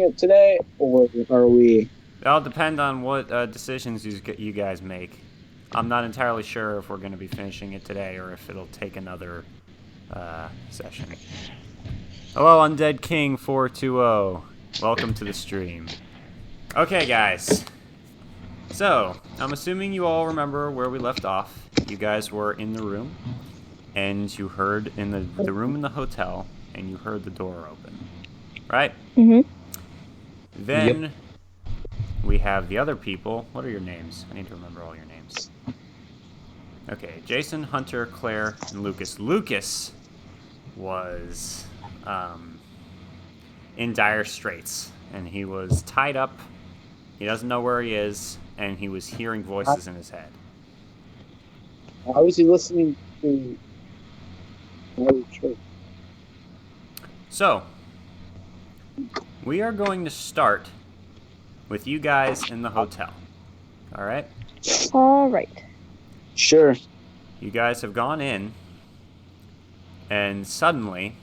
it today, or are we? That'll depend on what decisions you guys make. I'm not entirely sure if we're going to be finishing it today or if it'll take another session. Hello, Undead King 420. Welcome to the stream. Okay, guys. So, I'm assuming you all remember where we left off. You guys were in the room, and you heard in the room in the hotel, and you heard the door open. Right? Mm-hmm. Yep. Then we have the other people. What are your names? I need to remember all your names. Okay, Jason, Hunter, Claire, and Lucas. Lucas was in dire straits, and he was tied up. He doesn't know where he is, and he was hearing voices in his head. How is he listening to? So, we are going to start with you guys in the hotel. All right? All right. Sure. You guys have gone in, and suddenly,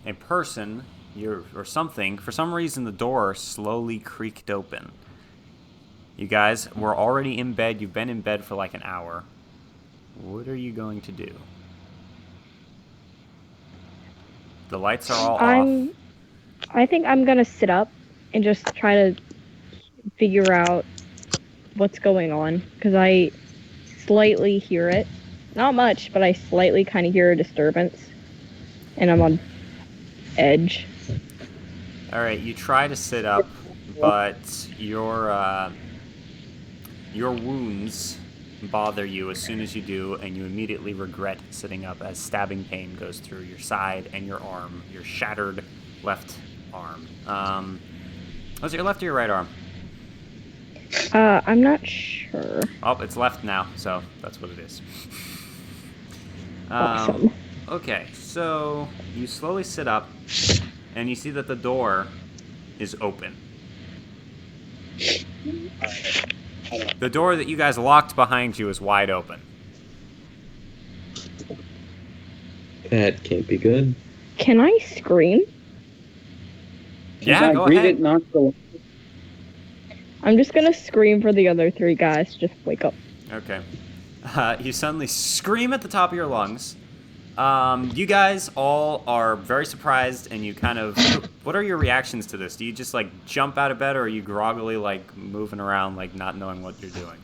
a person or something, for some reason, the door slowly creaked open. You guys were already in bed. You've been in bed for like an hour. What are you going to do? The lights are all off. I think I'm gonna sit up and just try to figure out what's going on, because I slightly hear it. Not much, but I slightly kind of hear a disturbance, and I'm on edge. All right, you try to sit up, but your wounds bother you as soon as you do, and you immediately regret sitting up as stabbing pain goes through your side and your arm, your shattered left arm. Was it your left or your right arm? I'm not sure. Oh, it's left now, so that's what it is. Awesome. Okay, so you slowly sit up, and you see that the door is open. The door that you guys locked behind you is wide open. That can't be good. Can I scream? Yeah, go ahead. It, not go. I'm just gonna scream for the other three guys to just wake up. Okay. You suddenly scream at the top of your lungs. You guys all are very surprised, and you kind of... What are your reactions to this? Do you just, like, jump out of bed, or are you groggily, like, moving around, like, not knowing what you're doing?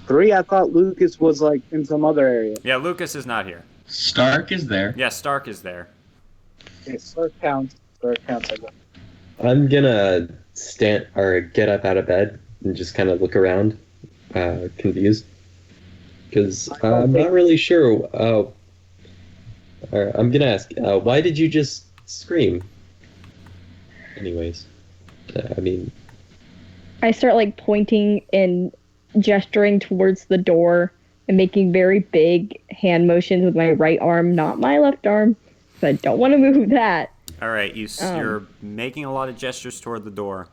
3, I thought Lucas was, like, in some other area. Yeah, Lucas is not here. Stark is there. Yeah, Stark is there. Okay, Stark counts. Stark counts, I guess. I'm gonna stand or get up out of bed and just kind of look around, confused, because I'm not really sure. I'm gonna ask, why did you just scream? Anyways, I mean, I start, like, pointing and gesturing towards the door and making very big hand motions with my right arm, not my left arm, because I don't want to move that. All right, you're making a lot of gestures toward the door.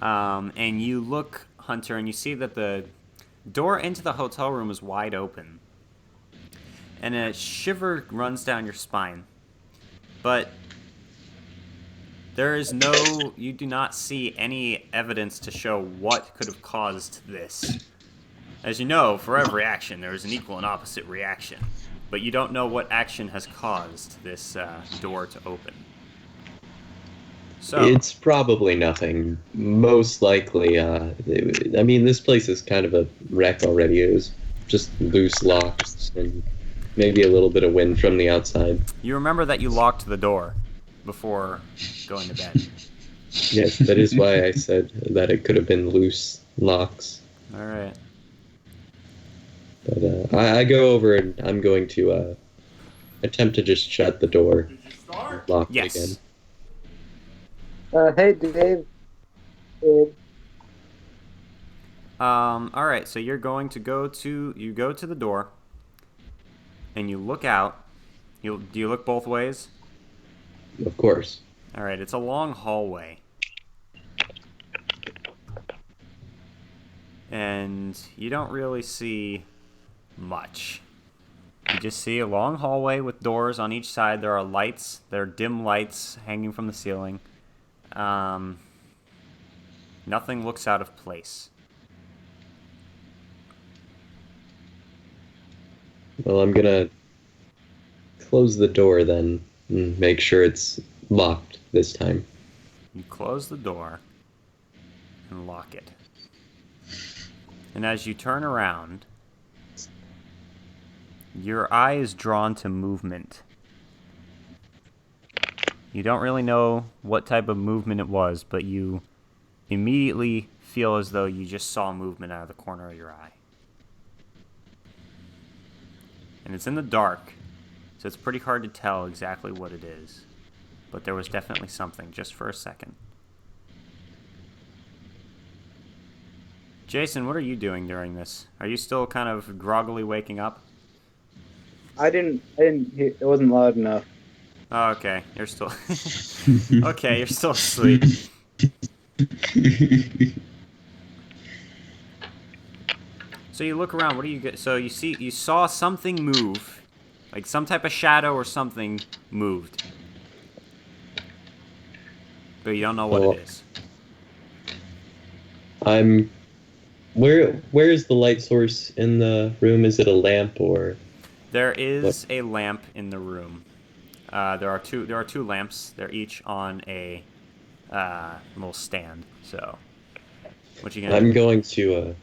And you look, Hunter, and you see that the door into the hotel room is wide open. And a shiver runs down your spine. But you do not see any evidence to show what could have caused this. As you know, for every action, there is an equal and opposite reaction. But you don't know what action has caused this door to open. So, it's probably nothing. Most likely, I mean, this place is kind of a wreck already. It was just loose locks and maybe a little bit of wind from the outside. you remember that you locked the door before going to bed. Yes, that is why I said that it could have been loose locks. All right. But I go over and I'm going to attempt to just shut the door. Lock Yes. it again. Hey, Dave. Dave. All right. So you go to the door, and you look out. Do you look both ways? Of course. All right. It's a long hallway, and you don't really see much. You just see a long hallway with doors on each side. There are lights. There are dim lights hanging from the ceiling. Nothing looks out of place. Well, I'm gonna close the door then and make sure it's locked this time. You close the door and lock it. And as you turn around, your eye is drawn to movement. You don't really know what type of movement it was, but you immediately feel as though you just saw movement out of the corner of your eye. And it's in the dark, so it's pretty hard to tell exactly what it is. But there was definitely something, just for a second. Jason, what are you doing during this? Are you still kind of groggily waking up? I didn't hear, it wasn't loud enough. Oh, okay, you're still... okay, you're still asleep. So you look around, what do you get? So you saw something move. Like some type of shadow or something moved. But you don't know what it is. Where's the light source in the room? Is it a lamp or? There is a lamp in the room. There are two lamps. They're each on a little stand. So, what you gonna I'm do? going to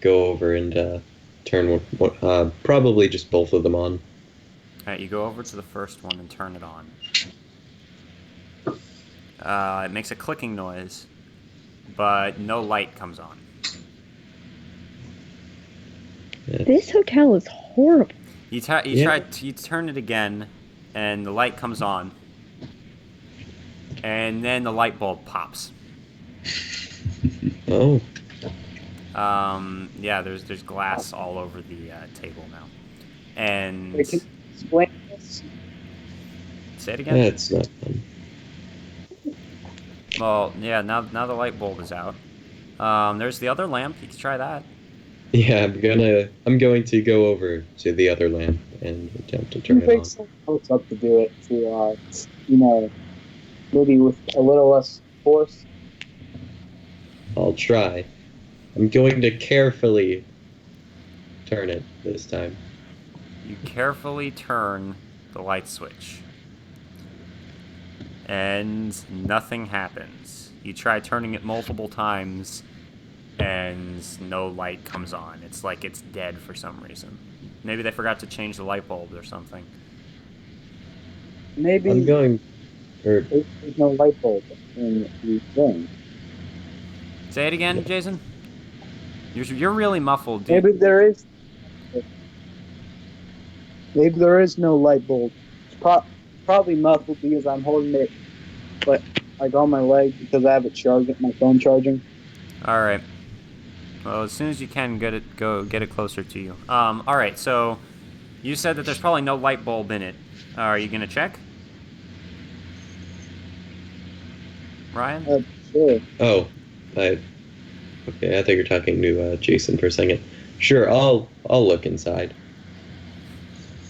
go over and turn probably just both of them on. Alright, you go over to the first one and turn it on. It makes a clicking noise, but no light comes on. This hotel is horrible. You turn it again, and the light comes on, and then the light bulb pops. Oh. Yeah, there's glass all over the table now, and Wait, can you explain this? say it again. That's not fun. Well, yeah, now the light bulb is out. There's the other lamp. You can try that. Yeah, I'm going to go over to the other lamp and attempt to turn it on. Someone else up to do it to, maybe with a little less force. I'll try. I'm going to carefully turn it this time. You carefully turn the light switch, and nothing happens. You try turning it multiple times, and no light comes on. It's like it's dead for some reason. Maybe they forgot to change the light bulb or something. Maybe I'm going... there's no light bulb in the room. Say it again, Jason. You're really muffled, dude. Maybe there is no light bulb. It's probably muffled because I'm holding it, but like on my leg because I have it charging, my phone charging. All right. Well, as soon as you can, get it closer to you. All right. So, you said that there's probably no light bulb in it. Are you gonna check, Ryan? Sure. Oh, okay, I think you're talking to Jason for a second. Sure, I'll look inside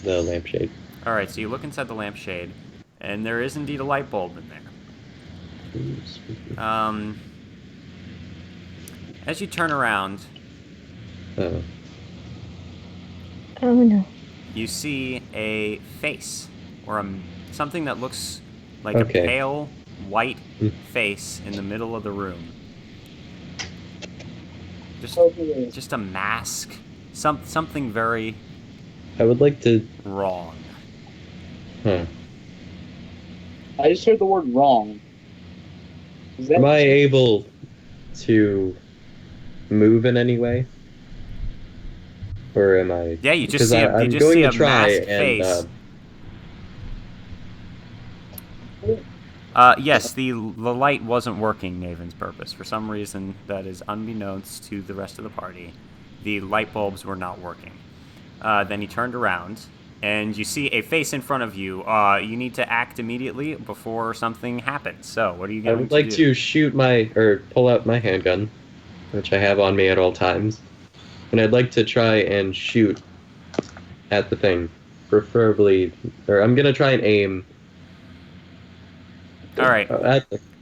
the lampshade. All right. So you look inside the lampshade, and there is indeed a light bulb in there. As you turn around, Oh no. you see a face or something that looks like Okay. a pale white face in the middle of the room. Just a mask. Something very I would like to... wrong. Huh. I just heard the word wrong. Is that Am I able to move in any way? Or am I... Yeah, you just Because see I'm you just going see to a try masked and, face. Yes, the light wasn't working Naven's purpose. For some reason that is unbeknownst to the rest of the party, the light bulbs were not working. Then he turned around, and you see a face in front of you. You need to act immediately before something happens. So, what are you I going would to like do? to pull out my handgun, which I have on me at all times. And I'd like to try and shoot at the thing. Preferably, or I'm going to try and aim All right.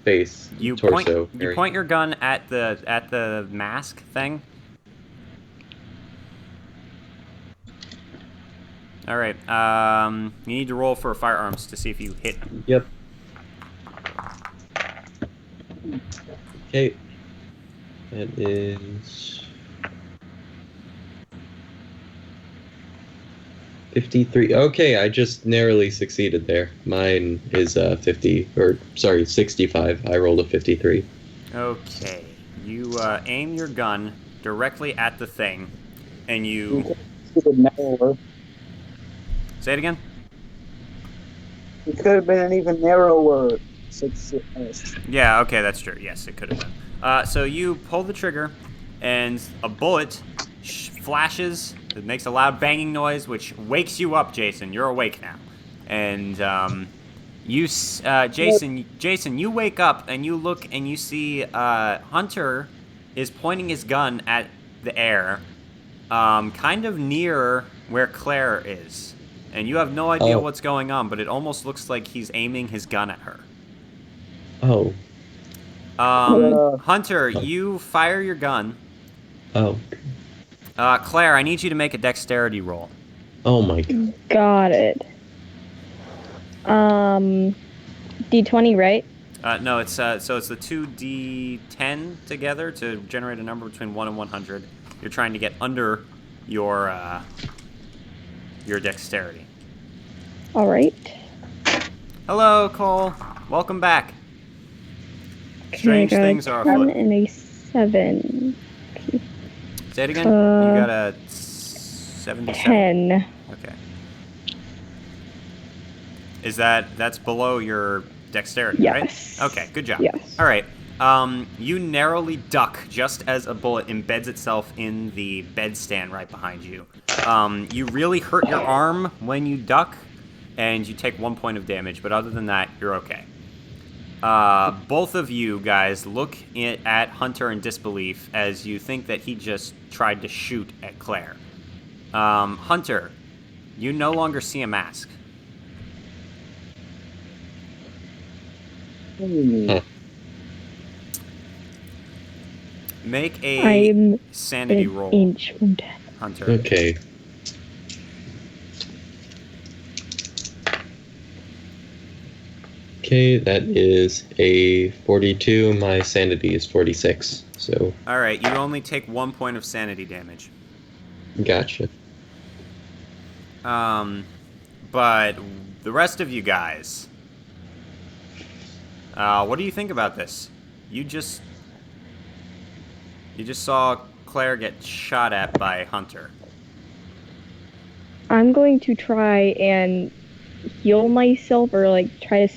face, You torso. point your gun at the mask thing. All right. You need to roll for firearms to see if you hit. Yep. Okay. That is 53. Okay, I just narrowly succeeded there. Mine is 65. I rolled a 53. Okay. You aim your gun directly at the thing, and you It could have been narrower. say it again. It could have been an even narrower success. Yeah, okay, that's true. Yes, it could have been. So you pull the trigger, and a bullet flashes. It makes a loud banging noise, which wakes you up, Jason. You're awake now. And Jason, you wake up, and you look, and you see Hunter is pointing his gun at the air, kind of near where Claire is. And you have no idea what's going on, but it almost looks like he's aiming his gun at her. Oh. Hunter, you fire your gun. Oh. Claire, I need you to make a dexterity roll. Oh my god. Got it. D20, right? No, it's the 2d10 together to generate a number between 1 and 100. You're trying to get under your dexterity. All right. Hello, Cole. Welcome back. Strange things are a 10 afoot. and a 7. Say it again. You got a 77. 10. Okay. That's below your dexterity, Yes. right? Okay, good job. Yes. All right. You narrowly duck just as a bullet embeds itself in the bedstand right behind you. You really hurt your arm when you duck, and you take 1 point of damage, but other than that, you're okay. Both of you guys look at Hunter in disbelief as you think that he just tried to shoot at Claire. Hunter, you no longer see a mask. Make a I'm sanity an roll, inch from death. Hunter. Okay. Okay, that is a 42. My sanity is 46. So. All right, you only take 1 point of sanity damage. Gotcha. But the rest of you guys, what do you think about this? You just saw Claire get shot at by Hunter. I'm going to try and heal myself, or like try to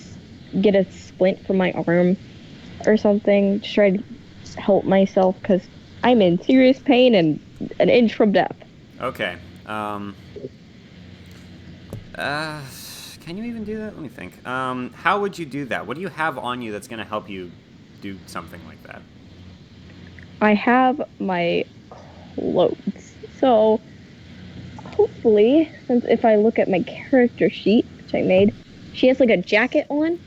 get a splint from my arm or something. Just try to help myself because I'm in serious pain and an inch from death. Okay. Can you even do that? Let me think. How would you do that? What do you have on you that's going to help you do something like that? I have my clothes. So hopefully, since if I look at my character sheet, which I made, she has like a jacket on.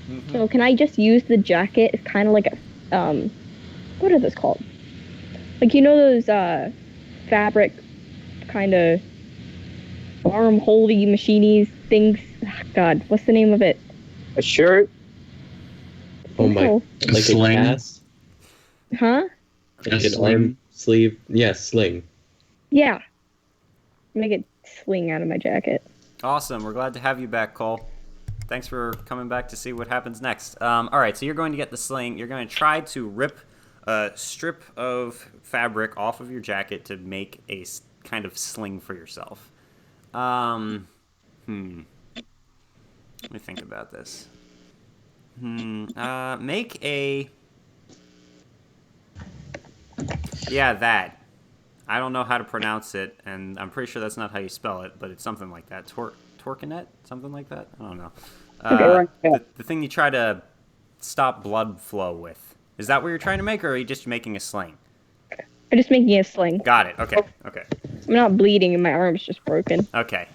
Mm-hmm. So can I just use the jacket? It's kind of like a, what are those called? Like, you know those fabric kind of arm-holdy, machinies things? God, what's the name of it? A shirt? Oh my. No. Like Sling. a cast? Huh? Like an arm sleeve? Yeah, sling. Yeah. Make it sling out of my jacket. Awesome. We're glad to have you back, Cole. Thanks for coming back to see what happens next. All right, so you're going to get the sling. You're going to try to rip a strip of fabric off of your jacket to make a kind of sling for yourself. Let me think about this. Make a... Yeah, that. I don't know how to pronounce it, and I'm pretty sure that's not how you spell it, but it's something like that. Torquinet? Something like that? I don't know. The thing you try to stop blood flow with. Is that what you're trying to make, or are you just making a sling? I'm just making a sling. Got it. Okay. I'm not bleeding and my arm's just broken. Okay.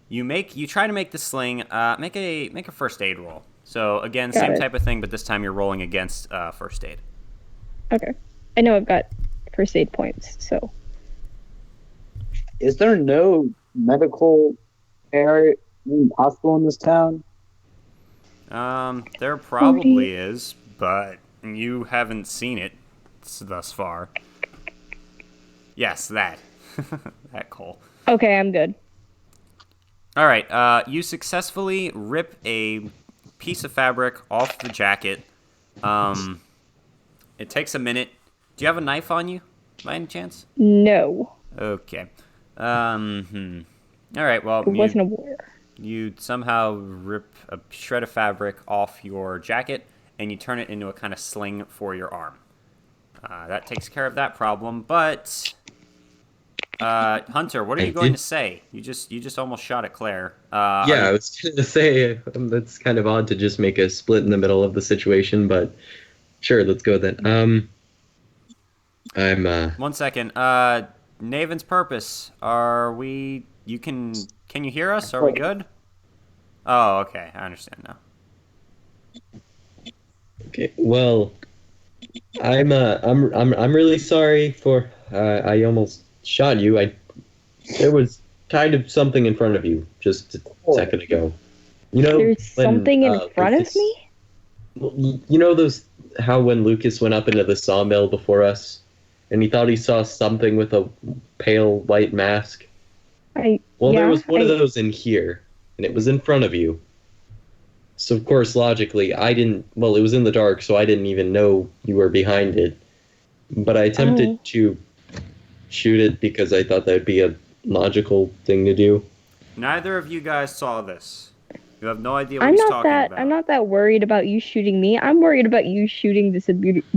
You try to make the sling. Make a first aid roll So again, Got same it. type of thing, but this time you're rolling against first aid. Okay. I know I've got first aid points, so. Is there no medical area possible in this town? There probably is, but you haven't seen it thus far. Yes, that. That Cole. Okay, I'm good. All right, you successfully rip a piece of fabric off the jacket. It takes a minute. Do you have a knife on you, by any chance? No. Okay. All right, well, I wasn't aware. you somehow rip a shred of fabric off your jacket, and you turn it into a kind of sling for your arm. That takes care of that problem, but... Hunter, what are you going to say? You just almost shot at Claire. Yeah, I was going to say that's kind of odd to just make a split in the middle of the situation, but sure, let's go then. I'm 1 second. Naven's Purpose. Are we? Can you hear us? Are we good? Oh, okay. I understand now. okay. Well, I'm really sorry for I almost shot you. There was kind of something in front of you just a second ago. You know, There's something in front of me? You know how when Lucas went up into the sawmill before us, and he thought he saw something with a pale white mask? There was one of those in here, and it was in front of you. So, of course, logically, it was in the dark, so I didn't even know you were behind it. But I attempted to shoot it because I thought that would be a logical thing to do. Neither of you guys saw this. You have no idea what he's talking about. I'm not that worried about you shooting me. I'm worried about you shooting this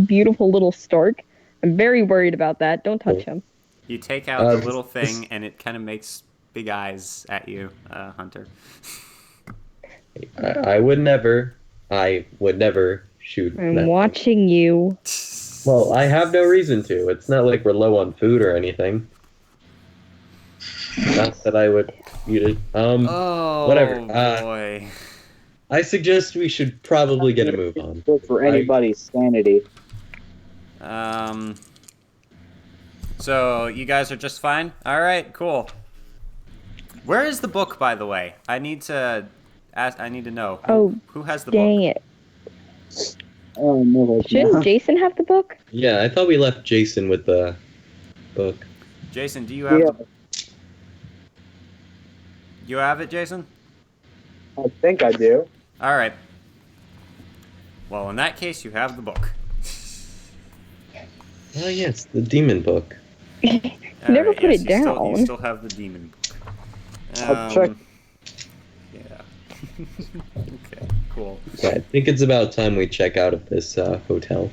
beautiful little stork. I'm very worried about that. Don't touch him. You take out the little thing, and it kind of makes big eyes at you, Hunter. I would never shoot. I'm watching you. Well, I have no reason to. It's not like we're low on food or anything. Not that I would eat it. Whatever. Boy. I suggest we should probably get a move on. Good for anybody's sanity. So you guys are just fine? All right, cool. Where is the book, by the way? I need to know. Who has the book? Dang it. Oh, no, Shouldn't Jason have the book? Yeah, I thought we left Jason with the book. Jason, do you have You have it, Jason? I think I do. All right. Well, in that case, you have the book. Oh, yes, the demon book. Never put it down. You still have the demon book. I'll check. Yeah. Okay, cool. Yeah, I think it's about time we check out of this hotel.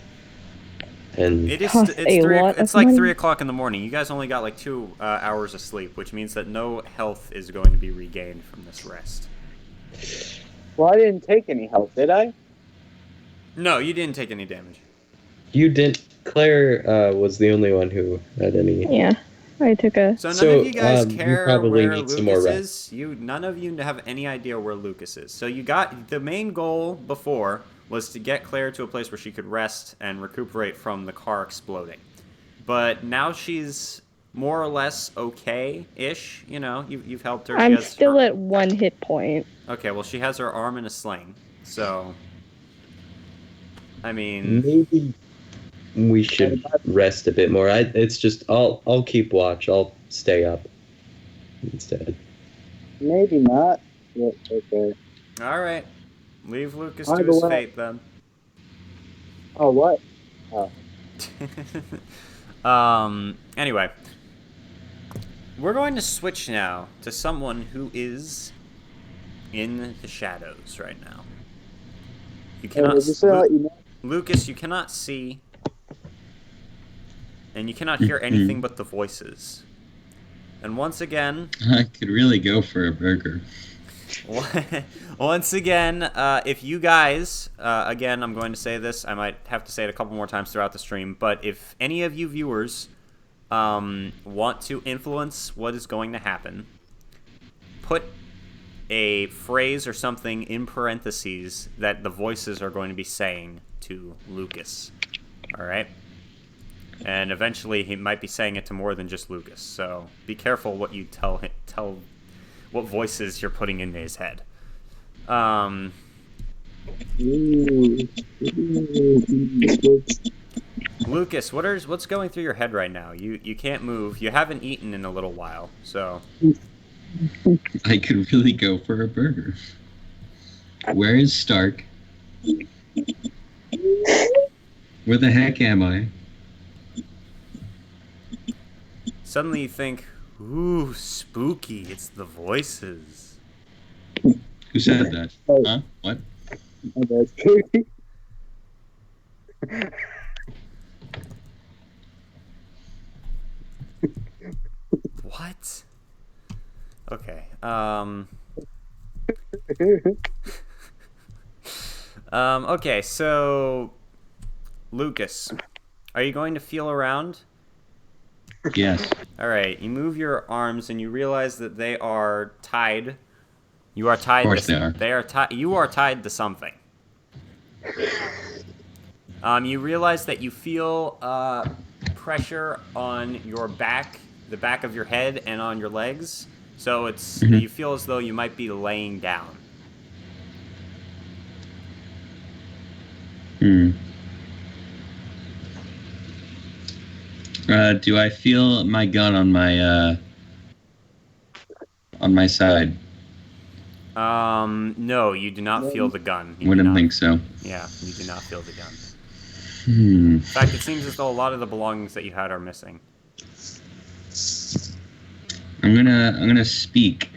And it's like 3 o'clock in the morning. You guys only got like 2 hours of sleep, which means that no health is going to be regained from this rest. Well, I didn't take any health, did I? No, you didn't take any damage. You didn't. Claire was the only one who had any. Yeah, I took a. So none of you guys care probably where need some more Lucas is. None of you have any idea where Lucas is. So you got the main goal before was to get Claire to a place where she could rest and recuperate from the car exploding. But now she's more or less okay-ish. You know, you've helped her. I'm still at 1 hit point. Okay, well, she has her arm in a sling. So, I mean, maybe we should rest a bit more. It's just I'll keep watch. I'll stay up instead. Maybe not. Yeah, okay. All right. Leave Lucas to his fate, then. Oh, what? Oh. Anyway. We're going to switch now to someone who is in the shadows right now. You cannot... Lucas, you cannot see, and you cannot hear anything but the voices. And once again... I could really go for a burger. Once again, if you guys, again, I'm going to say this, I might have to say it a couple more times throughout the stream, but if any of you viewers want to influence what is going to happen, put a phrase or something in parentheses that the voices are going to be saying to Lucas. All right? And eventually he might be saying it to more than just Lucas. So be careful what you tell what voices you're putting in his head. Lucas, what's going through your head right now? You can't move. You haven't eaten in a little while, so I could really go for a burger. Where is Stark? Where the heck am I? suddenly you think, ooh, spooky, it's the voices. Who said that? Huh? What? What? Okay. Okay, so Lucas, are you going to feel around? Yes. All right, you move your arms and you realize that they are tied. You are tied. Of course they are. They are tied. You are tied to something. You realize that you feel pressure on your back, the back of your head, and on your legs. So it's you feel as though you might be laying down. Do I feel my gun on my side? No, you do not feel the gun. You Wouldn't think so. Yeah, you do not feel the gun. Hmm. In fact, it seems as though a lot of the belongings that you had are missing. I'm gonna speak.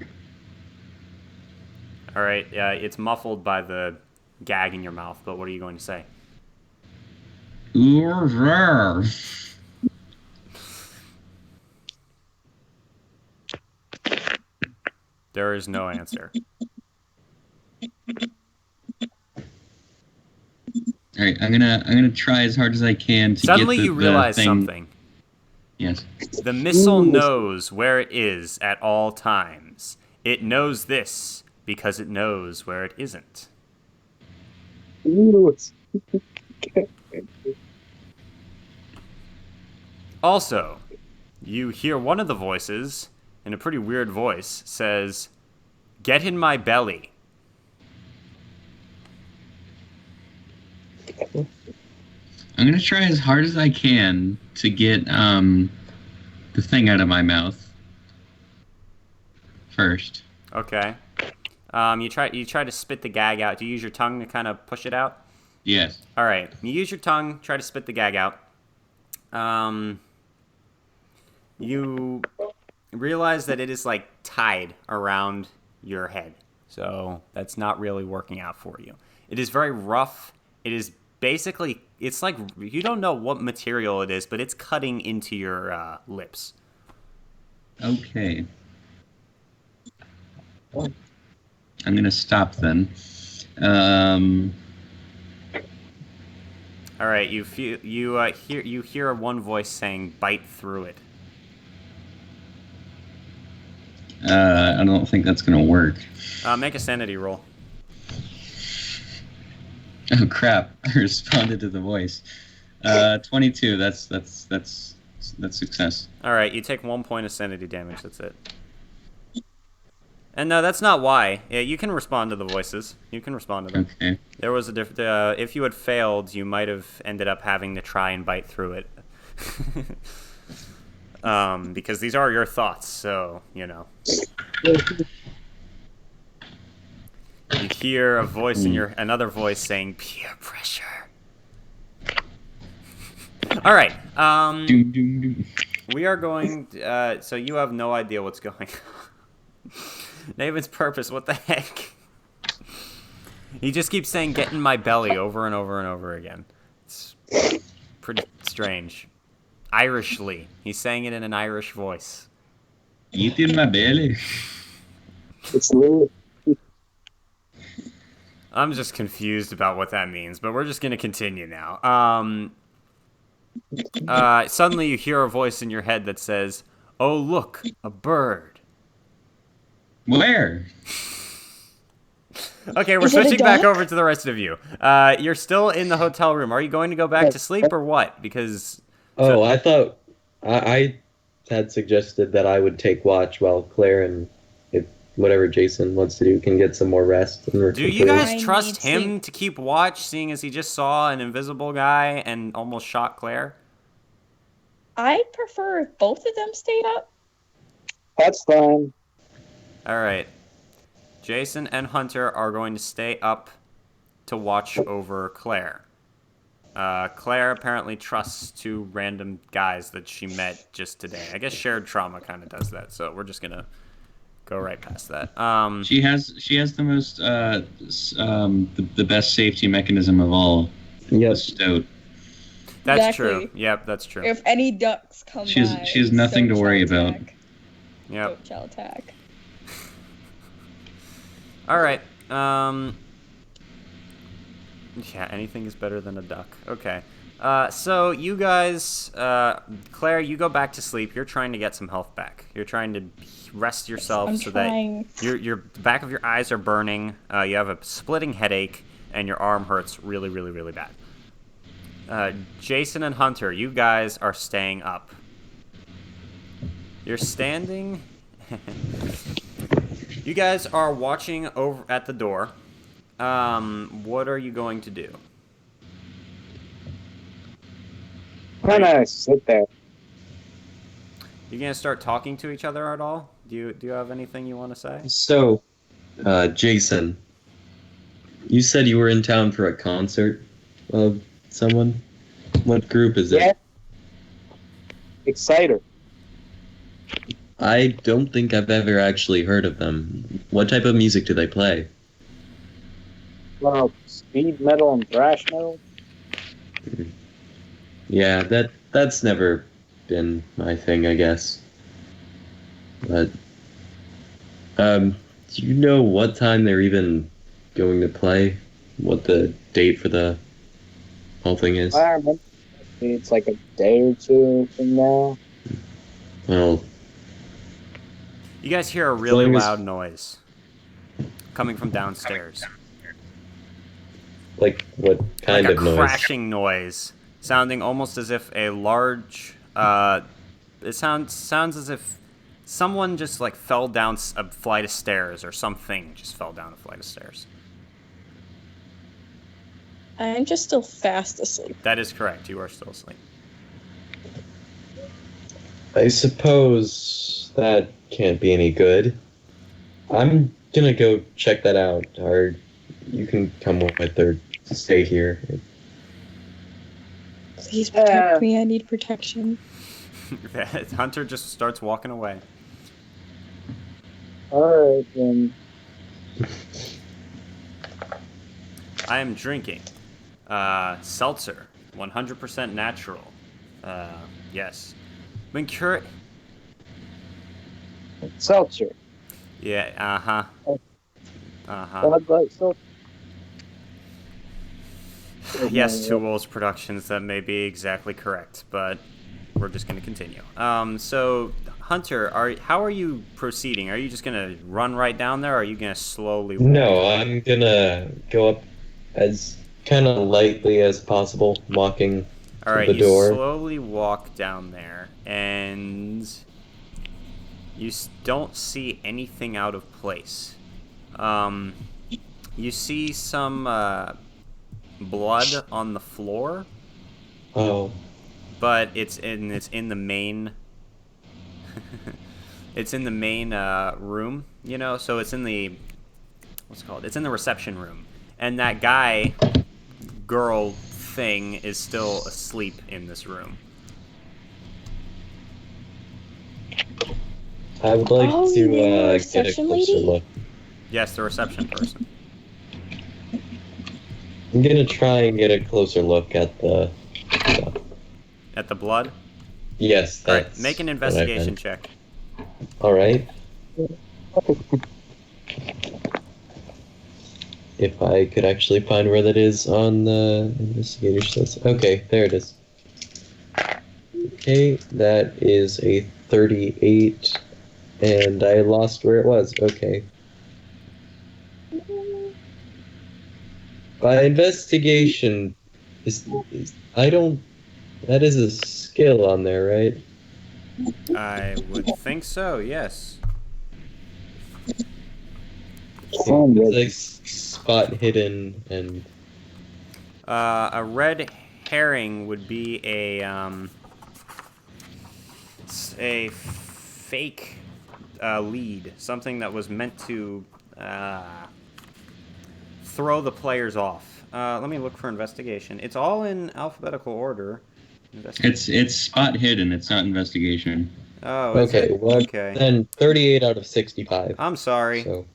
All right, it's muffled by the gag in your mouth, but what are you going to say? There is no answer. All right, I'm gonna try as hard as I can to Suddenly get the you realize thing. something. Yes. The missile knows where it is at all times. It knows this because it knows where it isn't. Also, you hear one of the voices, in a pretty weird voice, says, "Get in my belly." I'm gonna try as hard as I can to get the thing out of my mouth first. Okay. You try to spit the gag out. Do you use your tongue to kind of push it out? Yes. All right. You use your tongue, try to spit the gag out. You realize that it is like tied around your head. So that's not really working out for you. It is very rough. It is basically, it's like, you don't know what material it is, but it's cutting into your lips. Okay. I'm gonna stop then. All right, you hear one voice saying, "Bite through it." I don't think that's gonna work. Make a sanity roll. Oh crap! I responded to the voice. 22. That's success. All right, you take 1 point of sanity damage. That's it. And no, that's not why. Yeah, you can respond to the voices. You can respond to them. Okay. There was a if you had failed, you might have ended up having to try and bite through it. Because these are your thoughts, so you know. You hear a voice in another voice saying peer pressure. All right. Doom, doom, doom. We are going. So you have no idea what's going on. Naven's purpose. What the heck? He just keeps saying "get in my belly" over and over and over again. It's pretty strange. Irishly, he's saying it in an Irish voice. Eat in my belly. It's lit. I'm just confused about what that means, but we're just gonna continue now. Suddenly you hear a voice in your head that says, "Oh look, a bird." Where? Okay, we're Is it a switching back duck? over to the rest of you. You're still in the hotel room. Are you going to go back to sleep or what? Because Oh, I thought I had suggested that I would take watch while Claire and if whatever Jason wants to do can get some more rest and do recuperate. you guys I trust need him sleep. to keep watch, seeing as he just saw an invisible guy and almost shot Claire? I prefer if both of them stayed up. That's fine. All right. Jason and Hunter are going to stay up to watch over Claire. Claire apparently trusts two random guys that she met just today. I guess shared trauma kind of does that, so we're just gonna go right past that. She has the most the best safety mechanism of all. Yep. The stoat. That's Exactly. true. Yep, that's true. If any ducks come She has nothing to worry about. Yep. Stoat shall attack. All right. Yeah, anything is better than a duck. Okay. So you guys, Claire, you go back to sleep. You're trying to get some health back. You're trying to rest yourself I'm so trying. that your the back of your eyes are burning. You have a splitting headache, and your arm hurts really, really, really bad. Jason and Hunter, you guys are staying up. You're standing. You guys are watching over at the door. What are you going to do? I'm gonna sit there. You gonna start talking to each other at all? Do you have anything you want to say? So, Jason, you said you were in town for a concert of someone. What group is it? Yeah. Exciter. I don't think I've ever actually heard of them. What type of music do they play? Well, speed metal and thrash metal. Yeah, that's never been my thing, I guess. But do you know what time they're even going to play? What the date for the whole thing is? I remember it's like a day or two from now. Well, You guys hear a really long as- loud noise coming from downstairs. like what kind Like a of noise? crashing noise, sounding almost as if a large. It sounds as if someone just like fell down a flight of stairs, or something just fell down a flight of stairs. I'm just still fast asleep. That is correct. You are still asleep. I suppose that can't be any good. I'm gonna go check that out, or you can come with or stay here. Please protect me. I need protection. Hunter just starts walking away. Alright, then. I am drinking seltzer, 100% natural. Yes. Been Seltzer. Yeah, Bud Light Seltzer. Yes, Two Wolves Productions, that may be exactly correct, but we're just going to continue. So, Hunter, how are you proceeding? Are you just going to run right down there, or are you going to slowly walk? No, I'm gonna go up as kind of lightly as possible, walking All to right, the you door. slowly walk down there, and you don't see anything out of place. You see some blood on the floor, Oh, but it's in the main. It's in the main room, so it's in the it's in the reception room, and that girl thing is still asleep in this room. I would like Oh, to you mean the get a reception closer lady? look. Yes, the reception person. I'm gonna try and get a closer look at the stuff. At the blood? Yes, All right, that's make an what I investigation meant. check. All right. If I could actually find where that is on the investigator's list. Okay, there it is. Okay, that is a 38, and I lost where it was. Okay. By investigation, that is a skill on there, right? I would think so, yes. It's like spot hidden and... A red herring would be a fake lead, something that was meant to throw the players off. Let me look for investigation. It's all in alphabetical order. It's spot hidden. It's not investigation. Oh, is okay, it? well, Okay. then 38 out of 65. I'm sorry. So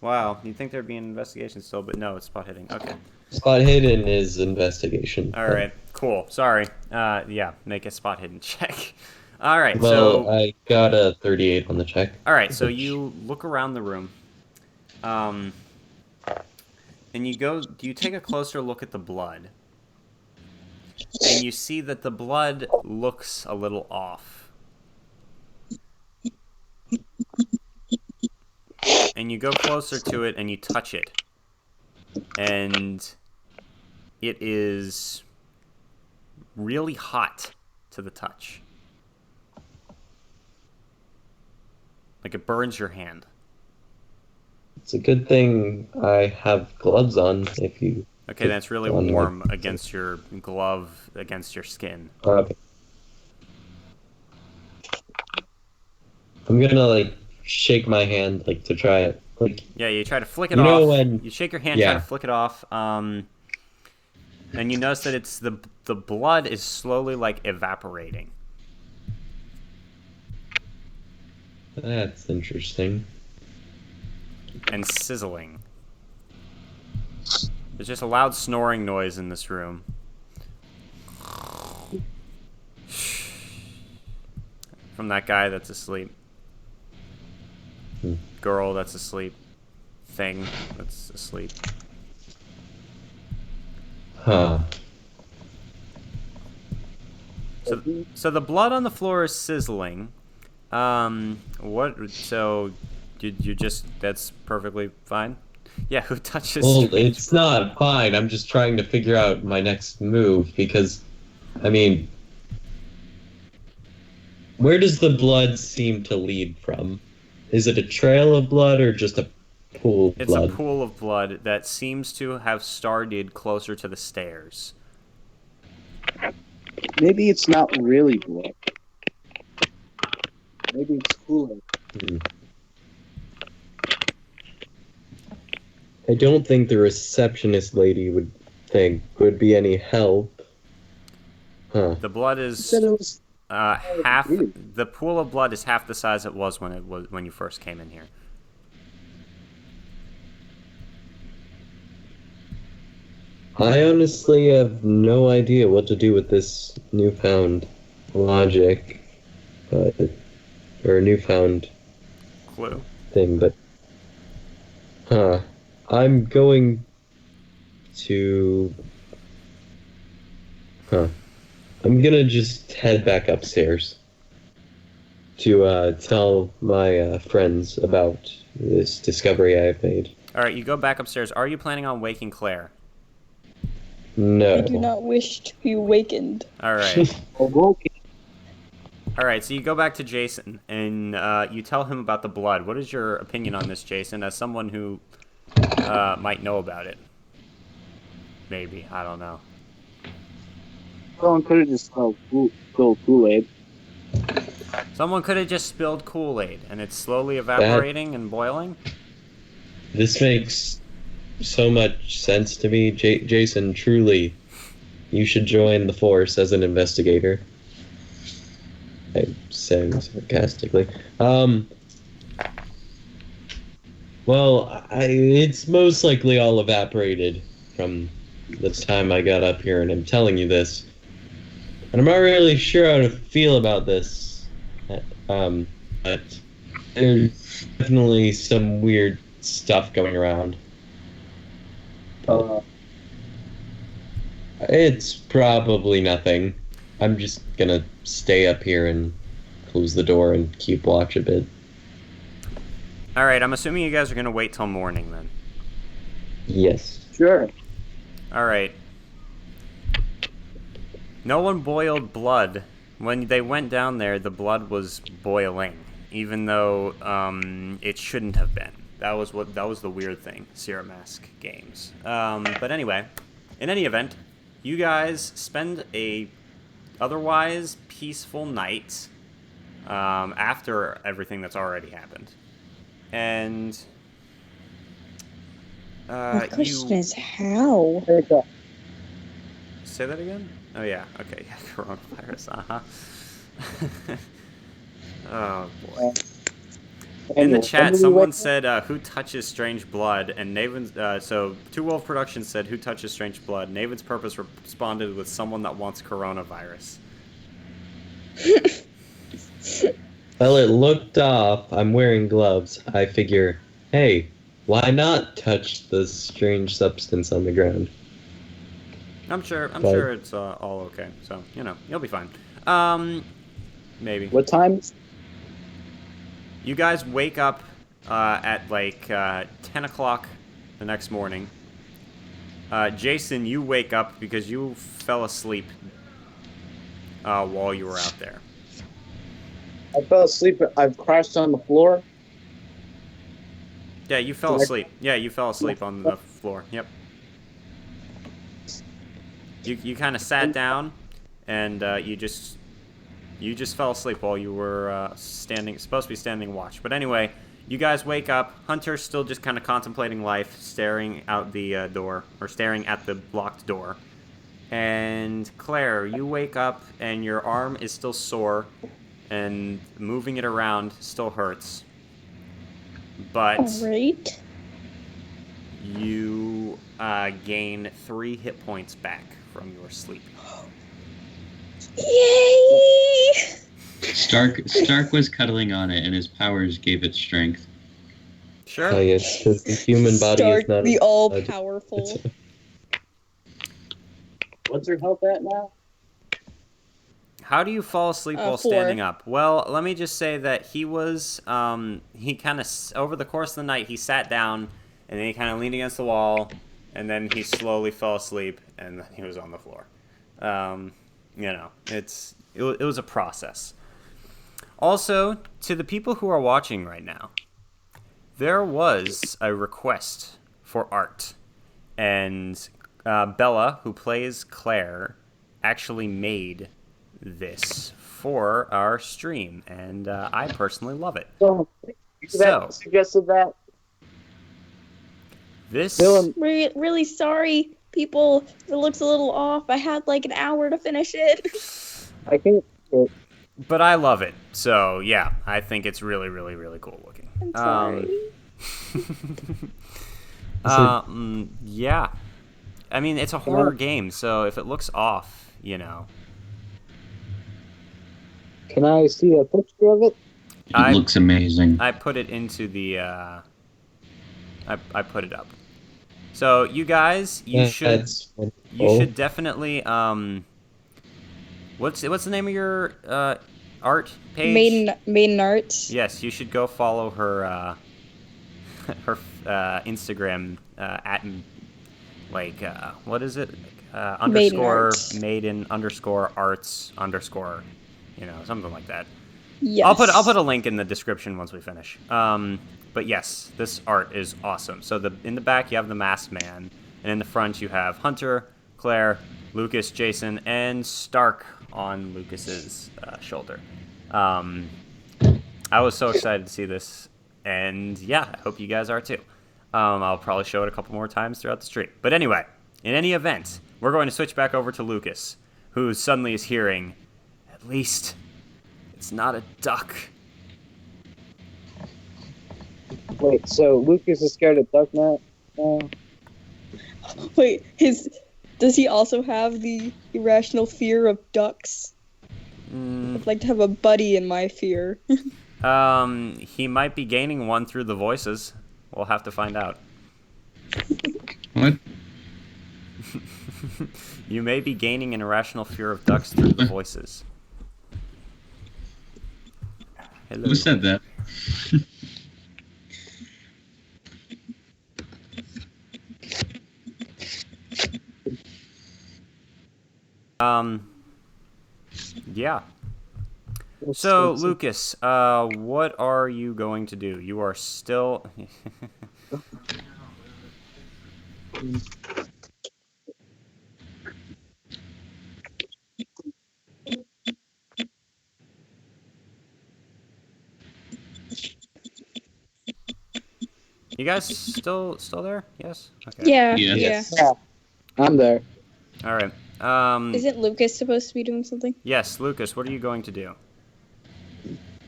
Wow, you'd think there'd be an investigation still, but no, it's spot hitting. Okay. spot hidden is investigation. All right. Cool. Sorry. Yeah, make a spot hidden check. All right. Well, so I got a 38 on the check. all right. So you look around the room, and you take a closer look at the blood, and you see that the blood looks a little off. And you go closer to it and you touch it. And it is really hot to the touch. Like it burns your hand. It's a good thing I have gloves on if you... Okay, that's really warm against your glove, against your skin. Okay. I'm gonna, like, shake my hand, like, to try it. Like, yeah, you try to flick it off. You shake your hand, try to flick it off. And you notice that it's the blood is slowly, like, evaporating. That's interesting. And sizzling. There's just a loud snoring noise in this room. From that guy that's asleep. Girl that's asleep. Thing that's asleep. Huh. So the blood on the floor is sizzling. So you just, that's perfectly fine? Yeah, who touches... Well, it's not fine. I'm just trying to figure out my next move because, I mean, where does the blood seem to lead from? Is it a trail of blood or just a pool of blood? It's a pool of blood that seems to have started closer to the stairs. Maybe it's not really blood. Maybe it's Kool-Aid. I don't think the receptionist lady would be any help. Huh. The blood is You said it was half. The pool of blood is half the size it was when you first came in here. I honestly have no idea what to do with this newfound logic, or newfound Clue. thing, but I'm going to I'm gonna just head back upstairs to tell my friends about this discovery I've made. Alright, you go back upstairs. Are you planning on waking Claire? No. I do not wish to be awakened. Alright. awoken. Alright, so you go back to Jason, and you tell him about the blood. What is your opinion on this, Jason, as someone who might know about it? Maybe, I don't know. Someone could have just spilled Kool-Aid. Someone could have just spilled Kool-Aid, and it's slowly evaporating and boiling? This makes so much sense to me. Jason, truly, you should join the force as an investigator. I'm saying sarcastically. Well, it's most likely all evaporated from the time I got up here, and I'm telling you this. And I'm not really sure how to feel about this. But there's definitely some weird stuff going around. It's probably nothing. I'm just gonna stay up here and close the door and keep watch a bit. Alright, I'm assuming you guys are going to wait till morning then. Yes. Sure. All right. No one boiled blood. When they went down there, the blood was boiling, even though it shouldn't have been. That was the weird thing. Sierra Mask games. But anyway, in any event, you guys spend a otherwise peaceful night after everything that's already happened, and My question is how? Say that again? Oh, yeah. Okay. Yeah, coronavirus. Oh, boy. In the chat, someone said, who touches strange blood? And Naven's, so Two Wolf Productions said, who touches strange blood? Naven's Purpose responded with someone that wants coronavirus. Well, it looked off. I'm wearing gloves. I figure, hey, why not touch the strange substance on the ground? I'm sure it's all okay. So, you'll be fine. Maybe. What time? You guys wake up at like 10 o'clock the next morning. Jason, you wake up because you fell asleep while you were out there. I fell asleep. I've crashed on the floor. Yeah, you fell asleep. Yeah, you fell asleep on the floor. Yep. You kind of sat down, and you just fell asleep while you were supposed to be standing watch. But anyway, you guys wake up. Hunter's still just kind of contemplating life, staring out the door, or staring at the locked door. And Claire, you wake up, and your arm is still sore, and moving it around still hurts. But Great. you gain 3 hit points back from your sleep. Yay! Stark was cuddling on it, and his powers gave it strength. Sure. Oh, yes, because the human body Stark, is not the all-powerful. What's your health at now? How do you fall asleep while 4. standing up? Well, let me just say that he was, he kind of, over the course of the night, he sat down, and then he kind of leaned against the wall, and then he slowly fell asleep, and then he was on the floor. It was a process. Also, to the people who are watching right now, there was a request for art, and Bella, who plays Claire, actually made this for our stream, and I personally love it. So, suggested that. This Really sorry, people. It looks a little off. I had like an hour to finish it. I think. But I love it. So, yeah, I think it's really, really, really cool looking. I'm sorry. Yeah. I mean, it's a horror game, so if it looks off, Can I see a picture of it? It looks amazing. I put it into the, I put it up. So, you guys, you should definitely, what's the name of your, art page? Maiden Arts. Yes, you should go follow her, her, Instagram, at, like, what is it? Underscore maiden underscore arts underscore, something like that. Yes. I'll put a link in the description once we finish. But yes, this art is awesome. So in the back you have the masked man, and in the front you have Hunter, Claire, Lucas, Jason, and Stark on Lucas's shoulder. I was so excited to see this, and yeah, I hope you guys are too. I'll probably show it a couple more times throughout the stream. But anyway, in any event, we're going to switch back over to Lucas, who suddenly is hearing, at least it's not a duck. Wait, so Lucas is scared of duck now? Wait, does he also have the irrational fear of ducks? I'd like to have a buddy in my fear. He might be gaining one through the voices. We'll have to find out. What? You may be gaining an irrational fear of ducks through the voices. Hello. Who said that? Yeah. So, Lucas, what are you going to do? You are still... You guys still there? Yes? Okay. Yeah, Yes. yeah. I'm there. All right. Isn't Lucas supposed to be doing something? Yes, Lucas, what are you going to do?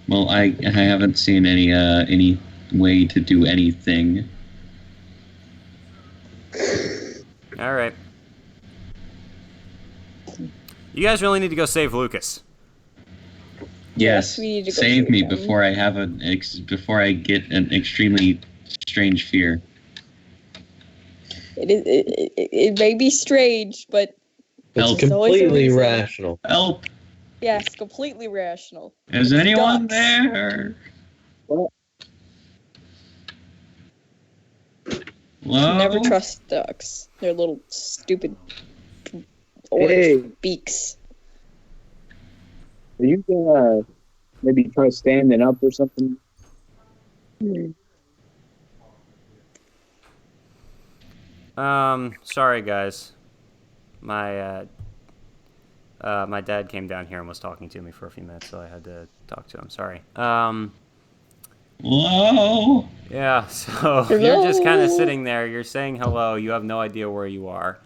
Well, I haven't seen any way to do anything. All right. You guys really need to go save Lucas. Yes, we need to go save me him. before I before I get an extremely strange fear. It may be strange, but It's Help. always a completely reason. rational. Help! yes, completely rational. Is It's anyone ducks. there? Well, Hello? Never trust ducks. They're little stupid orange Hey. beaks. Are you gonna maybe try standing up or something? Sorry guys. My dad came down here and was talking to me for a few minutes, so I had to talk to him. Sorry. Hello? Yeah, so Hello? you're just kind of sitting there, you're saying hello, you have no idea where you are.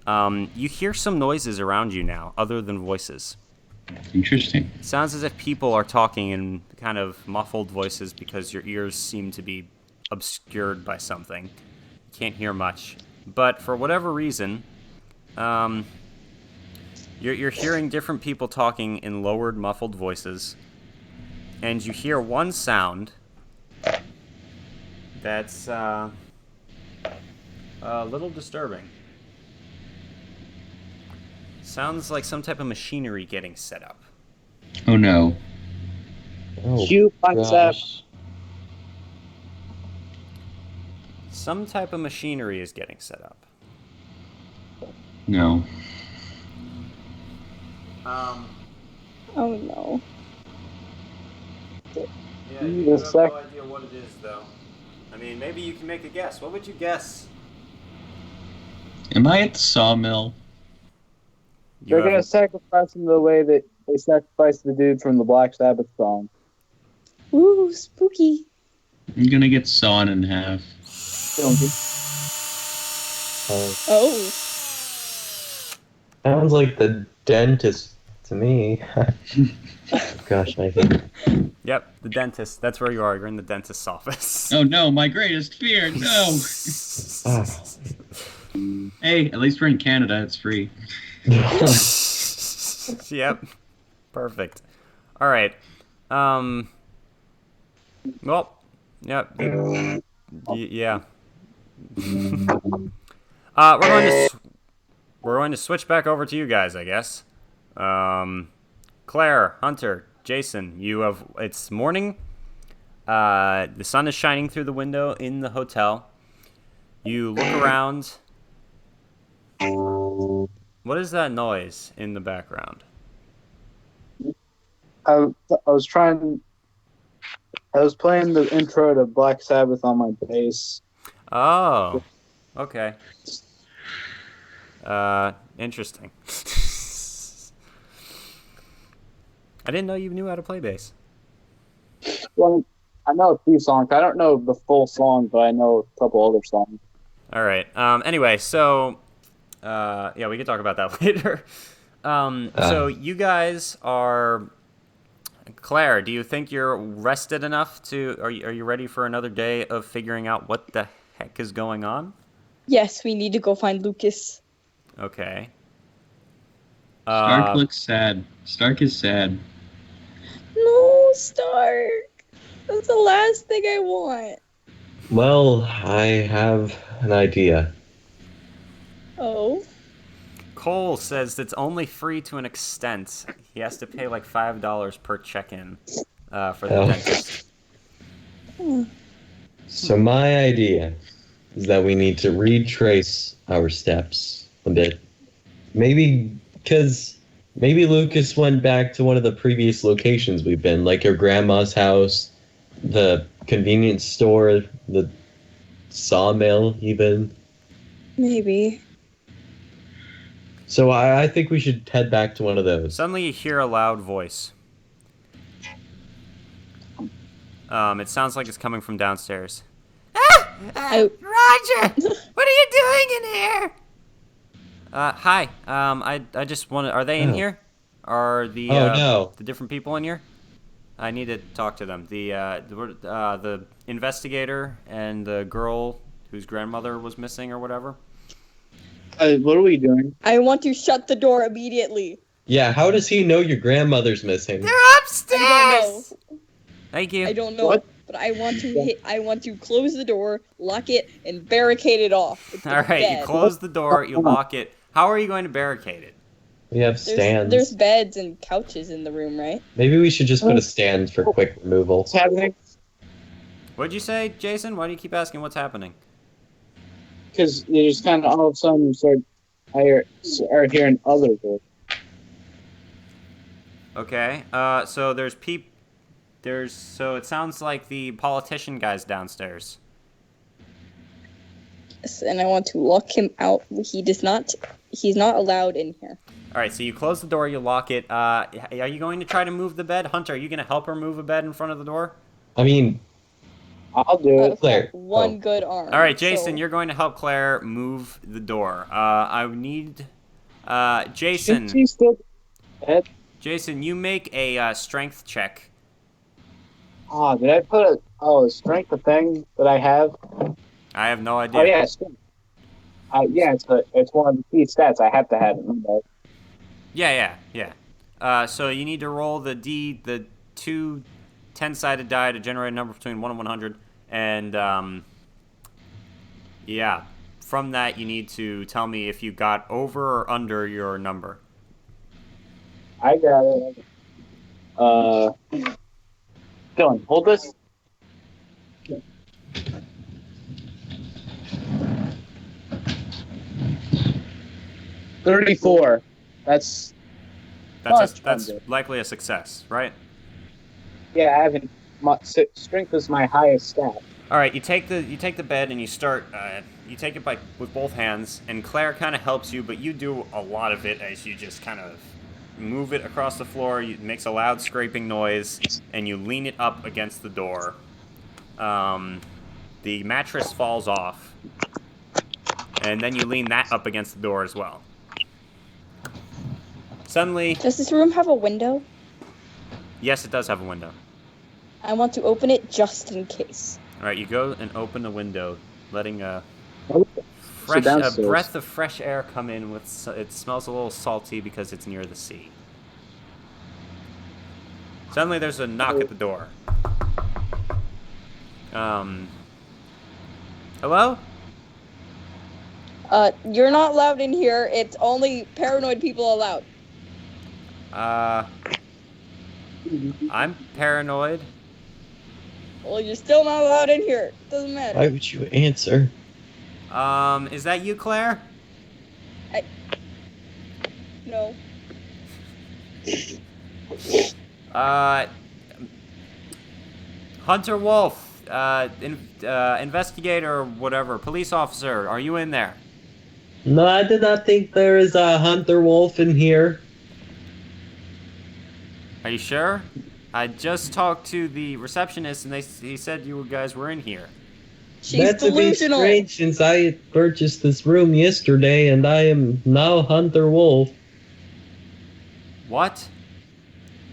You hear some noises around you now, other than voices. Interesting. It sounds as if people are talking in kind of muffled voices because your ears seem to be obscured by something. You can't hear much. But for whatever reason, you're hearing different people talking in lowered, muffled voices. And you hear one sound that's a little disturbing. Sounds like some type of machinery getting set up. Oh no. Oh, Cue WhatsApp. gosh. Some type of machinery is getting set up. No. Oh no. Yeah, you you have have no no idea what it is, though. I mean, maybe you can make a guess. What would you guess? Am I at the sawmill? They're gonna sacrifice him the way that they sacrificed the dude from the Black Sabbath song. Ooh, spooky. I'm gonna get sawn in half. Oh. Sounds like the dentist to me. Gosh, I think. Yep, the dentist. That's where you are. You're in the dentist's office. Oh no, my greatest fear, no! Hey, at least we're in Canada, it's free. Yep. Perfect. All right. Well. Yep. Yeah. We're going to switch back over to you guys, I guess. Claire, Hunter, Jason, it's morning. The sun is shining through the window in the hotel. You look around. What is that noise in the background? I was playing the intro to Black Sabbath on my bass. Oh, okay. Interesting. I didn't know you knew how to play bass. Well, I know a few songs. I don't know the full song, but I know a couple other songs. All right. Anyway, so yeah, we can talk about that later. So you guys are. Claire, do you think you're rested enough to? Are you ready for another day of figuring out what the heck is going on? Yes, we need to go find Lucas. Okay. Stark looks sad. Stark is sad. No, Stark. That's the last thing I want. Well, I have an idea. Oh. Cole says it's only free to an extent. He has to pay like $5 per check-in for the dentist. So my idea is that we need to retrace our steps a bit. Maybe Because maybe Lucas went back to one of the previous locations we've been, like your grandma's house, the convenience store, the sawmill, even. Maybe. So I think we should head back to one of those. Suddenly you hear a loud voice. It sounds like it's coming from downstairs. Roger! What are you doing in here? Hi. I just want to... Are they in here? Are the no. the different people in here? I need to talk to them. The investigator and the girl whose grandmother was missing or whatever. What are we doing? I want to shut the door immediately. Yeah, how does he know your grandmother's missing? They're upstairs! I don't know. Thank you. I don't know. What? But I want to close the door, lock it, and barricade it off. With the All right, bed. you close the door, you lock it. How are you going to barricade it? We have stands. There's beds and couches in the room, right? Maybe we should just put a stand for quick removal. What's happening? What'd you say, Jason? Why do you keep asking what's happening? Because you just kind of all of a sudden start hearing other voices. Okay, so so it sounds like the politician guy's downstairs. Yes, and I want to lock him out. He's not allowed in here. All right, so you close the door, you lock it. Are you going to try to move the bed? Hunter, are you going to help her move a bed in front of the door? I mean, I'll do it. Claire. One good arm. All right, Jason, so... you're going to help Claire move the door. I need... Jason. Should she still dead? Jason, you make a strength check. Oh, did I put a strength a thing that I have? I have no idea. Oh yeah, strength. Yeah, it's one of the key stats I have to have it. Yeah. So you need to roll the two 10-sided die to generate a number between 1 and 100, and yeah, from that you need to tell me if you got over or under your number. I got it. Dylan, hold this. $34. That's likely a success, right? Yeah, I haven't. Strength is my highest stat. All right, you take the bed and you start. You take it with both hands, and Claire kind of helps you, but you do a lot of it as you just kind of move it across the floor. It makes a loud scraping noise, and you lean it up against the door. The mattress falls off, and then you lean that up against the door as well. Suddenly... Does this room have a window? Yes, it does have a window. I want to open it just in case. All right, you go and open the window, letting a downstairs. breath of fresh air come in. It smells a little salty because it's near the sea. Suddenly, there's a knock at the door. Hello? You're not allowed in here. It's only paranoid people allowed. I'm paranoid. Well, you're still not allowed in here. Doesn't matter. Why would you answer? Is that you, Claire? No. Hunter Wolf, investigator or whatever, police officer, are you in there? No, I did not think there is a Hunter Wolf in here. Are you sure? I just talked to the receptionist and he said you guys were in here. She's That's delusional. a bit strange since I purchased this room yesterday and I am now Hunter Wolf. What?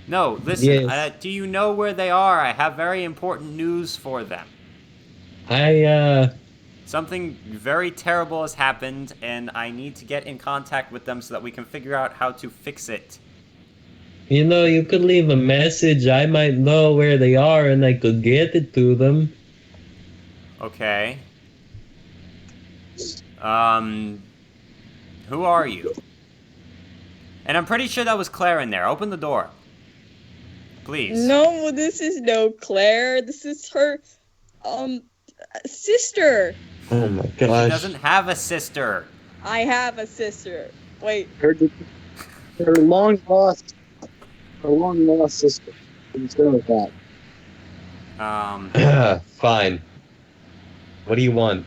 No, listen, Yes. Do you know where they are? I have very important news for them. Something very terrible has happened, and I need to get in contact with them so that we can figure out how to fix it. You know, you could leave a message. I might know where they are and I could get it to them. Okay. Who are you? And I'm pretty sure that was Claire in there. Open the door. Please. No, this is no Claire. This is her, sister. Oh my She gosh. doesn't have a sister. I have a sister. Wait. Her long lost sister. Let's go with that. Fine. What do you want?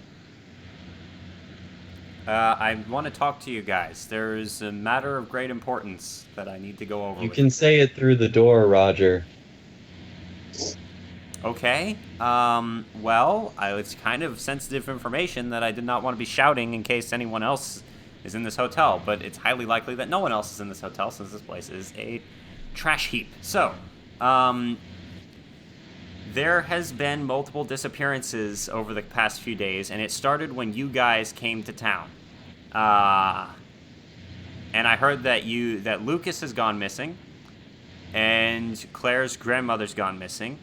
I want to talk to you guys. There's a matter of great importance that I need to go over You with can say it through the door, Roger. Okay. Well, it's kind of sensitive information that I did not want to be shouting in case anyone else is in this hotel, but it's highly likely that no one else is in this hotel since this place is a trash heap. So, there has been multiple disappearances over the past few days, and it started when you guys came to town. And I heard that Lucas has gone missing, and Claire's grandmother's gone missing.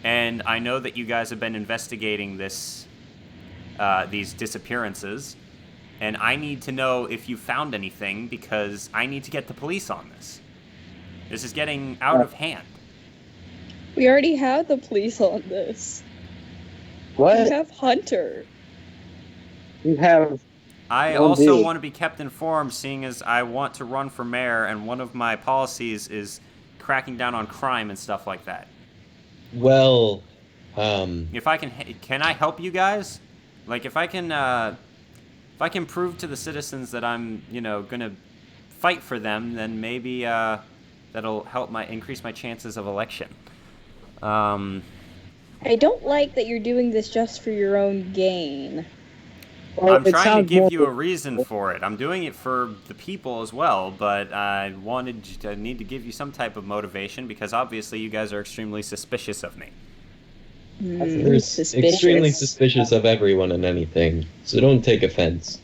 And I know that you guys have been investigating these disappearances, and I need to know if you found anything because I need to get the police on this. This is getting out of hand. We already have the police on this. What? We have Hunter. You have. I also want to be kept informed, seeing as I want to run for mayor, and one of my policies is cracking down on crime and stuff like that. Well, if I can I help you guys? Like, if I can prove to the citizens that I'm, gonna fight for them, then maybe that'll help increase my chances of election. I don't like that you're doing this just for your own gain. Well, I'm trying to give you a reason for it. I'm doing it for the people as well, but I need to give you some type of motivation because obviously you guys are extremely suspicious of me. We're extremely suspicious of everyone and anything, so don't take offense.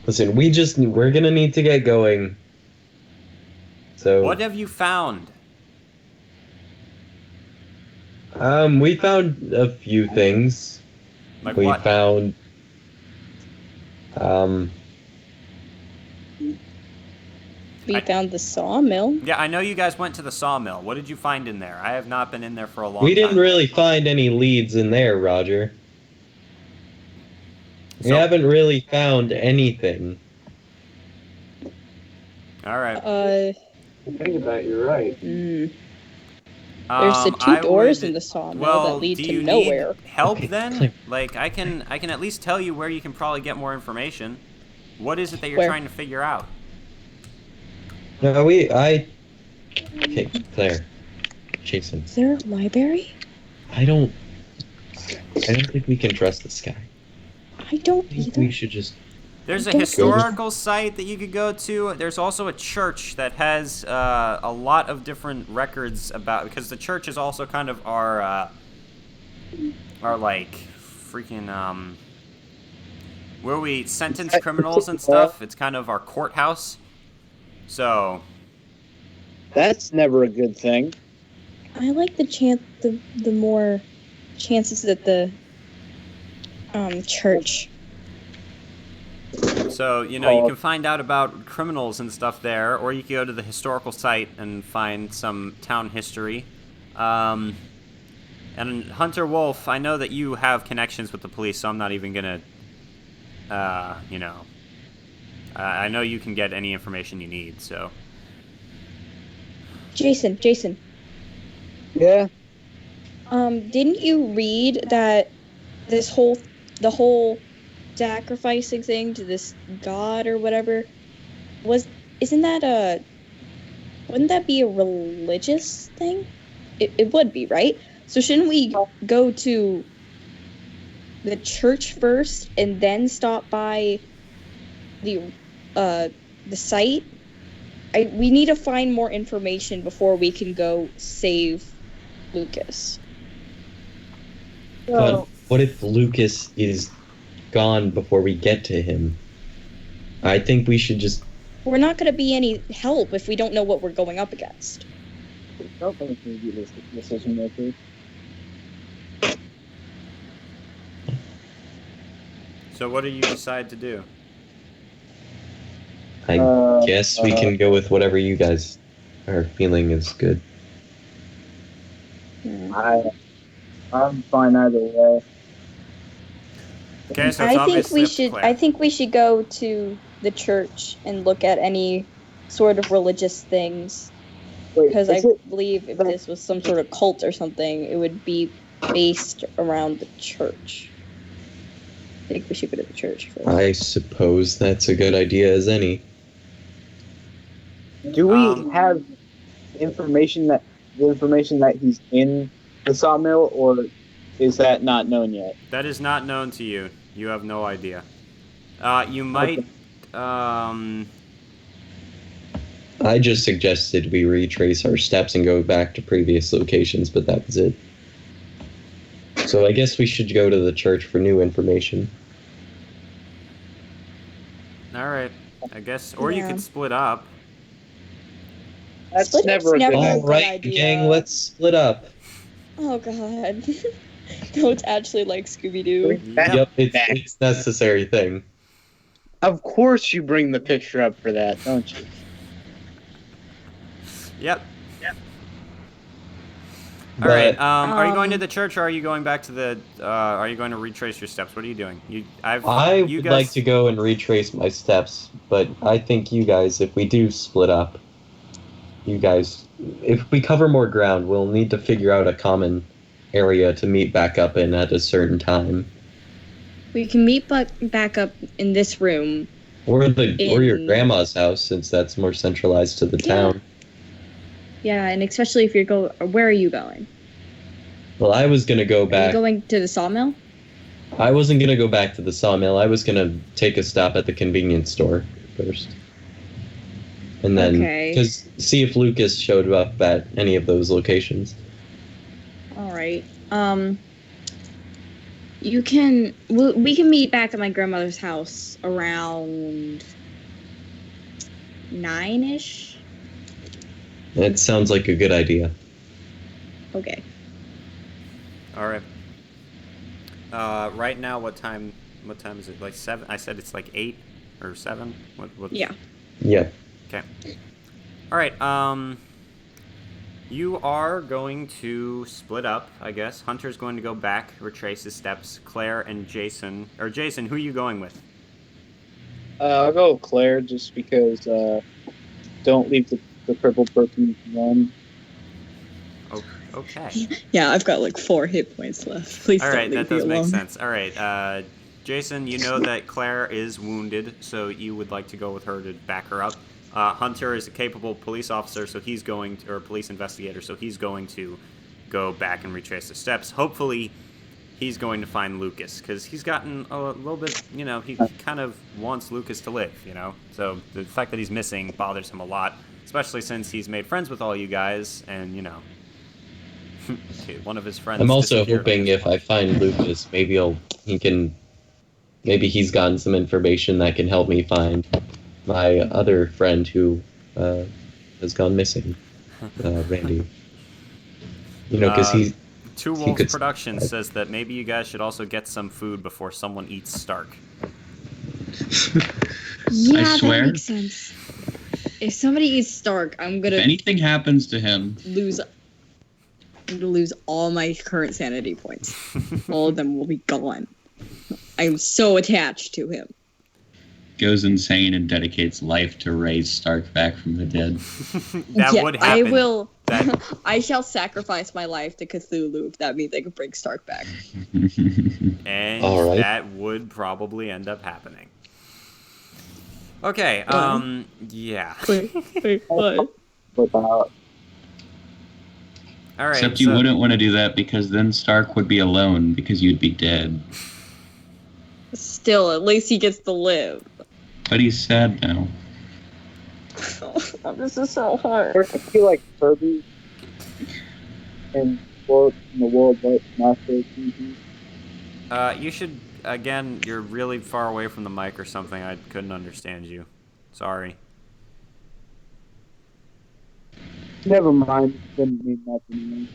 Listen, we're gonna need to get going. So. What have you found? We found a few things. Like we what? found, We found the sawmill. Yeah, I know you guys went to the sawmill. What did you find in there? I have not been in there for a long time. We didn't really find any leads in there, Roger. We haven't really found anything. All right. I think about it, you're right. There's the two doors in the sawmill that lead to nowhere. Need help then? Like, I can at least tell you where you can probably get more information. What is it that you're trying to figure out? No, okay, Claire. Jason. Is there a library? I don't think we can trust this guy. I don't either. We should just... There's a historical site that you could go to. There's also a church that has a lot of different records about... Because the church is also kind of our like, freaking, where we sentence criminals and stuff. It's kind of our courthouse. So... That's never a good thing. I like the more chances that the church... So, you can find out about criminals and stuff there, or you can go to the historical site and find some town history. And Hunter Wolf, I know that you have connections with the police, so I'm not even going to, I know you can get any information you need, so. Jason. Yeah? Didn't you read that the whole sacrificing thing to this god or whatever wouldn't that be a religious thing? It would be, right? So shouldn't we go to the church first and then stop by the site? We need to find more information before we can go save Lucas. But what if Lucas is gone before we get to him? I think we should just... We're not going to be any help if we don't know what we're going up against. Don't think we do this decision maker. So what do you decide to do? I guess we can go with whatever you guys are feeling is good. I'm fine either way. Okay, so I think we should go to the church and look at any sort of religious things. Wait, Because I is it believe if this was some sort of cult or something, it would be based around the church. I think we should go to the church first. I suppose that's a good idea as any. do we have the information that he's in the sawmill, or is that not known yet? That is not known to you. You have no idea. You might. I just suggested we retrace our steps and go back to previous locations, but that was it. So I guess we should go to the church for new information. All right. I guess, or you Yeah. could split up. That's Splitting's never a good never- idea. All good right, idea. gang, let's split up. Oh god. No, it's actually like Scooby-Doo. Yep, it's a necessary thing. Of course you bring the picture up for that, don't you? Yep. All right. But Are you going to the church, or are you going back to the? Are you going to retrace your steps? What are you doing? I would like to go and retrace my steps, but I think you guys, if we do split up, if we cover more ground, we'll need to figure out a common area to meet back up in at a certain time. We can meet back up in this room. Or your grandma's house, since that's more centralized to the town. Yeah, and especially if you're where are you going? Well, I was gonna go Are you back. going to the sawmill? I wasn't gonna go back to the sawmill. I was gonna take a stop at the convenience store first, and then see if Lucas showed up at any of those locations. All right. We can meet back at my grandmother's house around 9-ish. That sounds like a good idea. Okay. All right. Right now, what time is it? Like 7? I said it's like 8 or 7. What? Yeah. Yeah. Okay. All right. You are going to split up, I guess. Hunter's going to go back, retrace his steps. Claire and Jason, or Jason, who are you going with? I'll go with Claire just because don't leave the crippled person alone. Okay. Yeah, I've got like 4 hit points left. Please All don't right, leave that does me make alone. sense. All right, Jason, you know that Claire is wounded, so you would like to go with her to back her up. Hunter is a capable police officer, so he's going to, or police investigator, so he's going to go back and retrace the steps. Hopefully, he's going to find Lucas, because he's gotten a little bit, he kind of wants Lucas to live, So the fact that he's missing bothers him a lot, especially since he's made friends with all you guys, and, one of his friends. I'm also disappeared. hoping if I find Lucas, maybe he's gotten some information that can help me find my other friend who has gone missing, Randy. Because Two Wolves Productions says that maybe you guys should also get some food before someone eats Stark. Yeah, I swear. that makes sense. If somebody eats Stark, I'm If gonna anything happens to him, I'm gonna lose all my current sanity points. All of them will be gone. I'm so attached to him. goes insane and dedicates life to raise Stark back from the dead. That would happen. I will. That- I shall sacrifice my life to Cthulhu if that means I can bring Stark back. And All right. that would probably end up happening. Okay, yeah. Wait, what? Without All right. Except you so- wouldn't want to do that because then Stark would be alone because you'd be dead. Still, at least he gets to live. But he's sad now. Oh, this is so hard. I feel like Kirby and the world but Master TV. You should, again, you're really far away from the mic or something. I couldn't understand you. Sorry. Never mind. Didn't mean nothing.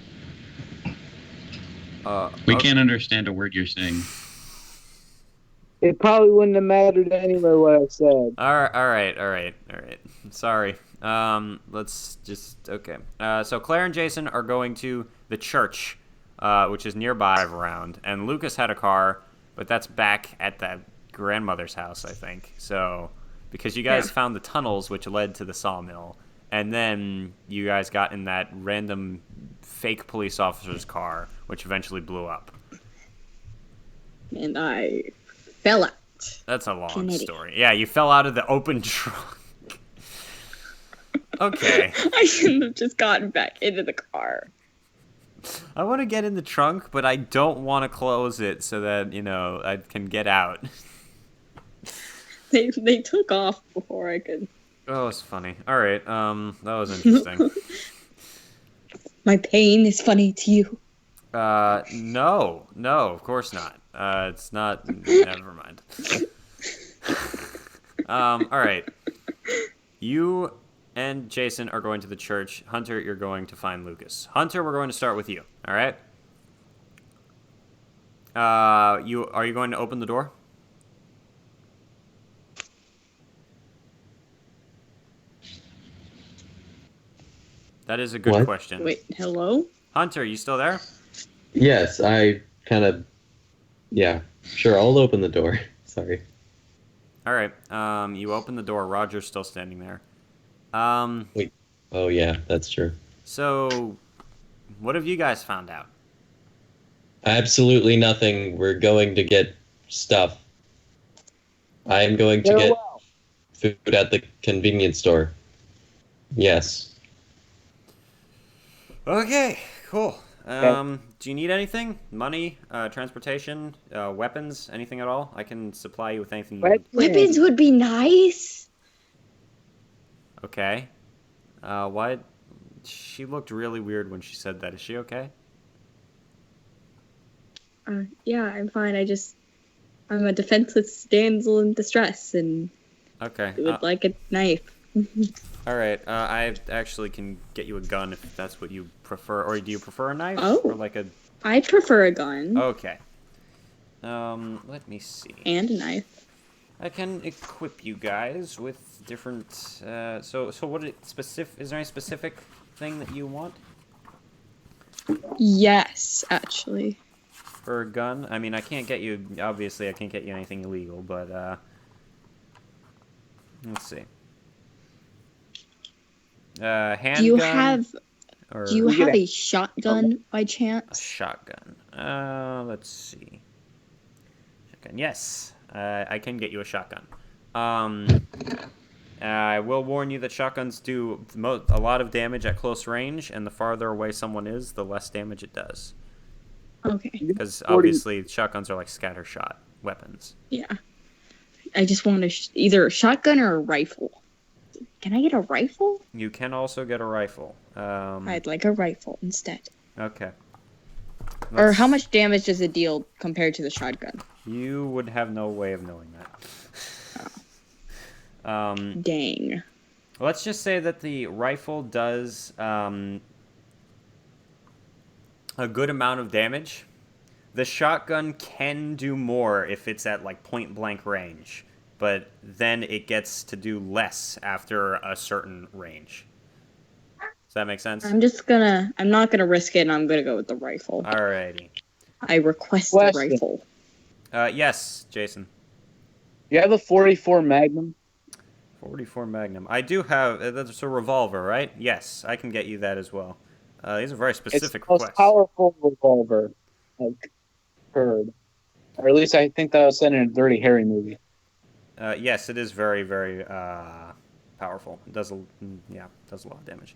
We okay. can't understand a word you're saying. It probably wouldn't have mattered anyway what I said. All right. Sorry. Let's just, okay. So Claire and Jason are going to the church, which is nearby around, and Lucas had a car, but that's back at that grandmother's house, I think. So because you guys found the tunnels which led to the sawmill, and then you guys got in that random fake police officer's car, which eventually blew up. And I fell out. That's a long story. Yeah, you fell out of the open trunk. Okay. I shouldn't have just gotten back into the car. I want to get in the trunk, but I don't want to close it so that, I can get out. They took off before I could. Oh, it's funny. All right, that was interesting. My pain is funny to you. No, of course not. It's not. Never mind. All right. You and Jason are going to the church. Hunter, you're going to find Lucas. Hunter, we're going to start with you. All right. Are you going to open the door? That is a good question. Wait, hello? Hunter, you still there? Yes, I kind of... Yeah, sure, I'll open the door. Sorry. All right. You open the door. Roger's still standing there. Wait. Oh, yeah, that's true. So, what have you guys found out? Absolutely nothing. We're going to get stuff. I am going to get food at the convenience store. Yes. Okay, cool. Do you need anything? Money, transportation, weapons, anything at all? I can supply you with anything you need. Weapons would be nice. Okay. What? She looked really weird when she said that. Is she okay? Yeah, I'm fine. I'm a defenseless damsel in distress, and okay. would like a knife. All right. I actually can get you a gun if that's what you prefer. Or do you prefer a knife? Oh. Or like a... I prefer a gun. Okay. Let me see. And a knife. I can equip you guys with different... So what is there any specific thing that you want? Yes, actually. For a gun? I mean, I can't get you... Obviously, I can't get you anything illegal, but, let's see. Handgun? Do you have a shotgun shotgun by chance? A shotgun. Let's see. Shotgun. Yes, I can get you a shotgun. I will warn you that shotguns do a lot of damage at close range, and the farther away someone is, the less damage it does. Okay. Because obviously shotguns are like scatter shot weapons. Yeah. I just want either a shotgun or a rifle. Can I get a rifle? You can also get a rifle. I'd like a rifle instead. Okay. Or how much damage does it deal compared to the shotgun? You would have no way of knowing that. Dang. Let's just say that the rifle does a good amount of damage. The shotgun can do more if it's at like point blank range, but then it gets to do less after a certain range. Does that make sense? I'm not gonna risk it, and I'm gonna go with the rifle. Alrighty. I request the rifle. Yes, Jason. You have a 44 Magnum? 44 Magnum. I do have... that's a revolver, right? Yes, I can get you that as well. These are very specific requests. It's the most powerful revolver I've heard. Or at least I think that was said in a Dirty Harry movie. Yes, it is very, very powerful. It does a lot of damage.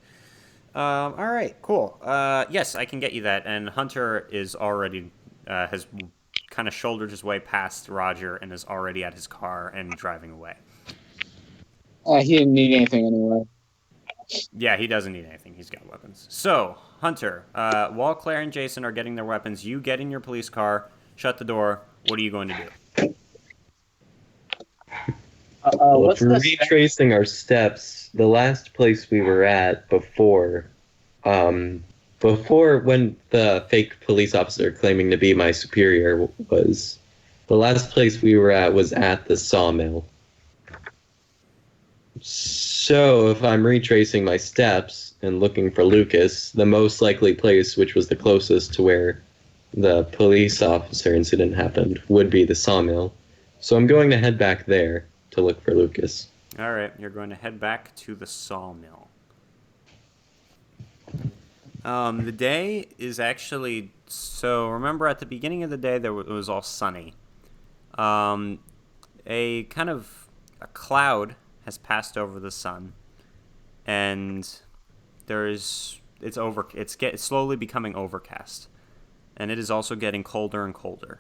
All right, cool. Yes, I can get you that. And Hunter is already has kind of shouldered his way past Roger and is already at his car and driving away. He didn't need anything anyway. Yeah, he doesn't need anything. He's got weapons. So, Hunter, while Claire and Jason are getting their weapons, you get in your police car, shut the door. What are you going to do? Well, for retracing our steps, the last place we were at before when the fake police officer claiming to be my superior was, the last place we were at was at the sawmill. So if I'm retracing my steps and looking for Lucas, the most likely place, which was the closest to where the police officer incident happened, would be the sawmill. So I'm going to head back there to look for Lucas. All right, you're going to head back to the sawmill. The day is actually so. Remember, at the beginning of the day, it was all sunny. A kind of a cloud has passed over the sun, and it's slowly becoming overcast, and it is also getting colder and colder.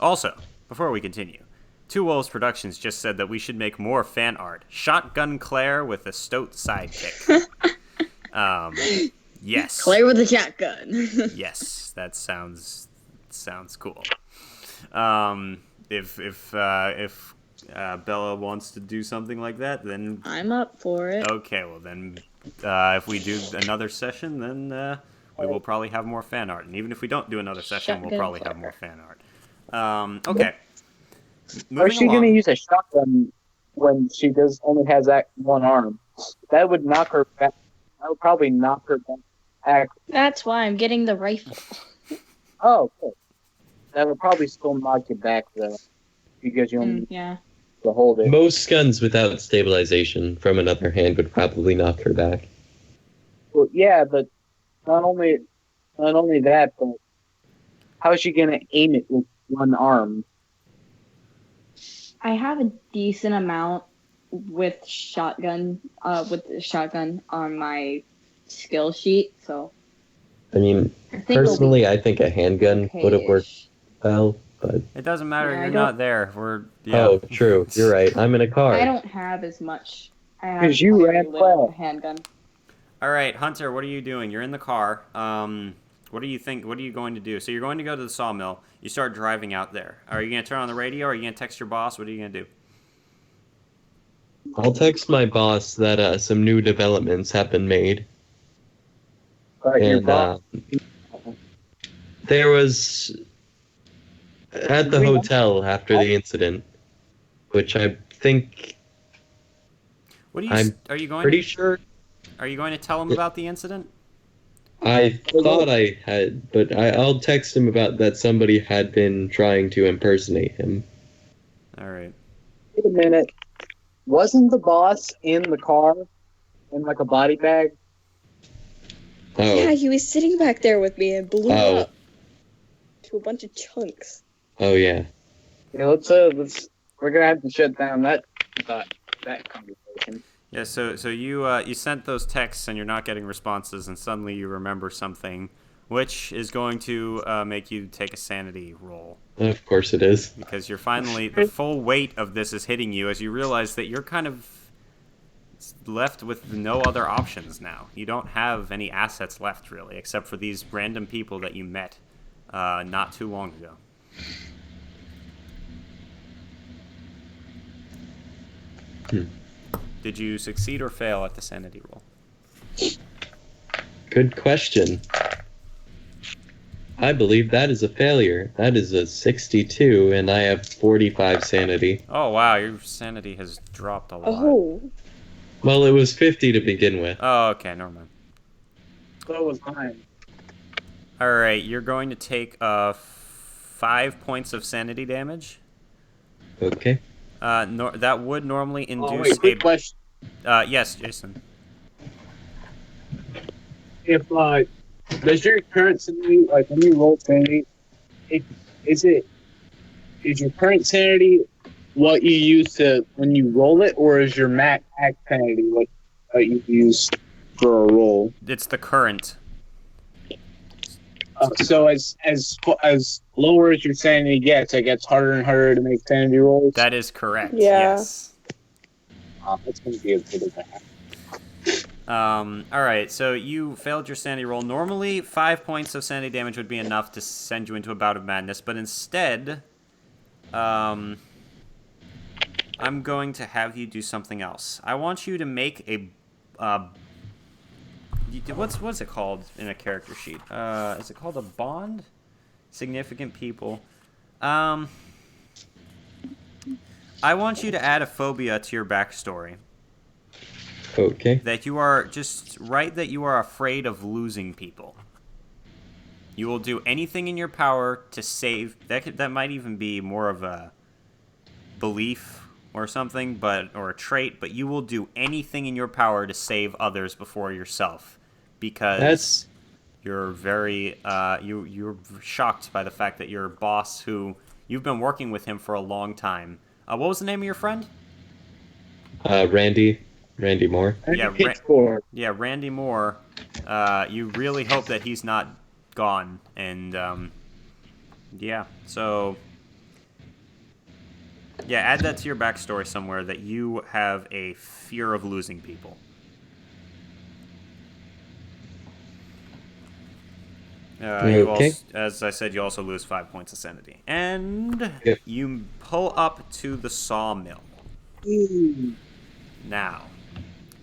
Also, before we continue, Two Wolves Productions just said that we should make more fan art. Shotgun Claire with a stoat sidekick. Yes. Claire with a shotgun. Yes, that sounds cool. If Bella wants to do something like that, then I'm up for it. okay. Well, then if we do another session, then we will probably have more fan art. And even if we don't do another session, we'll probably have more fan art. Okay. Or is she Moving going to along. use a shotgun when she only has that one arm? That would knock her back. That would probably knock her back. That's why I'm getting the rifle. Oh, cool. That would probably still knock you back, though, because you only Yeah. to hold it. Most guns without stabilization from another hand would probably knock her back. Well, yeah, but not only that, but how is she going to aim it with one arm? I have a decent amount with shotgun on my skill sheet, so I mean, I think personally, I think a handgun would have worked well, but... It doesn't matter. Yeah, You're not there. Oh, true. You're right. I'm in a car. I don't have as much. I have 'Cause you very ran little fast. handgun. All right, Hunter, what are you doing? You're in the car. What do you think? What are you going to do? So you're going to go to the sawmill. You start driving out there. Are you going to turn on the radio? Or are you going to text your boss? What are you going to do? I'll text my boss that some new developments have been made. Your boss. There was at the hotel after the incident, which I think What do you? I'm Are you going? pretty sure. Are you going to tell him about the incident? I thought I had, but I'll text him about that somebody had been trying to impersonate him. All right. Wait a minute. Wasn't the boss in the car in like a body bag? Oh. Yeah, he was sitting back there with me and blew up to a bunch of chunks. Oh yeah. Yeah, let's we're gonna have to shut down that conversation. Yeah. So you sent those texts and you're not getting responses, and suddenly you remember something, which is going to make you take a sanity roll. Of course it is. Because you're finally, the full weight of this is hitting you as you realize that you're kind of left with no other options now. You don't have any assets left, really, except for these random people that you met not too long ago. Did you succeed or fail at the sanity roll? Good question. I believe that is a failure. That is a 62, and I have 45 sanity. Oh, wow, your sanity has dropped a lot. Oh. Well, it was 50 to begin with. Oh, okay, never mind. So was mine. All right, you're going to take 5 points of sanity damage. Okay. That would normally induce quick question. Yes, Jason. If does your current sanity, like when you roll sanity, is your current sanity what you use to when you roll it, or is your max sanity what you use for a roll? It's the current. So as lower as your sanity gets, it gets harder and harder to make sanity rolls. That is correct. Yeah. Yes. That's going to be a bit of that. All right, so you failed your sanity roll. Normally, 5 points of sanity damage would be enough to send you into a bout of madness, but instead, I'm going to have you do something else. I want you to make a what's it called in a character sheet? Is it called a bond? Significant people. I want you to add a phobia to your backstory. Okay. That you are that you are afraid of losing people. You will do anything in your power to save. That might even be more of a belief or something, or a trait, but you will do anything in your power to save others before yourself, because you're very you're shocked by the fact that your boss, who you've been working with him for a long time. What was the name of your friend? Randy Moore. Yeah, Randy Moore. You really hope that he's not gone, and yeah, so yeah, add that to your backstory somewhere, that you have a fear of losing people. You also, as I said, you also lose 5 points of sanity, and you pull up to the sawmill. Now,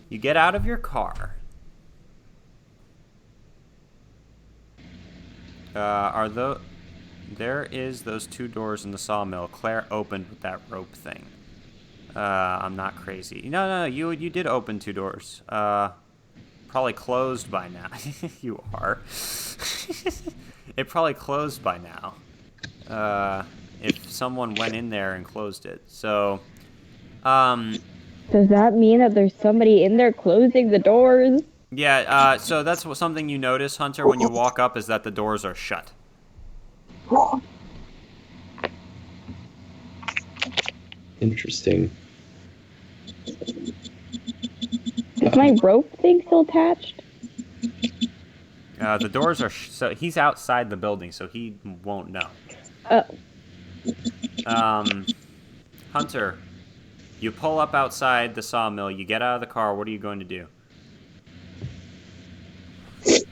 you get out of your car. There is those 2 doors in the sawmill. Claire opened with that rope thing. I'm not crazy. No, you did open 2 doors. Probably closed by now. You are. It probably closed by now. If someone went in there and closed it. So, does that mean that there's somebody in there closing the doors? Yeah, so that's something you notice, Hunter, when you walk up, is that the doors are shut. Interesting. Is my rope thing still attached? The doors are so he's outside the building, so he won't know. Hunter, you pull up outside the sawmill. You get out of the car. What are you going to do?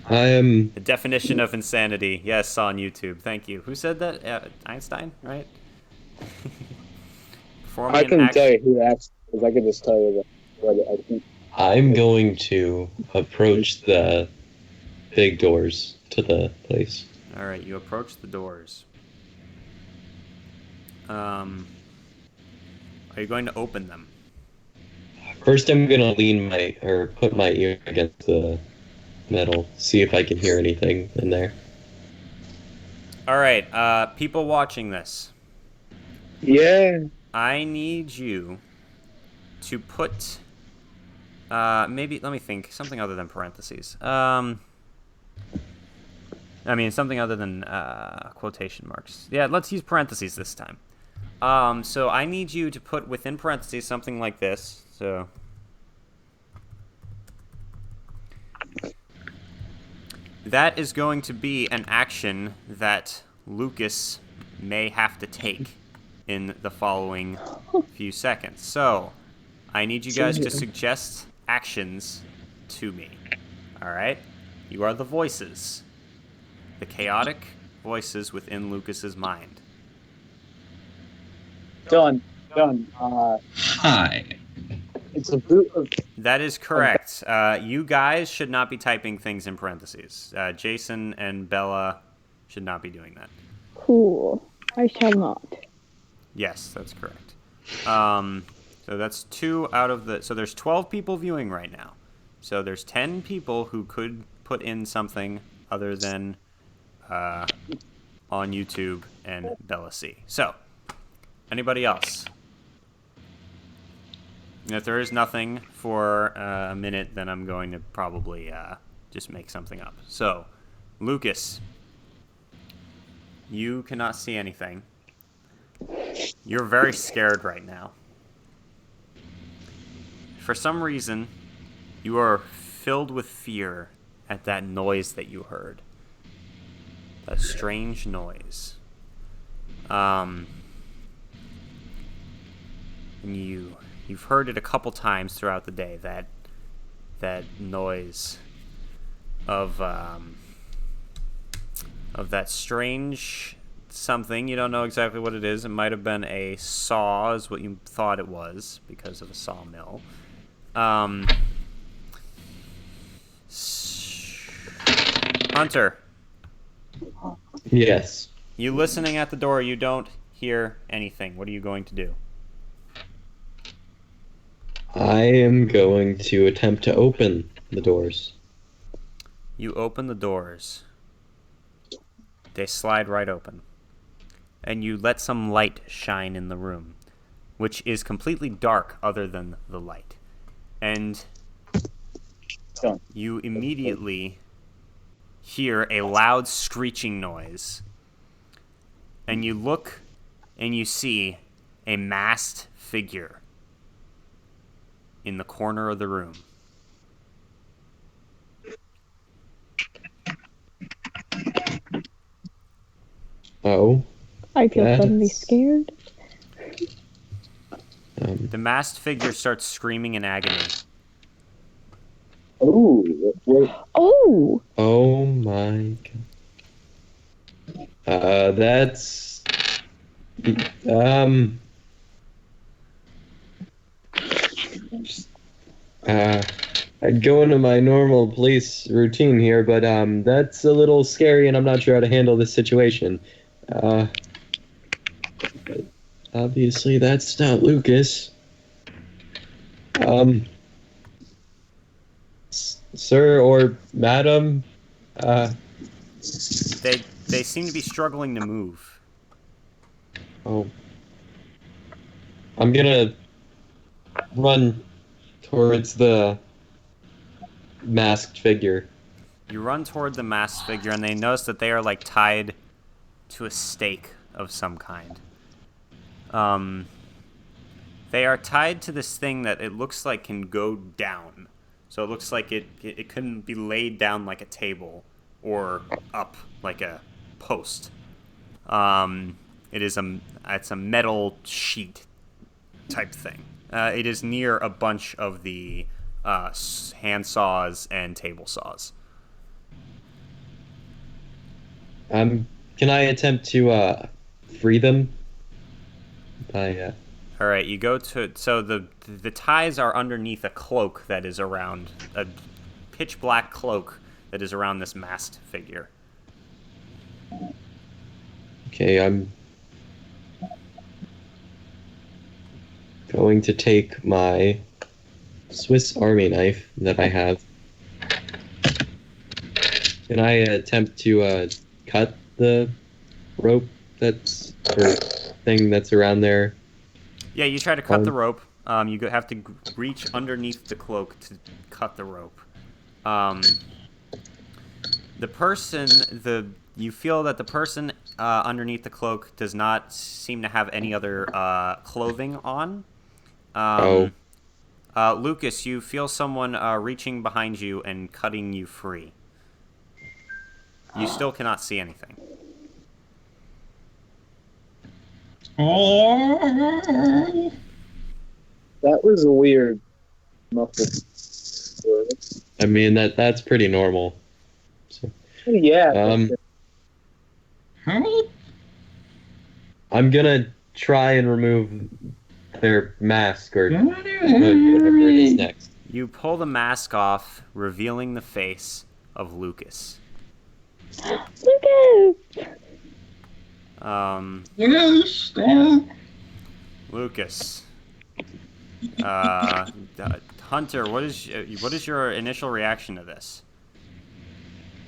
I am. The definition of insanity. Yes, on YouTube. Thank you. Who said that? Einstein, right? I couldn't tell you who asked, because I could just tell you what I think. I'm going to approach the big doors to the place. All right, you approach the doors. Are you going to open them? First, I'm going to put my ear against the metal, see if I can hear anything in there. All right, people watching this. Yeah. I need you to put, maybe, let me think, something other than parentheses. Something other than quotation marks. Yeah, let's use parentheses this time. So I need you to put within parentheses something like this. So that is going to be an action that Lucas may have to take in the following few seconds. So I need you guys to suggest actions to me. All right? You are the voices. The chaotic voices within Lucas's mind. Done. Hi. It's a boot of... That is correct. You guys should not be typing things in parentheses. Jason and Bella should not be doing that. Cool. I shall not. Yes, that's correct. So that's 2 out of the... So there's 12 people viewing right now. So there's 10 people who could put in something other than on YouTube and Bella C. So, anybody else? And if there is nothing for a minute, then I'm going to probably just make something up. So, Lucas, you cannot see anything. You're very scared right now. For some reason, you are filled with fear at that noise that you heard. A strange noise. And you've heard it a couple times throughout the day, that noise of that strange something. You don't know exactly what it is. It might have been a saw, is what you thought it was, because of a sawmill. Hunter. Yes. You listening at the door, you don't hear anything. What are you going to do? I am going to attempt to open the doors. You open the doors. They slide right open. And you let some light shine in the room. which is completely dark other than the light. And you immediately hear a loud screeching noise. And you look and you see a masked figure in the corner of the room. Oh. I feel suddenly scared. The masked figure starts screaming in agony. Oh! Oh my god. That's... I'd go into my normal police routine here, but that's a little scary, and I'm not sure how to handle this situation. Obviously, that's not Lucas. Sir or madam, They seem to be struggling to move. Oh. I'm gonna run towards the masked figure. You run toward the masked figure, and they notice that they are like tied to a stake of some kind. They are tied to this thing that it looks like can go down. So it looks like it couldn't be laid down like a table or up like a post. It's a metal sheet type thing. It is near a bunch of the hand saws and table saws. Can I attempt to free them? All right, you go to... So the ties are underneath a cloak that is around... A pitch black cloak that is around this masked figure. Okay, I'm going to take my Swiss Army knife that I have. Can I attempt to cut the rope or thing that's around there? Yeah, you try to cut the rope. You have to reach underneath the cloak to cut the rope. You feel that the person underneath the cloak does not seem to have any other clothing on. Lucas, you feel someone reaching behind you and cutting you free. You still cannot see anything. That was a weird muffled word. I mean, that's pretty normal. So, yeah. I'm gonna try and remove their mask or whatever it is next. You pull the mask off, revealing the face of Lucas. Lucas. Hunter, what is your initial reaction to this?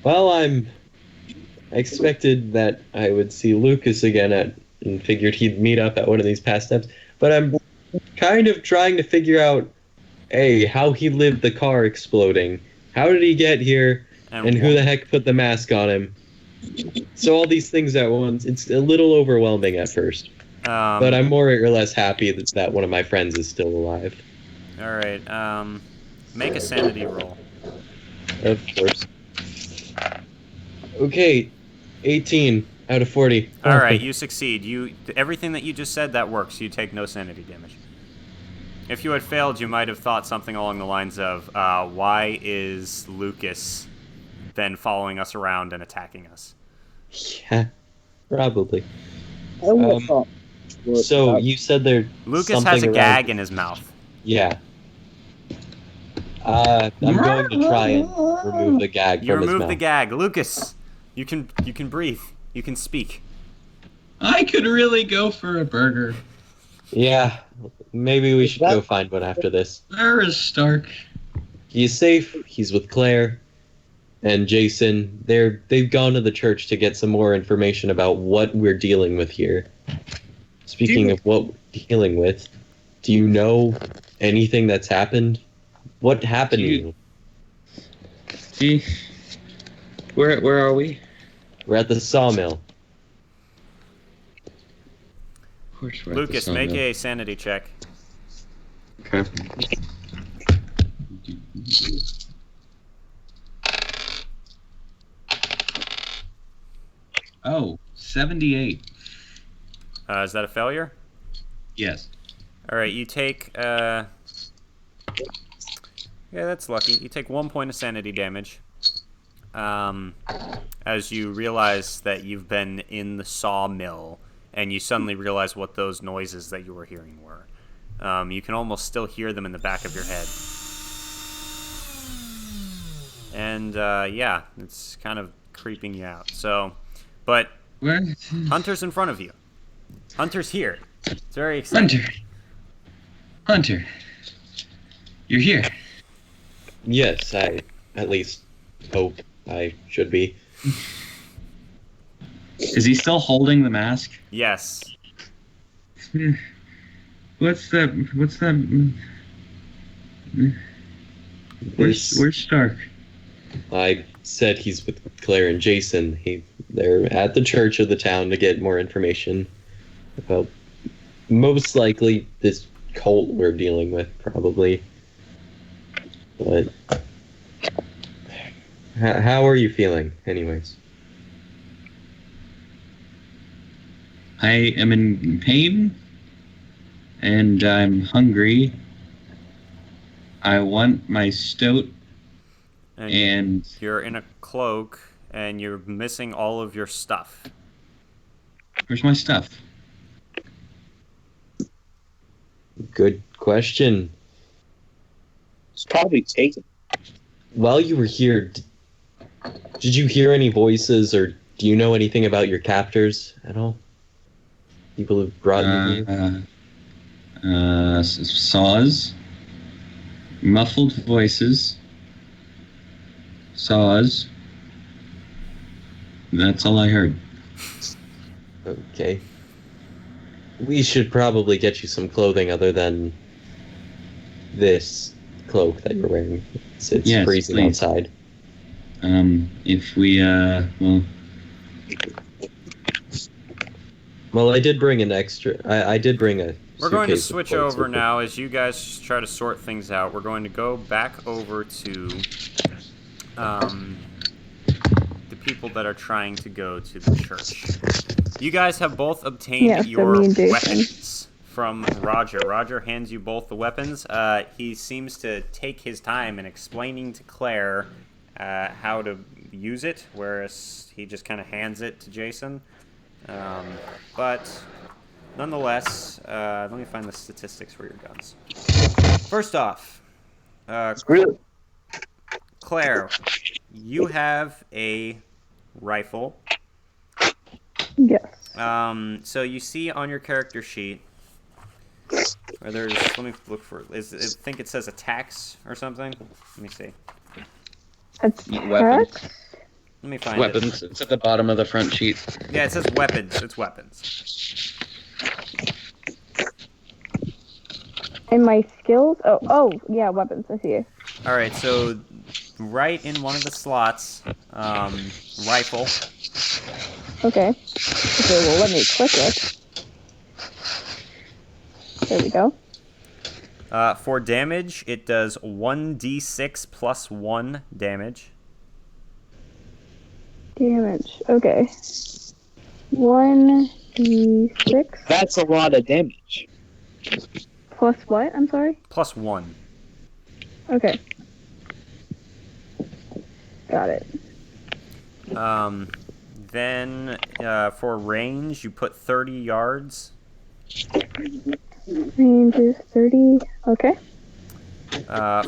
Well, I expected that I would see Lucas again and figured he'd meet up at one of these past steps, but I'm kind of trying to figure out, how he lived the car exploding. How did he get here? And who the heck put the mask on him? So all these things at once, it's a little overwhelming at first. But I'm more or less happy that one of my friends is still alive. Alright, make a sanity roll. Of course. Okay, 18 out of 40. Alright, you succeed. Everything that you just said, that works. You take no sanity damage. If you had failed, you might have thought something along the lines of, why is Lucas then following us around and attacking us? Yeah, probably. I would have thought. So you said there. Lucas has a gag in his mouth. Yeah. I'm going to try and remove the gag from his mouth. You remove the gag, Lucas. You can breathe. You can speak. I could really go for a burger. Yeah, maybe we should go find one after this. Where is Stark? He's safe. He's with Claire and Jason. They've gone to the church to get some more information about what we're dealing with here. Speaking of what we're dealing with, do you know anything that's happened? What happened to you? See, where are we? We're at the sawmill. Of course we're Lucas, at the make sawmill. a sanity check. Okay. Oh, 78. Is that a failure? Yes. All right, you take. Yeah, that's lucky. You take 1 point of sanity damage. As you realize that you've been in the sawmill, and you suddenly realize what those noises that you were hearing were. You can almost still hear them in the back of your head. And yeah, it's kind of creeping you out. So, but Where? Hunter's in front of you. Hunter's here. It's very exciting. Hunter. You're here. Yes, I at least hope I should be. Is he still holding the mask? Yes. What's that? Where's Stark? I said he's with Claire and Jason. They're at the church of the town to get more information about most likely this cult we're dealing with, probably. But how are you feeling, anyways? I am in pain, and I'm hungry. I want my stout, and you're in a cloak, and you're missing all of your stuff. Where's my stuff? Good question. It's probably taken. While you were here, did you hear any voices, or do you know anything about your captors at all? People who brought you here? Saws, muffled voices, saws. That's all I heard. Okay. We should probably get you some clothing other than this cloak that you're wearing. It's Yes, freezing please. outside. If we, Well, I did bring an extra. I did bring a. We're going to suitcase of switch clothes over with me. now as you guys try to sort things out. We're going to go back over to the people that are trying to go to the church. You guys have both obtained Yeah, so your me and Jason. weapons from Roger. Roger hands you both the weapons. He seems to take his time in explaining to Claire how to use it, whereas he just kind of hands it to Jason. But nonetheless, let me find the statistics for your guns. First off, Really? Claire, you have a rifle. Yes. So you see on your character sheet, or there's, let me look for, I think it says attacks or something. Let me see. Weapons. Attacks? Let me find Weapons. It's at the bottom of the front sheet. it. Yeah, it says weapons. It's weapons. And my skills? Oh, yeah, weapons. I see it. All right, so right in one of the slots, rifle. Okay. Okay, well, let me click it. There we go. For damage, it does 1d6 plus 1 damage. Damage. Okay. 1d6 That's a lot of damage. plus what? I'm sorry? Plus 1. Okay. Got it. Then for range, you put 30 yards. Range is 30. Okay.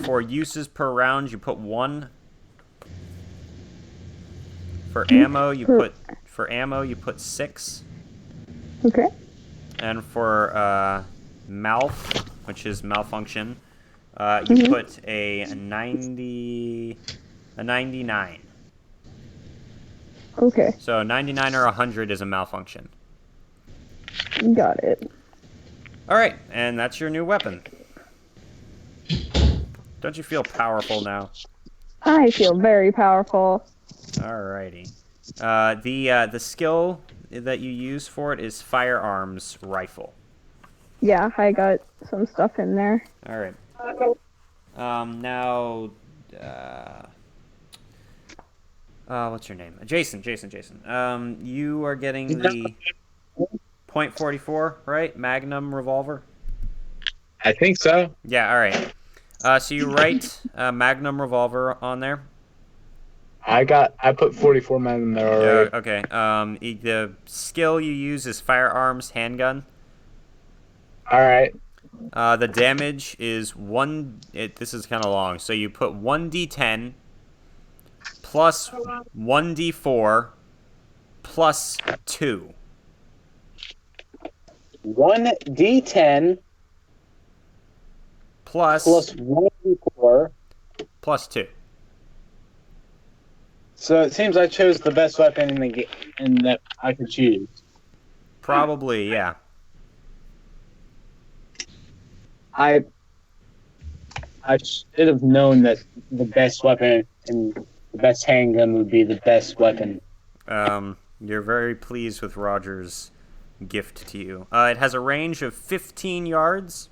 For uses per round, you put 1. For ammo, you put 6. Okay. And for mouth, which is malfunction, you put a 99. Okay. So 99 or 100 is a malfunction. Got it. All right, and that's your new weapon. Don't you feel powerful now? I feel very powerful. Alrighty. The skill that you use for it is firearms rifle. Yeah, I got some stuff in there. All right. Now, what's your name? Jason. You are getting the .44, right? Magnum revolver. I think so. Yeah. All right. So you write Magnum revolver on there. I put 44 men in there already. Okay. The skill you use is firearms handgun. All right. The damage is this is kind of long. So you put 1d10 plus 1d4 plus 2. 1d10 plus 1d4 plus 2. So it seems I chose the best weapon in that I could choose. Probably, yeah. I should have known that the best weapon and the best handgun would be the best weapon. You're very pleased with Roger's gift to you. It has a range of 15 yards.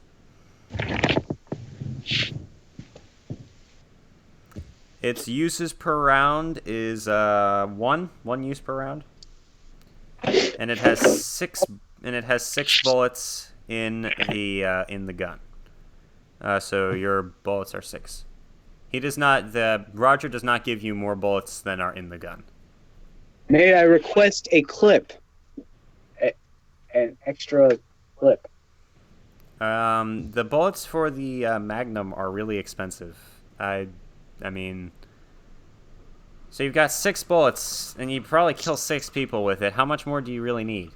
Its uses per round is one use per round, and it has six bullets in the gun. So your bullets are 6. Roger does not give you more bullets than are in the gun. May I request a clip? An extra clip. The bullets for the Magnum are really expensive. I mean, so you've got 6 bullets, and you probably kill 6 people with it. How much more do you really need?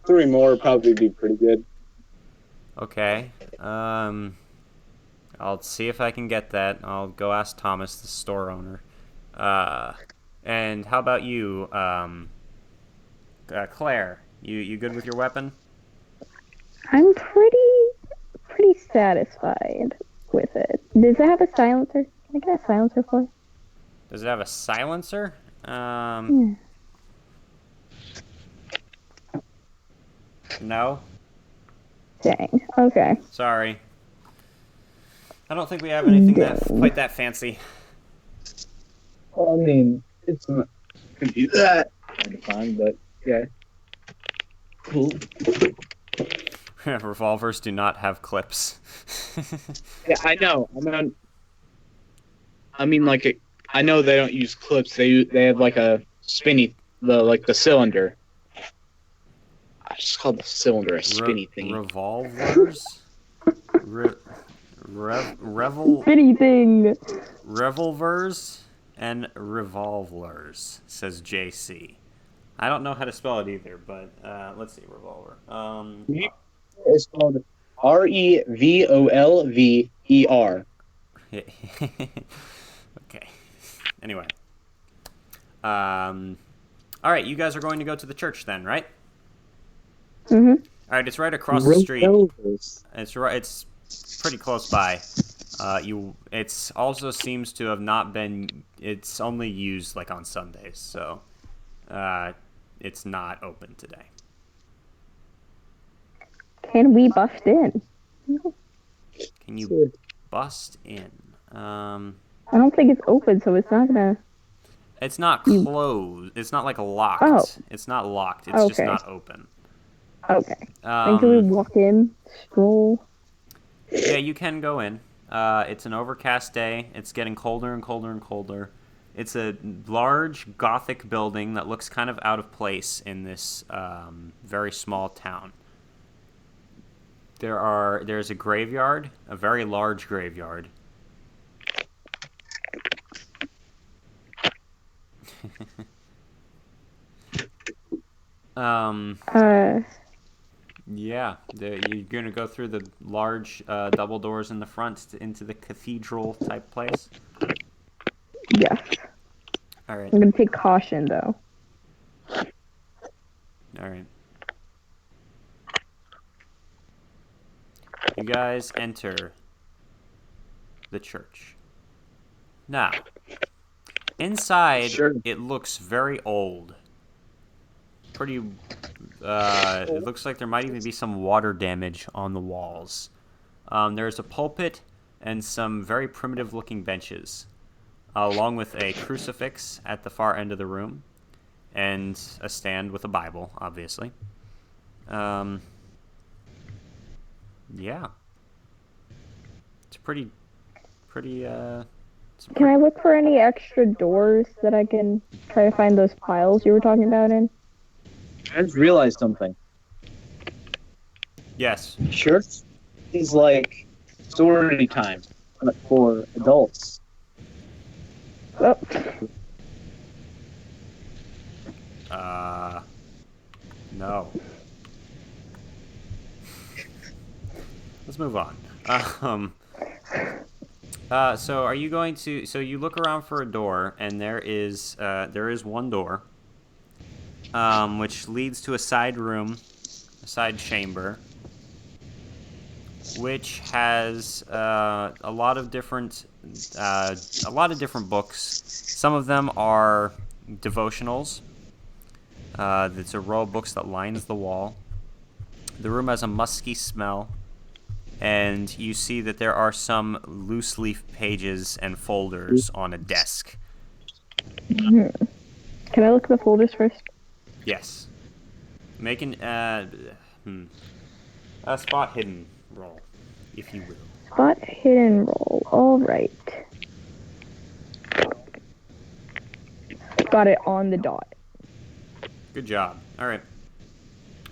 3 more would probably be pretty good. Okay. I'll see if I can get that. I'll go ask Thomas, the store owner. And how about you, Claire? You good with your weapon? I'm pretty satisfied with it. Does it have a silencer? Can I get a silencer for it? Does it have a silencer? Yeah. No. Dang. Okay. Sorry. I don't think we have anything quite that fancy. Well, I mean, it's not could be that kind of fun, but yeah. Cool. Revolvers do not have clips. Yeah, I know. I mean, like, I know they don't use clips. They have like a spinny, the cylinder. I just called the cylinder a spinny thingy. Revolvers? Spinny thing. Revolvers and revolvers, says JC. I don't know how to spell it either, but let's see, revolver. It's called Revolver. Okay. Anyway. All right, you guys are going to go to the church then, right? Mhm. All right, it's right across the street. It's right. It's pretty close by. It's also seems to have not been. It's only used like on Sundays, so it's not open today. Can we bust in? Can you bust in? I don't think it's open, so it's not gonna. It's not closed. It's not like locked. Oh. It's not locked. It's just not open. Okay. Then can we walk in, stroll? Yeah, you can go in. It's an overcast day. It's getting colder and colder and colder. It's a large Gothic building that looks kind of out of place in this very small town. There's a graveyard, a very large graveyard. Yeah, you're gonna go through the large double doors in the front into the cathedral type place. Yes. All right. I'm gonna take caution though. All right. You guys enter the church. Now, inside, Sure. it looks very old. Pretty, it looks like there might even be some water damage on the walls. There's a pulpit and some very primitive-looking benches, along with a crucifix at the far end of the room, and a stand with a Bible, obviously. Yeah. It's pretty, Can I look for any extra doors that I can try to find those piles you were talking about in? I just realized something. Yes. Church is like story time, but for adults. Oh, No. Let's move on. So are you going to? So you look around for a door, and there is one door, which leads to a side room, a side chamber, which has a lot of different books. Some of them are devotionals. It's a row of books that lines the wall. The room has a musky smell, and you see that there are some loose leaf pages and folders on a desk. can I look at the folders first? Yes. Make a spot hidden roll, if you will. Spot hidden roll. All right. Got it on the dot. Good job. All right.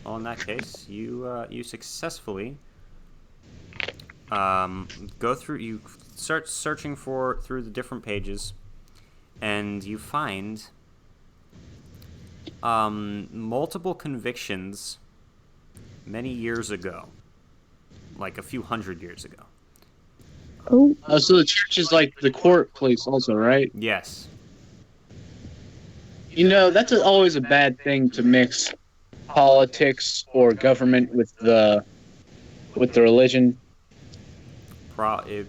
Well, in that case, you successfully go through. You start searching through the different pages, and you find multiple convictions many years ago, like a few hundred years ago. Oh. So the church is like the court place, also, right? Yes. You know, that's always a bad thing to mix politics or government with the religion. Probably.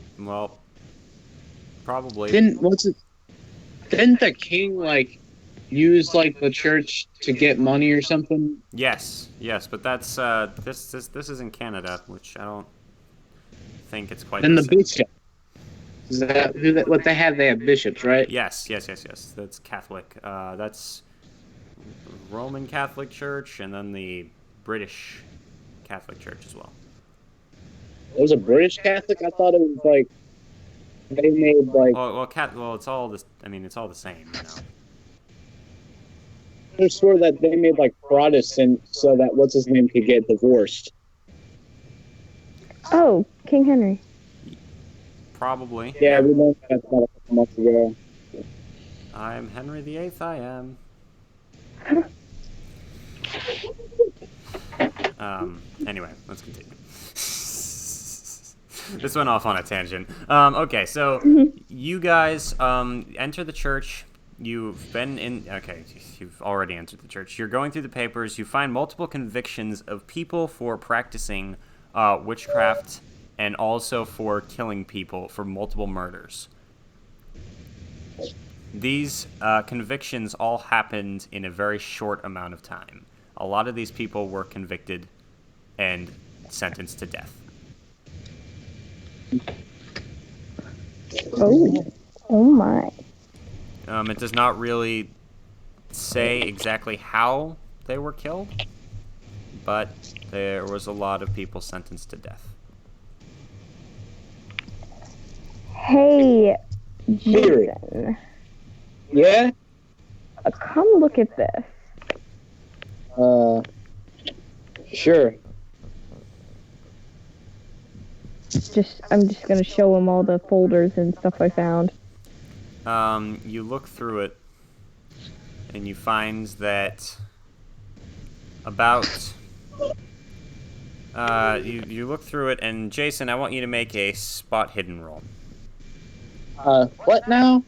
Didn't the king like use like the church to get money or something? Yes, but that's this is in Canada, which I don't think it's quite. And the the same. bishop. Is that what they have? They have bishops, right? Yes. That's Catholic. That's Roman Catholic Church, and then the British Catholic Church as well. It was a British Catholic. I thought it was like they made like. Well, it's all this. I mean, it's all the same, you know. I swore that they made like Protestant so that what's his name could get divorced. Oh, King Henry. Probably. Yeah, we learned that about a couple months ago. I'm Henry VIII. I am. Anyway, let's continue. This went off on a tangent. Okay, so you guys enter the church. You've already entered the church. You're going through the papers. You find multiple convictions of people for practicing witchcraft and also for killing people for multiple murders. These convictions all happened in a very short amount of time. A lot of these people were convicted and sentenced to death. Oh my. It does not really say exactly how they were killed, but there was a lot of people sentenced to death. Hey, Jason. Yeah? Come look at this. Sure. I'm just gonna show him all the folders and stuff I found. You look through it, and you find that about... you look through it, and Jason, I want you to make a spot hidden roll. What now?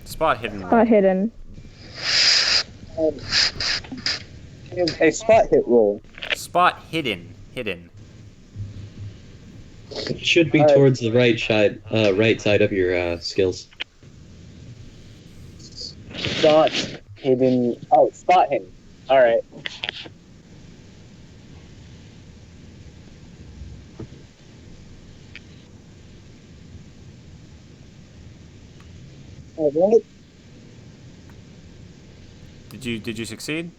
Spot hidden roll. Spot hidden. A spot hit roll. Spot hidden. It should be towards the right side of your skills. Spot hidden. Oh, spot hidden. All right. All right. Did you succeed?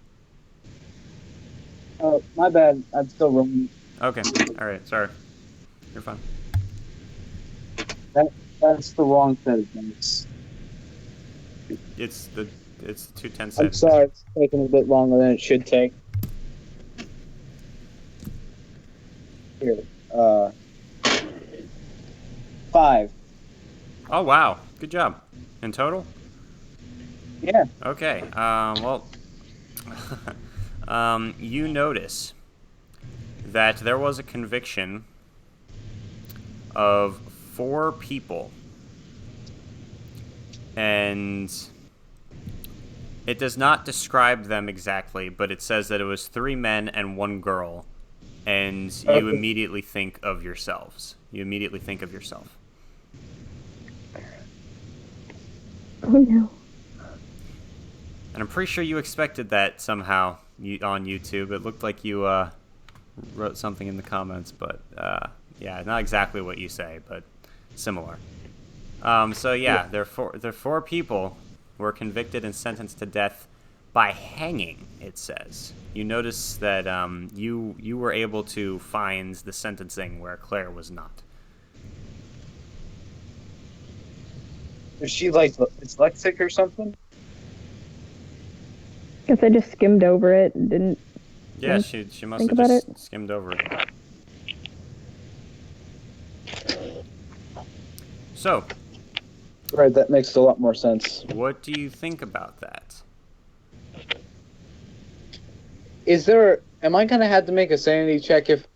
Oh, my bad. I'm still rolling. Okay. All right. Sorry. You're fine. That's the wrong set of things. It's the 210 I'm set. sorry. It's taking a bit longer than it should take. Here. 5. Oh wow. Good job. In total? Yeah. Okay. Well, you notice that there was a conviction of 4 people, and it does not describe them exactly, but it says that it was 3 men and 1 girl, and you immediately think of yourselves. You immediately think of yourself. Oh no. And I'm pretty sure you expected that somehow on YouTube. It looked like you wrote something in the comments, but yeah, not exactly what you say, but similar. So yeah, there are 4 people were convicted and sentenced to death by hanging, it says. You notice that you were able to find the sentencing where Claire was not. Is she like dyslexic or something? Guess I just skimmed over it and didn't. Yeah, she must think have about just it. skimmed over it. So, Right, that makes a lot more sense. what do you think about that? Am I gonna have to make a sanity check if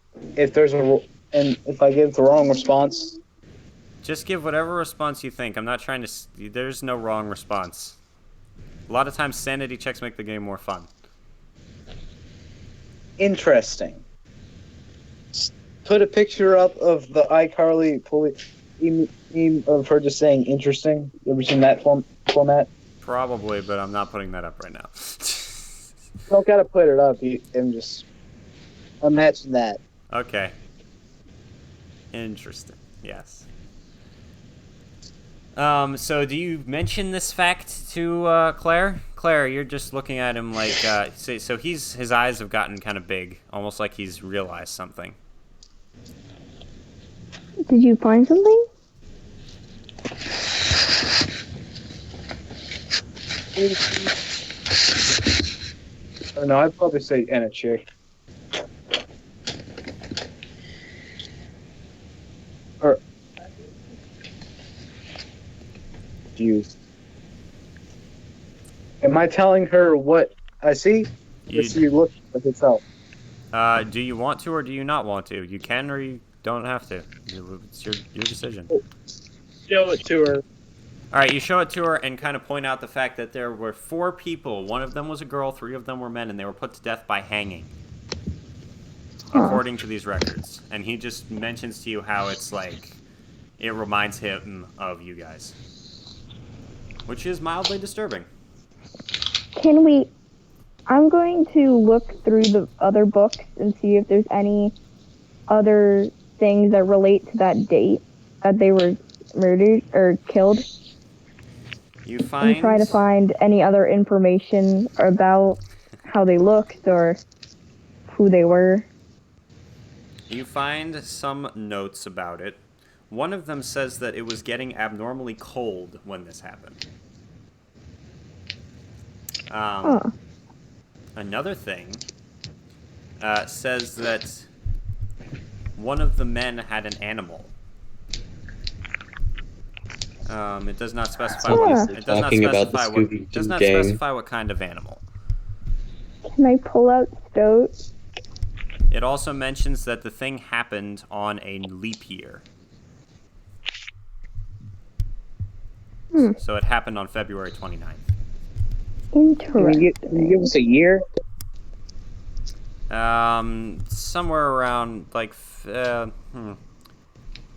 there's and if I give the wrong response? Just give whatever response you think. I'm not trying to... There's no wrong response. A lot of times sanity checks make the game more fun. Interesting. Put a picture up of the iCarly meme of her just saying interesting. You ever seen that format? Probably, but I'm not putting that up right now. You don't gotta put it up. And just imagine that. Okay. Interesting. Yes. So do you mention this fact to Claire? Claire, you're just looking at him like so his eyes have gotten kind of big, almost like he's realized something. Did you find something? Oh, no, I'd probably say and a chick. Or confused. Am I telling her what I see? Or should you look at itself? Do you want to or do you not want to? You can or you don't have to. It's your decision. Show it to her. All right, you show it to her and kind of point out the fact that there were 4 people. 1 of them was a girl, 3 of them were men, and they were put to death by hanging, according to these records. And he just mentions to you how it's like, it reminds him of you guys, which is mildly disturbing. Can we... I'm going to look through the other books and see if there's any other things that relate to that date that they were murdered or killed. You find... And try to find any other information about how they looked or who they were. You find some notes about it. One of them says that it was getting abnormally cold when this happened. Another thing says that one of the men had an animal. It does not specify what. It does not specify what. It does not specify what kind of animal. Can I pull out Stoat? It also mentions that the thing happened on a leap year. So it happened on February 29th. Interesting. Can you give us a year? Somewhere around like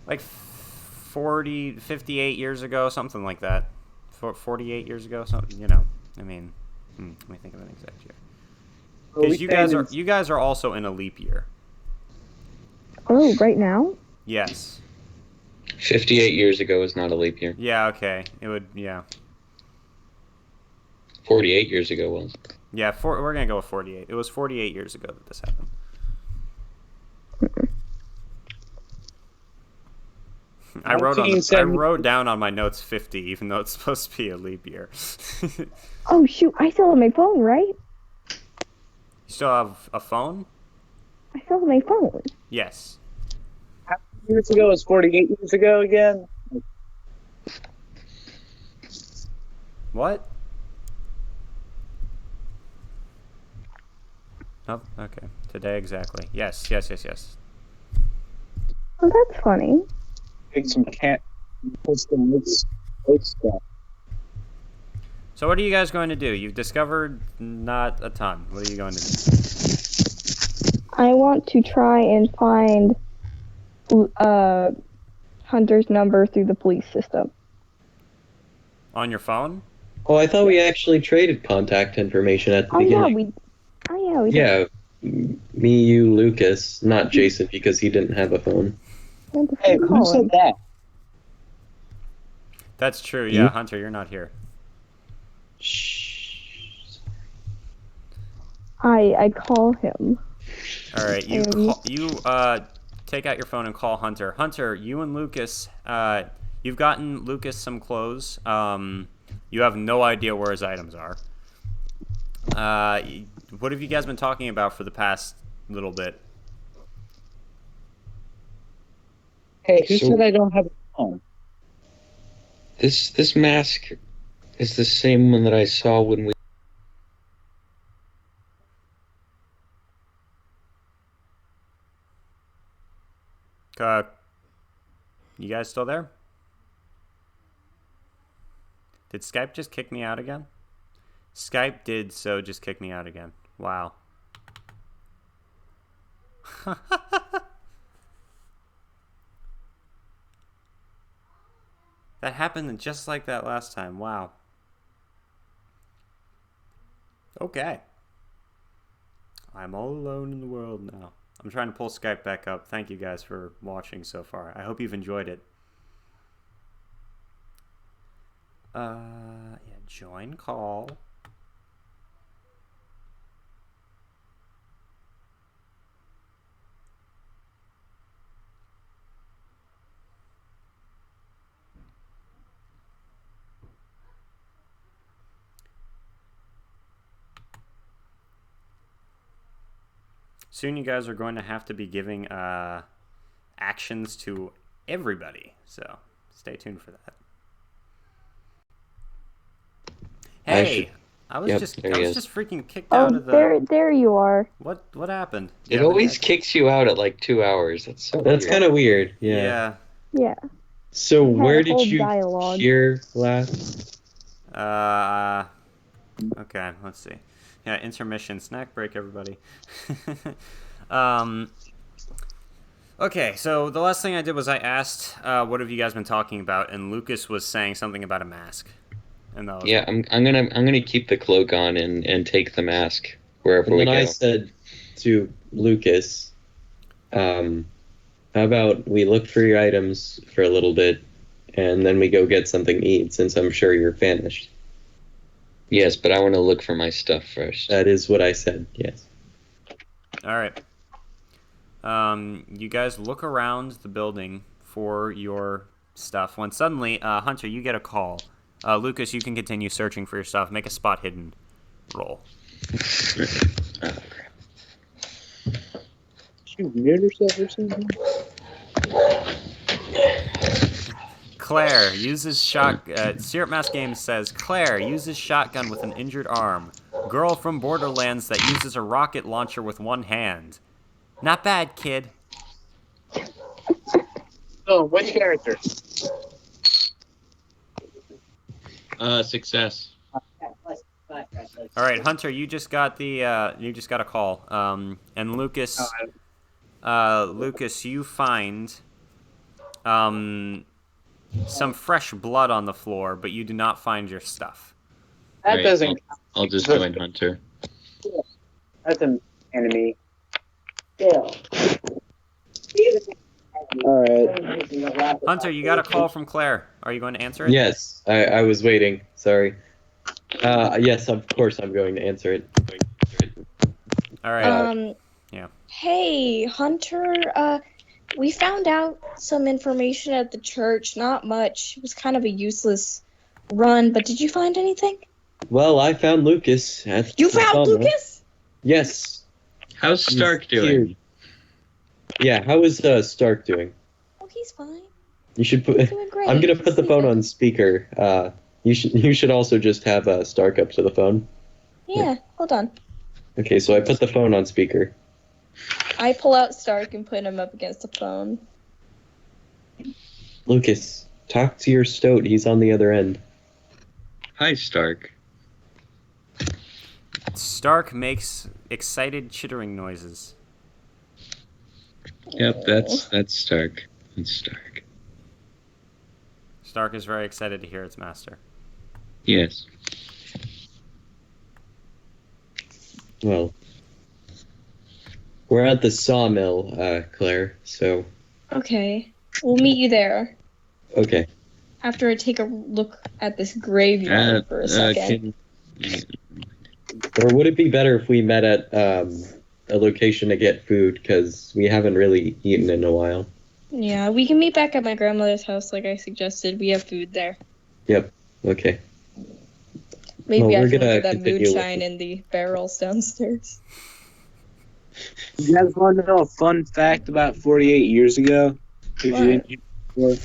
Like 58 years ago, something like that. 48 years ago, something, you know. I mean, let me think of an exact year. Because you guys are also in a leap year. Oh, right now? Yes. 58 years ago is not a leap year. Yeah, okay. It would, yeah. 48 years ago was. Yeah, we're going to go with 48. It was 48 years ago that this happened. I wrote down on my notes 50, even though it's supposed to be a leap year. Oh, shoot. I still have my phone, right? You still have a phone? I still have my phone. Yes. How many years ago was 48 years ago again? What? Oh, okay. Today exactly. Yes. Oh, that's funny. Take some stuff. So what are you guys going to do? You've discovered not a ton. What are you going to do? I want to try and find Hunter's number through the police system. On your phone? Oh, I thought we actually traded contact information at the beginning. We did. Yeah, me, you, Lucas, not Jason because he didn't have a phone. Hey, who said that? That's true. Yeah, Hunter, you're not here. Shh. I call him. All right, you take out your phone and call Hunter. Hunter, you and Lucas, you've gotten Lucas some clothes. You have no idea where his items are. What have you guys been talking about for the past little bit? Hey, who said I don't have a phone? This mask is the same one that I saw when we. You guys still there? Did Skype just kick me out again? Skype did so just kick me out again. Wow. That happened just like that last time. Wow. Okay. I'm all alone in the world now. I'm trying to pull Skype back up. Thank you guys for watching so far. I hope you've enjoyed it. Yeah, join call. Soon you guys are going to have to be giving actions to everybody, so stay tuned for that. Hey, I was just freaking kicked out of the. There you are. What happened? It always kicks you out at like 2 hours. That's kind of weird. Yeah. Yeah. So where did you hear last? Okay, let's see. Yeah, intermission, snack break, everybody. Okay, so the last thing I did was I asked, what have you guys been talking about? And Lucas was saying something about a mask. And that was I'm gonna keep the cloak on and take the mask wherever we go. And then I said to Lucas, how about we look for your items for a little bit, and then we go get something to eat, since I'm sure you're famished. Yes, but I want to look for my stuff first. That is what I said, yes. All right. You guys look around the building for your stuff, when suddenly, Hunter, you get a call. Lucas, you can continue searching for your stuff. Make a spot hidden roll. Did you mute yourself or something? Claire uses Syrup Mask Games says, Claire uses shotgun with an injured arm. Girl from Borderlands that uses a rocket launcher with one hand. Not bad, kid. Oh, which character? Success. All right, Hunter, you just got a call. And Lucas, Lucas, you find some fresh blood on the floor, but you do not find your stuff. That Right, doesn't. I'll just join Hunter. That's an enemy. Yeah. All right. Hunter, you got a call from Claire. Are you going to answer it? Yes, I was waiting. Sorry. Yes, of course I'm going to answer it. All right. Yeah. Hey, Hunter, we found out some information at the church. Not much. It was kind of a useless run, but did you find anything? Well, I found Lucas at You the found sawmill. Lucas? Yes. How's Stark He's doing? here. Yeah, how is Stark doing? Oh, he's fine. You should He's put. doing great. I'm gonna put the He's phone sleeping. on speaker. You should also just have Stark up to the phone. Yeah, hold on. Okay, so I put the phone on speaker. I pull out Stark and put him up against the phone. Lucas, talk to your stoat. He's on the other end. Hi, Stark. Stark makes excited chittering noises. Yep, that's Stark. That's Stark. Stark is very excited to hear its master. Yes. Well, we're at the sawmill, Claire. So Okay, we'll meet you there. okay. After I take a look at this graveyard for a second. Or would it be better if we met at a location to get food? Because we haven't really eaten in a while. Yeah, we can meet back at my grandmother's house like I suggested. We have food there. Yep. Okay. Maybe Well, I we're can gonna look at that continue moonshine with- in the barrels downstairs. You guys want to know a fun fact about 48 years ago? If you didn't hear before?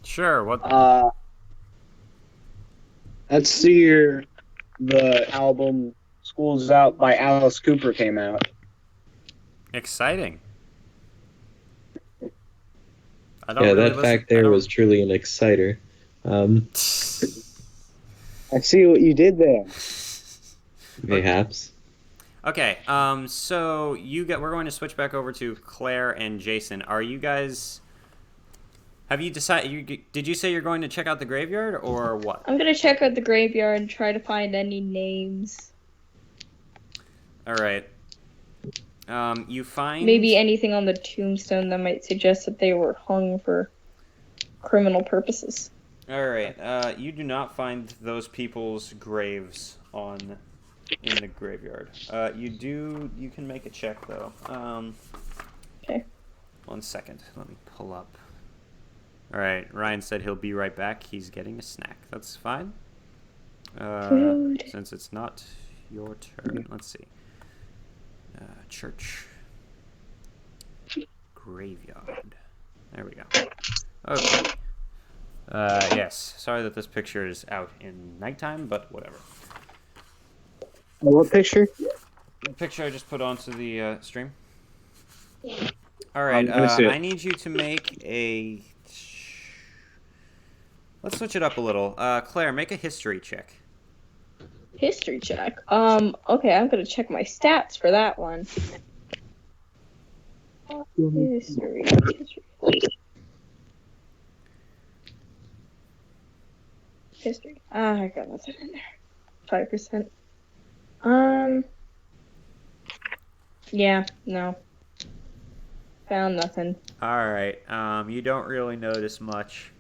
Sure. What? That's the year the album "School's Out" by Alice Cooper came out. Exciting. I don't Yeah, really that listen- fact I there don't- was truly an exciter. I see what you did there. Mayhaps. Okay. So we're going to switch back over to Claire and Jason. Are you guys? Have you decided? Did you say you're going to check out the graveyard or what? I'm gonna check out the graveyard and try to find any names. All right. You find Maybe anything on the tombstone that might suggest that they were hung for criminal purposes. All right. You do not find those people's graves in the graveyard. You can make a check though. Okay. 1 second. Let me pull up. All right. Ryan said he'll be right back. He's getting a snack. That's fine. Food. Since it's not your turn. Let's see. Church. Graveyard. There we go. Okay. Yes. Sorry that this picture is out in nighttime, but whatever. What picture? The picture I just put onto the stream. All right. let me see it. I need you to make a. Let's switch it up a little. Claire, make a history check. History check. Okay, I'm gonna check my stats for that one. History. History. I got nothing in there. 5%. Yeah, no. Found nothing. All right. You don't really notice much.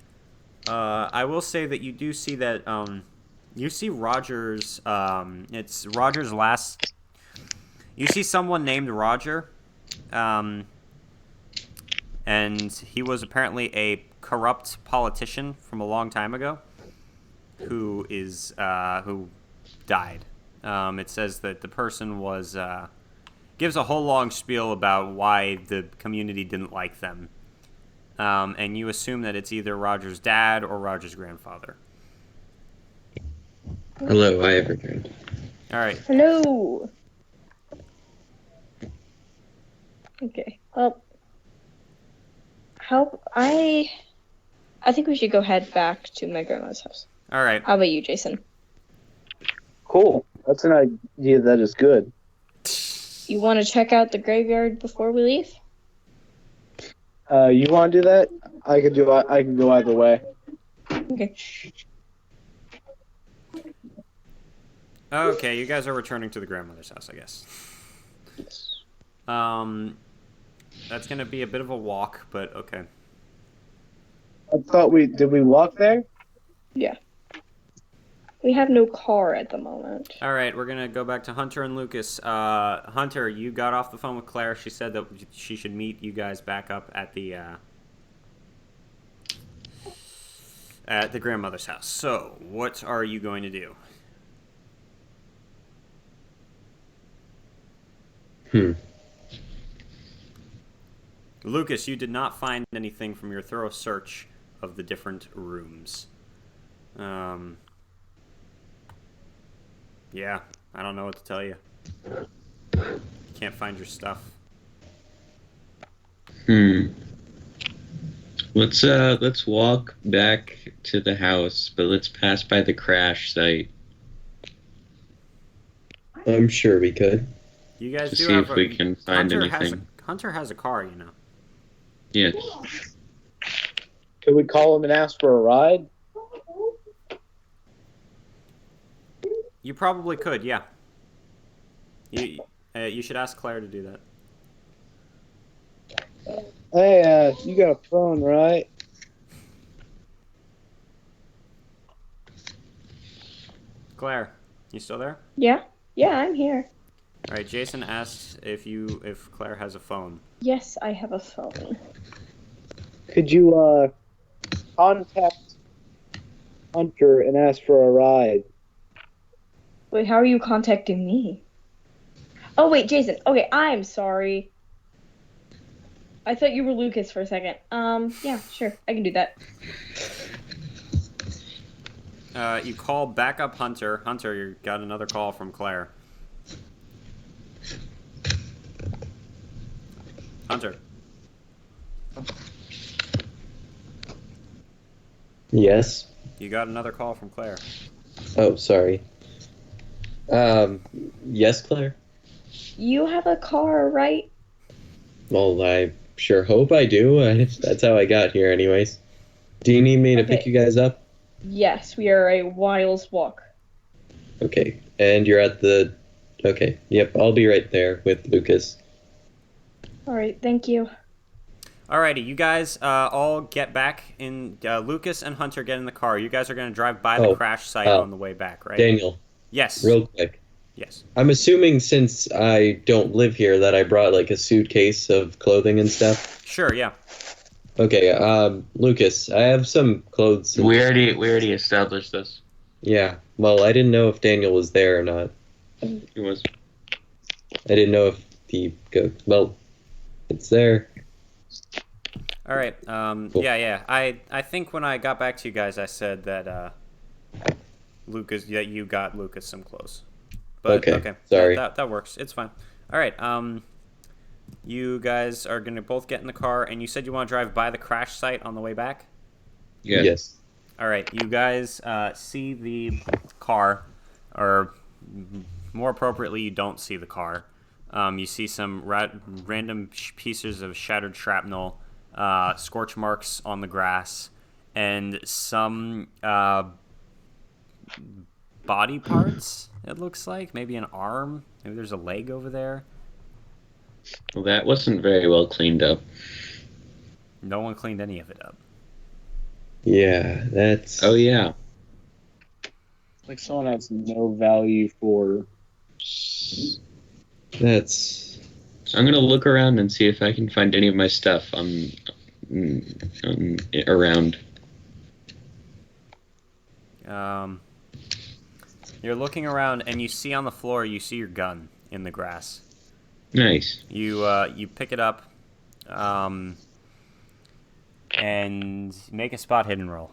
I will say that you do see that. You see Roger's. It's Roger's last. You see someone named Roger. And he was apparently a corrupt politician from a long time ago. Who died. It says that the person was. Gives a whole long spiel about why the community didn't like them. And you assume that it's either Roger's dad or Roger's grandfather. Hello, I have returned. All right. Hello. Okay. Well, I think we should go head back to my grandma's house. All right. How about you, Jason? Cool. That's an idea that is good. You want to check out the graveyard before we leave? You want to do that? I could do. I can go either way. Okay. Okay, you guys are returning to the grandmother's house, I guess. That's gonna be a bit of a walk, but okay. I thought did we walk there? Yeah. We have no car at the moment. All right, we're gonna go back to Hunter and Lucas. Hunter, you got off the phone with Claire. She said that she should meet you guys back up at the grandmother's house. So, what are you going to do? Lucas, you did not find anything from your thorough search of the different rooms. Yeah, I don't know what to tell you. Can't find your stuff. Let's walk back to the house, but let's pass by the crash site. I'm sure we could. You guys To do see have if we can find anything. Hunter has a car, you know. Yes. Could we call him and ask for a ride? You probably could, yeah. You should ask Claire to do that. Hey, you got a phone, right? Claire, you still there? Yeah? Yeah, I'm here. All right, Jason asks if Claire has a phone. Yes, I have a phone. Could you contact Hunter and ask for a ride? Wait, how are you contacting me? Oh, wait, Jason. Okay, I'm sorry. I thought you were Lucas for a second. Yeah, sure. I can do that. You call back up Hunter. Hunter, you got another call from Claire. Hunter. Yes. You got another call from Claire. Oh, sorry. Yes, Claire? You have a car, right? Well, I sure hope I do. That's how I got here anyways. Do you need me to pick you guys up? Yes, we are a while's walk. Okay. And you're at the... Okay. Yep, I'll be right there with Lucas. Alright, thank you. Alrighty, you guys all get back in. Lucas and Hunter get in the car. You guys are going to drive by the crash site on the way back, right? Daniel. Yes. Real quick. Yes. I'm assuming since I don't live here that I brought like a suitcase of clothing and stuff. Sure, yeah. Okay, Lucas, I have some clothes. We already established this. Yeah. Well, I didn't know if Daniel was there or not. He was. I didn't know if he well, it's there. All right. Cool. Yeah. I think when I got back to you guys, I said that you got Lucas some clothes. But okay. Sorry. That works. It's fine. All right. You guys are gonna both get in the car, and you said you want to drive by the crash site on the way back. Yeah. Yes. All right. You guys see the car, or more appropriately, you don't see the car. You see some random pieces of shattered shrapnel, scorch marks on the grass, and some body parts, it looks like. Maybe an arm. Maybe there's a leg over there. Well, that wasn't very well cleaned up. No one cleaned any of it up. Yeah, that's... Oh, yeah. Like someone has no value for... That's... I'm going to look around and see if I can find any of my stuff around. You're looking around, and you see on the floor, you see your gun in the grass. Nice. You pick it up, and make a spot hidden roll.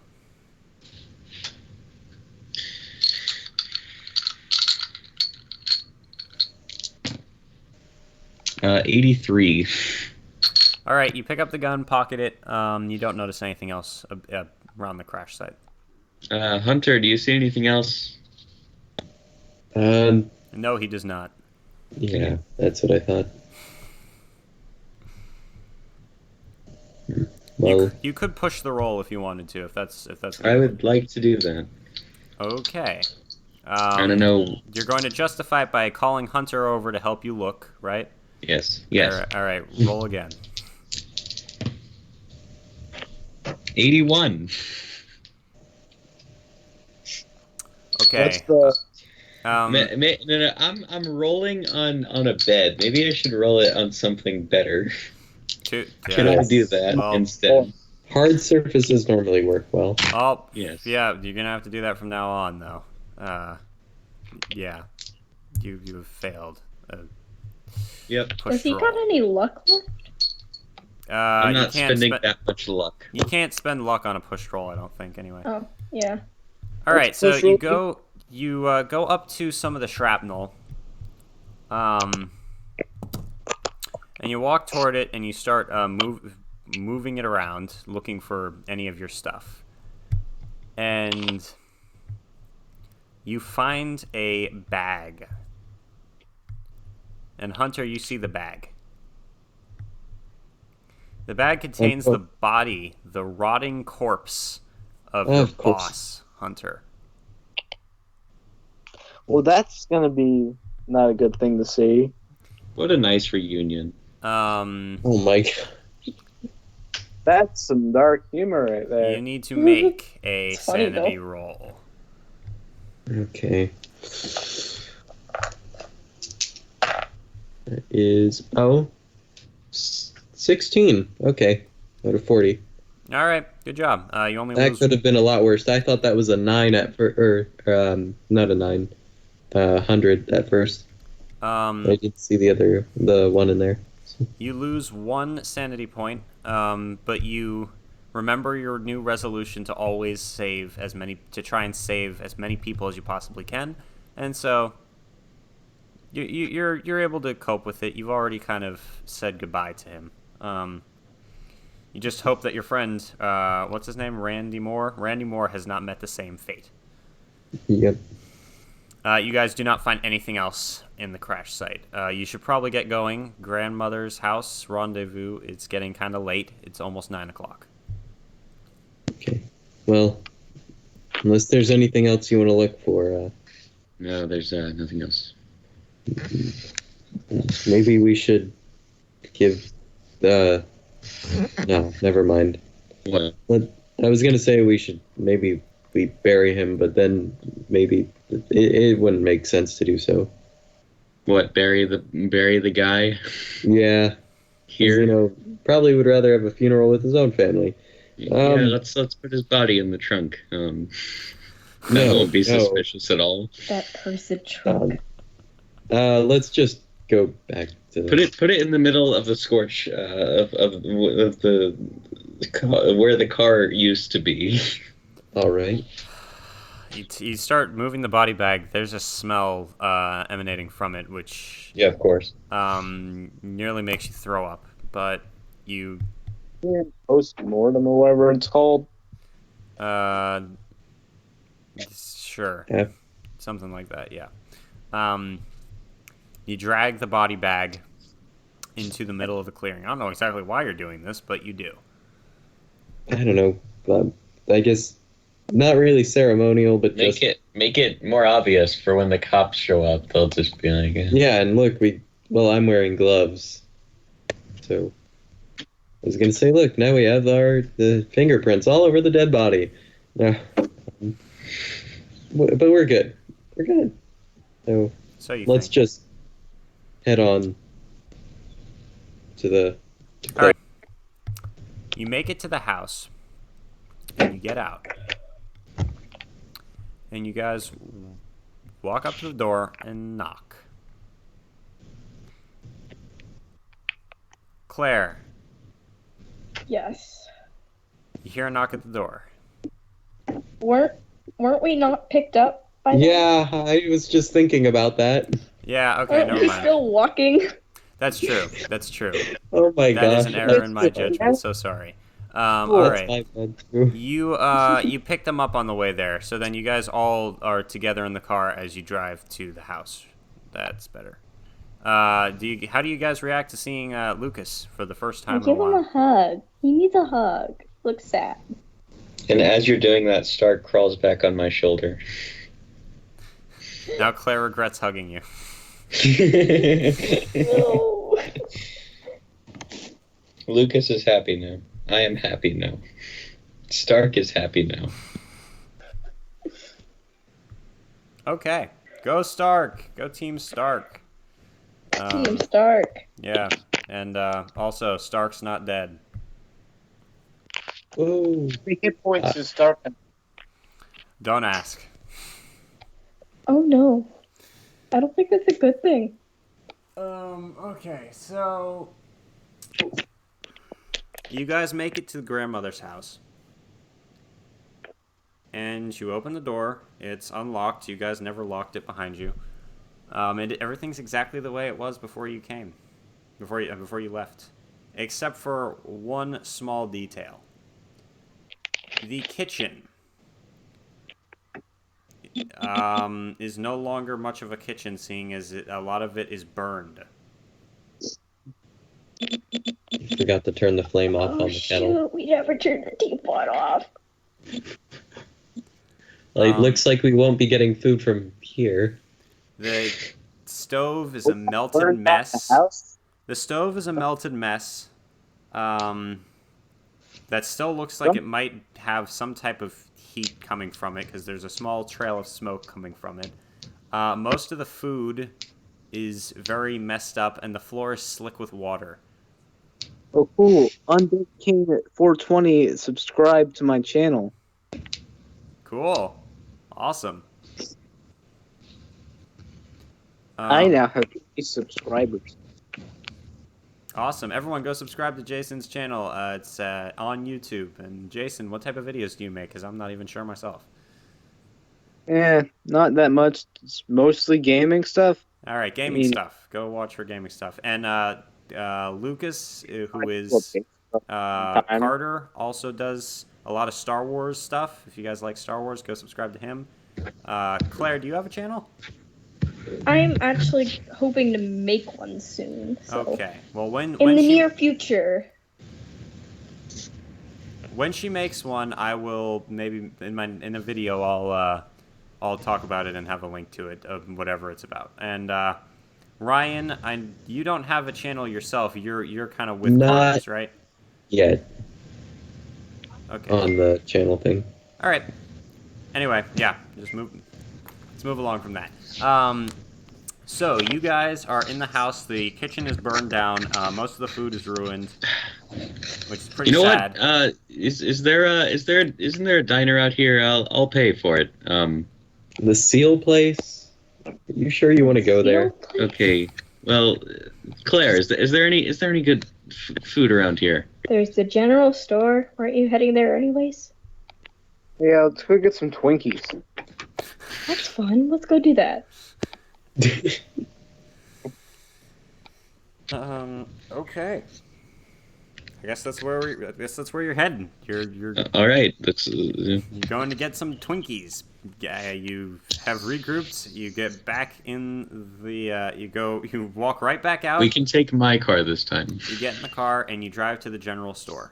83. All right, you pick up the gun, pocket it. You don't notice anything else around the crash site. Hunter, do you see anything else? No, he does not. Yeah, that's what I thought. Well, you could push the roll if you wanted to, if that's. I would like to do that. Okay. I don't know. You're going to justify it by calling Hunter over to help you look, right? Yes. All right. Roll again. 81. Okay. What's the No, I'm rolling on a bed. Maybe I should roll it on something better. Can I do that instead? hard surfaces normally work well. Oh, Yes. yeah. You're gonna have to do that from now on, though. Yeah. You have failed. Yep. Push Has he roll. got any luck left? I'm you not can't spending that much luck. You can't spend luck on a push roll, I don't think. Anyway. Oh, yeah. All right. So push you roll? go up to some of the shrapnel. And you walk toward it, and you start moving it around, looking for any of your stuff. And you find a bag. And Hunter, you see the bag. The bag contains the body, the rotting corpse of your boss, Hunter. Well, that's gonna be not a good thing to see. What a nice reunion. Oh my god. That's some dark humor right there. You need to make a It's funny, sanity though. roll. Okay. That is 16. Okay. Out of 40. All right, good job. You only That lose. could have been a lot worse. I thought that was a 9 at first, or not a 9. 100 at first. I didn't see the one in there. You lose 1 sanity point, but you remember your new resolution to always try and save as many people as you possibly can, and so you're able to cope with it. You've already kind of said goodbye to him. You just hope that your friend, what's his name, Randy Moore has not met the same fate. Yep. You guys do not find anything else in the crash site. You should probably get going. Grandmother's house rendezvous. It's getting kind of late. It's almost 9 o'clock. Okay. Well, unless there's anything else you want to look for, No, there's nothing else. maybe we should give no, never mind. What? I was gonna say we bury him, but then maybe it wouldn't make sense to do so. What? Bury the guy Yeah. here? You know, probably would rather have a funeral with his own family. Yeah, let's put his body in the trunk. That won't be suspicious at all. That cursed trunk. Let's just go back to Put it in the middle of the scorch of the where the car used to be. All right. You start moving the body bag. There's a smell emanating from it, which Yeah, of course. nearly makes you throw up. But you Post-mortem or whatever it's called. sure, Yeah. something like that. Yeah. You drag the body bag into the middle of the clearing. I don't know exactly why you're doing this, but you do. I don't know. I guess not really ceremonial, but Make it more obvious for when the cops show up. They'll just be like, Yeah, and look, I'm wearing gloves, so I was gonna say, look, now we have the fingerprints all over the dead body. No, but we're good. We're good. So you let's think. just head on to the. All right. You make it to the house, and you get out. And you guys walk up to the door and knock. Claire, Yes. you hear a knock at the door. Weren't we not picked up by now? Yeah, I was just thinking about that. Yeah, okay, Aren't never we mind. still walking? That's true. That's true. Oh my That gosh. is an error in my judgment. So sorry. All That's right. my bad too. You pick them up on the way there. So then you guys all are together in the car as you drive to the house. That's better. How do you guys react to seeing Lucas for the first time in a Give while? him a hug. He needs a hug. Looks sad. And as you're doing that, Stark crawls back on my shoulder. Now Claire regrets hugging you. No. Lucas is happy now. I am happy now. Stark is happy now. Okay. Go Stark. Go Team Stark. Team Stark. Yeah. And also, Stark's not dead. Whoa. We hit points to Stark. Don't ask. Oh no. I don't think that's a good thing. Okay, so you guys make it to the grandmother's house. And you open the door. It's unlocked. You guys never locked it behind you. Everything's exactly the way it was before you came. Before you left. Except for one small detail. The kitchen is no longer much of a kitchen, seeing as a lot of it is burned. Forgot to turn the flame off on the kettle. We never turned the teapot off. Well, it looks like we won't be getting food from here. The stove is a melted mess. The stove is a melted mess. That still looks like it might have some type of heat coming from it because there's a small trail of smoke coming from it. Most of the food is very messed up and the floor is slick with water. Oh, cool. Undead King at 420 subscribe to my channel. Cool. Awesome. I now have 8 subscribers. Awesome. Everyone go subscribe to Jason's channel. It's on YouTube. And Jason, what type of videos do you make? Because I'm not even sure myself. Not that much. It's mostly gaming stuff. All right, gaming stuff. Go watch for gaming stuff. And Lucas, who is Carter, also does a lot of Star Wars stuff. If you guys like Star Wars, go subscribe to him. Claire, do you have a channel? I'm actually hoping to make one soon. So. Okay. Well, in the near future. When she makes one, I will maybe in a video I'll talk about it and have a link to it of whatever it's about. And Ryan, you don't have a channel yourself. You're kind of with Carlos, right? Yeah. Okay. On the channel thing. All right. Anyway, yeah, let's move along from that. So you guys are in the house. The kitchen is burned down. Most of the food is ruined, which is pretty sad. What? Isn't there a diner out here? I'll pay for it. The Seal Place. Are you sure you want to go there? Okay. Well, Claire, is there any good food around here? There's the general store. Weren't you heading there anyways? Yeah, let's go get some Twinkies. That's fun. Let's go do that. Okay. I guess that's where you're heading. You're all right. You're going to get some Twinkies. You have regrouped. You get back in the. You walk right back out. We can take my car this time. You get in the car and you drive to the general store.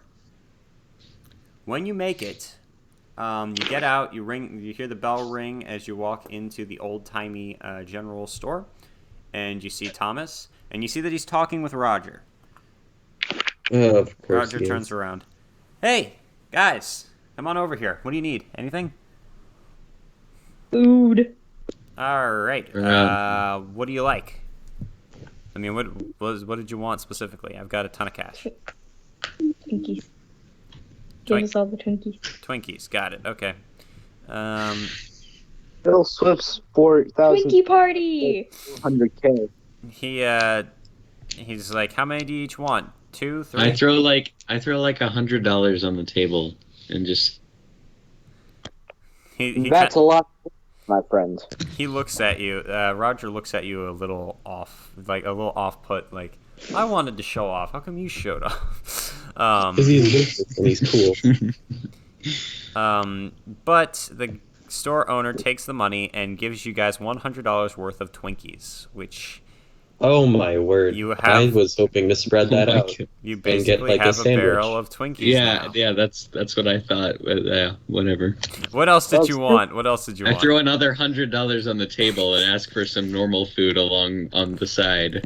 When you make it, you get out. You hear the bell ring as you walk into the old-timey general store, and you see Thomas, and you see that he's talking with Roger. Of course. Roger turns around. Hey, guys, come on over here. What do you need? Anything? Food. All right. What do you like? I mean, what did you want specifically? I've got a ton of cash. Twinkies. Give us all the Twinkies. Twinkies, got it. Okay. Bill Swift's 4,000. Twinkie party. 100K. He's like, how many do you each want? 2, 3? I throw like $100 on the table and just. That's a lot, my friend. He looks at you. Roger looks at you a little off put. Like, I wanted to show off. How come you showed off? Because he's cool. But the store owner takes the money and gives you guys $100 worth of Twinkies, which Oh my word! You have, I was hoping to spread that out. You basically have a barrel of Twinkies now. Yeah, that's what I thought. Whatever. What else did you want? What else did you want? I throw another $100 on the table and ask for some normal food on the side.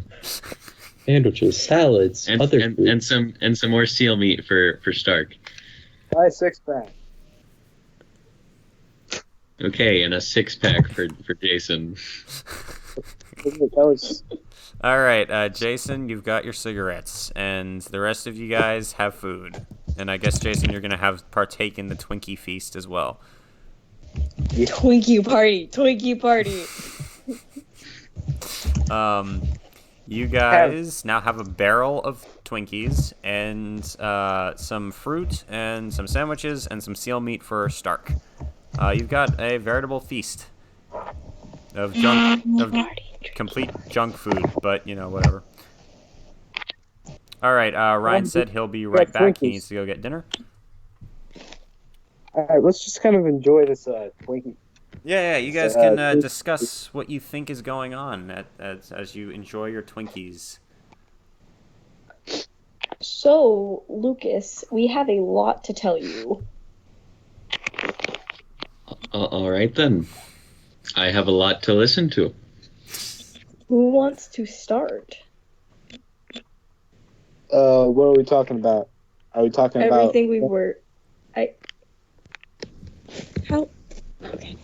Sandwiches, salads, and some more seal meat for Stark. Buy a 6-pack. Okay, and a 6-pack for Jason. All right, Jason, you've got your cigarettes, and the rest of you guys have food. And I guess, Jason, you're going to partake in the Twinkie feast as well. Twinkie party. You guys now have a barrel of Twinkies and some fruit and some sandwiches and some seal meat for Stark. You've got a veritable feast of complete junk food, but, whatever. All right, Ryan said he'll be right back. He needs to go get dinner. All right, let's just kind of enjoy this Twinkie. Yeah, you guys can discuss what you think is going on as you enjoy your Twinkies. So, Lucas, we have a lot to tell you. All right, then. I have a lot to listen to. Who wants to start? What are we talking about? Are we talking about everything we were? How? Okay.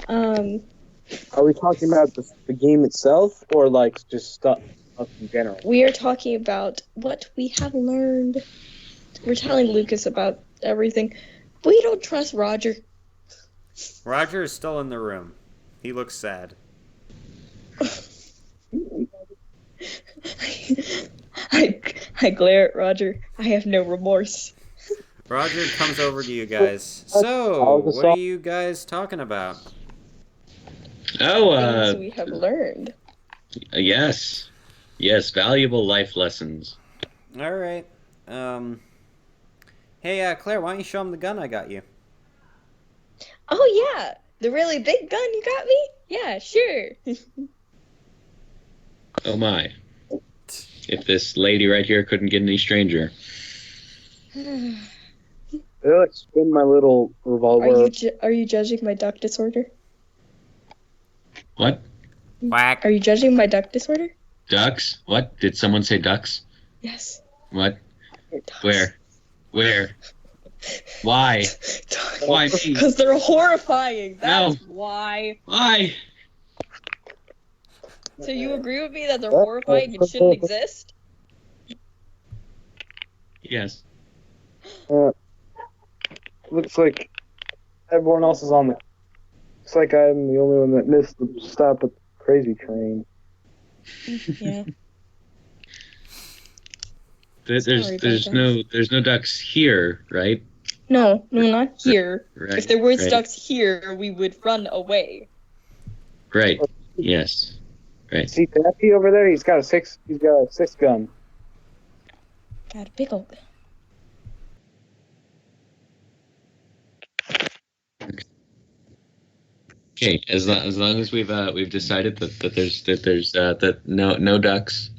Are we talking about the game itself, or like just stuff in general? We are talking about what we have learned. We're telling Lucas about everything. We don't trust Roger. Roger is still in the room. He looks sad. I glare at Roger. I have no remorse. Roger comes over to you guys. So, what are you guys talking about? Things we have learned. Yes, valuable life lessons. All right. Hey, Claire, why don't you show him the gun I got you? Oh yeah, the really big gun you got me? Yeah, sure. Oh my. If this lady right here couldn't get any stranger. Let's spin my little revolver. Are you judging my duck disorder? What? Quack. Are you judging my duck disorder? Ducks? What? Did someone say ducks? Yes. What? Ducks. Where? Why? Why me? Because they're horrifying. That's No. why. Why? So you agree with me that they're horrifying and shouldn't exist? Yes. Looks like everyone else is on the. Looks like I'm the only one that missed the stop at the crazy train. Yeah. There's no ducks here, right? No, not here. Right. If there was right. ducks here, we would run away. Right. Yes. Right. See Daffy over there? He's got a six gun. Got a big old gun. Okay. As long as we've decided that no ducks.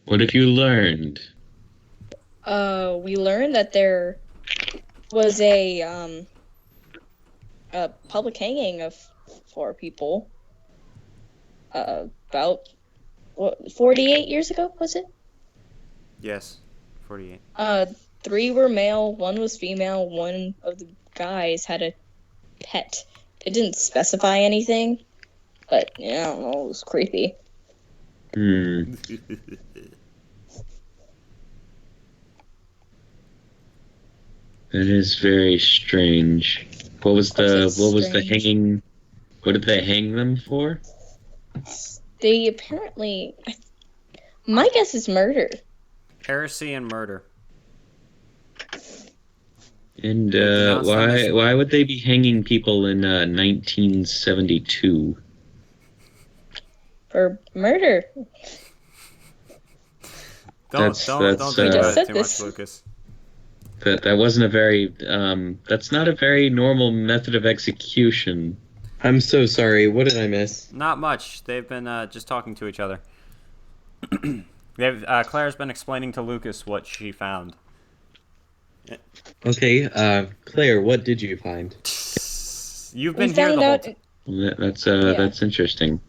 What have you learned? We learned that there was a public hanging of 4 people. About 48 years ago, was it? Yes, 48. 3 were male, 1 was female, 1 of the guys had a pet. It didn't specify anything, but I don't know, it was creepy. That is very strange. What was the hanging? What did they hang them for? They apparently, my guess is murder. Heresy and murder. And why would they be hanging people in 1972? For murder. Don't think about it too much, Lucas. That wasn't a very that's not a very normal method of execution. I'm so sorry. What did I miss? Not much. They've been just talking to each other. Claire's been explaining to Lucas what she found. Okay, Claire, what did you find? You've been here the whole time. That's interesting.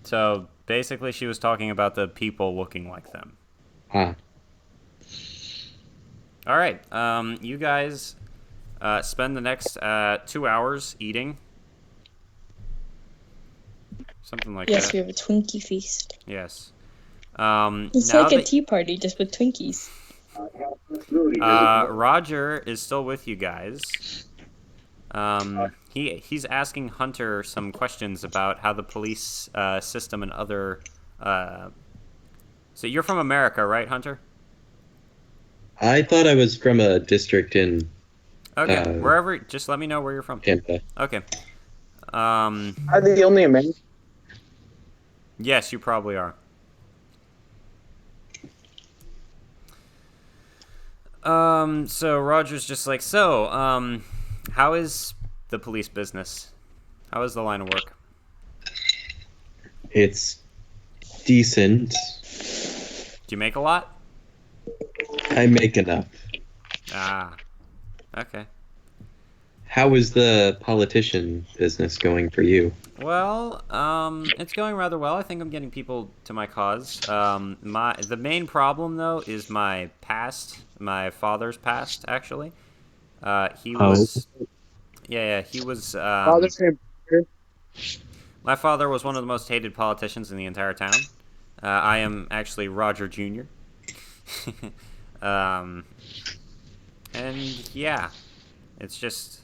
So basically, she was talking about the people looking like them. Ah. All right. You guys spend the next 2 hours eating. Something like that. Yes, we have a Twinkie feast. Yes. It's like a tea party, just with Twinkies. Roger is still with you guys. He's asking Hunter some questions about how the police system and other. So you're from America, right, Hunter? I thought I was from a district in. Okay, wherever. Just let me know where you're from. Tampa. Okay. Are they the only American? Yes, you probably are. So Roger's just like, how is the police business? How is the line of work? It's decent. Do you make a lot? I make enough. Ah, okay. How is the politician business going for you? Well, it's going rather well. I think I'm getting people to my cause. The main problem though is my past, my father's past. Actually, he was my father was one of the most hated politicians in the entire town. I am actually Roger Jr. And yeah, it's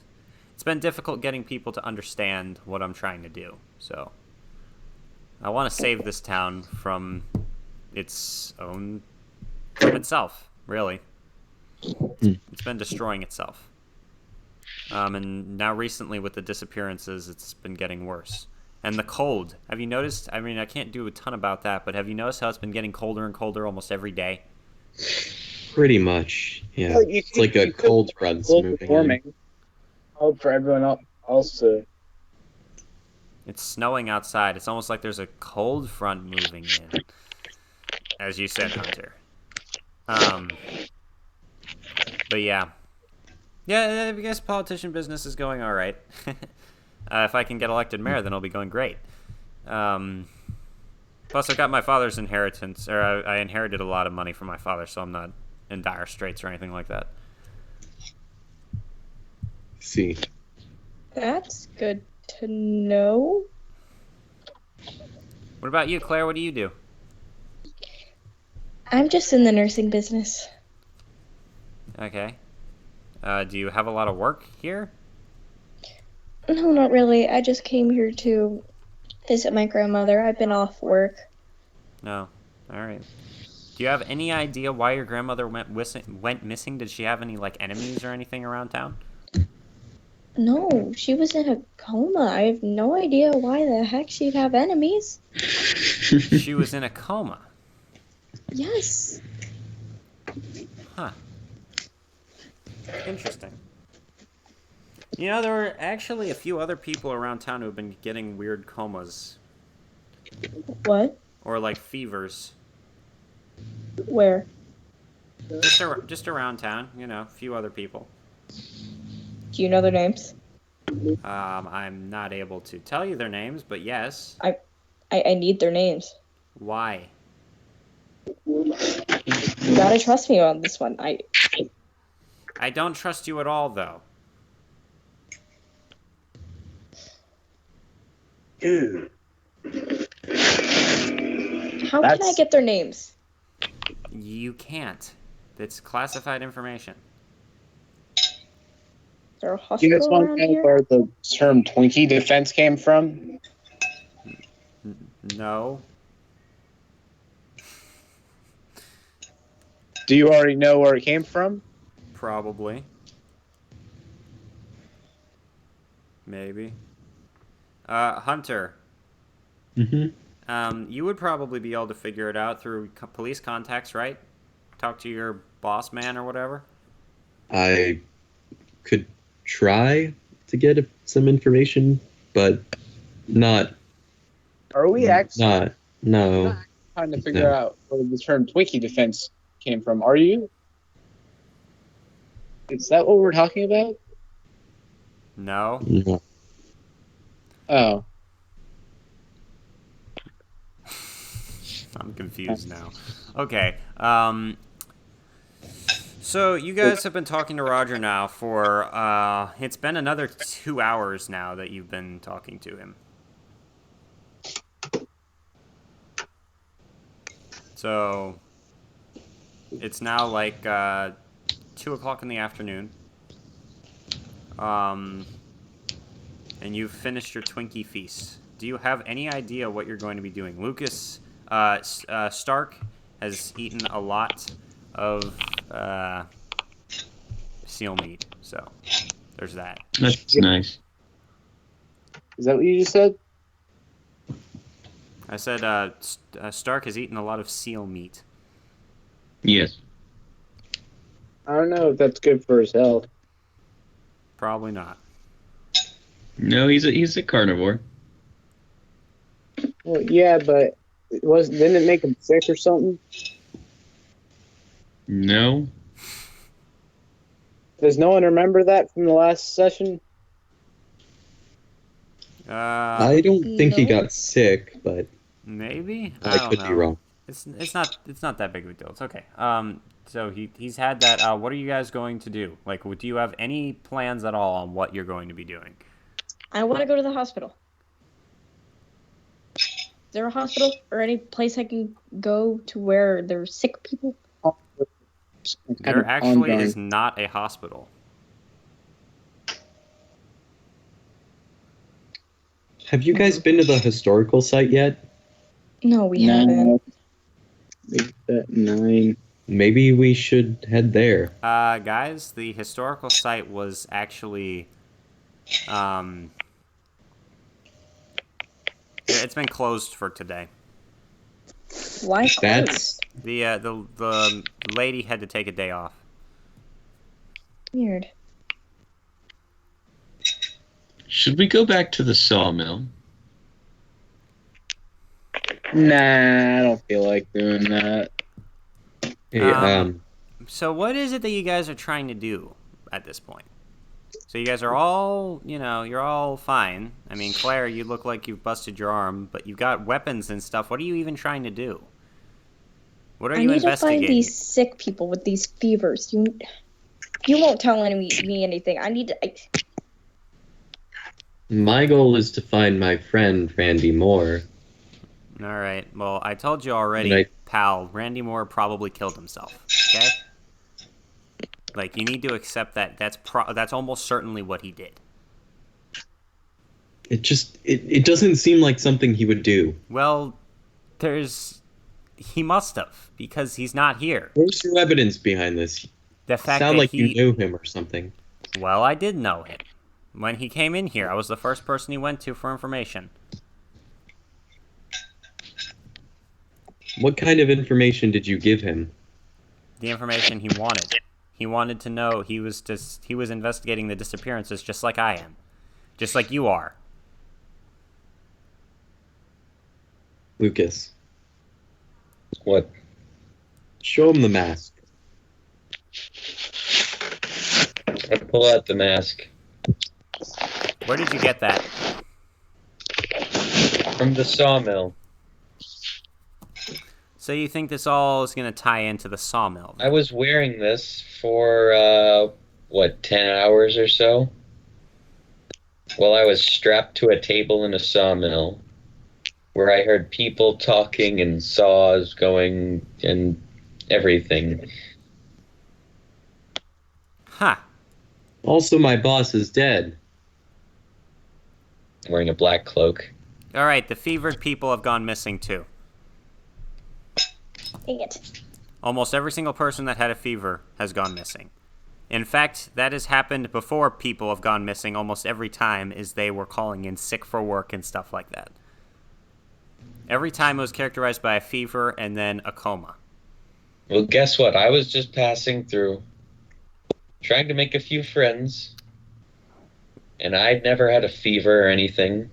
been difficult getting people to understand what I'm trying to do. So I want to save this town from itself, really. It's been destroying itself. And now recently with the disappearances, it's been getting worse. And the cold. Have you noticed? I mean, I can't do a ton about that, but have you noticed how it's been getting colder and colder almost every day? Pretty much, yeah. Well, it's like a cold front's moving in. Hope for everyone else to... It's snowing outside. It's almost like there's a cold front moving in. As you said, Hunter. But yeah. Yeah, I guess politician business is going all right. If I can get elected mayor, then it'll be going great. Plus, I got my father's inheritance, or I inherited a lot of money from my father, so I'm not in dire straits or anything like that. See. That's good to know. What about you, Claire? What do you do? I'm just in the nursing business. Okay. Do you have a lot of work here? No, not really. I just came here to visit my grandmother. I've been off work. No. All right. Do you have any idea why your grandmother went missing? Did she have any, enemies or anything around town? No, she was in a coma. I have no idea why the heck she'd have enemies. She was in a coma? Yes. Huh. Interesting. You know, there were actually a few other people around town who have been getting weird comas. What? Or, fevers. Where? Just around town, a few other people. Do you know their names? I'm not able to tell you their names, but yes. I need their names. Why? You gotta trust me on this one. I don't trust you at all, though. Dude. How can I get their names? You can't. It's classified information. Is there a hospital Do you guys want around to know here? where the term Twinkie defense came from? No. Do you already know where it came from? Probably. Maybe. Hunter. Mm-hmm. You would probably be able to figure it out through police contacts, right? Talk to your boss man or whatever. I could try. to get some information, but not. Are we actually No. trying to figure out where the term Twinkie defense came from? Are you? Is that what we're talking about? No. No. Oh. I'm confused now. Okay. So you guys have been talking to Roger now for it's been another 2 hours now that you've been talking to him. So it's now like 2 o'clock in the afternoon. And you've finished your Twinkie feast. Do you have any idea what you're going to be doing? Lucas Stark has eaten a lot of seal meat, so there's that. That's nice. Is that what you just said? I said Stark has eaten a lot of seal meat. Yes. I don't know if that's good for his health. Probably not. No, he's a carnivore. Well, yeah, but didn't it make him sick or something? No. Does no one remember that from the last session? I don't think he got sick, but maybe I could be wrong. It's not that big of a deal. It's okay. So he's had that. What are you guys going to do? Like, do you have any plans at all on what you're going to be doing? I want to go to the hospital. Is there a hospital or any place I can go to where there's sick people? There actually is not a hospital. Have you guys been to the historical site yet? No, we haven't. Make that 9. Maybe we should head there. Guys, the historical site was actually, it's been closed for today. Why? That's The lady had to take a day off. Weird. Should we go back to the sawmill? Nah, I don't feel like doing that. Hey, So what is it that you guys are trying to do at this point? So you guys are all, you're all fine. I mean, Claire, you look like you've busted your arm, but you've got weapons and stuff. What are you even trying to do? What are you investigating? I need to find these sick people with these fevers. You won't tell me anything. I need to... My goal is to find my friend, Randy Moore. All right. Well, I told you already, pal. Randy Moore probably killed himself. Okay. Like, you need to accept that. That's almost certainly what he did. It doesn't seem like something he would do. Well, he must have, because he's not here. Where's your evidence behind this? The fact Sound that like you knew him or something. Well, I did know him. When he came in here, I was the first person he went to for information. What kind of information did you give him? The information he wanted. He wanted to know. He was investigating the disappearances just like I am. Just like you are. Lucas. What? Show him the mask. I pull out the mask. Where did you get that? From the sawmill. So you think this all is going to tie into the sawmill? I was wearing this for, 10 hours or so? While I was strapped to a table in a sawmill, where I heard people talking and saws going and everything. Huh. Also, my boss is dead. Wearing a black cloak. All right, the fevered people have gone missing too. Dang it. Almost every single person that had a fever has gone missing. In fact, that has happened before people have gone missing almost every time is they were calling in sick for work and stuff like that. Every time it was characterized by a fever and then a coma. Well, guess what? I was just passing through, trying to make a few friends. And I'd never had a fever or anything.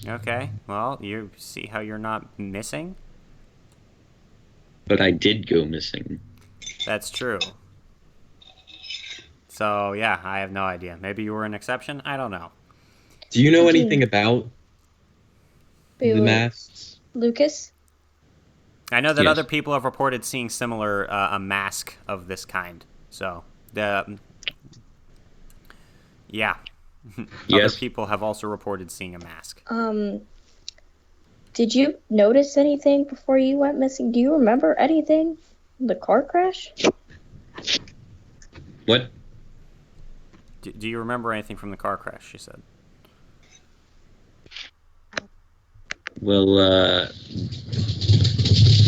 Okay, well, you see how you're not missing? But I did go missing. That's true. So, yeah, I have no idea. Maybe you were an exception? I don't know. Do you know anything about the masks? Lucas? I know that Yes. other people have reported seeing similar, a mask of this kind. So, yeah. Other Yes. people have also reported seeing a mask. Did you notice anything before you went missing? Do you remember anything? The car crash? What? Do you remember anything from the car crash, she said? Well,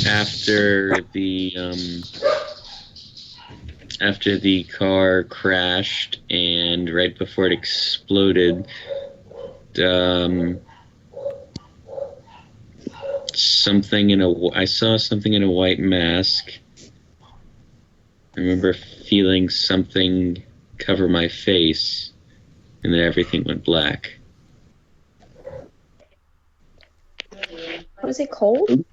after the car crashed and right before it exploded, I saw something in a white mask. I remember feeling something cover my face, and then everything went black. Was it cold?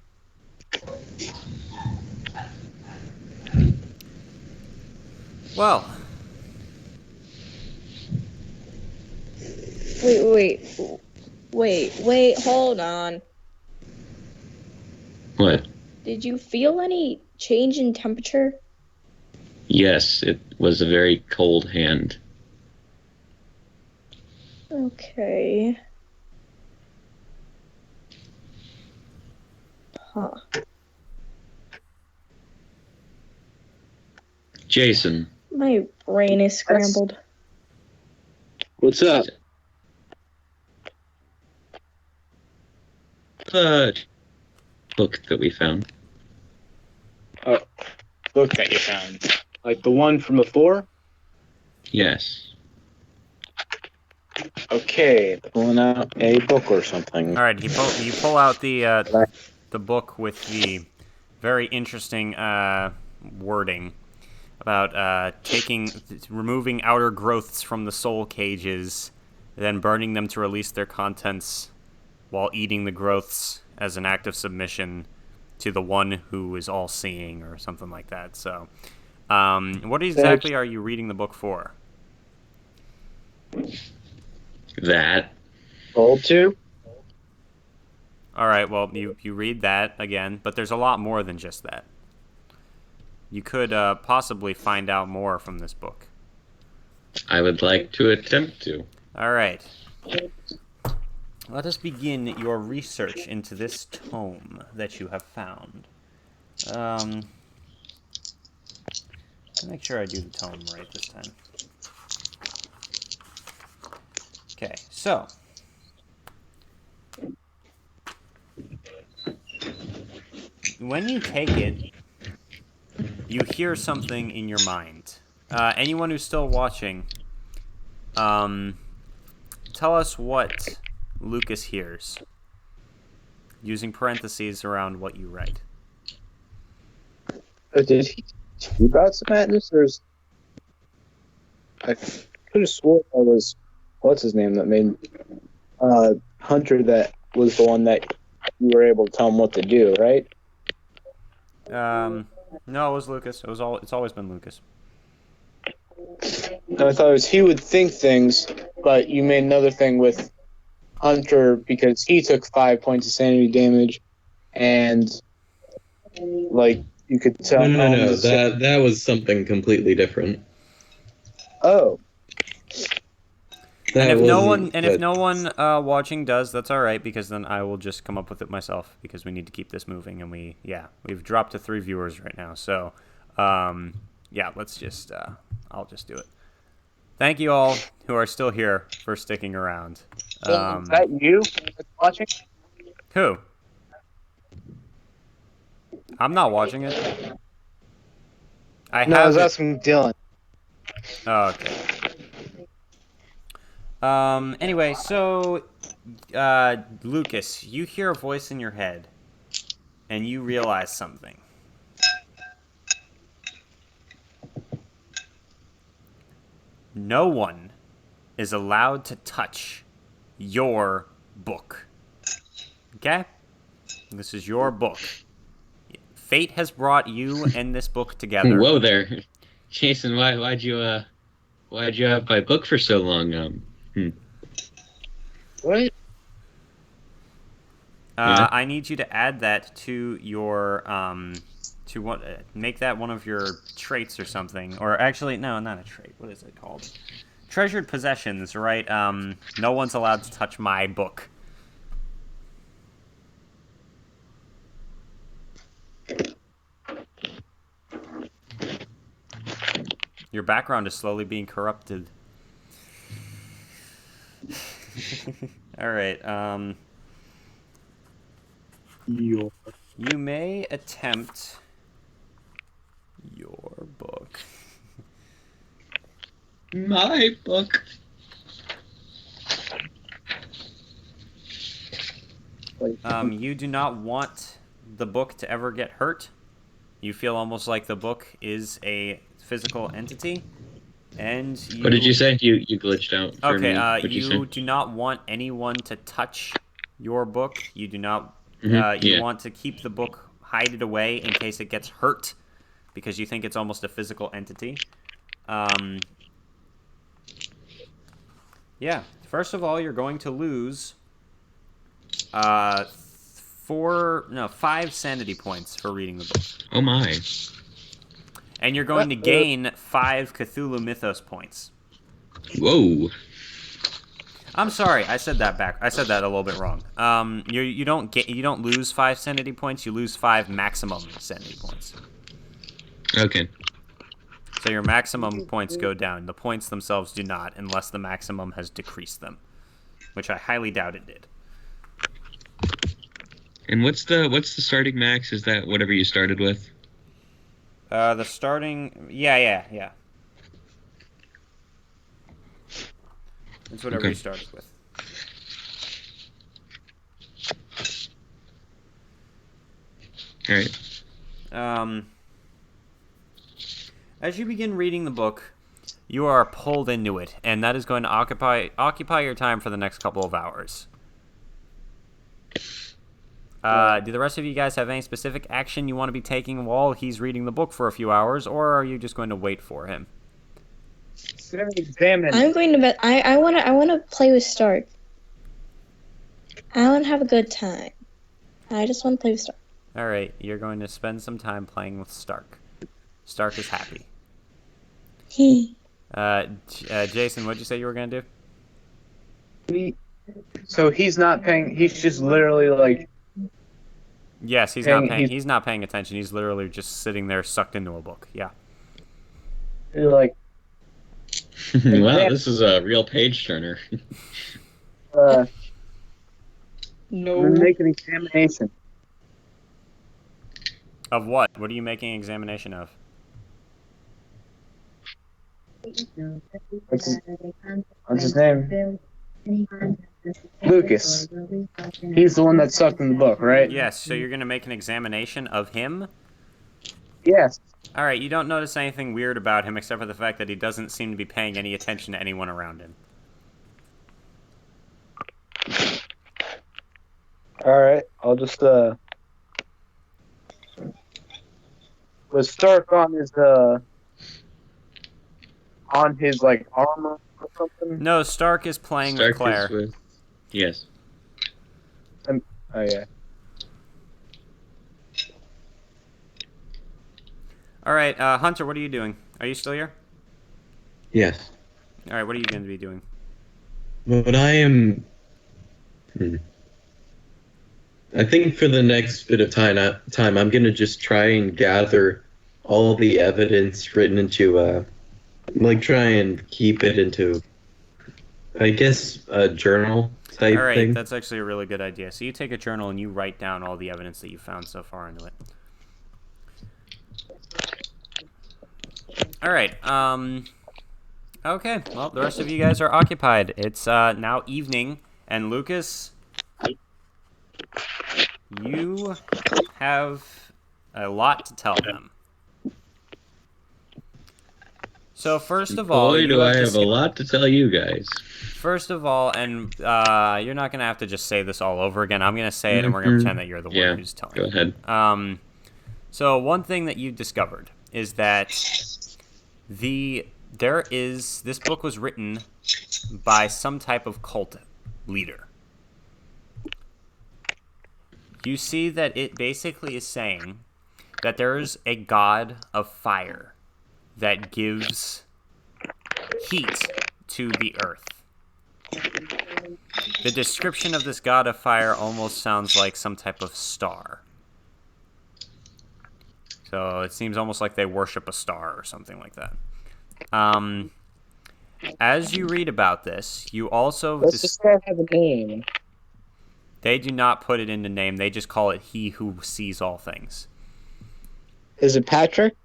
Well, Wait, hold on. What? Did you feel any change in temperature? Yes, it was a very cold hand. Okay. Huh. Jason. My brain is scrambled. What's up? Book that we found. Oh, book that you found. Like the one from before? Yes. Okay, pulling out a book or something. all right. You pull out the book with the very interesting wording about removing outer growths from the soul cages, then burning them to release their contents, while eating the growths as an act of submission to the one who is all-seeing, or something like that. So, what exactly are you reading the book for? That. Roll two? All right, well, you read that again, but there's a lot more than just that. You could possibly find out more from this book. I would like to attempt to. All right. Let us begin your research into this tome that you have found. Make sure I do the tome right this time. Okay, so when you take it, you hear something in your mind. Anyone who's still watching, tell us what Lucas hears, using parentheses around what you write. Did he about some madness, or is... I could have sworn that was what's his name that made Hunter, that was the one that you were able to tell him what to do, right? No, it was Lucas. It's always been Lucas. No, I thought it was he would think things, but you made another thing with Hunter because he took 5 points of sanity damage, and like you could tell. No. That was something completely different. Oh. And if no one watching does, that's all right, because then I will just come up with it myself, because we need to keep this moving, and we've dropped to 3 viewers right now. So, let's just I'll just do it. Thank you all who are still here for sticking around. Is that you watching? Who? I'm not watching it. I was asking Dylan. Oh, okay. Anyway, so, Lucas, you hear a voice in your head, and you realize something. no one is allowed to touch your book. Okay? This is your book. Fate has brought you and this book together. Whoa there, Jason. Why'd you have my book for so long? What? Yeah. I need you to add that to your make that one of your traits or something. Or actually, no, not a trait. What is it called? Treasured possessions, right? No one's allowed to touch my book. Your background is slowly being corrupted. All right. You may attempt your book. My book. You do not want the book to ever get hurt. You feel almost like the book is a physical entity. And you... What did you say? You glitched out for okay, me. you do not want anyone to touch your book. You do not... you want to keep the book, hide it away in case it gets hurt, because you think it's almost a physical entity. Yeah. First of all, you're going to lose 5 sanity points for reading the book. Oh my. And you're going to gain 5 Cthulhu Mythos points. Whoa. I'm sorry, I said that back. I said that a little bit wrong. You don't lose 5 sanity points. You lose 5 maximum sanity points. Okay. So your maximum points go down. The points themselves do not, unless the maximum has decreased them, which I highly doubt it did. And what's the starting max? Is that whatever you started with? The starting, yeah. It's whatever you started with. All right. As you begin reading the book, you are pulled into it, and that is going to occupy your time for the next couple of hours. Do the rest of you guys have any specific action you want to be taking while he's reading the book for a few hours, or are you just going to wait for him? Examine. I'm going to bet. I want to play with Stark. I want to have a good time. I just want to play with Stark. All right, you're going to spend some time playing with Stark. Stark is happy. Jason, what'd you say you were going to do? So he's not paying. He's just literally like. Yes, he's not paying attention. He's literally just sitting there, sucked into a book. Yeah. Like. Wow, this is a real page turner. No. Make an examination. Of what? What are you making an examination of? What's his name? Lucas. He's the one that sucked in the book, right? Yes, so you're going to make an examination of him? Yes. All right, you don't notice anything weird about him except for the fact that he doesn't seem to be paying any attention to anyone around him. All right, I'll just was Stark on his like armor or something? No, Stark is playing with Claire. Yes. Oh yeah. All right, Hunter, what are you doing? Are you still here? Yes. All right, what are you going to be doing? But I am... I think for the next bit of time I'm going to just try and gather all the evidence written into, try and keep it into, I guess, a journal type all right, thing. That's actually a really good idea. So you take a journal and you write down all the evidence that you found so far into it. All right, okay, well, the rest of you guys are occupied. It's now evening, and Lucas, you have a lot to tell them. So first of all, boy, do I have a lot to tell you guys. First of all, and you're not going to have to just say this all over again. I'm going to say it, and we're going to pretend that you're the one who's telling it. Go ahead. So one thing that you discovered is that this book was written by some type of cult leader. You see that it basically is saying that there's a god of fire that gives heat to the earth. The description of this god of fire almost sounds like some type of star. So it seems almost like they worship a star or something like that. As you read about this, you also... Does the star have a name? They do not put it into name. They just call it He Who Sees All Things. Is it Patrick?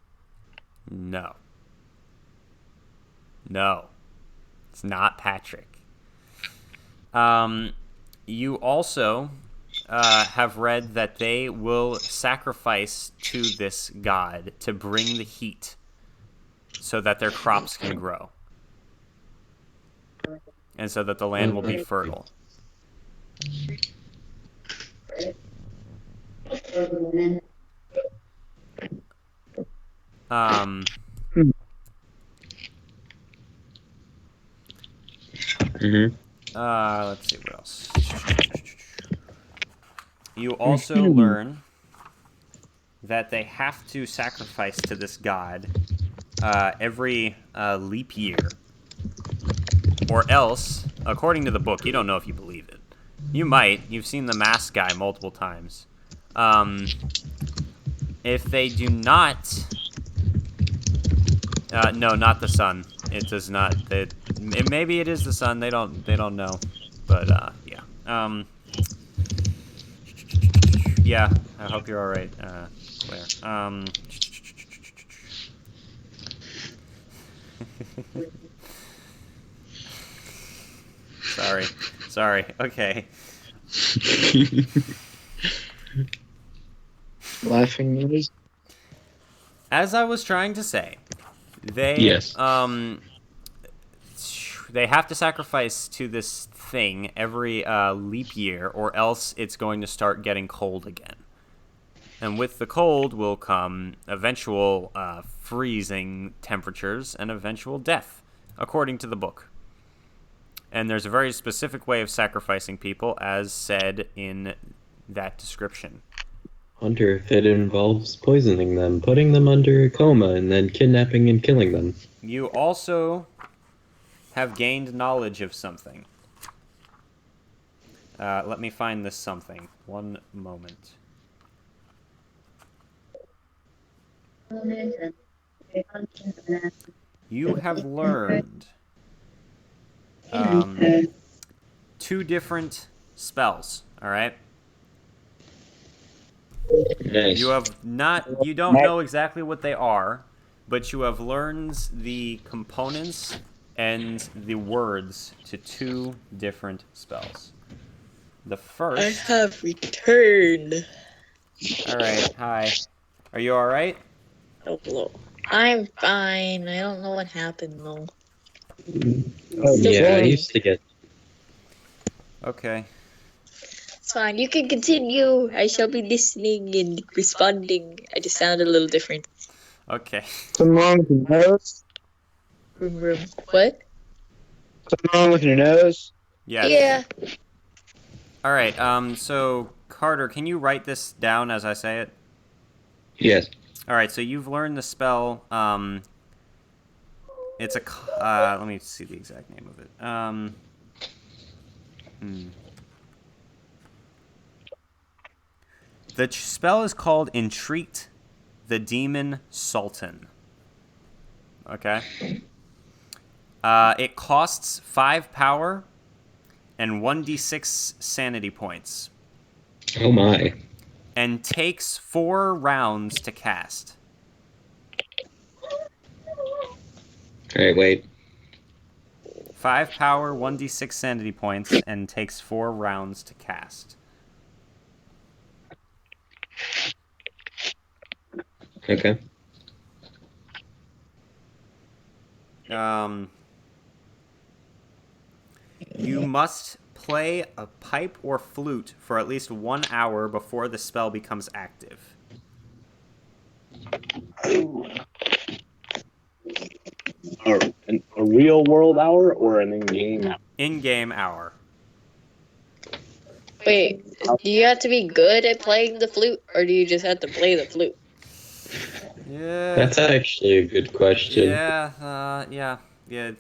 No. No. It's not Patrick. You also have read that they will sacrifice to this god to bring the heat so that their crops can grow. And so that the land will be fertile. Let's see what else. You also learn that they have to sacrifice to this god every leap year. Or else, according to the book, you don't know if you believe it. You might. You've seen the mask guy multiple times. If they do not... no, not the sun. It does not. Maybe it is the sun. They don't know. But, yeah. Yeah, I hope you're alright, Claire. Sorry. Okay. Laughing noise. As I was trying to say, they they have to sacrifice to this thing every leap year, or else it's going to start getting cold again. And with the cold will come eventual freezing temperatures and eventual death, according to the book. And there's a very specific way of sacrificing people, as said in that description. Hunter, if it involves poisoning them, putting them under a coma, and then kidnapping and killing them. You also have gained knowledge of something. Let me find this something. One moment. You have learned two different spells, all right? Nice. You don't know exactly what they are, but you have learned the components and the words to two different spells. The first... I have returned. Alright, hi. Are you alright? Hello. I'm fine. I don't know what happened though. Yeah, I used to get... Okay. It's fine. You can continue. I shall be listening and responding. I just sound a little different. Okay. Something wrong with your nose? What? Something wrong with your nose? Yes. Yeah. Alright, so, Carter, can you write this down as I say it? Yes. Alright, so you've learned the spell, it's a, let me see the exact name of it. The spell is called Entreat the Demon Sultan. Okay? It costs 5 power and 1d6 sanity points. Oh my. And takes 4 rounds to cast. Alright, wait. 5 power, 1d6 sanity points, and takes 4 rounds to cast. Okay. You must play a pipe or flute for at least 1 hour before the spell becomes active. A real world hour or an in-game hour? In-game hour. Wait, do you have to be good at playing the flute, or do you just have to play the flute? Yeah. That's actually a good question. Yeah,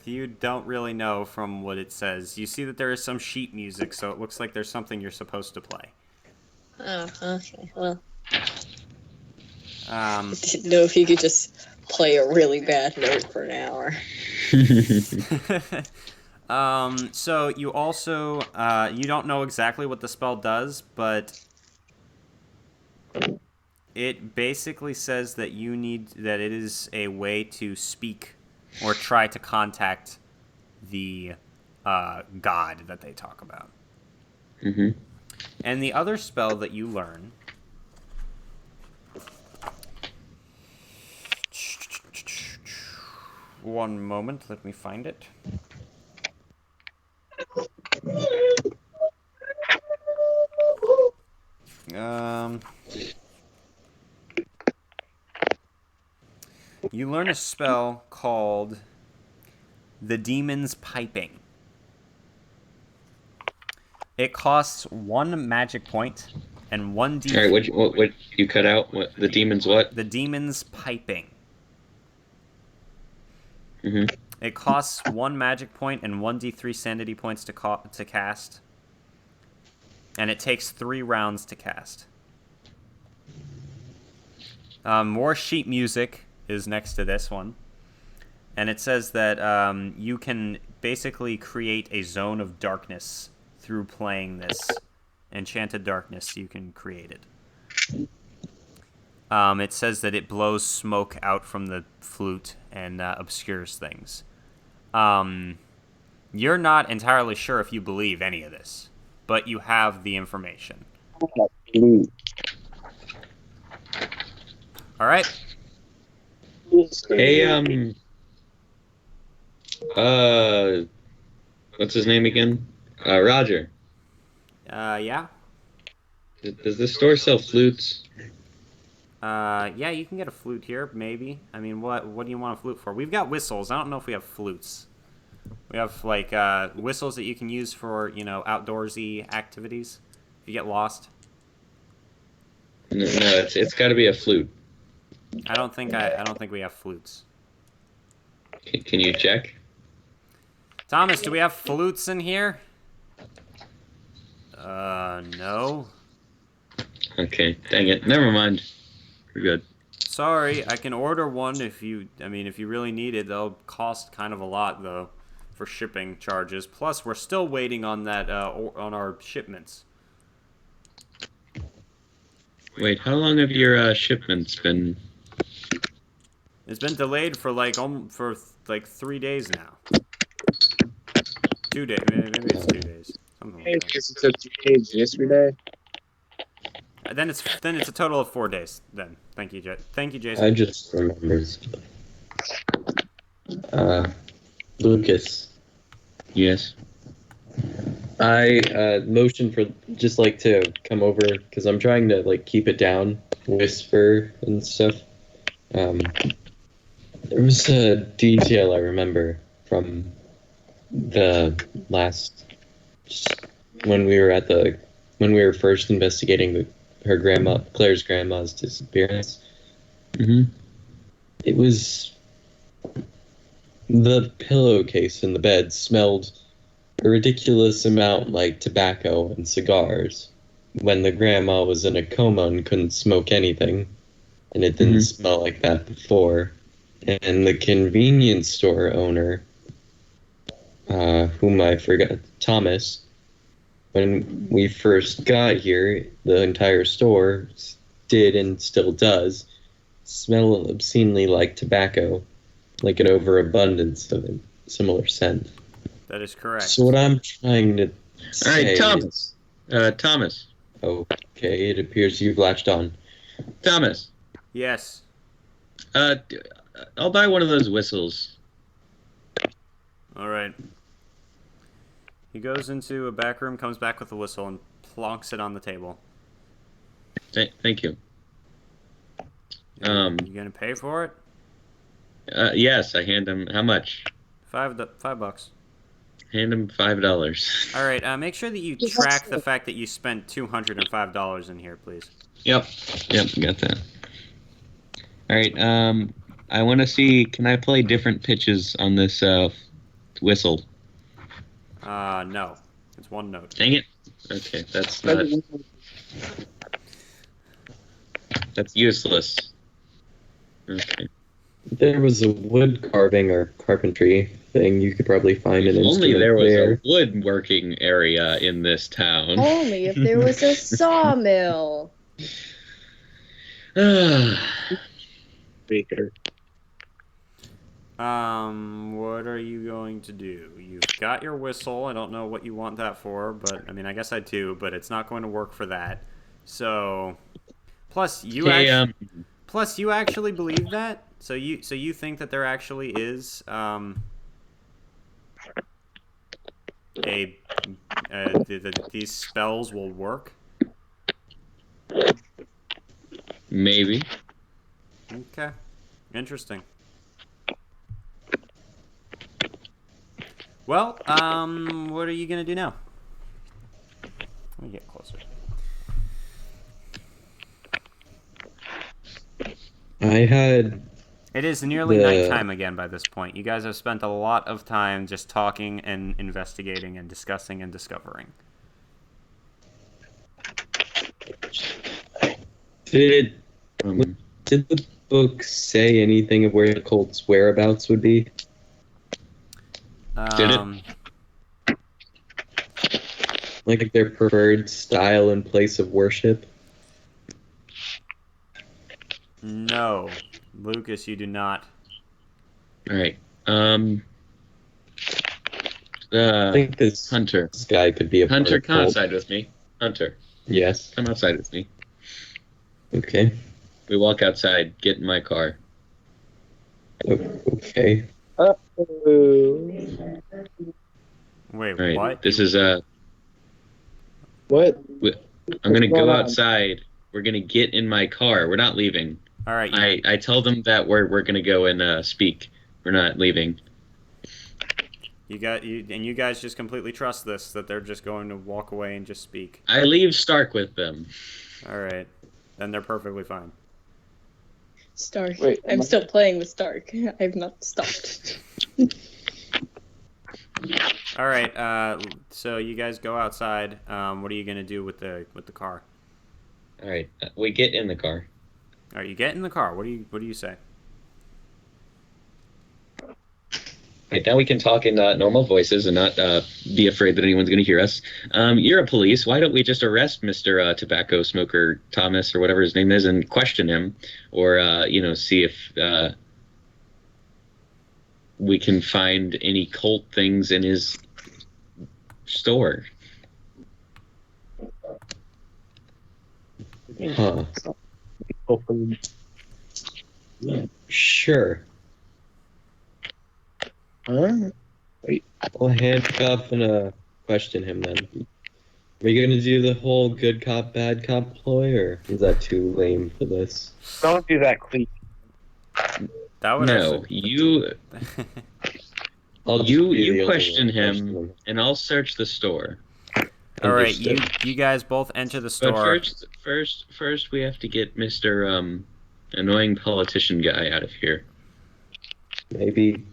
you don't really know from what it says. You see that there is some sheet music, so it looks like there's something you're supposed to play. Oh, okay. Well, Um, I didn't know if you could just play a really bad note for an hour. so you also, you don't know exactly what the spell does, but it basically says that that it is a way to speak or try to contact the god that they talk about. Mm-hmm. And the other spell that you learn one moment, let me find it. You learn a spell called the Demon's Piping. It costs 1 magic point and 1 d. All right, what you cut out? What the demon's what? The Demon's Piping. Mm-hmm. It costs 1 magic point and 1d3 sanity points to cast. And it takes 3 rounds to cast. More sheet music is next to this one. And it says that you can basically create a zone of darkness through playing this. Enchanted darkness, you can create it. It says that it blows smoke out from the flute and obscures things. You're not entirely sure if you believe any of this, but you have the information. All right. Hey, what's his name again? Roger. Yeah. Does this store sell flutes? Yeah, you can get a flute here, maybe. I mean, what do you want a flute for? We've got whistles. I don't know if we have flutes. We have, like, whistles that you can use for, outdoorsy activities. If you get lost. No, it's got to be a flute. I don't think we have flutes. Can you check? Thomas, do we have flutes in here? No. Okay, dang it. Never mind. We're good. Sorry, I can order one if you really need it. They'll cost kind of a lot, though, for shipping charges. Plus, we're still waiting on that, on our shipments. Wait, how long have your shipments been? It's been delayed for like 3 days now. 2 days, maybe it's 2 days. Something like that. It took 2 days yesterday. Then it's a total of 4 days. Then thank you, Jason. I just remembered. Lucas. Yes. I motioned for just like to come over because I'm trying to like keep it down, whisper and stuff. There was a detail I remember from the last when we were first investigating Claire's grandma's disappearance. Mm-hmm. It was the pillowcase in the bed smelled a ridiculous amount like tobacco and cigars when the grandma was in a coma and couldn't smoke anything, and it didn't smell like that before. And the convenience store owner, whom I forgot, Thomas, when we first got here, the entire store did and still does smell obscenely like tobacco, like an overabundance of a similar scent. That is correct. So what I'm trying to say... All right, Thomas. Thomas. Okay, it appears you've latched on. Thomas. Yes. I'll buy one of those whistles. All right. He goes into a back room, comes back with a whistle, and plonks it on the table. Thank you. You gonna pay for it? Yes, I hand him. How much? $5. Hand him $5. All right. Make sure that you track the fact that you spent $205 in here, please. Yep, got that. All right. I want to see. Can I play different pitches on this whistle? No. It's one note. Dang it. Okay, that's not. That's useless. Okay. There was a wood carving or carpentry thing. You could probably find an instrument Only there was there. a woodworking area in this town. Only if there was a sawmill. Baker. What are you going to do? You've got your whistle. I don't know what you want that for, but I mean, I guess I do, but it's not going to work for that. So, plus you actually believe that? So you think that there actually is these spells will work? Maybe. Okay. Interesting. Well, what are you gonna do now? Let me get closer. It is nearly nighttime again by this point. You guys have spent a lot of time just talking and investigating and discussing and discovering. Did the book say anything of where the cult's whereabouts would be? Did it? Like their preferred style and place of worship? No. Lucas, you do not. Alright. I think this Hunter. This guy could be a part Hunter, of the come cult. outside with me. Hunter, Yes. come outside with me. Okay. We walk outside, get in my car. Okay. Wait, Alright, what? this is What? I'm gonna What's go going on? outside. We're gonna get in my car. We're not leaving. All right. I tell them that we're gonna go and speak. We're not leaving. You guys just completely trust this, that they're just going to walk away and just speak. I leave Stark with them. All right. Then they're perfectly fine. Stark. Wait, I'm still playing with Stark. I've not stopped. All right. So you guys go outside. What are you gonna do with the car? All right, we get in the car. All right. You get in the car. What do you say? Right, now we can talk in normal voices and not be afraid that anyone's going to hear us. You're a police. Why don't we just arrest Mr. Tobacco Smoker Thomas or whatever his name is and question him, or see if we can find any cult things in his store. Huh. Sure. Huh? I'll handcuff and question him then. Are you gonna do the whole good cop, bad cop ploy, or is that too lame for this? Don't do that, Cleet. That would No, you I'll just be the you only question one him, and I'll search the store. All right. Understood. You guys both enter the store. But first we have to get Mr. Annoying politician guy out of here. Maybe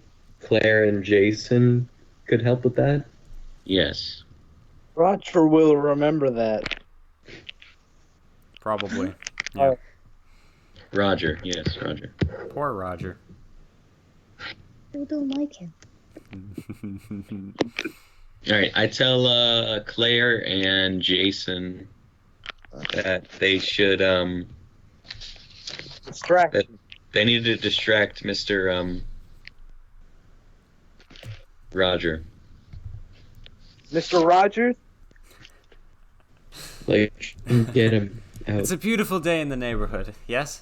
Claire and Jason could help with that. Yes. Roger will remember that. Probably. Yeah. Roger. Yes, Roger. Poor Roger. I don't like him. All right, I tell Claire and Jason that they should Distract. that they need to distract Mr. Roger. Mr. Rogers? Like, get him out. It's a beautiful day in the neighborhood. Yes.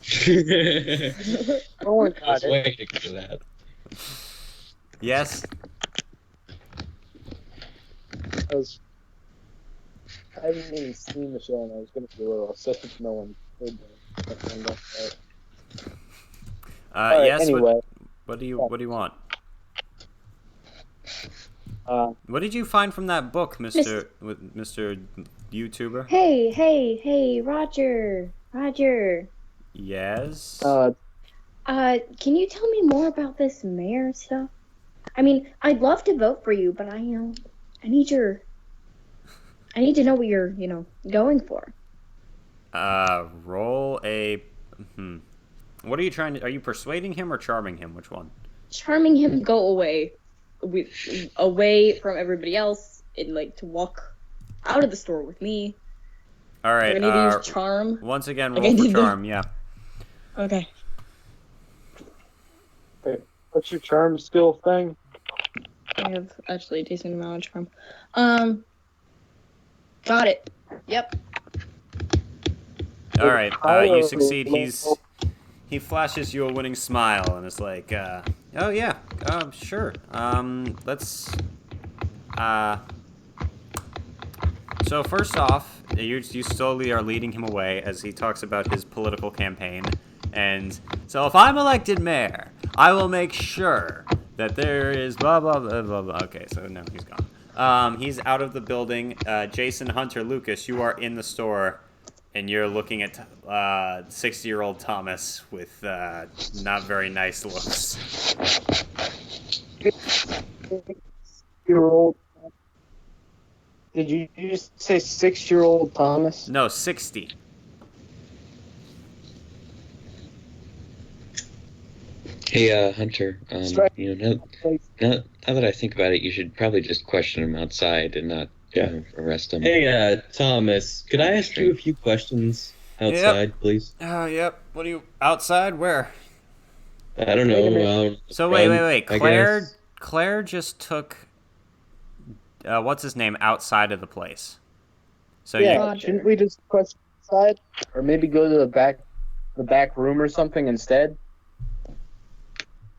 Oh my I was god. waiting for that. Yes. because I haven't even seen the show, and I was going to be a little upset if no one heard that. Alright, Yes. anyway. What do you want? Uh, What did you find from that book, Mr. YouTuber? Hey, Roger. Yes. Can you tell me more about this mayor stuff? I mean, I'd love to vote for you, but I need to know what you're, going for. Roll a. What are you trying to? Are you persuading him or charming him? Which one? Charming him go away, away from everybody else, and to walk out of the store with me. All right. Do I need to use charm? Once again, roll for charm. Yeah. Okay. what's your charm skill thing? I have actually a decent amount of charm. Got it. Yep. All right. You succeed. He flashes you a winning smile and is like, "Oh yeah, sure. Let's." So first off, you slowly are leading him away as he talks about his political campaign. And so if I'm elected mayor, I will make sure that there is blah, blah, blah, blah, blah. Okay, so now he's gone. He's out of the building. Jason, Hunter, Lucas, you are in the store, and you're looking at 60-year-old Thomas with not very nice looks. 6-year-old. Did you just say 6-year-old Thomas? No, 60. Hey, Hunter. Now that I think about it, you should probably just question him outside and not arrest him. Hey, Thomas, could I ask you a few questions outside, please? Yep. What are you outside? Where? I don't know. So wait. Claire just took what's his name outside of the place. So shouldn't we just question outside, or maybe go to the back room or something instead?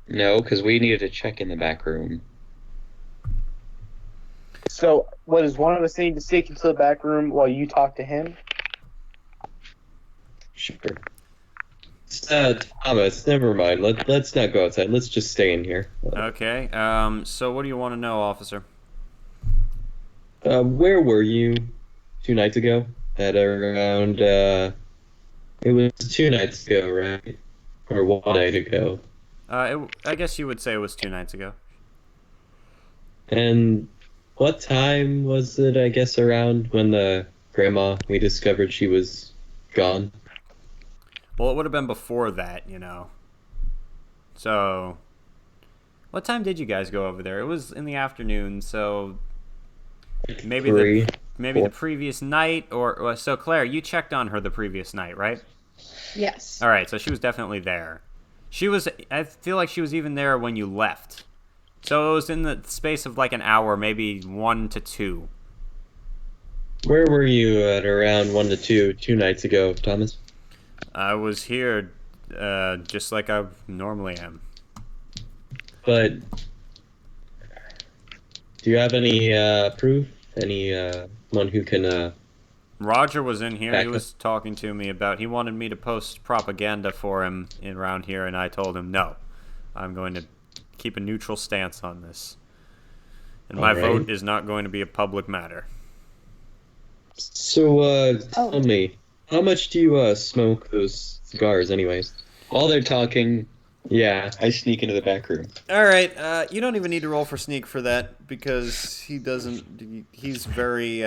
No, because we needed to check in the back room. So, what does one of us need to sneak into the back room while you talk to him? Sure. Thomas, never mind. Let's not go outside. Let's just stay in here. Okay. So what do you want to know, officer? Where were you 2 nights ago? At around, it was 2 nights ago, right? Or 1 night ago. I guess you would say it was 2 nights ago. And what time was it, I guess, around when the grandma, we discovered she was gone? Well, it would have been before that, So, what time did you guys go over there? It was in the afternoon, so maybe the previous night, or so Claire, you checked on her the previous night, right? Yes. All right, so she was definitely there. I feel like she was even there when you left. So it was in the space of like an hour, maybe 1 to 2. Where were you at around 1 to 2 nights ago, Thomas? I was here just like I normally am. But do you have any proof? Anyone who can... Roger was in here. He was talking to me about... He wanted me to post propaganda for him around here, and I told him, no. I'm going to keep a neutral stance on this. And my vote is not going to be a public matter. So, tell me, how much do you smoke those cigars anyways? While they're talking, I sneak into the back room. All right, you don't even need to roll for sneak for that, because he doesn't... He's very...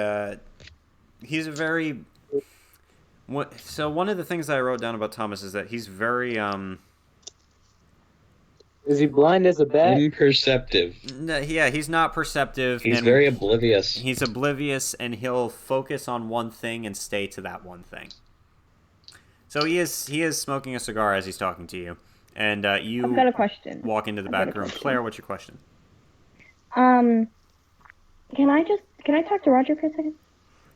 So one of the things that I wrote down about Thomas is that he's very... Is he blind as a bat? Imperceptive. No, yeah, he's not perceptive. He's very oblivious. He's oblivious, and he'll focus on one thing and stay to that one thing. So he is smoking a cigar as he's talking to you, and you. I've got a question. Walk into the back room. Claire, what's your question? Can I talk to Roger for a second?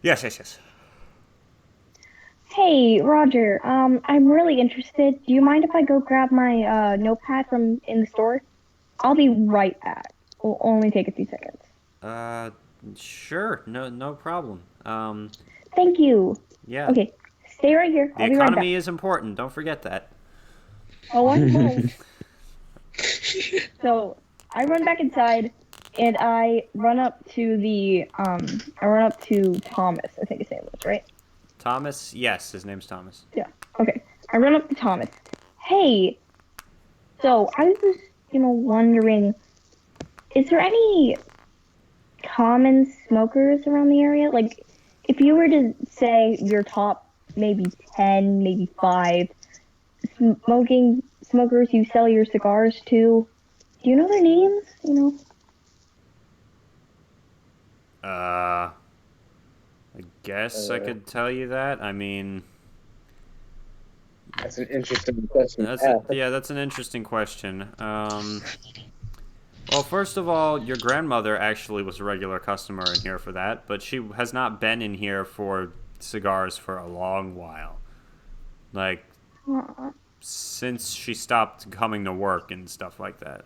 Yes. Hey, Roger, I'm really interested. Do you mind if I go grab my notepad from in the store? I'll be right back. It'll only take a few seconds. Sure, no problem. Thank you. Yeah. Okay, stay right here. The I'll be right back. economy is important. Don't forget that. Oh, I won't. So I run back inside, and I run up to Thomas. I think his name was right. Thomas? Yes, his name's Thomas. Yeah. Okay. I run up to Thomas. Hey. So I was just, wondering, is there any common smokers around the area? Like, if you were to say your top maybe 10, maybe 5 smokers you sell your cigars to, do you know their names? I guess I could tell you that. I mean, That's an interesting question. That's an interesting question. Well, first of all, your grandmother actually was a regular customer in here for that, but she has not been in here for cigars for a long while. Like, since she stopped coming to work and stuff like that,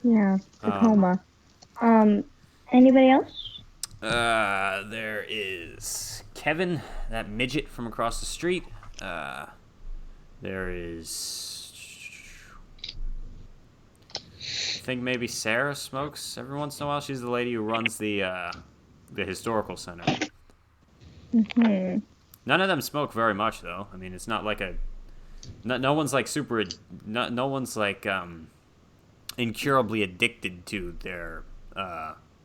Yeah, Tacoma. Anybody else? There is Kevin, that midget from across the street. There is... I think maybe Sarah smokes every once in a while. She's the lady who runs the historical center. Mm-hmm. None of them smoke very much, though. I mean, it's not like no one's like super... No one's like incurably addicted to their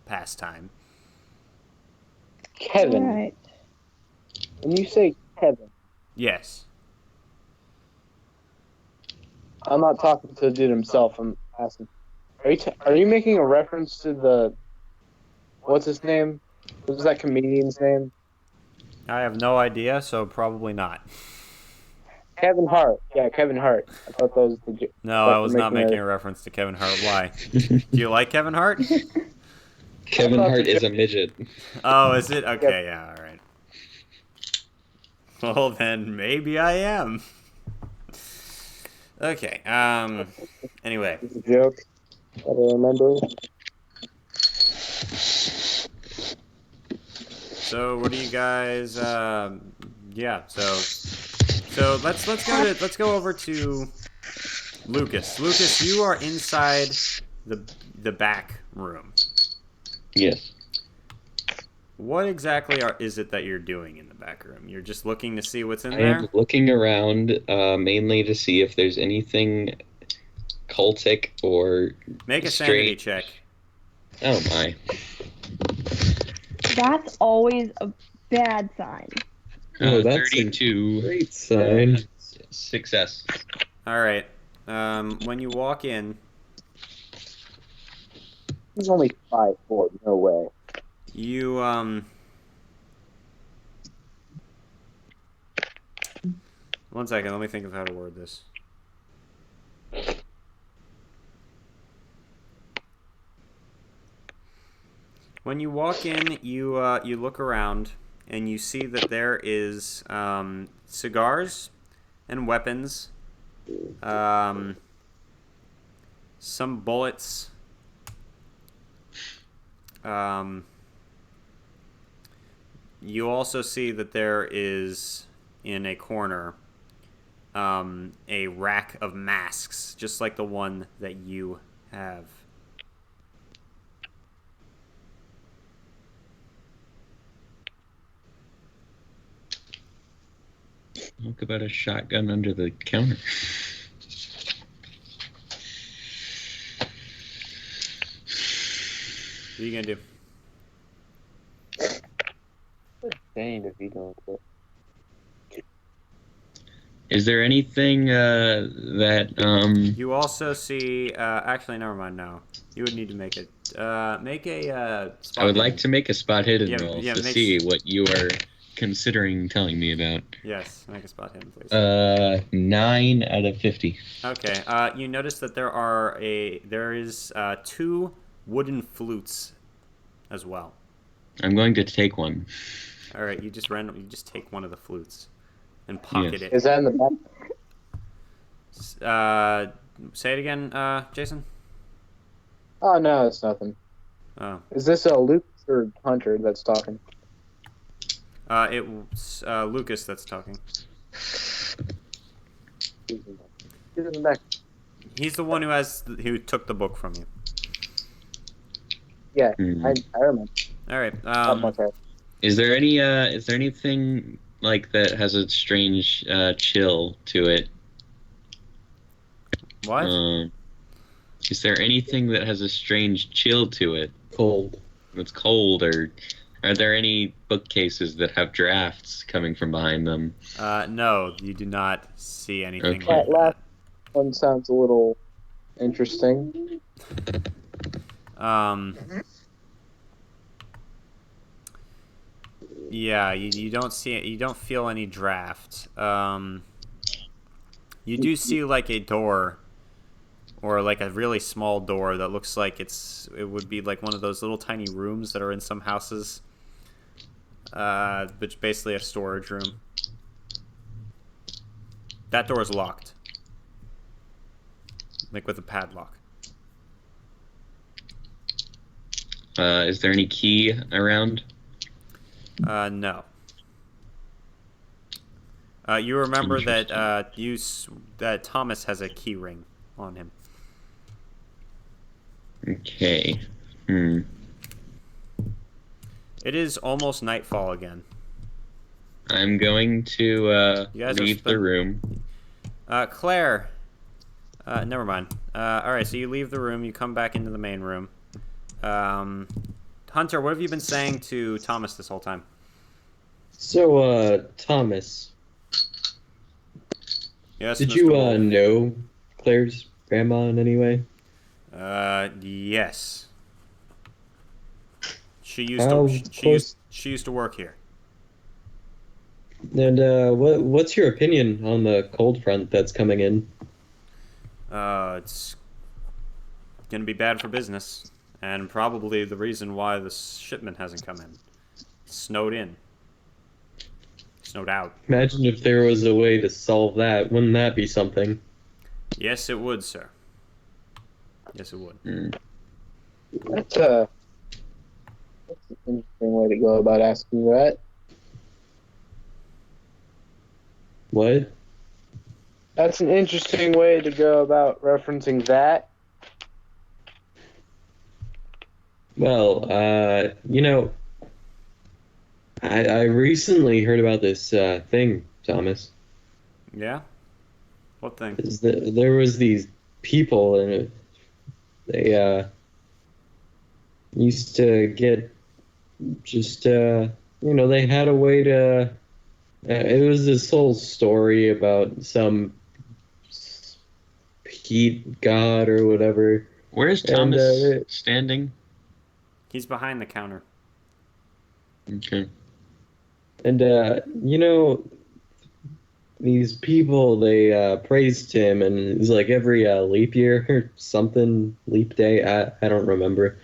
pastime. Kevin. Right. When you say Kevin, Yes. I'm not talking to the dude himself. I'm asking. Are you making a reference to what's his name? What was that comedian's name? I have no idea, so probably not. Kevin Hart. Yeah, Kevin Hart. I thought that was the. No, I was not making a reference to Kevin Hart. Why? Do you like Kevin Hart? Kevin Hart is a midget. Oh, is it? Okay, yeah, all right. Well, then maybe I am. Okay. Anyway. It's a joke. I don't remember. So, what do you guys? Yeah. So let's go over to Lucas. Lucas, you are inside the back room. Yes. What exactly is it that you're doing in the back room? You're just looking to see what's in I there? am looking around mainly to see if there's anything cultic or Make a sanity check. Oh my. That's always a bad sign. Oh, that's 32. a great sign. Success. All right. When you walk in, He's only 5'4". No way. you One second, let me think of how to word this. When you walk in, you look around and you see that there is cigars and weapons, some bullets, you also see that there is in a corner a rack of masks, just like the one that you have. Look about a shotgun under the counter. What are you gonna do? Dang, if he don't quit. Is there anything that You also see. Actually, never mind. No, you would need to make it. Make a. Spot I would hidden. like to make a spot hidden Yeah, roll yeah, to make- see what you are considering telling me about. Yes, make a spot hidden, please. 9 out of 50. Okay. You notice that there is 2 wooden flutes, as well. I'm going to take one. All right. You just take one of the flutes, and pocket Is that in the back? it. Say it again, Jason. Oh no, it's nothing. Oh. Is this a Luke's or Hunter that's talking? It's Lucas that's talking. He's the one who took the book from you. Yeah, I remember. All right. Is there anything like that has a strange chill to it? What? Is there anything that has a strange chill to it? Cold. It's cold, or are there any bookcases that have drafts coming from behind them? No, you do not see anything Okay. like That last one sounds a little interesting. Yeah, you don't see it. You don't feel any draft. You do see like a door, or like a really small door that looks like it would be like one of those little tiny rooms that are in some houses. Which basically a storage room. That door is locked, like with a padlock. Is there any key around? No. You remember that that Thomas has a key ring on him. Okay. It is almost nightfall again. I'm going to leave the room. Claire. Never mind. All right, so you leave the room. You come back into the main room. Hunter, what have you been saying to Thomas this whole time? So, Thomas. Yes. Did Mr. you Wolf? know Claire's grandma in any way? Yes. She used to work here. And what's your opinion on the cold front that's coming in? It's gonna be bad for business, and probably the reason why the shipment hasn't come in. It's snowed in. Snowed out. Imagine if there was a way to solve that. Wouldn't that be something? Yes, it would, sir. Yes, it would. That's an interesting way to go about asking that. What? That's an interesting way to go about referencing that. Well, I recently heard about this thing, Thomas. Yeah? What thing? There was these people, and they used to get just, they had a way to... it was this whole story about some heat god or whatever. Where's Thomas standing? He's behind the counter. Okay. And, these people, they praised him, and it was like every leap year or something, leap day, I don't remember.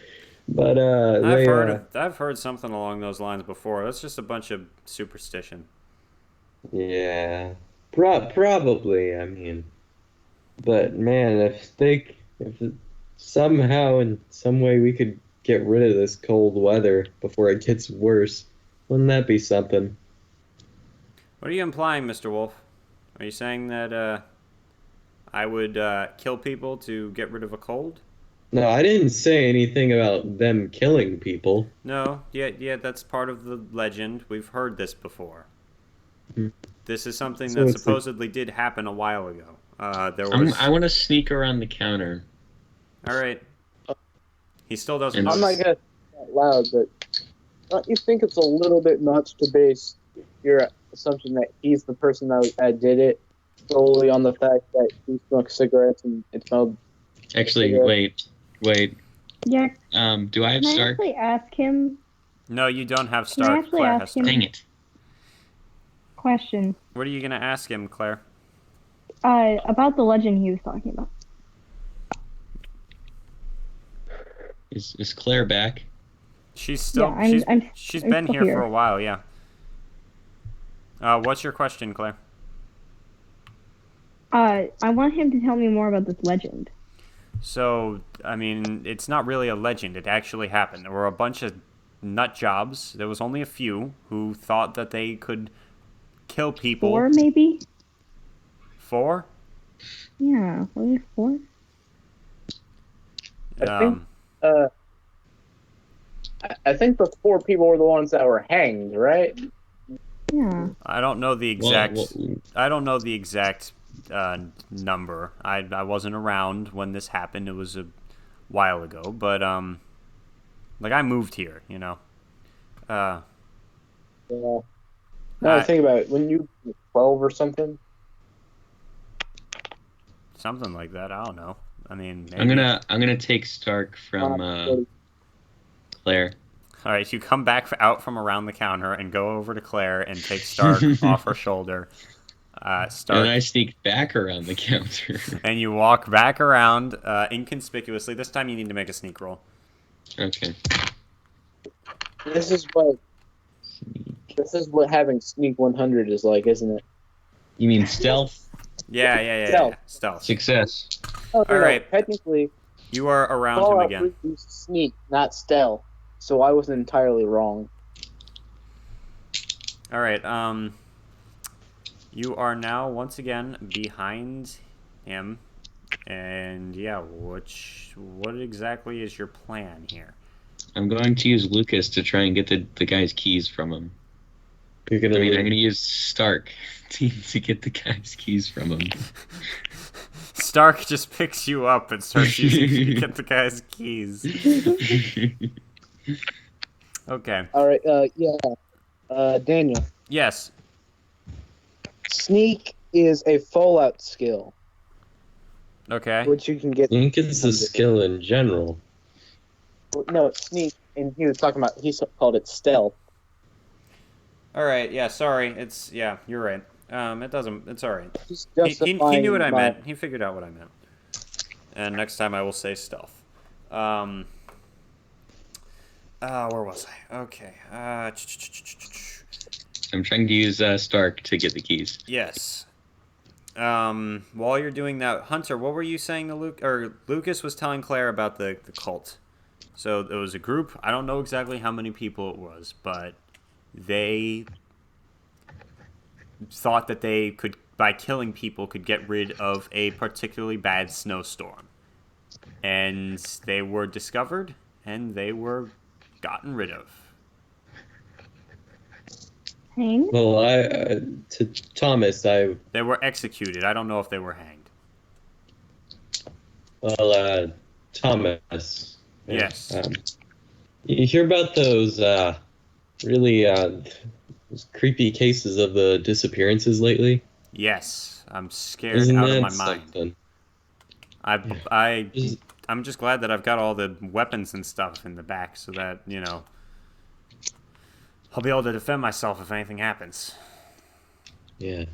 But I've heard something along those lines before. That's just a bunch of superstition. Yeah, probably. I mean, but man, if somehow in some way we could get rid of this cold weather before it gets worse, wouldn't that be something? What are you implying, Mr. Wolf? Are you saying that I would kill people to get rid of a cold? No, I didn't say anything about them killing people. No, yeah, that's part of the legend. We've heard this before. This is something that supposedly did happen a while ago. I want to sneak around the counter. All right. He still doesn't. I'm not gonna say that loud, but don't you think it's a little bit much to base your assumption that he's the person that did it solely on the fact that he smoked cigarettes and it smelled? Actually, wait. Yeah. Do I have Stark? Can I actually ask him? No, you don't have Stark. Claire has Stark. Dang it. Question. What are you gonna ask him, Claire? About the legend he was talking about. Is Claire back? She's still. Yeah, she's been here for a while. Yeah. What's your question, Claire? I want him to tell me more about this legend. So, I mean, it's not really a legend. It actually happened. There were a bunch of nut jobs. There was only a few who thought that they could kill people. 4 maybe? 4? Yeah, were there 4? I think the 4 people were the ones that were hanged, right? Yeah. I don't know the exact. Well, I don't know the exact number. I wasn't around when this happened. It was a while ago, but like I moved here, you know. Yeah. No, think about it. When you were 12 or something. Something like that. I don't know. I mean, maybe. I'm gonna take Stark from Claire. All right, so you come back out from around the counter and go over to Claire and take Stark off her shoulder. Stark, And I sneak back around the counter. and you walk back around inconspicuously. This time you need to make a sneak roll. Okay. This is what having sneak 100 is like, isn't it? You mean stealth? Yeah. Stealth. Success. Oh, All right. Technically, You are around him Fallout again. 3 used sneak, not stealth. So I wasn't entirely wrong. All right. You are now once again behind him, and yeah, what exactly is your plan here? I'm going to use Lucas to try and get the guy's keys from him. You're gonna. I'm going to use Stark to get the guy's keys from him. Stark just picks you up and starts using you to get the guy's keys. Okay. All right. Daniel. Yes. Sneak is a Fallout skill, Okay. which you can get. I think it's a skill in general. No, it's sneak, and he was talking about. He called it stealth. All right. Yeah. Sorry. You're right. It doesn't. It's all right. Just He knew what I meant. He figured out what I meant. And next time I will say stealth. Where was I? Okay. I'm trying to use Stark to get the keys. Yes. While you're doing that, Hunter, what were you saying to Luke? Or Lucas was telling Claire about the cult. So there was a group. I don't know exactly how many people it was, but they thought that they could, by killing people, could get rid of a particularly bad snowstorm. And they were discovered, and they were gotten rid of. Hanged? Well, to Thomas, They were executed. I don't know if they were hanged. Thomas. Yes. You hear about those really those creepy cases of the disappearances lately? Yes. I'm scared Isn't out of that my mind. something? I'm just glad that I've got all the weapons and stuff in the back so that, you know, I'll be able to defend myself if anything happens. Yeah.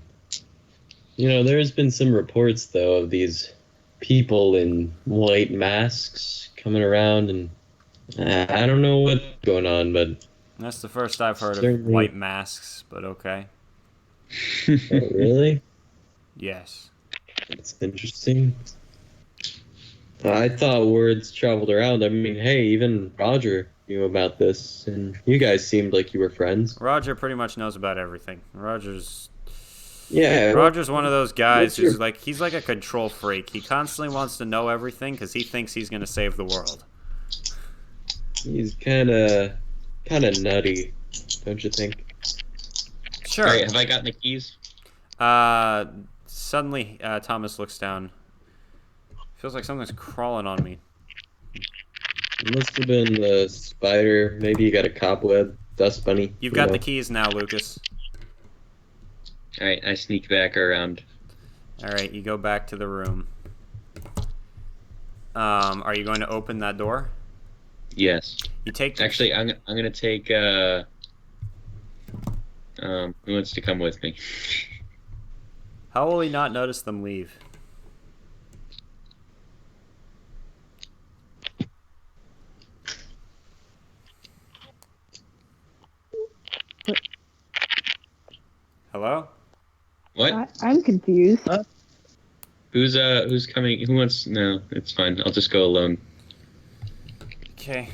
You know, there's been some reports, though, of these people in white masks coming around, and I don't know what's going on, but... That's the first I've heard of Certainly. white masks, but okay. Oh, really? Yes. That's interesting. I thought words traveled around. I mean, hey, even Roger knew about this, and you guys seemed like you were friends. Roger pretty much knows about everything. Roger's one of those guys who's like, he's like a control freak. He constantly wants to know everything because he thinks he's going to save the world. He's kind of nutty, don't you think? Sure. All right, have I gotten the keys? Suddenly, Thomas looks down. Feels like something's crawling on me. It must have been the spider. Maybe you got a cobweb, dust bunny. You've got the keys now, Lucas. All right, I sneak back around. All right, you go back to the room. Are you going to open that door? Yes. You take. Actually, I'm gonna take. Who wants to come with me? How will he not notice them leave? Hello? What? I'm confused. Huh? Who's coming? Who wants? No, it's fine. I'll just go alone. Okay.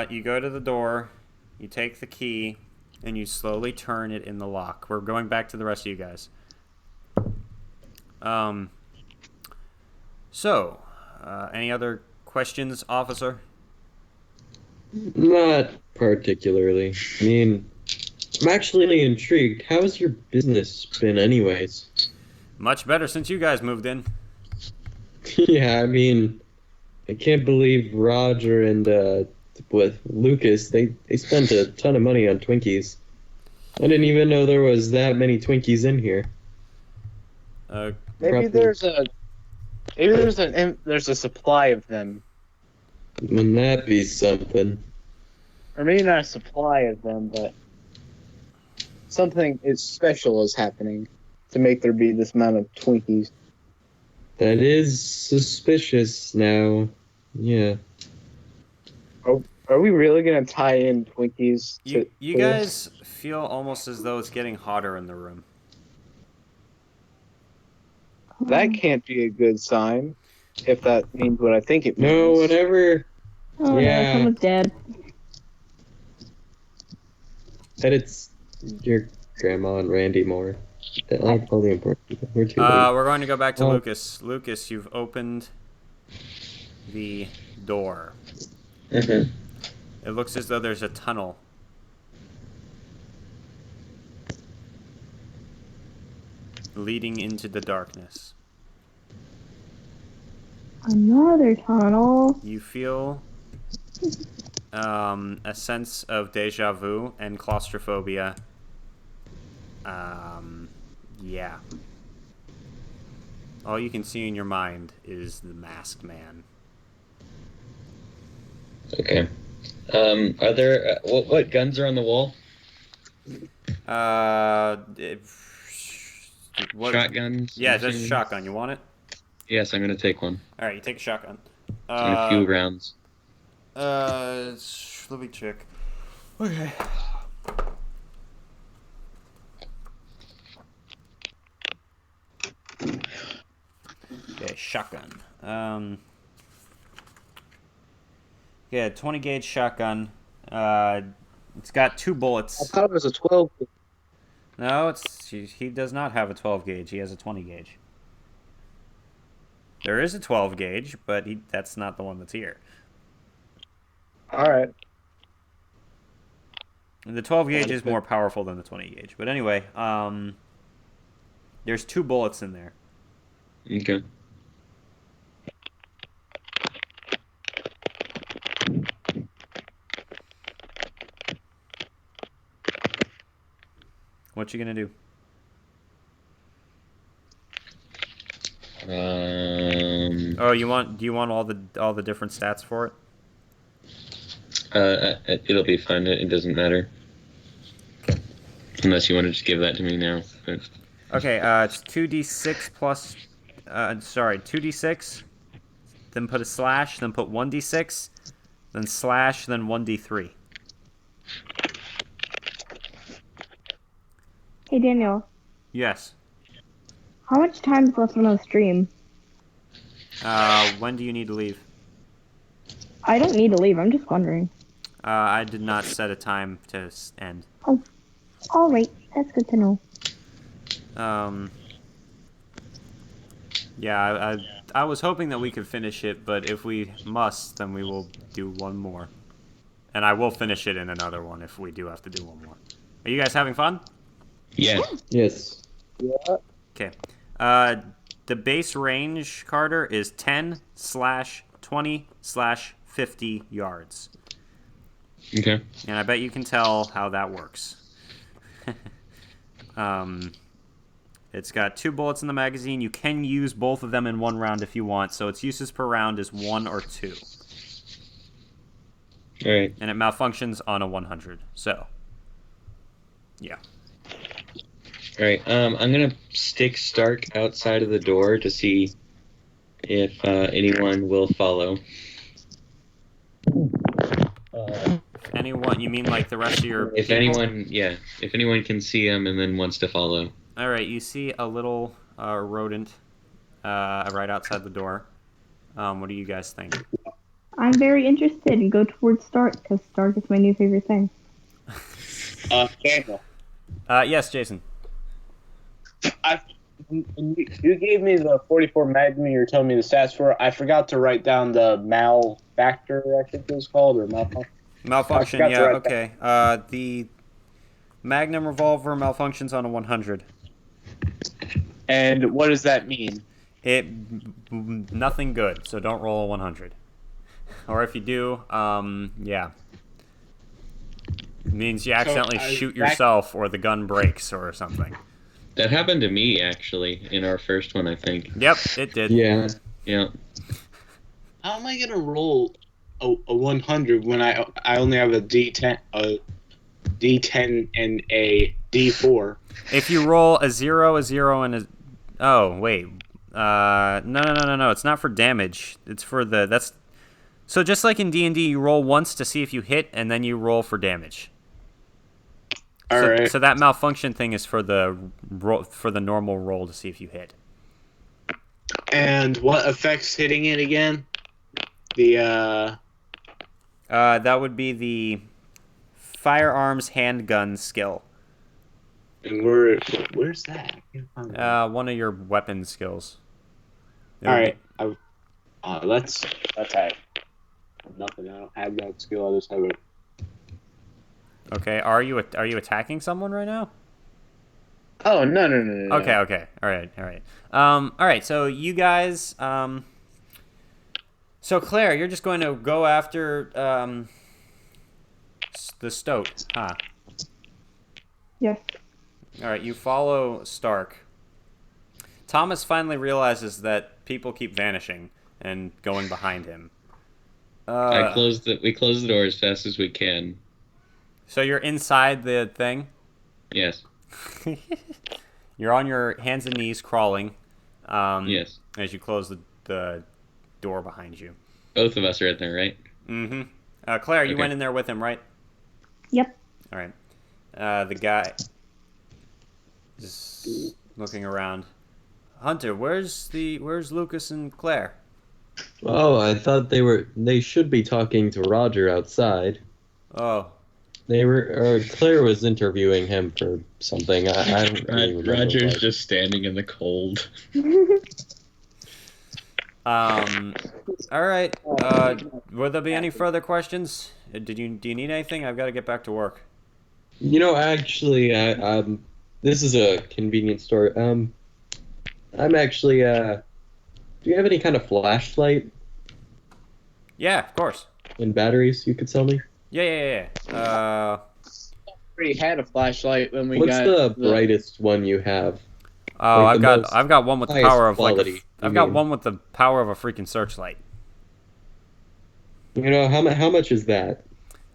You go to the door. You take the key and you slowly turn it in the lock. We're going back to the rest of you guys. Any other questions, officer? Not particularly. I mean, I'm actually intrigued. How's your business been anyways? Much better since you guys moved in. Yeah, I mean, I can't believe Roger and with Lucas, they spent a ton of money on Twinkies. I didn't even know there was that many Twinkies in here. Maybe there's a supply of them. Wouldn't that be something? Or maybe not a supply of them, but something special is happening to make there be this amount of Twinkies. That is suspicious now. Yeah. Are we really going to tie in Twinkies to You guys feel almost as though it's getting hotter in the room. That can't be a good sign, if that means what I think it means. No, whatever. Oh Yeah. no, someone's dead. That it's your grandma and Randy Moore. That aren't all the important people. We're too late. We're going to go back to Lucas. Lucas, you've opened the door. Mm-hmm. It looks as though there's a tunnel. Leading into the darkness. Another tunnel. You feel a sense of deja vu and claustrophobia. Yeah. All you can see in your mind is the masked man. Okay. Are there what guns are on the wall? Shotguns. Yeah, there's a shotgun. You want it? Yes, I'm gonna take one. All right, you take a shotgun. And a few rounds. Let me check. Okay. Okay, shotgun. Yeah, 20 gauge shotgun. It's got 2 bullets. I thought it was a 12. No, he does not have a 12 gauge. He has a 20 gauge. There is a 12 gauge, but that's not the one that's here. All right. And the 12 gauge is more powerful than the 20 gauge. But anyway, there's 2 bullets in there. Okay. What you gonna do? Do you want all the different stats for it? It'll be fine. It doesn't matter. Okay. Unless you want to just give that to me now. Okay, it's 2d6 plus... 2d6, then put a slash, then put 1d6, then slash, then 1d3. Hey Daniel, Yes. how much time is left on the stream? When do you need to leave? I don't need to leave, I'm just wondering. I did not set a time to end. Oh, alright, that's good to know. Yeah, I was hoping that we could finish it, but if we must, then we will do one more. And I will finish it in another one if we do have to do one more. Are you guys having fun? Yeah. Yes. Yeah. Okay. The base range, Carter, is 10/20/50 yards. Okay. And I bet you can tell how that works. It's got 2 bullets in the magazine. You can use both of them in one round if you want, so its uses per round is 1 or 2. All right. And it malfunctions on a 100. So, yeah. All right. I'm gonna stick Stark outside of the door to see if anyone will follow. Anyone? You mean like the rest of your If people? if anyone can see him and then wants to follow. All right, you see a little rodent right outside the door. What do you guys think? I'm very interested and go towards Stark, because Stark is my new favorite thing. Daniel. Yes, Jason. You gave me the 44 Magnum. You're telling me the stats for it. I forgot to write down the malfactor, I think it was called, or malfunction. Malfunction, yeah, okay. The Magnum revolver malfunctions on a 100. And what does that mean? Nothing good, so don't roll a 100. Or if you do, yeah. It means you accidentally shoot yourself or the gun breaks or something. That happened to me, actually, in our first one, I think. Yep, it did. Yeah. How am I gonna roll a 100 when I only have a D10, and a D4? If you roll a 0, and a... Oh, wait. No. It's not for damage. It's for the... That's... So just like in D&D, you roll once to see if you hit, and then you roll for damage. So that malfunction thing is for the normal roll to see if you hit. And what affects hitting it again? The that would be the firearms handgun skill. And where's that? I can't find that. One of your weapon skills. All right. Let's have nothing. I don't have that skill. I just have it. Okay. Are you attacking someone right now? Oh no. Okay. All right. All right. So you guys. So Claire, you're just going to go after the stoat, huh? Yes. All right. You follow Stark. Thomas finally realizes that people keep vanishing and going behind him. We close the door as fast as we can. So you're inside the thing? Yes. You're on your hands and knees crawling. Yes. As you close the door behind you. Both of us are in there, right? Mm-hmm. Claire, you went in there with him, right? Yep. All right. The guy is looking around. Hunter, where's Lucas and Claire? Oh, I thought they should be talking to Roger outside. Oh. Claire was interviewing him for something. I don't really remember. Roger's just standing in the cold. All right. Will there be any further questions? Do you need anything? I've got to get back to work. Actually, this is a convenient store. I'm actually, do you have any kind of flashlight? Yeah, of course. And batteries you could sell me? Yeah. Already had a flashlight when we What's got the brightest one you have? Oh, Like I've got one with the power of quality, I've got one with the power of a freaking searchlight. How much is that?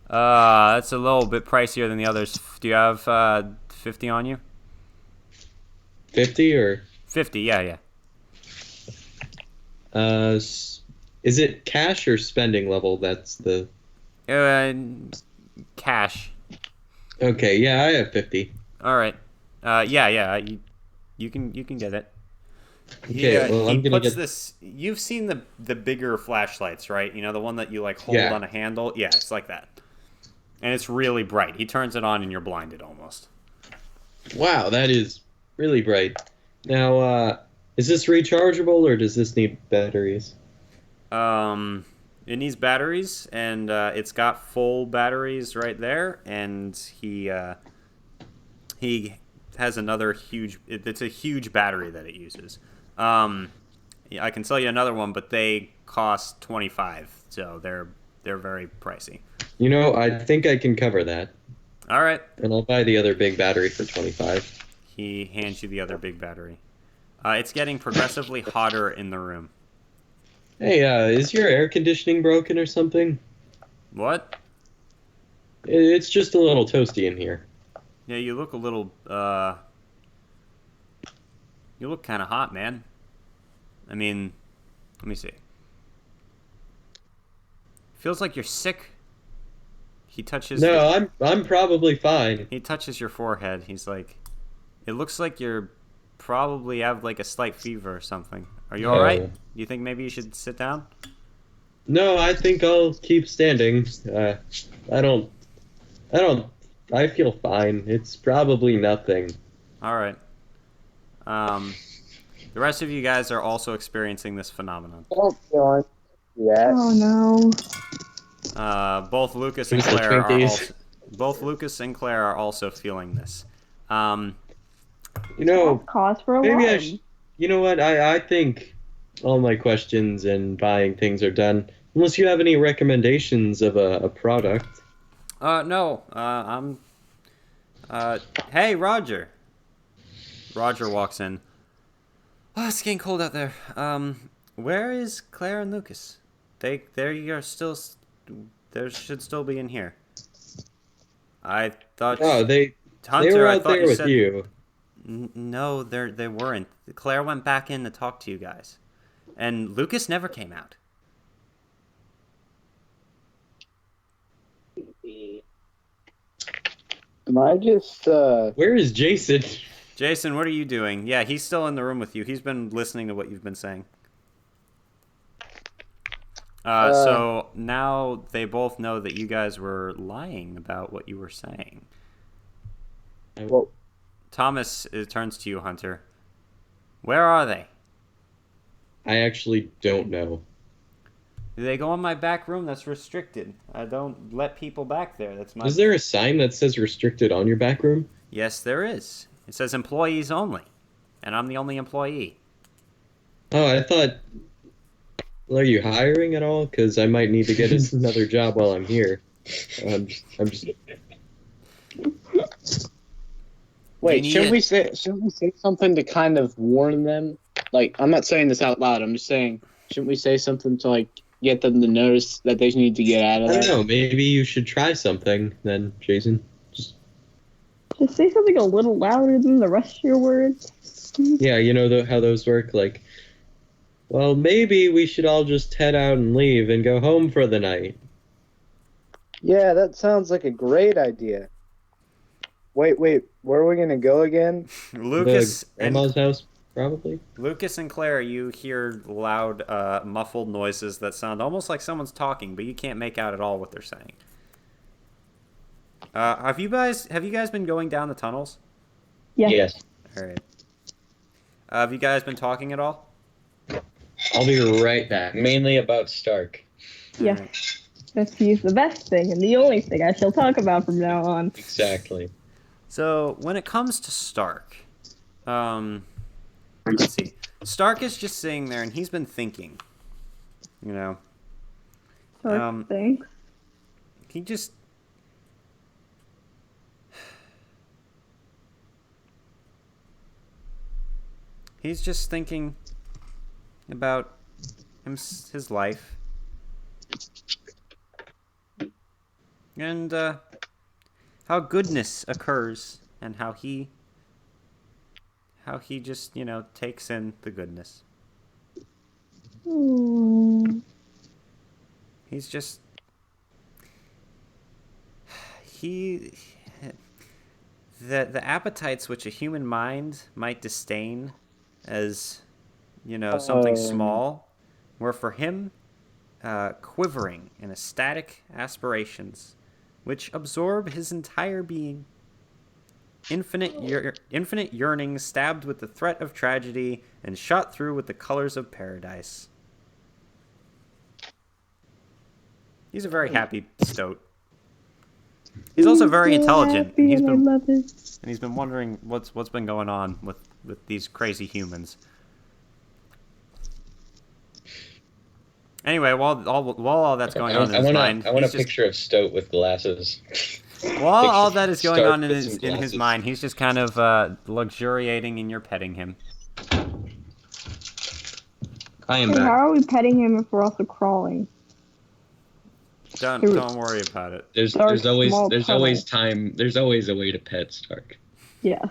That's a little bit pricier than the others. Do you have 50 on you? 50 or? 50, yeah. Is it cash or spending level? That's the. Cash. Okay, yeah, I have 50. All right. Yeah. You can get it. Okay, well, I'm gonna get this. You've seen the bigger flashlights, right? The one that you hold on a handle. Yeah, it's like that, and it's really bright. He turns it on, and you're blinded almost. Wow, that is really bright. Now, is this rechargeable or does this need batteries? It needs batteries, and it's got full batteries right there, and he has another huge. It's a huge battery that it uses. I can sell you another one, but they cost $25, so they're very pricey. I think I can cover that. All right. And I'll buy the other big battery for $25. He hands you the other big battery. It's getting progressively hotter in the room. Hey, is your air conditioning broken or something? What? It's just a little toasty in here. Yeah, you look a little, you look kind of hot, man. I mean, let me see. Feels like you're sick. He touches... No, I'm probably fine. He touches your forehead. He's like, it looks like you're probably have a slight fever or something. Are you all right? Do you think maybe you should sit down? No, I think I'll keep standing. I don't I feel fine. It's probably nothing. All right. The rest of you guys are also experiencing this phenomenon. Yes. Oh no. Both Lucas and Thanks for Claire are Twinkies. also feeling this. You know, Cause for maybe alarm. you know what? I think all my questions and buying things are done. Unless you have any recommendations of a product. No. I'm. Hey, Roger. Roger walks in. Oh, it's getting cold out there. Where is Claire and Lucas? They are still. They should still be in here. I thought. Oh, they Hunter, were I out thought there you with said. you. No, they weren't. Claire went back in to talk to you guys, and Lucas never came out. Am I just Where is Jason? Jason, what are you doing? Yeah, he's still in the room with you. He's been listening to what you've been saying. So now they both know that you guys were lying about what you were saying. well, Thomas, it turns to you, Hunter. Where are they? I actually don't know. They go in my back room. That's restricted. I don't let people back there. That's my. Is there a sign that says restricted on your back room? Yes, there is. It says employees only, and I'm the only employee. Oh, I thought. Well, are you hiring at all? Because I might need to get another job while I'm here. I'm just. wait, need shouldn't it. we say something to kind of warn them? Like, I'm not saying this out loud. I'm just saying, shouldn't we say something to like get them to notice that they need to get out of I don't that? know. Maybe you should try something then, Jason. Just say something a little louder than the rest of your words. Yeah, you know how those work. Like, well, maybe we should all just head out and leave and go home for the night. Yeah, that sounds like a great idea. Wait, where are we gonna go again? Lucas The grandma's house, probably. Lucas and Claire, you hear loud, muffled noises that sound almost like someone's talking, but you can't make out at all what they're saying. Have you guys been going down the tunnels? Yeah. Yes. All right. Have you guys been talking at all? I'll be right back. Mainly about Stark. Yes. Alright. He's the best thing and the only thing I shall talk about from now on. Exactly. So when it comes to Stark, let's see. Stark is just sitting there and he's been thinking. You know. Thanks. He just. He's just thinking about his life. And how goodness occurs and how he just, takes in the goodness. He's just the appetites which a human mind might disdain as something small were for him quivering in ecstatic aspirations which absorb his entire being. Infinite yearning stabbed with the threat of tragedy and shot through with the colors of paradise. He's a very happy stoat. He's also very intelligent, and he's been wondering what's been going on with these crazy humans. Anyway, while all that's going on in his mind, I want a picture of Stoat with glasses. While all that is going Stark on in with some his glasses. mind, he's just kind of luxuriating and you're petting him. I am How back. are we petting him if we're also crawling? Don't worry about it. There's Stark's always small there's tunnel. always time. There's always a way to pet Stark. Yes.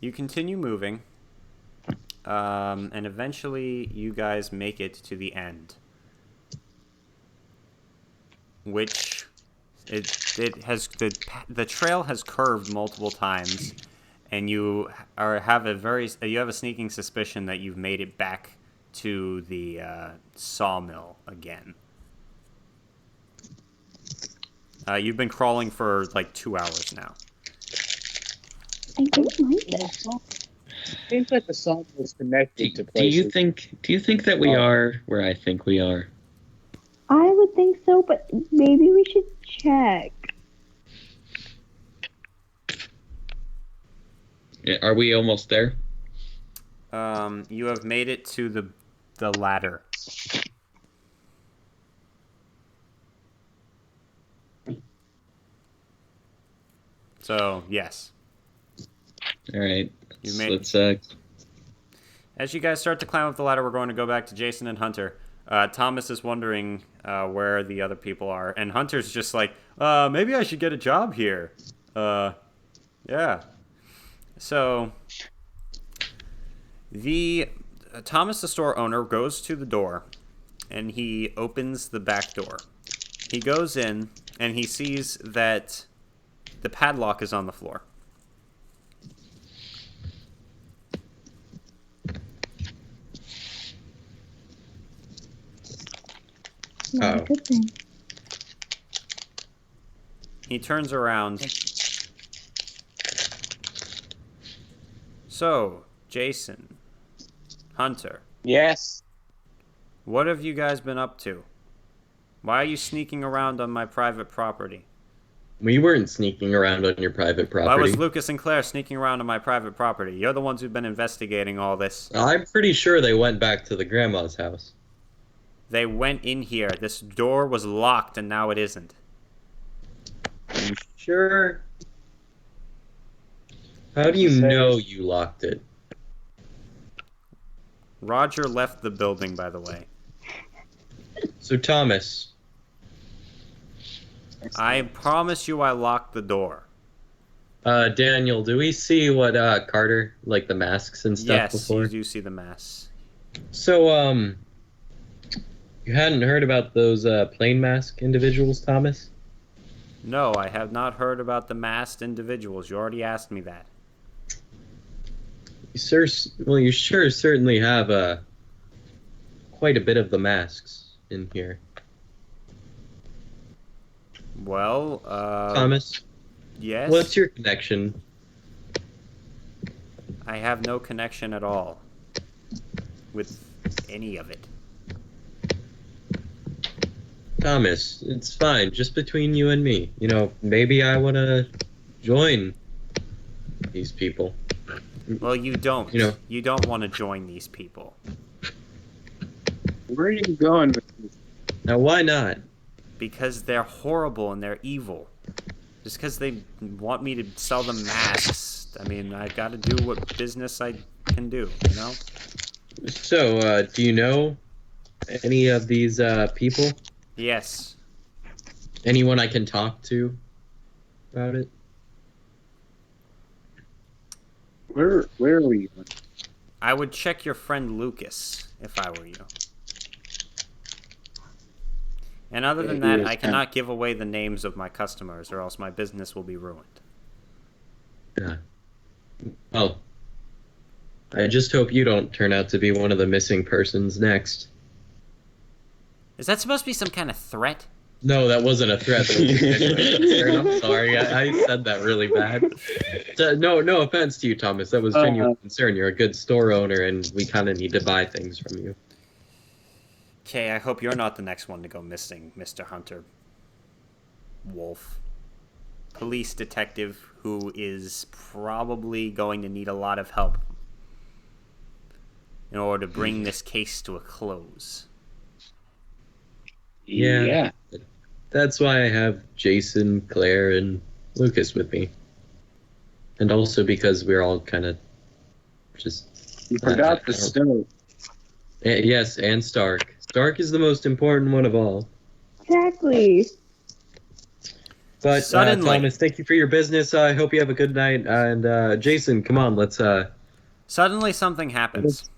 You continue moving, and eventually you guys make it to the end, which it has the trail has curved multiple times, and you have a sneaking suspicion that you've made it back to the sawmill again. You've been crawling for like 2 hours now. I don't like this. Seems like the song was connected to Do places. you think that we are where I think we are? I would think so, but maybe we should check. Are we almost there? You have made it to the ladder. So, yes. All right. You So made- let's As you guys start to climb up the ladder, we're going to go back to Jason and Hunter. Thomas is wondering where the other people are, and Hunter's just like, maybe I should get a job here. Yeah. So, Thomas, the store owner, goes to the door, and he opens the back door. He goes in, and he sees that the padlock is on the floor. Not a good thing. He turns around. So, Jason, Hunter, Yes. what have you guys been up to? Why are you sneaking around on my private property? We weren't sneaking around on your private Why property. was Lucas and Claire sneaking around on my private property? You're the ones who've been investigating all this. I'm pretty sure they went back to the grandma's house. They went in here. This door was locked, and now it isn't. You sure? How do you know you locked it? Roger left the building, by the way. So, Thomas, I promise you I locked the door. Daniel, do we see what Carter, like the masks and stuff Yes, before? you do see the mass. So, you hadn't heard about those plane mask individuals, Thomas? No, I have not heard about the masked individuals. You already asked me that. You sure certainly have quite a bit of the masks in here. Well, Thomas, yes? what's your connection? I have no connection at all with any of it. Thomas, it's fine, just between you and me. You know, maybe I want to join these people. Well, you don't. You know. You don't want to join these people. Where are you going with this? Now, why not? Because they're horrible and they're evil. Just because they want me to sell them masks. I mean, I got to do what business I can do, you know? So, do you know any of these people? Yes. Anyone I can talk to about it? Where are we going? I would check your friend Lucas if I were you. And other than that, I cannot give away the names of my customers or else my business will be ruined. Yeah. Well, I just hope you don't turn out to be one of the missing persons next. Is that supposed to be some kind of threat? No, that wasn't a threat. That was a genuine concern. I'm sorry. I said that really bad. No offense to you, Thomas. That was genuine concern. You're a good store owner, and we kind of need to buy things from you. Okay, I hope you're not the next one to go missing, Mr. Hunter Wolf. Police detective who is probably going to need a lot of help in order to bring this case to a close. Yeah. That's why I have Jason, Claire, and Lucas with me. And also because we're all kind of just... You forgot the stove. Yes, and Stark. Stark is the most important one of all. Exactly. But, Suddenly- Thomas, thank you for your business. I hope you have a good night. And, Jason, come on, let's... Suddenly something happens.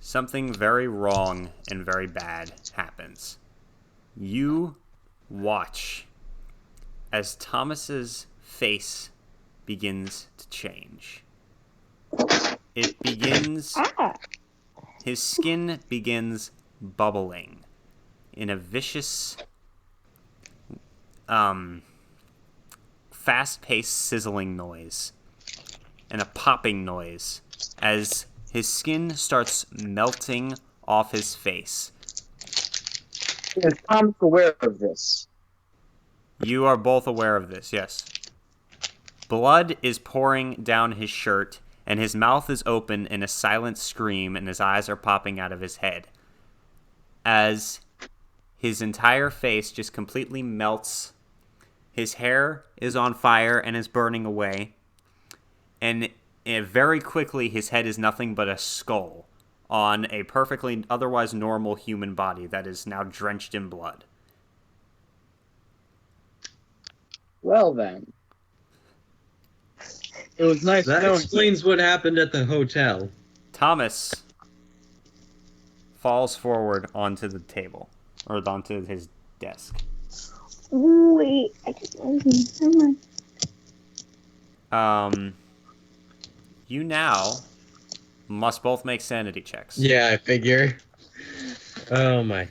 Something very wrong and very bad happens. You watch as Thomas's face begins to change. It begins... His skin begins bubbling in a vicious fast-paced sizzling noise and a popping noise as his skin starts melting off his face. Is Tom aware of this? You are both aware of this, yes. Blood is pouring down his shirt, and his mouth is open in a silent scream, and his eyes are popping out of his head. As his entire face just completely melts, his hair is on fire and is burning away, and very quickly his head is nothing but a skull on a perfectly otherwise normal human body that is now drenched in blood. Well then. It was nice That knowing explains what happened at the hotel. Thomas falls forward onto the table, or onto his desk. Wait, I just never mind. You now must both make sanity checks. Yeah, I figure. Oh my.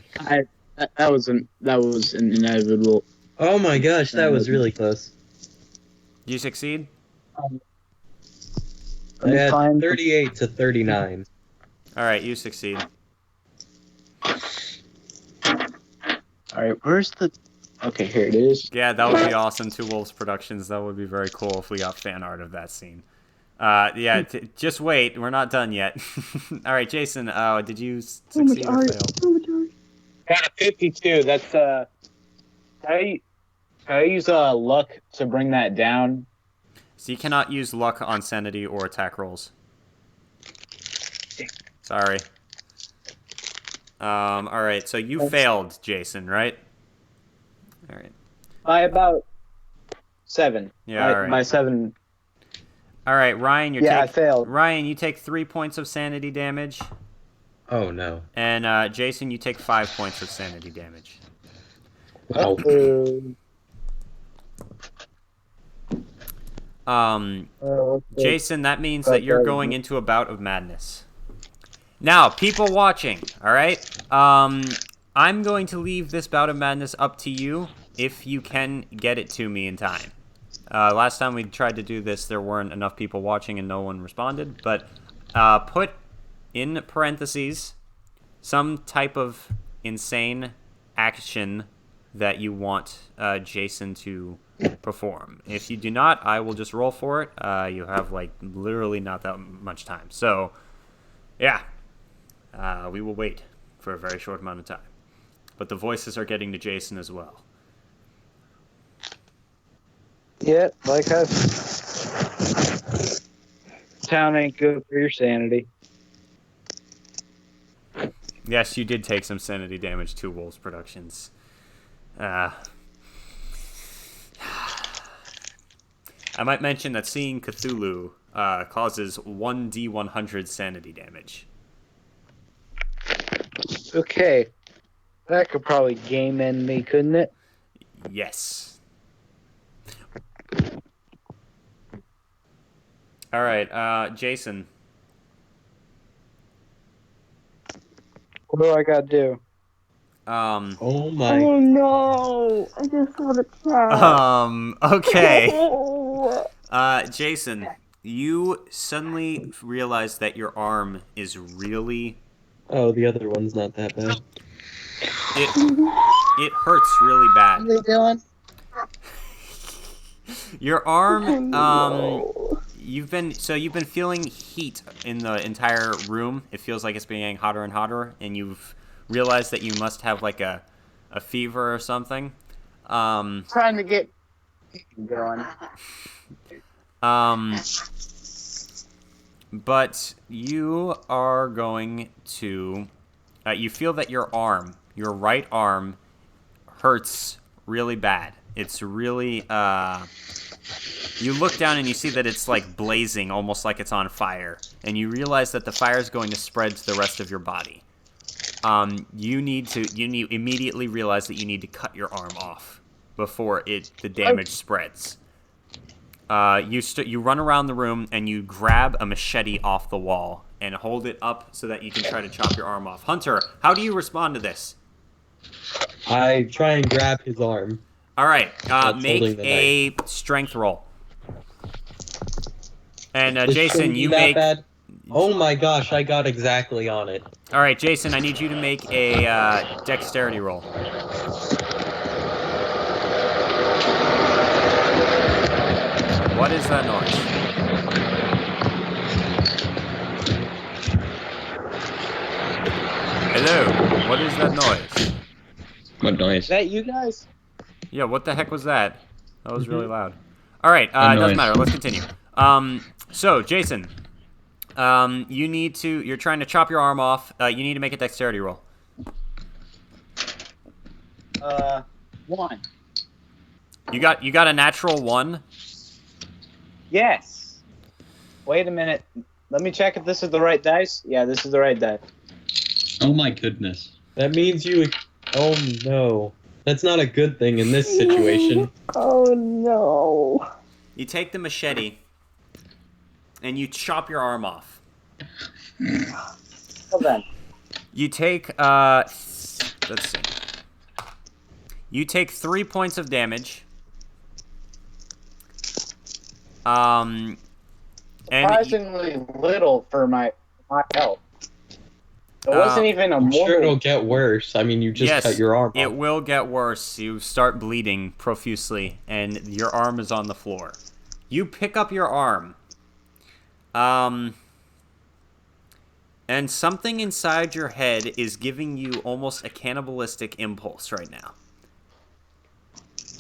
that was an inevitable. Oh my gosh, that was really close. You succeed? I had 38 to 39. All right, you succeed. Alright, where's the... Okay, here it is. Yeah, that would be awesome. Two Wolves Productions. That would be very cool if we got fan art of that scene. Yeah, just wait. We're not done yet. All right, Jason, did you succeed or fail? Got a 52. That's, can I use, luck to bring that down? So you cannot use luck on sanity or attack rolls. Sorry. All right, so you failed, Jason, right? All right. By about 7. Yeah, all right. By 7. All right, Ryan, I failed. Ryan, you take 3 points of sanity damage. Oh no. And Jason, you take 5 points of sanity damage. Wow. Jason, that means that you're going into a bout of madness. Now, people watching, all right? I'm going to leave this bout of madness up to you if you can get it to me in time. Last time we tried to do this, there weren't enough people watching and no one responded. But put in parentheses some type of insane action that you want Jason to perform. If you do not, I will just roll for it. You have, like, literally not that much time. So, yeah. We will wait for a very short amount of time. But the voices are getting to Jason as well. Yeah, like town ain't good for your sanity. Yes, you did take some sanity damage to Wolves Productions. I might mention that seeing Cthulhu causes 1d100 sanity damage. Okay. That could probably game end me, couldn't it? Yes. All right, Jason. What do I gotta do? Oh my. Oh no! I just want to try. Okay. Jason, you suddenly realize that your arm is really... Oh, the other one's not that bad. It hurts really bad. What are they doing? Your arm, you've been feeling heat in the entire room. It feels like it's getting hotter and hotter, and you've realized that you must have like a fever or something. Trying to get going. But you are going to, you feel that your right arm, hurts really bad. It's really, you look down and you see that it's like blazing, almost like it's on fire. And you realize that the fire is going to spread to the rest of your body. You immediately realize that you need to cut your arm off before the damage spreads. You run around the room and you grab a machete off the wall and hold it up so that you can try to chop your arm off. Hunter, how do you respond to this? I try and grab his arm. All right. That's Make holding the a strength roll. And This Jason, shouldn't be you that make. bad. Oh my gosh, I got exactly on it. All right, Jason, I need you to make a dexterity roll. What is that noise? Hello. What is that noise? What noise? Is that you guys? Yeah. What the heck was that? That was really loud. All right. It What doesn't noise? matter. Let's continue. So Jason, you need to. You're trying to chop your arm off. You need to make a dexterity roll. 1. You got a natural 1. Yes. Wait a minute. Let me check if this is the right dice. Yeah, this is the right dice. Oh my goodness. That means you. Oh no. That's not a good thing in this situation. Oh no. You take the machete and you chop your arm off. Well then. You take let's see. You take 3 points of damage. And Surprisingly little for my health. It wasn't even a I'm sure it'll mortal. get worse. I mean, you just yes, cut your arm it off. will get worse. You start bleeding profusely, and your arm is on the floor. You pick up your arm. And something inside your head is giving you almost a cannibalistic impulse right now.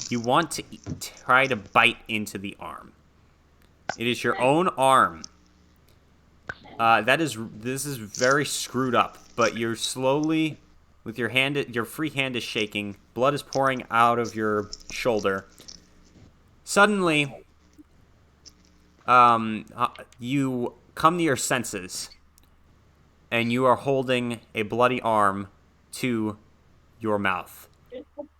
You want to try to bite into the arm. It is your own arm. This is very screwed up, but you're slowly, with your hand, your free hand is shaking. Blood is pouring out of your shoulder. Suddenly, you come to your senses, and you are holding a bloody arm to your mouth.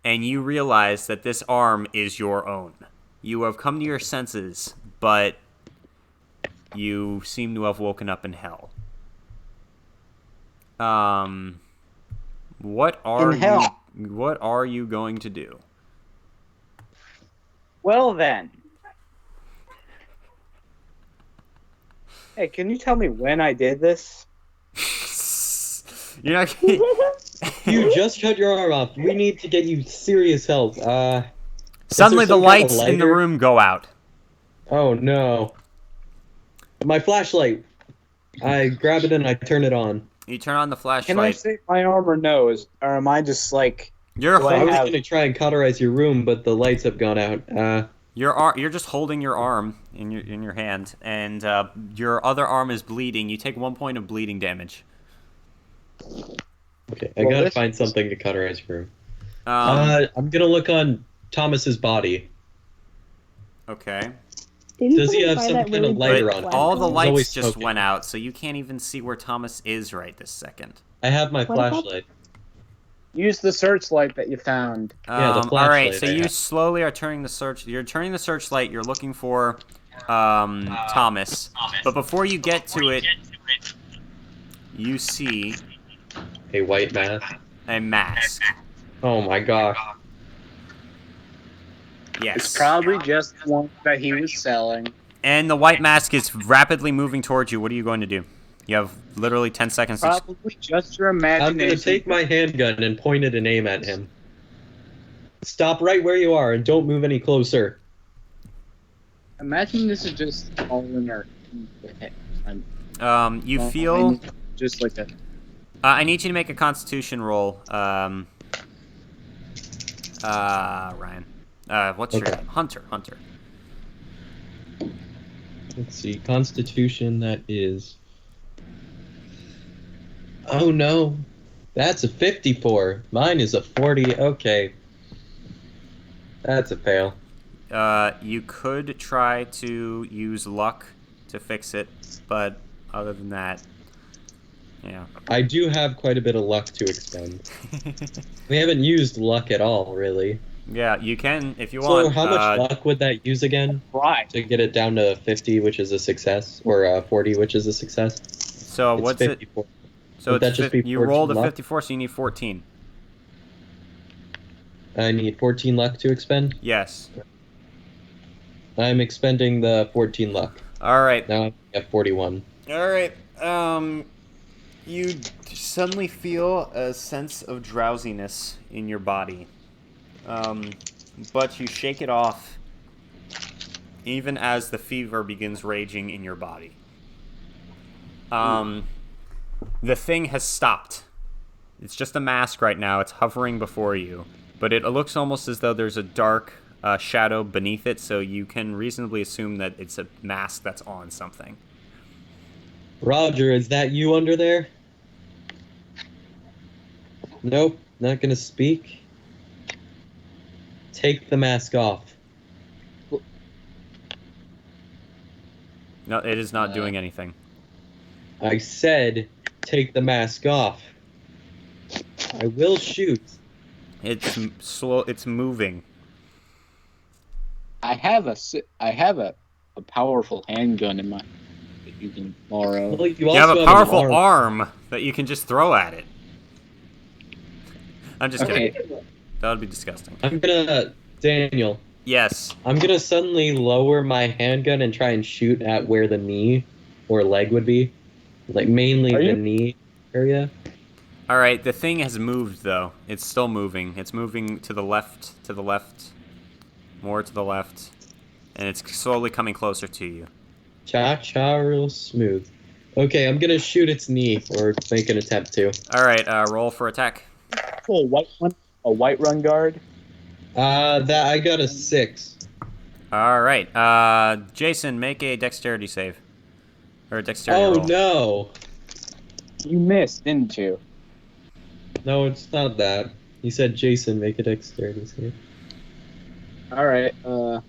And you realize that this arm is your own. You have come to your senses, but you seem to have woken up in hell. What are you going to do? Well then. Hey, can you tell me when I did this? You're not. You just cut your arm off. We need to get you serious help. Suddenly, the some kind of lights in the lighter? room go out. Oh no. My flashlight. I grab it and I turn it on. You turn on the Can I flashlight. save my arm or no? Or am I just like... You're Do I I was have- gonna try and cauterize your room, but the lights have gone out. You're just holding your arm in your hand, and your other arm is bleeding. You take 1 point of bleeding damage. Okay, I Well, gotta this- find something to cauterize your room. Um, I'm gonna look on Thomas's body. okay. Didn't Does he somebody have find some that kind of really lighter bright on it? flash All the light? He's always lights just smoking. went out, so you can't even see where Thomas is right this second. I have my What about- flashlight. Use the searchlight that you found. Yeah, the All right, flashlight so I you have. slowly are turning the search. You're turning the searchlight. You're looking for Thomas, but before you get to it, you see A white mask. a mask. Oh my gosh. Yes. It's probably just one that he was selling. And the white mask is rapidly moving towards you. What are you going to do? You have literally 10 seconds to... Probably just your I'm imagination. gonna take my handgun and point it and aim at him. Stop right where you are and don't move any closer. Imagine this is just all in our... You I feel... need just like a... I need you to make a Constitution roll. Ryan. What's your Okay. name? Hunter. Let's see, Constitution, that is... Oh no. That's a 54. Mine is a 40. Okay. That's a fail. You could try to use luck to fix it, but other than that, yeah. I do have quite a bit of luck to expend. We haven't used luck at all, really. Yeah, you can if you So want. how much luck would that use again Right. to get it down to 50, which is a success, or 40, which is a success? So It's what's 54. it? So Would it's that just be you fortune rolled a luck? 54, so you need 14. I need 14 luck to expend. Yes. I'm expending the 14 luck. All right. Now I'm at 41. All right. You suddenly feel a sense of drowsiness in your body. But you shake it off even as the fever begins raging in your body. The thing has stopped. It's just a mask right now. It's hovering before you. But it looks almost as though there's a dark shadow beneath it, so you can reasonably assume that it's a mask that's on something. Roger, is that you under there? Nope, not gonna speak. Take the mask off. No, it is not doing anything. I said, take the mask off. I will shoot. It's slow. It's moving. I have a powerful handgun in my that you can borrow. Well, You have a powerful arm that you can just throw at it. I'm just kidding. That would be disgusting. Daniel. Yes. I'm gonna suddenly lower my handgun and try and shoot at where the knee or leg would be. Like, mainly the knee area. All right, the thing has moved, though. It's still moving. It's moving to the left, more to the left, and it's slowly coming closer to you. Cha-cha real smooth. Okay, I'm gonna shoot its knee, or make an attempt to. All right, roll for attack. Oh, a white run guard. That I got a 6. All right, Jason, make a dexterity save. Or a dexterity roll. Oh, no. You missed, didn't you? No, it's not that. He said, Jason, make a dexterity save. All right. Are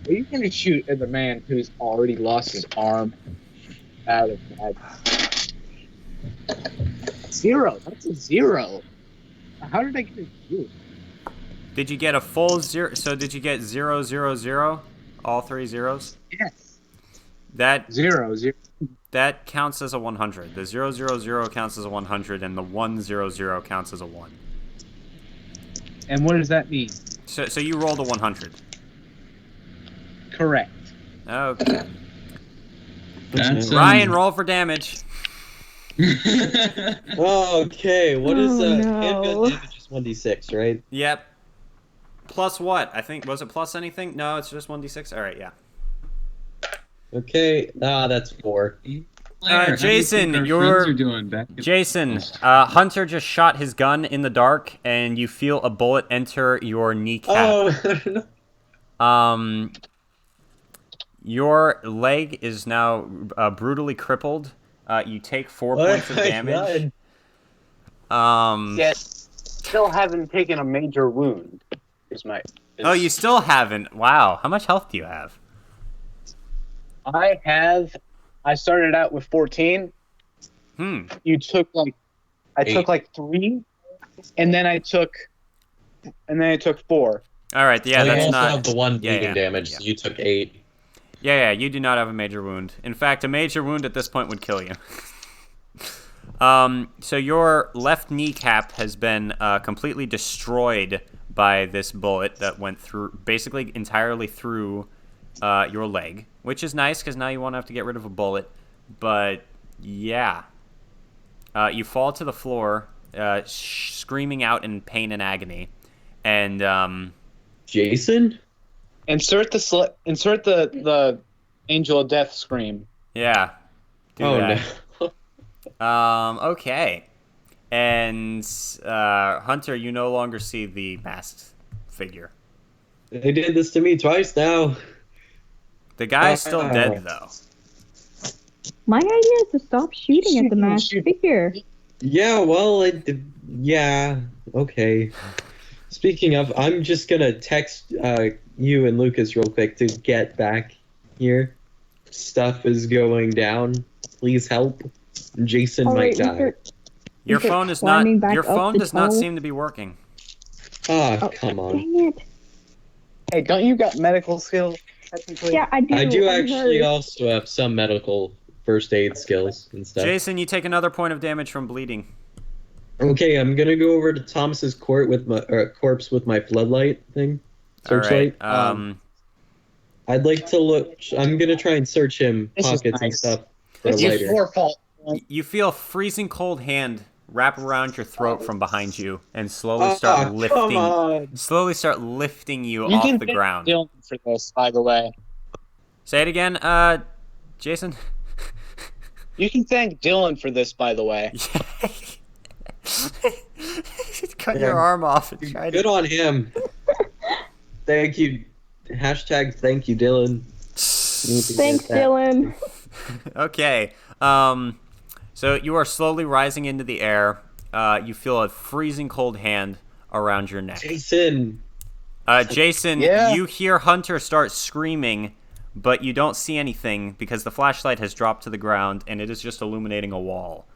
you gonna shoot at the man who's already lost his arm out of that? 0. That's a 0. How did I get a 0? Did you get a full 0? So did you get 0, 0, 0? All 3 zeros? Yes. That 0, 0. That counts as a 100. The 0, 0, 0 counts as a 100, and the 1, 0, 0 counts as a 1. And what does that mean? So you rolled a 100. Correct. Okay. That's, Ryan, roll for damage. Okay, what is no. handgun damage is 1d6, right? Yep. Plus what? I think, was it plus anything? No, it's just 1d6? Alright, yeah. Okay, that's 4. Jason, Hunter just shot his gun in the dark, and you feel a bullet enter your kneecap. Oh, Your leg is now brutally crippled. You take 4 points of damage. Yes. Still haven't taken a major wound. Oh, you still haven't? Wow. How much health do you have? I started out with 14. You took I took 3, and then I took 4. All right, yeah, you that's also not have the one bleeding damage, so you took 8. Yeah, you do not have a major wound. In fact, a major wound at this point would kill you. So your left kneecap has been completely destroyed by this bullet that went through, basically entirely through your leg, which is nice because now you won't have to get rid of a bullet. But yeah, you fall to the floor, screaming out in pain and agony, and Jason, insert the Angel of Death scream. Yeah. Do that. No. Okay. And Hunter, you no longer see the masked figure. They did this to me twice now. The guy's still dead, though. My idea is to stop shooting at the masked figure. Yeah, well, yeah, okay. Speaking of, I'm just gonna text you and Lucas real quick to get back here. Stuff is going down. Please help. Jason might die. Your phone is not. Your phone does not seem to be working. Oh, come on. Dang it. Hey, don't you got medical skills? Technically? Yeah, I do. I do actually also have some medical first aid skills and stuff. Jason, you take another point of damage from bleeding. Okay, I'm gonna go over to Thomas's corpse with my floodlight thing. Searchlight. All right. I'd like to look. I'm gonna try and search him This is pockets and nice. stuff for a It's lighter. your fault. You feel a freezing cold hand wrap around your throat from behind you and slowly start Come lifting. on. Slowly start lifting you You off can the thank ground. Dylan for this, by the way. Say it again, Jason. You can thank Dylan for this, by the way. Cut your arm off and try Good to. on him. Thank you. Hashtag thank you, Dylan. Thanks, Dylan. Okay. So you are slowly rising into the air. You feel a freezing cold hand around your neck. Jason. Jason, Yeah? you hear Hunter start screaming, but you don't see anything because the flashlight has dropped to the ground and it is just illuminating a wall.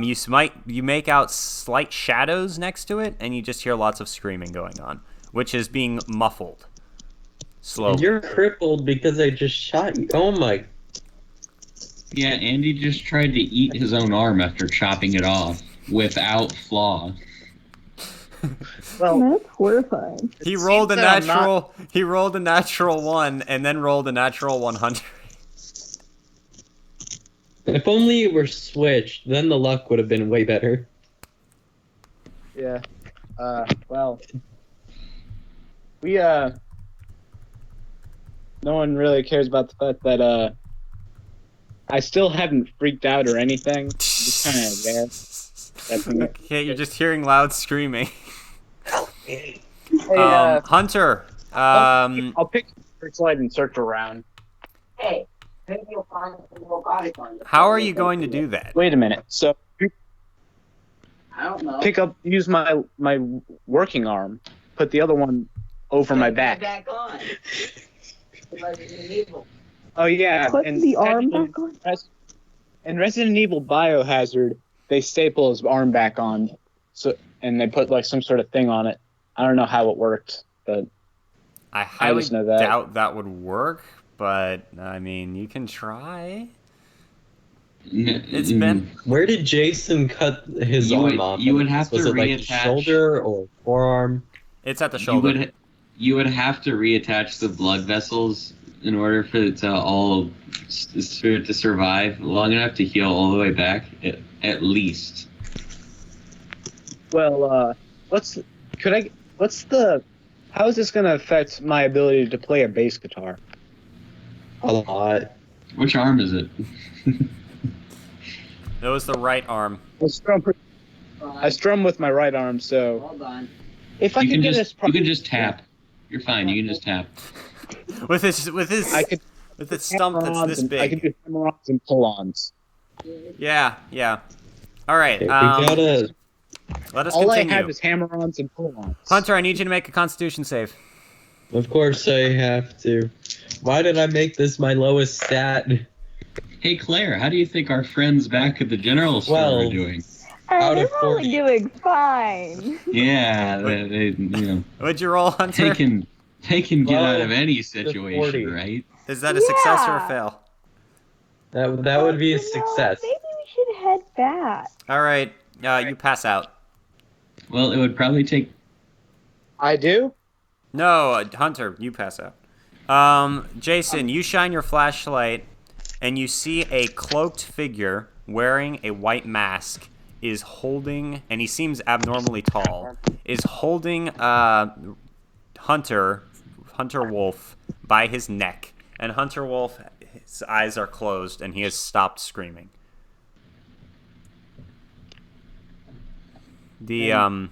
You make out slight shadows next to it, and you just hear lots of screaming going on, which is being muffled slowly. You're crippled because I just shot you. Oh my. Yeah, Andy just tried to eat his own arm after chopping it off without flaw. Well, That's horrifying. He rolled a seems that I'm natural. He rolled a natural 1, and then rolled a natural 100. If only it were switched, then the luck would have been way better. yeah. Well. We, no one really cares about the fact that, I still haven't freaked out or anything. I'm just kind of there. Okay, you're just hearing loud screaming. Hey, Hunter. I'll pick the searchlight and search around. Hey, maybe you'll find some little body parts. How are you going to do that? Wait a minute. So, I don't know. use my working arm, put the other one over my back. Back on. Resident Evil. Oh yeah, Put and the arm back on? In Resident Evil Biohazard, they staple his arm back on, and they put like some sort of thing on it. I don't know how it worked, but I highly just know that. doubt that would work, but I mean, you can try. It's been. Where did Jason cut his arm off? You would have Was to it like reattach. shoulder or forearm? It's at the shoulder. You would have to reattach the blood vessels in order for it to survive long enough to heal all the way back, at least. well, how is this going to affect my ability to play a bass guitar? A lot. Which arm is it? That was the right arm. I strum with my right arm, so Hold on. if I You can can get just this, you can just tap. You're fine. You can just tap. With his I could stump that's this I can big. do hammer-ons and pull-ons. Yeah. All right. Okay, we gotta. Let us All I have continue. is hammer-ons and pull-ons. Hunter, I need you to make a Constitution save. Of course I have to. Why did I make this my lowest stat? Hey Claire, how do you think our friends back at the general store Well, are doing? Out They're of probably 40. doing fine. Yeah, they What'd you roll, Hunter? they can get out of any 40. situation, right? Is that a success or a Yeah. fail? That would be a You know, success. maybe we should head back. All right. You pass out. Well, it would probably take. I do? No, Hunter, you pass out. Jason, you shine your flashlight, and you see a cloaked figure wearing a white mask is holding, and he seems abnormally tall, is holding Hunter Wolf by his neck, and Hunter Wolf, his eyes are closed, and he has stopped screaming. The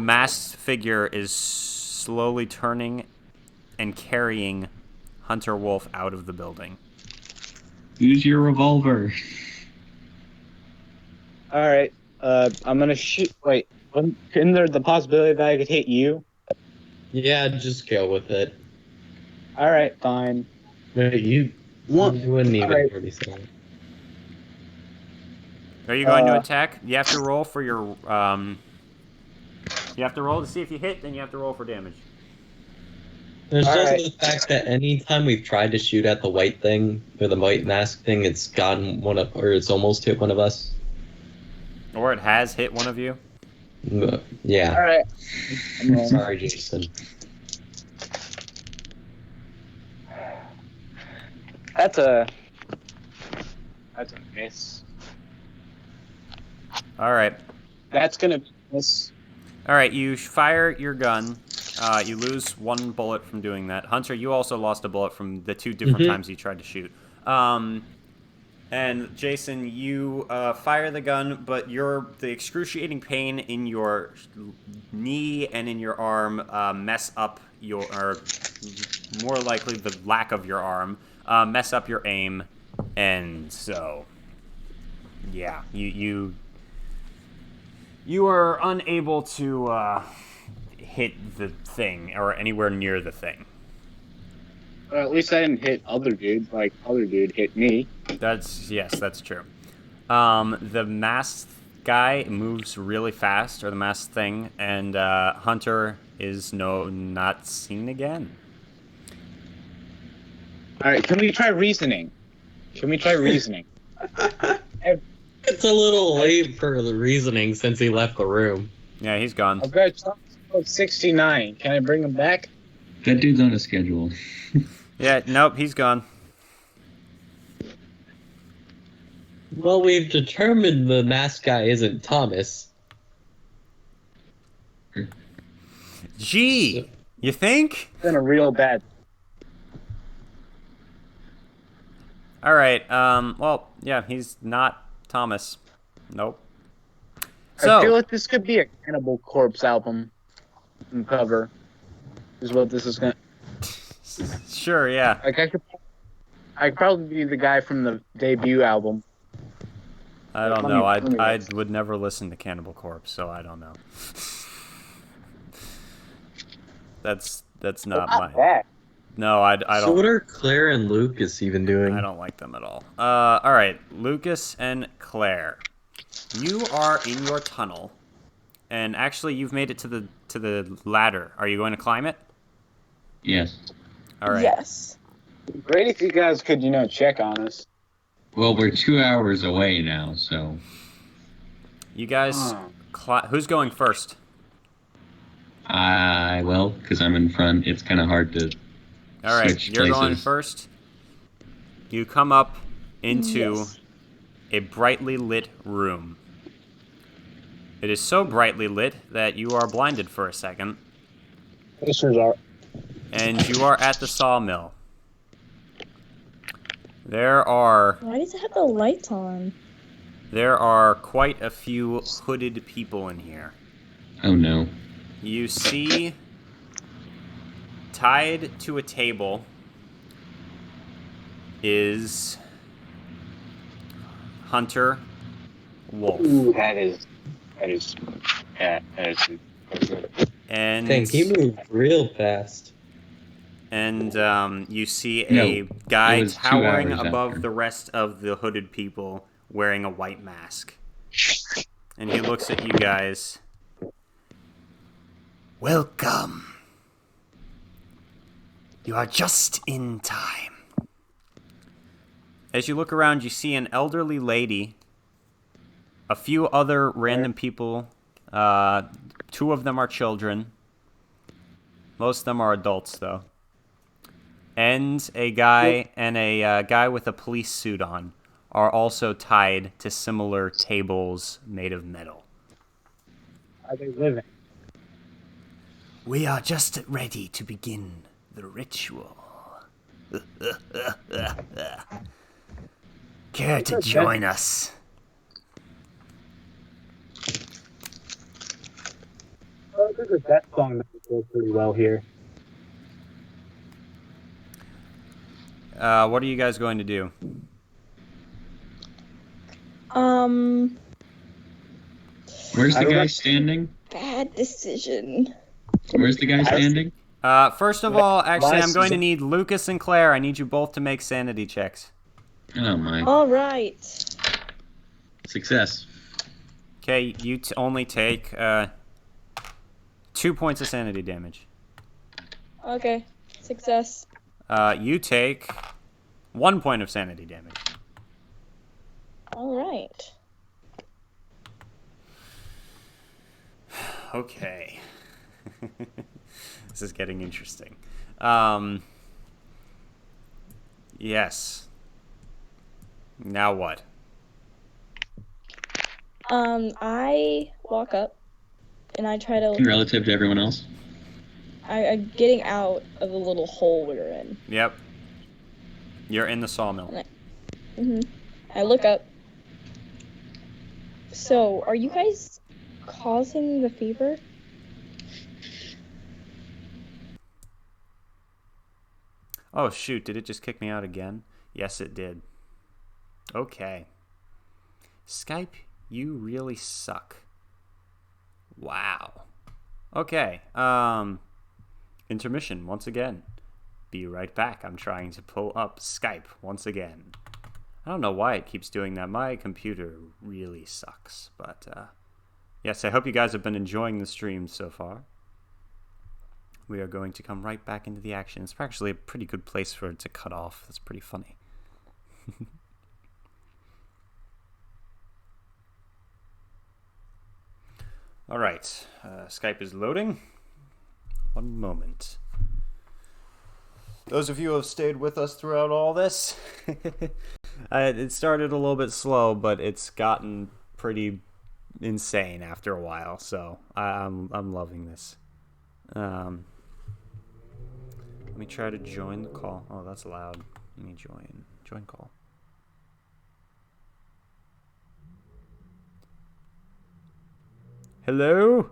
masked figure is slowly turning and carrying Hunter Wolf out of the building. Use your revolver. Alright, I'm gonna shoot. Wait, isn't there the possibility that I could hit you? Yeah, just go with it. Alright, fine. Wait, you wouldn't even Alright. 37. Are you going to attack? You have to roll for your you have to roll to see if you hit, then you have to roll for damage. There's also Alright. the fact that anytime we've tried to shoot at the white thing, or the white mask thing, it's gotten one of, or it's almost hit one of us. Or it has hit one of you. Yeah. All right. Sorry, Jason. That's a miss. All right. That's gonna miss. All right. You fire your gun. You lose one bullet from doing that. Hunter, you also lost a bullet from the two different times you tried to shoot. And Jason, you fire the gun, but the excruciating pain in your knee and in your arm mess up or more likely the lack of your arm, mess up your aim, and so, yeah, you are unable to hit the thing or anywhere near the thing. Well, at least I didn't hit other dude like other dude hit me. That's true. The masked guy moves really fast, or the masked thing, and Hunter is not seen again. All right, can we try reasoning? It's a little late for the reasoning since he left the room. Yeah, he's gone. I've got 69. Can I bring him back? That dude's on a schedule. Yeah, nope, he's gone. Well, we've determined the masked guy isn't Thomas. Gee, you think? It's been a real bad. All right. Well, yeah, he's not Thomas. Nope. So, I feel like this could be a Cannibal Corpse album cover. Is what this is gonna. Sure, yeah. Like I could probably be the guy from the debut album. I don't know. I would never listen to Cannibal Corpse, so I don't know. That's not my. Bad. No, I don't. So what are Claire and Lucas even doing? I don't like them at all. All right, Lucas and Claire, you are in your tunnel, and actually, you've made it to the ladder. Are you going to climb it? Yes. All right. Yes. Great if you guys could, check on us. Well, we're 2 hours away now, so. You guys, who's going first? I will, because I'm in front. It's kind of hard to. All right, switch you're places. going first. You come up into a brightly lit room. It is so brightly lit that you are blinded for a second. Listeners are. And you are at the sawmill. There are... Why does it have the lights on? There are quite a few hooded people in here. Oh no. You see, tied to a table is Hunter Wolf. Ooh, that is. And Dang, he moved real fast. And you see a guy it was 2 towering hours above after. the rest of the hooded people wearing a white mask. And he looks at you guys. Welcome. You are just in time. As you look around, you see an elderly lady, a few other random people. 2 of them are children. Most of them are adults, though. And a guy with a police suit on are also tied to similar tables made of metal. Are they living? We are just ready to begin the ritual. Care to join us? I think the death song that would go pretty well here. What are you guys going to do? Where's the guy standing? Bad decision. Where's the guy standing? First of all, actually, I'm going to need Lucas and Claire. I need you both to make sanity checks. Oh my. All right. Success. Okay, you only take 2 points of sanity damage. Okay. Success. You take 1 point of sanity damage. All right. Okay. This is getting interesting. Yes. Now what? I walk up and I try to. Relative to everyone else. I'm getting out of the little hole we're in. Yep. You're in the sawmill. I look up. So, are you guys causing the fever? Oh, shoot. Did it just kick me out again? Yes, it did. Okay. Skype, you really suck. Wow. Okay. Intermission once again. Be right back. I'm trying to pull up Skype once again. I don't know why it keeps doing that. My computer really sucks. But, yes, I hope you guys have been enjoying the stream so far. We are going to come right back into the action. It's actually a pretty good place for it to cut off. That's pretty funny. All right. Skype is loading. One moment. Those of you who have stayed with us throughout all this, it started a little bit slow, but it's gotten pretty insane after a while. So I'm loving this. Let me try to join the call. Oh, that's loud. Let me join call. Hello?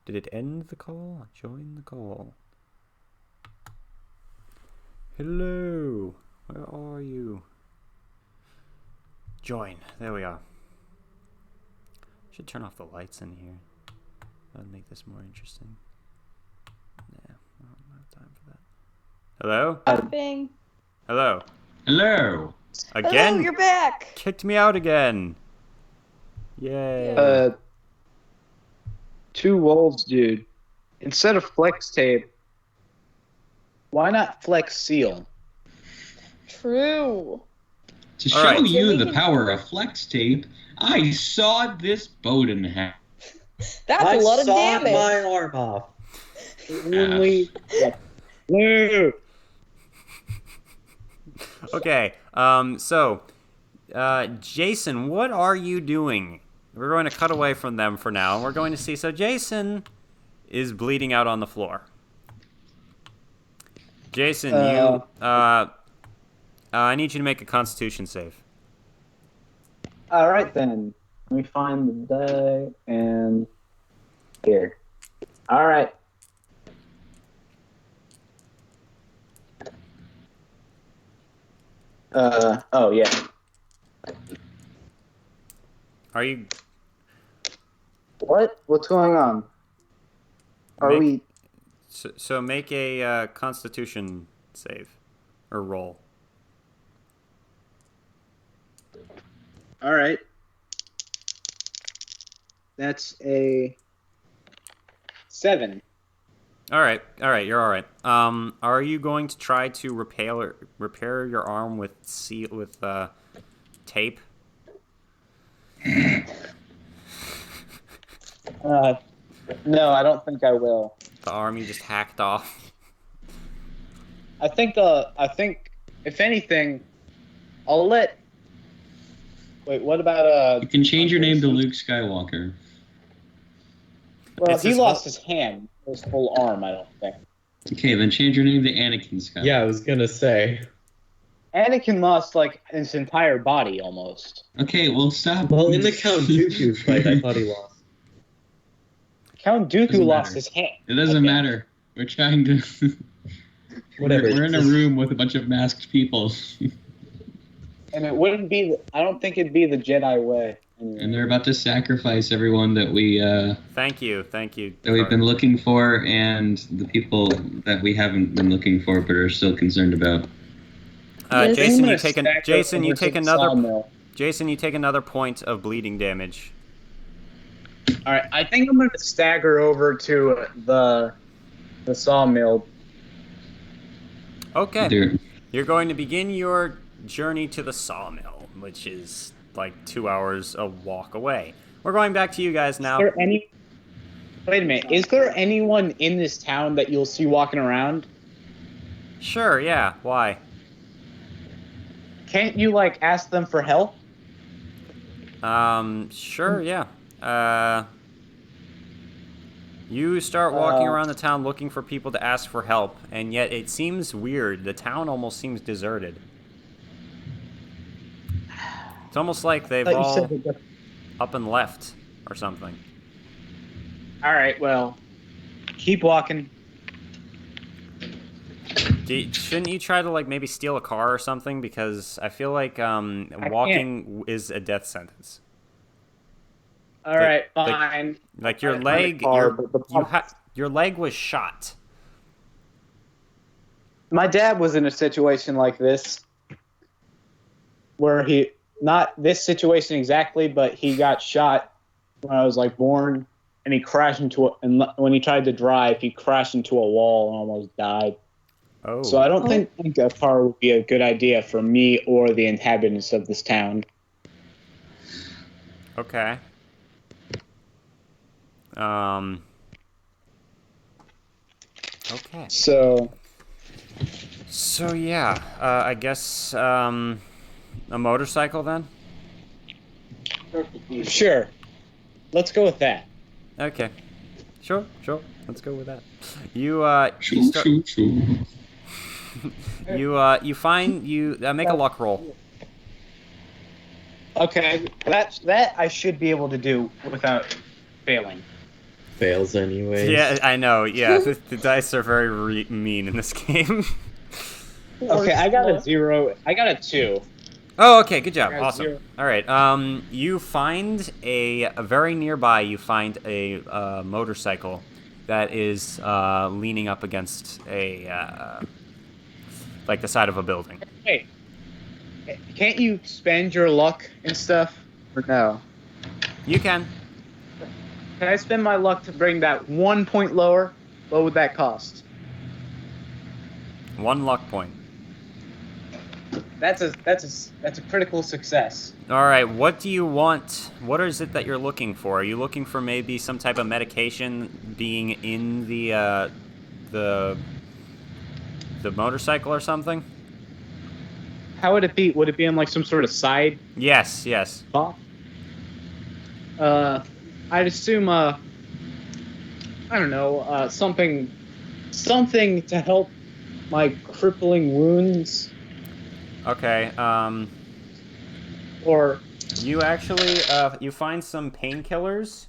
Did it end the call? Join the call. Hello? Where are you? Join. There we are. Should turn off the lights in here. That would make this more interesting. Yeah, I don't have time for that. Hello? Clapping. Hello? Hello. Again? Hello, you're back. Kicked me out again. Yay. Two wolves, dude. Instead of flex tape, why not flex seal? True. To show right. you the power of flex tape, I sawed this boat in half. That's a lot of sawed damage. my arm off. Only. Okay, so, Jason, what are you doing? We're going to cut away from them for now. We're going to see. So Jason is bleeding out on the floor. Jason, I need you to make a Constitution save. All right, then. Let me find the die and here. All right. Oh, yeah. Are you... What? What's going on? Are we... So make a Constitution save. Or roll. All right. That's a 7. All right, you're all right. Are you going to try to repair your arm with tape? No, I don't think I will. The arm you just hacked off. I think if anything, I'll let. Wait, what about You can change your name to Luke Skywalker. Well, It's he his lost his hand, his full arm. I don't think. Okay, then change your name to Anakin Skywalker. Yeah, I was gonna say. Anakin lost like his entire body almost. Okay, well stop. Well, in the Count Dooku fight, I thought he lost. Count Dooku Doesn't lost matter. his hand. It doesn't matter. We're trying to. Whatever. We're in a room with a bunch of masked people. And it wouldn't be. I don't think it'd be the Jedi way. Anyway. And they're about to sacrifice everyone that we Thank you. that we've been looking for, and the people that we haven't been looking for but are still concerned about. Jason, I'm you gonna take stack Jason, up you over take some another. sawmill. Jason, you take another point of bleeding damage. All right, I think I'm going to stagger over to the sawmill. Okay. There- You're going to begin your journey to the sawmill, which is like 2 hours a walk away. We're going back to you guys now. Wait a minute. Is there anyone in this town that you'll see walking around? Sure, yeah. Why? Can't you, like, ask them for help? Sure, yeah. You start walking around the town looking for people to ask for help, and yet it seems weird. The town almost seems deserted. It's almost like they've all up and left or something. All right, well, keep walking. Shouldn't you try to, like, maybe steal a car or something? Because I feel like walking is a death sentence. All right, fine. Like your leg, your leg was shot. My dad was in a situation like this, where not this situation exactly, but he got shot when I was like born, and he crashed and when he tried to drive, he crashed into a wall and almost died. Oh. So I don't think a car would be a good idea for me or the inhabitants of this town. Okay. Okay. So yeah, I guess a motorcycle then? Sure. Let's go with that. Okay. Sure. Let's go with that. You make a luck roll. Okay, that I should be able to do without failing. Fails anyways. Yeah, I know. Yeah, the dice are very mean in this game. Okay, I got a 0. I got a 2. Oh, okay, good job. I got Awesome. 0. All right. You find a very nearby. You find a motorcycle that is leaning up against a like the side of a building. Hey, can't you spend your luck and stuff? Or no? You can. Can I spend my luck to bring that 1 point lower? What would that cost? 1 luck point. That's a critical success. All right. What do you want? What is it that you're looking for? Are you looking for maybe some type of medication being in the motorcycle or something? How would it be? Would it be in like some sort of side? Yes. Box? I'd assume I don't know, something to help my crippling wounds. Okay. Or you actually you find some painkillers,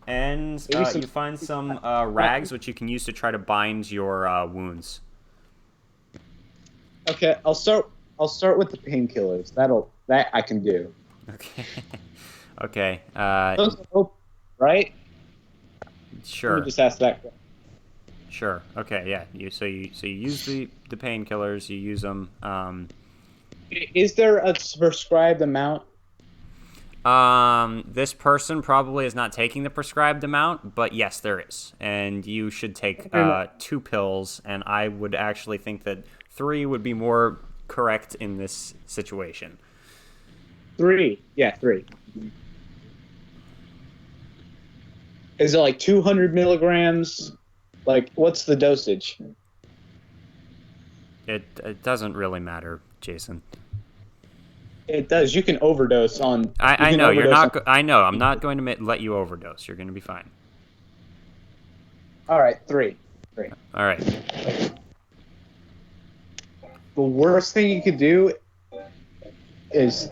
and you find some rags which you can use to try to bind your wounds. Okay, I'll start with the painkillers. That I can do. Okay. Okay. Right? Sure. Let me just ask that question. Sure. Okay. Yeah. You use the painkillers. You use them. Is there a prescribed amount? This person probably is not taking the prescribed amount, but yes, there is, and you should take 2 pills. And I would actually think that 3 would be more correct in this situation. 3. Yeah, 3. Is it like 200 milligrams? Like, what's the dosage? It doesn't really matter, Jason. It does. You can overdose on. I know you're not. I know. I'm not going to let you overdose. You're going to be fine. All right, 3. All right. The worst thing you could do is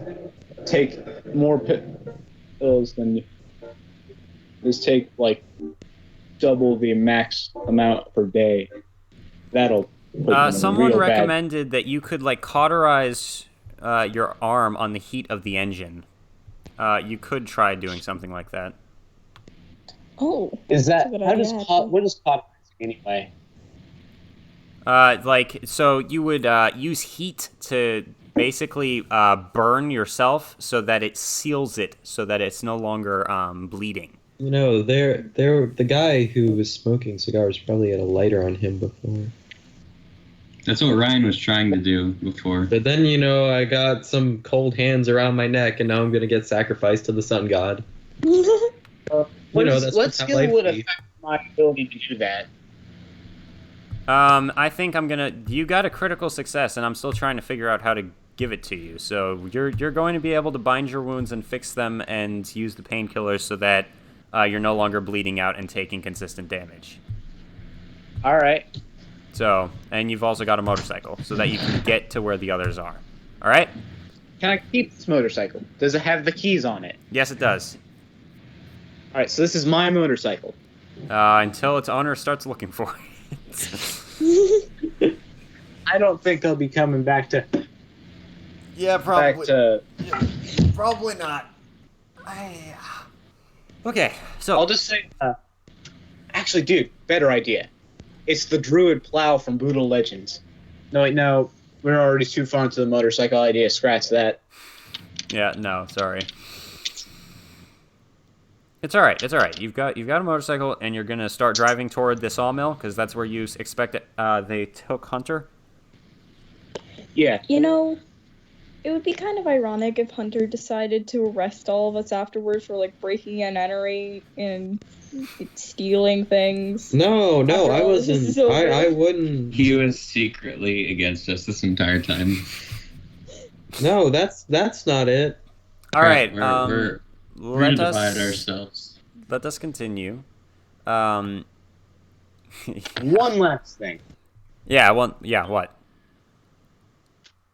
take more pills than you. Just take like double the max amount per day. That'll. Someone recommended that you could like cauterize your arm on the heat of the engine. You could try doing something like that. Oh. Is that what is cauterizing anyway? So you would use heat to basically burn yourself so that it seals it, so that it's no longer bleeding. You know, the guy who was smoking cigars probably had a lighter on him before. That's what Ryan was trying to do before. But then, I got some cold hands around my neck, and now I'm going to get sacrificed to the sun god. What skill would affect my ability to do that? I think I'm gonna. You got a critical success, and I'm still trying to figure out how to give it to you. So you're going to be able to bind your wounds and fix them, and use the painkillers so that you're no longer bleeding out and taking consistent damage. All right. So, and you've also got a motorcycle, so that you can get to where the others are. All right. Can I keep this motorcycle? Does it have the keys on it? Yes, it does. All right. So this is my motorcycle. Until its owner starts looking for it. I don't think I'll be coming back to. Yeah, probably. Probably not. Okay, so I'll just say. Actually, dude, better idea. It's the druid plow from Brutal Legends. No, wait, no. We're already too far into the motorcycle idea. Scratch that. Yeah, no, sorry. It's all right. It's all right. You've got a motorcycle, and you're gonna start driving toward the sawmill because that's where you expect it. They took Hunter. Yeah. It would be kind of ironic if Hunter decided to arrest all of us afterwards for breaking and entering and stealing things. No, I wasn't. I wouldn't. He was secretly against us this entire time. No, that's not it. All right. We're let us divide ourselves. Let us continue. One last thing. Yeah. One. Yeah. What?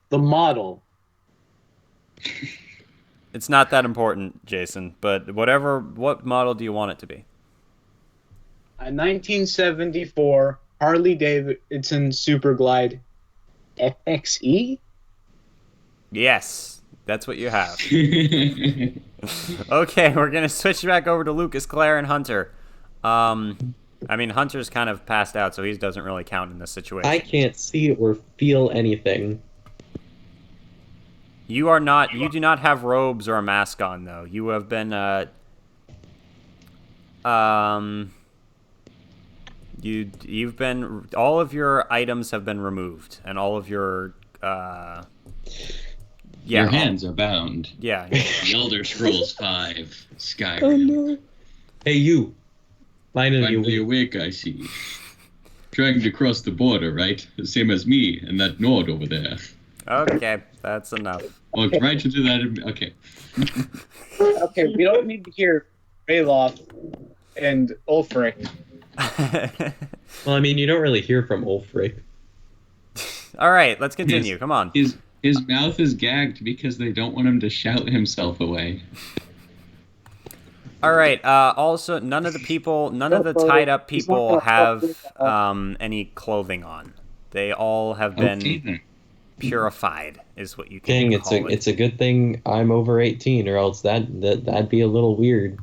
The model. It's not that important, Jason. But what model do you want it to be? A 1974 Harley Davidson Superglide FXE. Yes, that's what you have. Okay, we're gonna switch back over to Lucas, Claire, and Hunter. Hunter's kind of passed out, so he doesn't really count in this situation. I can't see or feel anything. You do not have robes or a mask on, though. You have been, you've been, all of your items have been removed, and all of your, your hands are bound. Yeah. The Elder Scrolls 5, Skyrim. Oh no. Hey, you. Finally awake, I see. Trying to cross the border, right? The same as me and that Nord over there. Okay, that's enough. Walked right into that. Okay. Okay, we don't need to hear Rayloff and Ulfric. Well, you don't really hear from Ulfric. All right, let's continue. Come on. His mouth is gagged because they don't want him to shout himself away. All right. Also, none of the tied up people have any clothing on. They all have been purified, is what you can call it. It's a good thing I'm over 18, or else that'd be a little weird.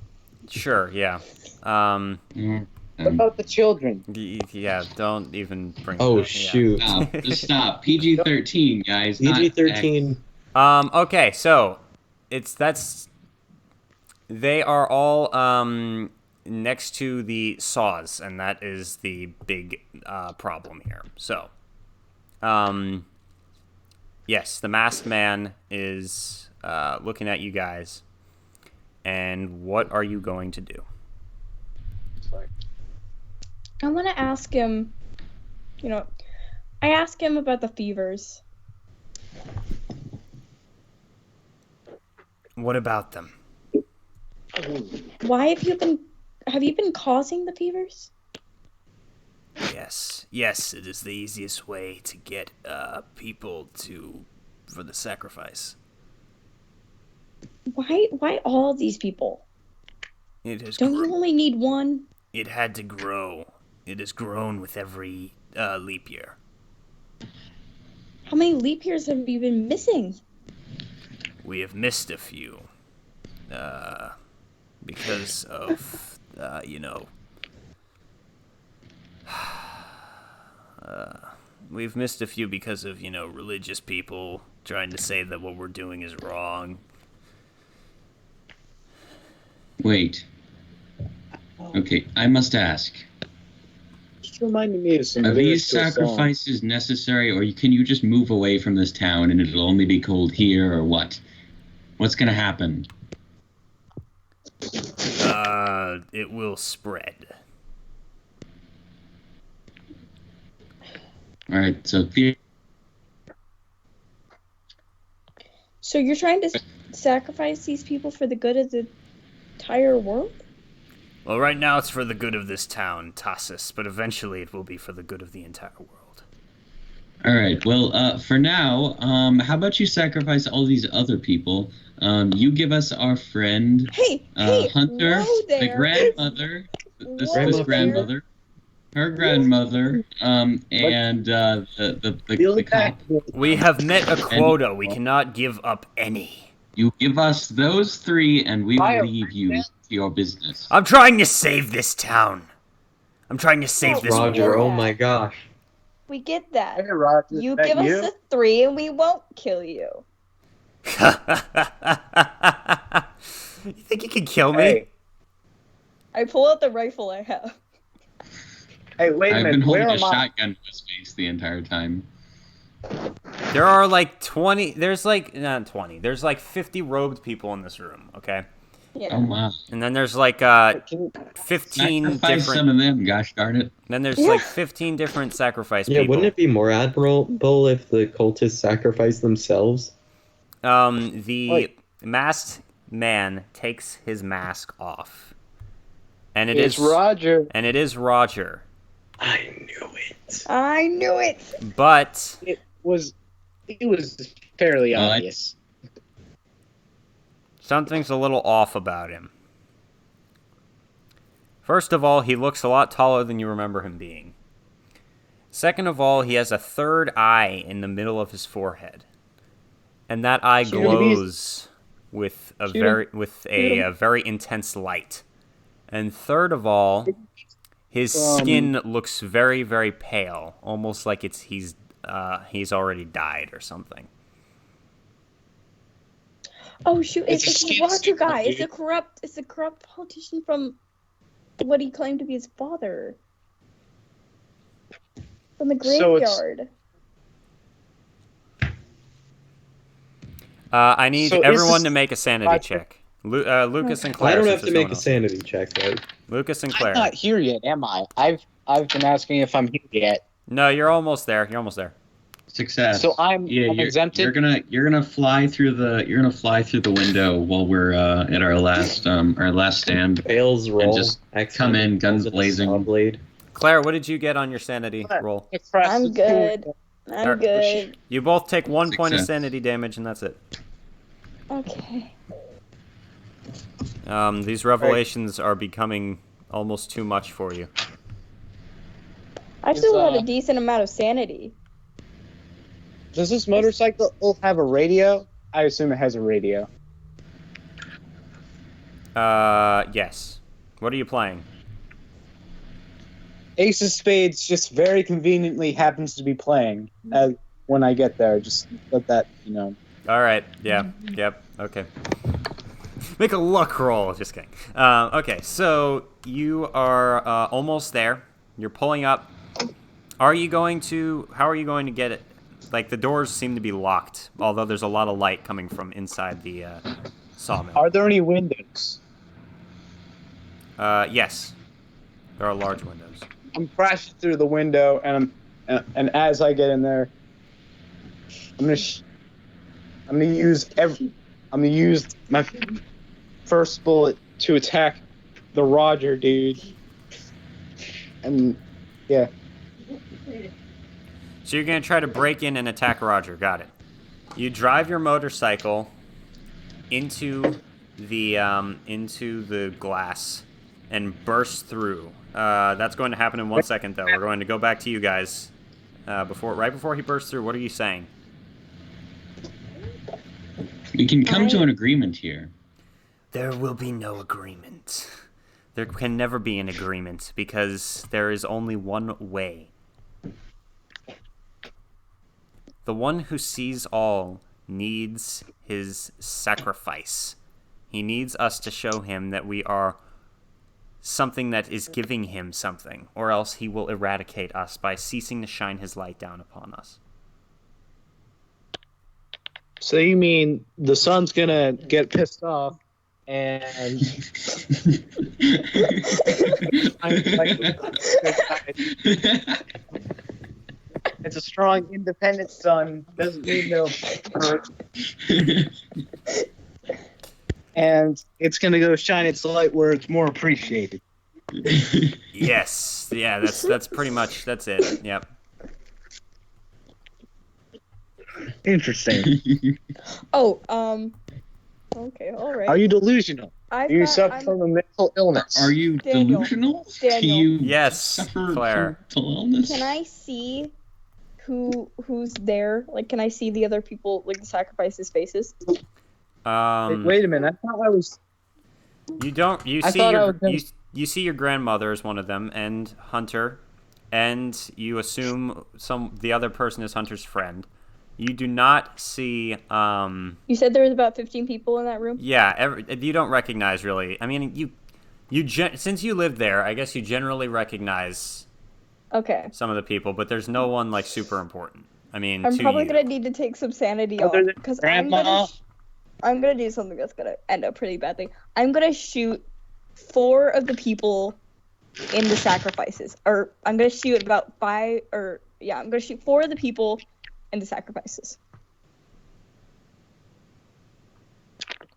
Sure. Yeah. What about the children? Yeah. Don't even bring. Oh shoot! Yeah. Just stop. PG-13, guys. PG-13. Okay. So, they are all next to the saws, and that is the big problem here. So, yes, the masked man is looking at you guys. And what are you going to do? I want to ask him, I ask him about the fevers. What about them? Why have you been causing the fevers? Yes, it is the easiest way to get people for the sacrifice. Why all these people? Don't you only need one? It had to grow. It has grown with every leap year. How many leap years have you been missing? We have missed a few. Because of, we've missed a few because of, religious people trying to say that what we're doing is wrong. Wait. Okay, I must ask. reminding me of some Are these lyrics to a song. sacrifices necessary, or can you just move away from this town and it'll only be cold here, or what? What's going to happen? It will spread. All right, so So you're trying to sacrifice these people for the good of the entire world? Well, right now it's for the good of this town, Tassus, but eventually it will be for the good of the entire world. all right. Well, for now, how about you sacrifice all these other people? You give us our friend, Hey, Hunter, whoa there. the grandmother, this Whoa grandmother, her grandmother, and the cop. We have met a quota. We cannot give up any. You give us those three, and we will leave you to your business. I'm trying to save this town. I'm trying to save this Roger, world. oh my gosh. We get that. Hey, Roger, You is that give you? us the 3 and we won't kill you. You think you can kill me? Hey, I pull out the rifle I have. hey, wait a I've minute. been holding Where a am I? shotgun to his face the entire time. There are like 20. There's like not 20. There's like 50 robed people in this room. Okay, Yeah. Oh wow! and then there's like 15 Sacrifice some different. of them. Gosh darn it! Then there's like 15 different sacrifice Yeah, people. wouldn't it be more admirable if the cultists sacrificed themselves? The masked man takes his mask off, and It's Roger. And it is Roger. I knew it. I knew it. But It was fairly Well, obvious. something's a little off about him. First of all, he looks a lot taller than you remember him being. Second of all, he has a third eye in the middle of his forehead. And that eye glows with a very intense light. And third of all, his skin looks very, very pale, almost like he's already died or something. Oh shoot! It's It's a the skin Roger suit, guy. dude. It's a corrupt politician from what he claimed to be his father. From the So it's- graveyard. I need So is everyone this- to make a sanity check. Lucas and Claire. I don't since have to there's no make one a else. sanity check, right? Lucas and I'm Claire. not here yet, am I? I've been asking if I'm here yet. No, you're almost there. You're almost there. Success. So I'm you're exempted. You're gonna fly through the window while we're at our last stand. Fails roll. just come in, guns blazing. Blade. Claire, what did you get on your sanity roll? I'm good. I'm good. You both take 1 point of Success. sanity damage, and that's it. Okay. These revelations are becoming almost too much for you. I still had a decent amount of sanity. Does this motorcycle have a radio? I assume it has a radio. Yes. What are you playing? Ace of Spades just very conveniently happens to be playing when I get there. Just let that, All right. Yeah. Yep. Okay. Make a luck roll. Just kidding. Okay. So you are almost there. You're pulling up. How are you going to get it? Like, the doors seem to be locked, although there's a lot of light coming from inside the sawmill. Are there any windows? Yes. There are large windows. I'm crashing through the window, and as I get in there, I'm gonna use my first bullet to attack the Roger dude. And yeah. So you're going to try to break in and attack Roger. Got it. You drive your motorcycle into the glass and burst through. That's going to happen in 1 second, though. We're going to go back to you guys. Right before he bursts through, what are you saying? We can come to an agreement here. There will be no agreement. There can never be an agreement because there is only one way. The one who sees all needs his sacrifice. He needs us to show him that we are something that is giving him something, or else he will eradicate us by ceasing to shine his light down upon us. So you mean the sun's gonna get pissed off and it's a strong, independent sun. Doesn't need no hurt. And it's gonna go shine its light where it's more appreciated. Yes, yeah, that's pretty much that's it. Yep. Interesting. Oh, okay, all right. Are you delusional? Do you suffer I'm- from a mental illness? Are you Daniel, delusional? Daniel. Do you Yes, suffer Claire. from mental illness? Can I see who's there? Like, can I see the other people, like the sacrifices' faces? Wait a minute. I thought I was. You don't. You I see thought I your was gonna- you see your grandmother as one of them, and Hunter, and you assume the other person is Hunter's friend. You do not see. You said there was about 15 people in that room. Yeah, you don't recognize really. I mean, since you lived there, I guess you generally recognize Okay. some of the people, but there's no one like super important. I mean, I'm to probably you. gonna need to take some sanity Other off than because Grandma? I'm gonna do something that's gonna end up pretty badly. I'm gonna shoot 4 of the people in the sacrifices, or I'm gonna shoot about 5, or yeah, I'm gonna shoot 4 of the people in the sacrifices.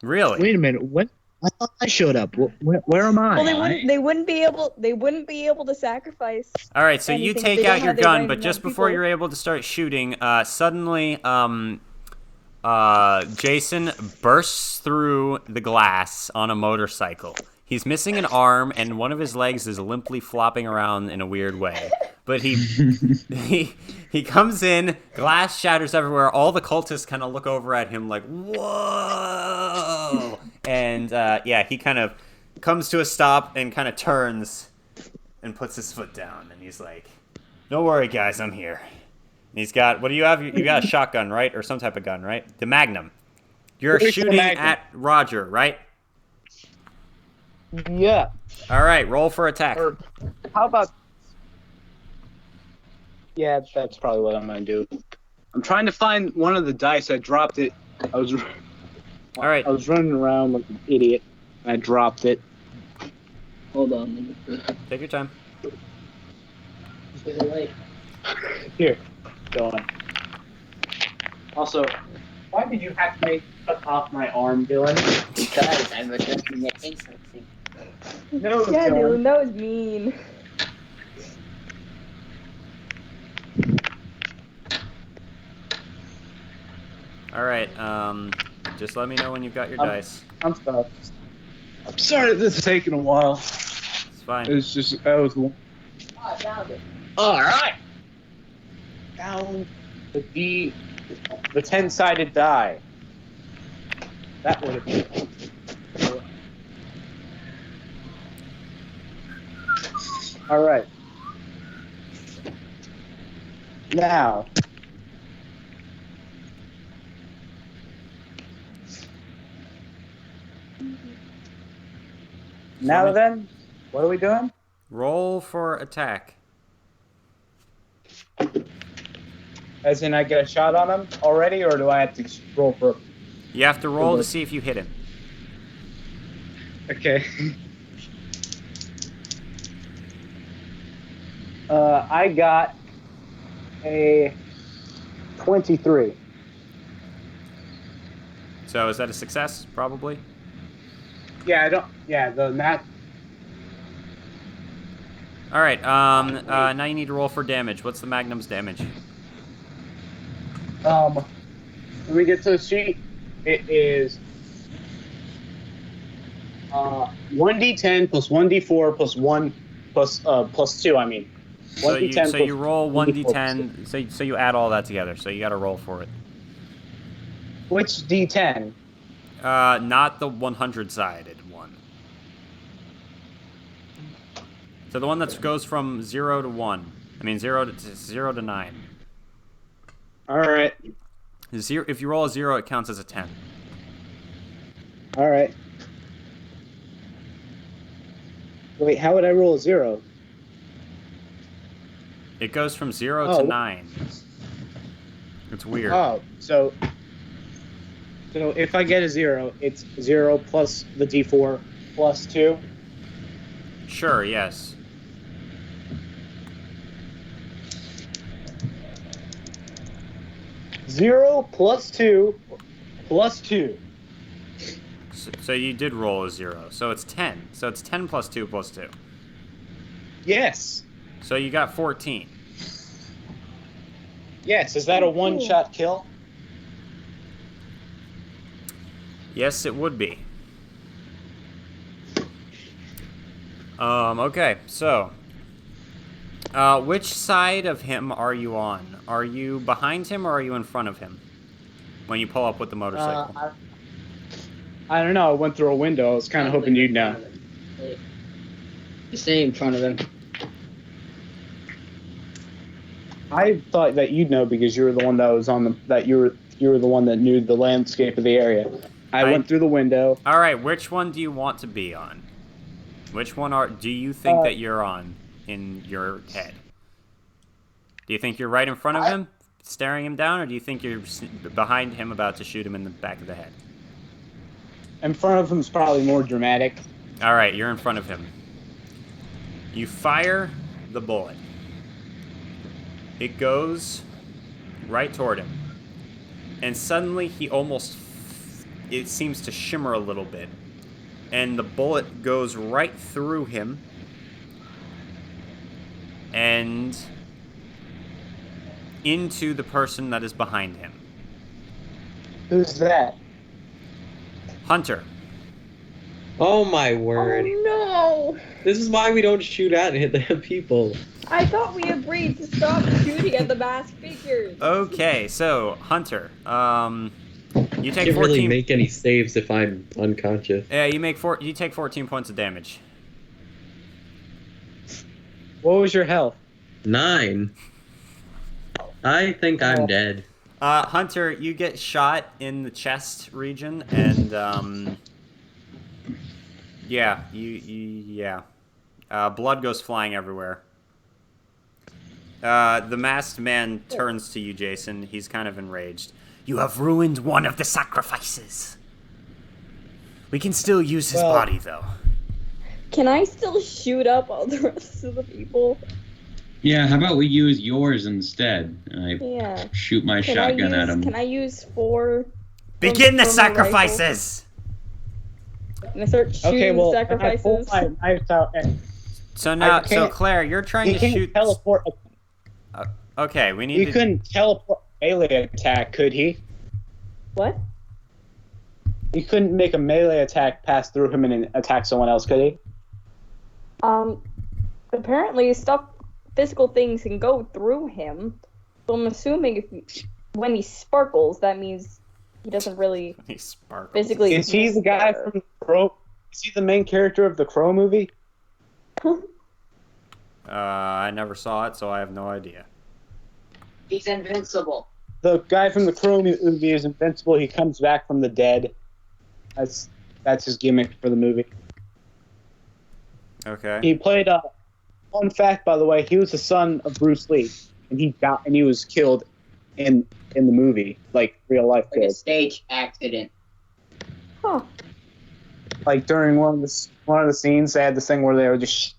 Really? Wait a minute. When? I thought I showed up. Where am I? Well, they wouldn't be able to sacrifice. All right, so you anything if take they don't out your have their gun, right but just amount of before people. you're able to start shooting, suddenly, Jason bursts through the glass on a motorcycle. He's missing an arm, and one of his legs is limply flopping around in a weird way. But he comes in, glass shatters everywhere. All the cultists kind of look over at him like, whoa! And, he kind of comes to a stop and kind of turns and puts his foot down. And he's like, don't worry, guys, I'm here. And he's got, what do you have? You got a shotgun, right? Or some type of gun, right? The Magnum. You're Where's the shooting Magnum? at Roger, right? Yeah. All right, roll for attack. Or how about? Yeah, that's probably what I'm gonna do. I'm trying to find one of the dice. I dropped it. All right. I was running around like an idiot, and I dropped it. Hold on. Take your time. Here, go on. Also, why did you have to cut off my arm, Dylan? Because I'm addressing the infancy. No, Yeah, Dylan. Dylan, that was mean. All right. Just let me know when you've got your dice. I'm sorry. I'm sorry this is taking a while. It's fine. It's just that was. Oh, I found it. All right. Down the 10-sided die. That would have been. All right. Now. Now then, what are we doing? Roll for attack. As in, I get a shot on him already, or do I have to roll for? You have to roll to see if you hit him. Okay. I got a 23. So is that a success? Probably. Yeah, I don't. Yeah, the math. All right. Now you need to roll for damage. What's the Magnum's damage? When we get to the sheet, it is 1d10 plus 1d4 plus 1 plus 2. I mean, 1d10. So you roll 1d10. So you add all that together. So you got to roll for it. Which d10? Not the 100-sided one. So the one that goes from 0 to 1. I mean 0 to 9. All right. If you roll a 0, it counts as a 10. All right. Wait, how would I roll a 0? It goes from 0 to 9. It's weird. Oh, so if I get a 0, it's 0 plus the d4 plus 2? Sure, yes. Zero plus 2 plus 2. So you did roll a 0. So it's 10. So it's 10 plus 2 plus 2. Yes. So you got 14. Yes, is that a one-shot kill? Yes, it would be. Okay, so which side of him are you on? Are you behind him or are you in front of him when you pull up with the motorcycle? I don't know. I went through a window. I was kind of hoping you'd know. Just stay in front of him. I thought that you'd know because you were the one that was on you were the one that knew the landscape of the area. I went through the window. All right, which one do you want to be on? Which one do you think that you're on in your head? Do you think you're right in front of him, staring him down, or do you think you're behind him about to shoot him in the back of the head? In front of him is probably more dramatic. All right, you're in front of him. You fire the bullet. It goes right toward him. And suddenly it seems to shimmer a little bit. And the bullet goes right through him. And into the person that is behind him. Who's that? Hunter. Oh my word. Oh no! This is why we don't shoot at the people. I thought we agreed to stop shooting at the masked figures. Okay, so Hunter, you take 14. Can't really make any saves if I'm unconscious. Yeah, you take 14 points of damage. What was your health? 9. I think I'm dead. Hunter, you get shot in the chest region, and yeah, blood goes flying everywhere. The masked man turns to you, Jason. He's kind of enraged. You have ruined one of the sacrifices. We can still use his body, though. Can I still shoot up all the rest of the people? Yeah, how about we use yours instead? I shoot my shotgun at him. Can I use 4? Begin the sacrifices! Can I start shooting the sacrifices? I pull my knife out and so Claire, you're trying to shoot. Teleport. Okay, we need. He couldn't teleport melee attack, could he? What? He couldn't make a melee attack pass through him and attack someone else, could he? Apparently physical things can go through him. So I'm assuming when he sparkles, that means he doesn't really physically. Is he the guy from Crow? Is he the main character of the Crow movie? I never saw it, so I have no idea. He's invincible. The guy from the Crow movie is invincible. He comes back from the dead. That's his gimmick for the movie. Okay. He played. Fun fact, by the way, he was the son of Bruce Lee, and he was killed in the movie, like real life. Like a stage accident. Huh. Like during one of the scenes, they had this thing where they were just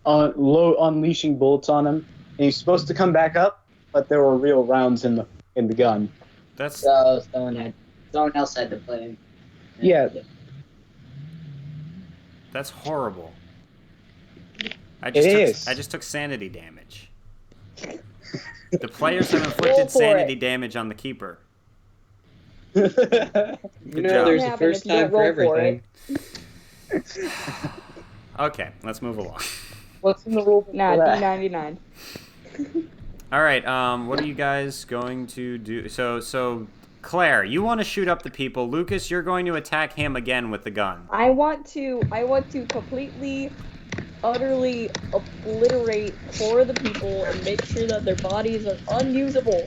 unleashing bullets on him, and he's supposed to come back up, but there were real rounds in the gun. So someone else had to play him. Yeah. That's horrible. I just took sanity damage. The players have inflicted sanity damage on the keeper. There's a first time for everything. Okay, let's move along. What's in the rule? Nah, D99. All right, what are you guys going to do? So Claire, you want to shoot up the people. Lucas, you're going to attack him again with the gun. I want to completely, utterly obliterate 4 of the people and make sure that their bodies are unusable.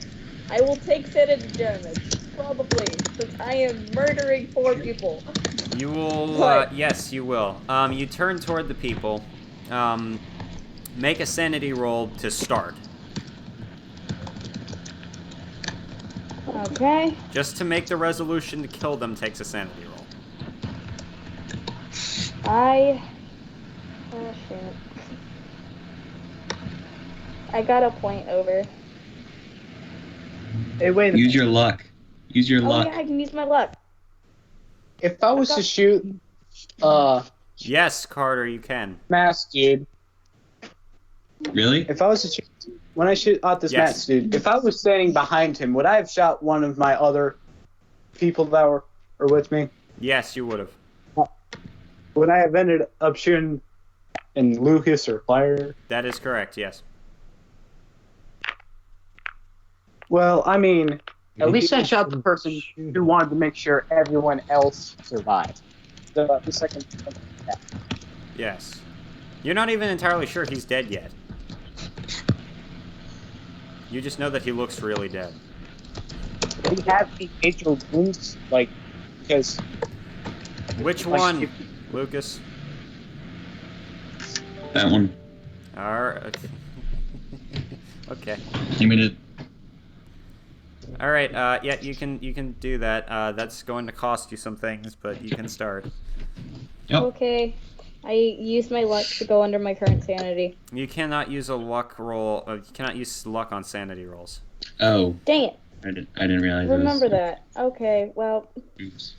I will take sanity damage, probably, since I am murdering 4 people. You will, yes, you will. You turn toward the people, Make a sanity roll to start. Okay. Just to make the resolution to kill them takes a sanity roll. Oh shit. I got a point over. Hey, wait. Use your luck. Use your luck. Oh yeah, I can use my luck. If I was to shoot, Yes, Carter, you can. mask dude. Really? If I was to shoot, when I shoot at this Yes. mask dude, if I was standing behind him, would I have shot one of my other people that were with me? Yes, you would have. Would I have ended up shooting in Lucas or Claire? That is correct, yes. Well, I mean, at least I shot the person who wanted to make sure everyone else survived. The second. Yes. You're not even entirely sure he's dead yet. You just know that he looks really dead. Do we have the major wounds? Like, because. Which like, one, Lucas? That one. Alright. Okay. You mean it? All right. Yeah, you can do that. That's going to cost you some things, but you can start. Yep. Okay. I used my luck to go under my current sanity. You cannot use a luck roll. You cannot use luck on sanity rolls. Oh. Dang it. I didn't realize. Remember that. Okay. Well. Oops.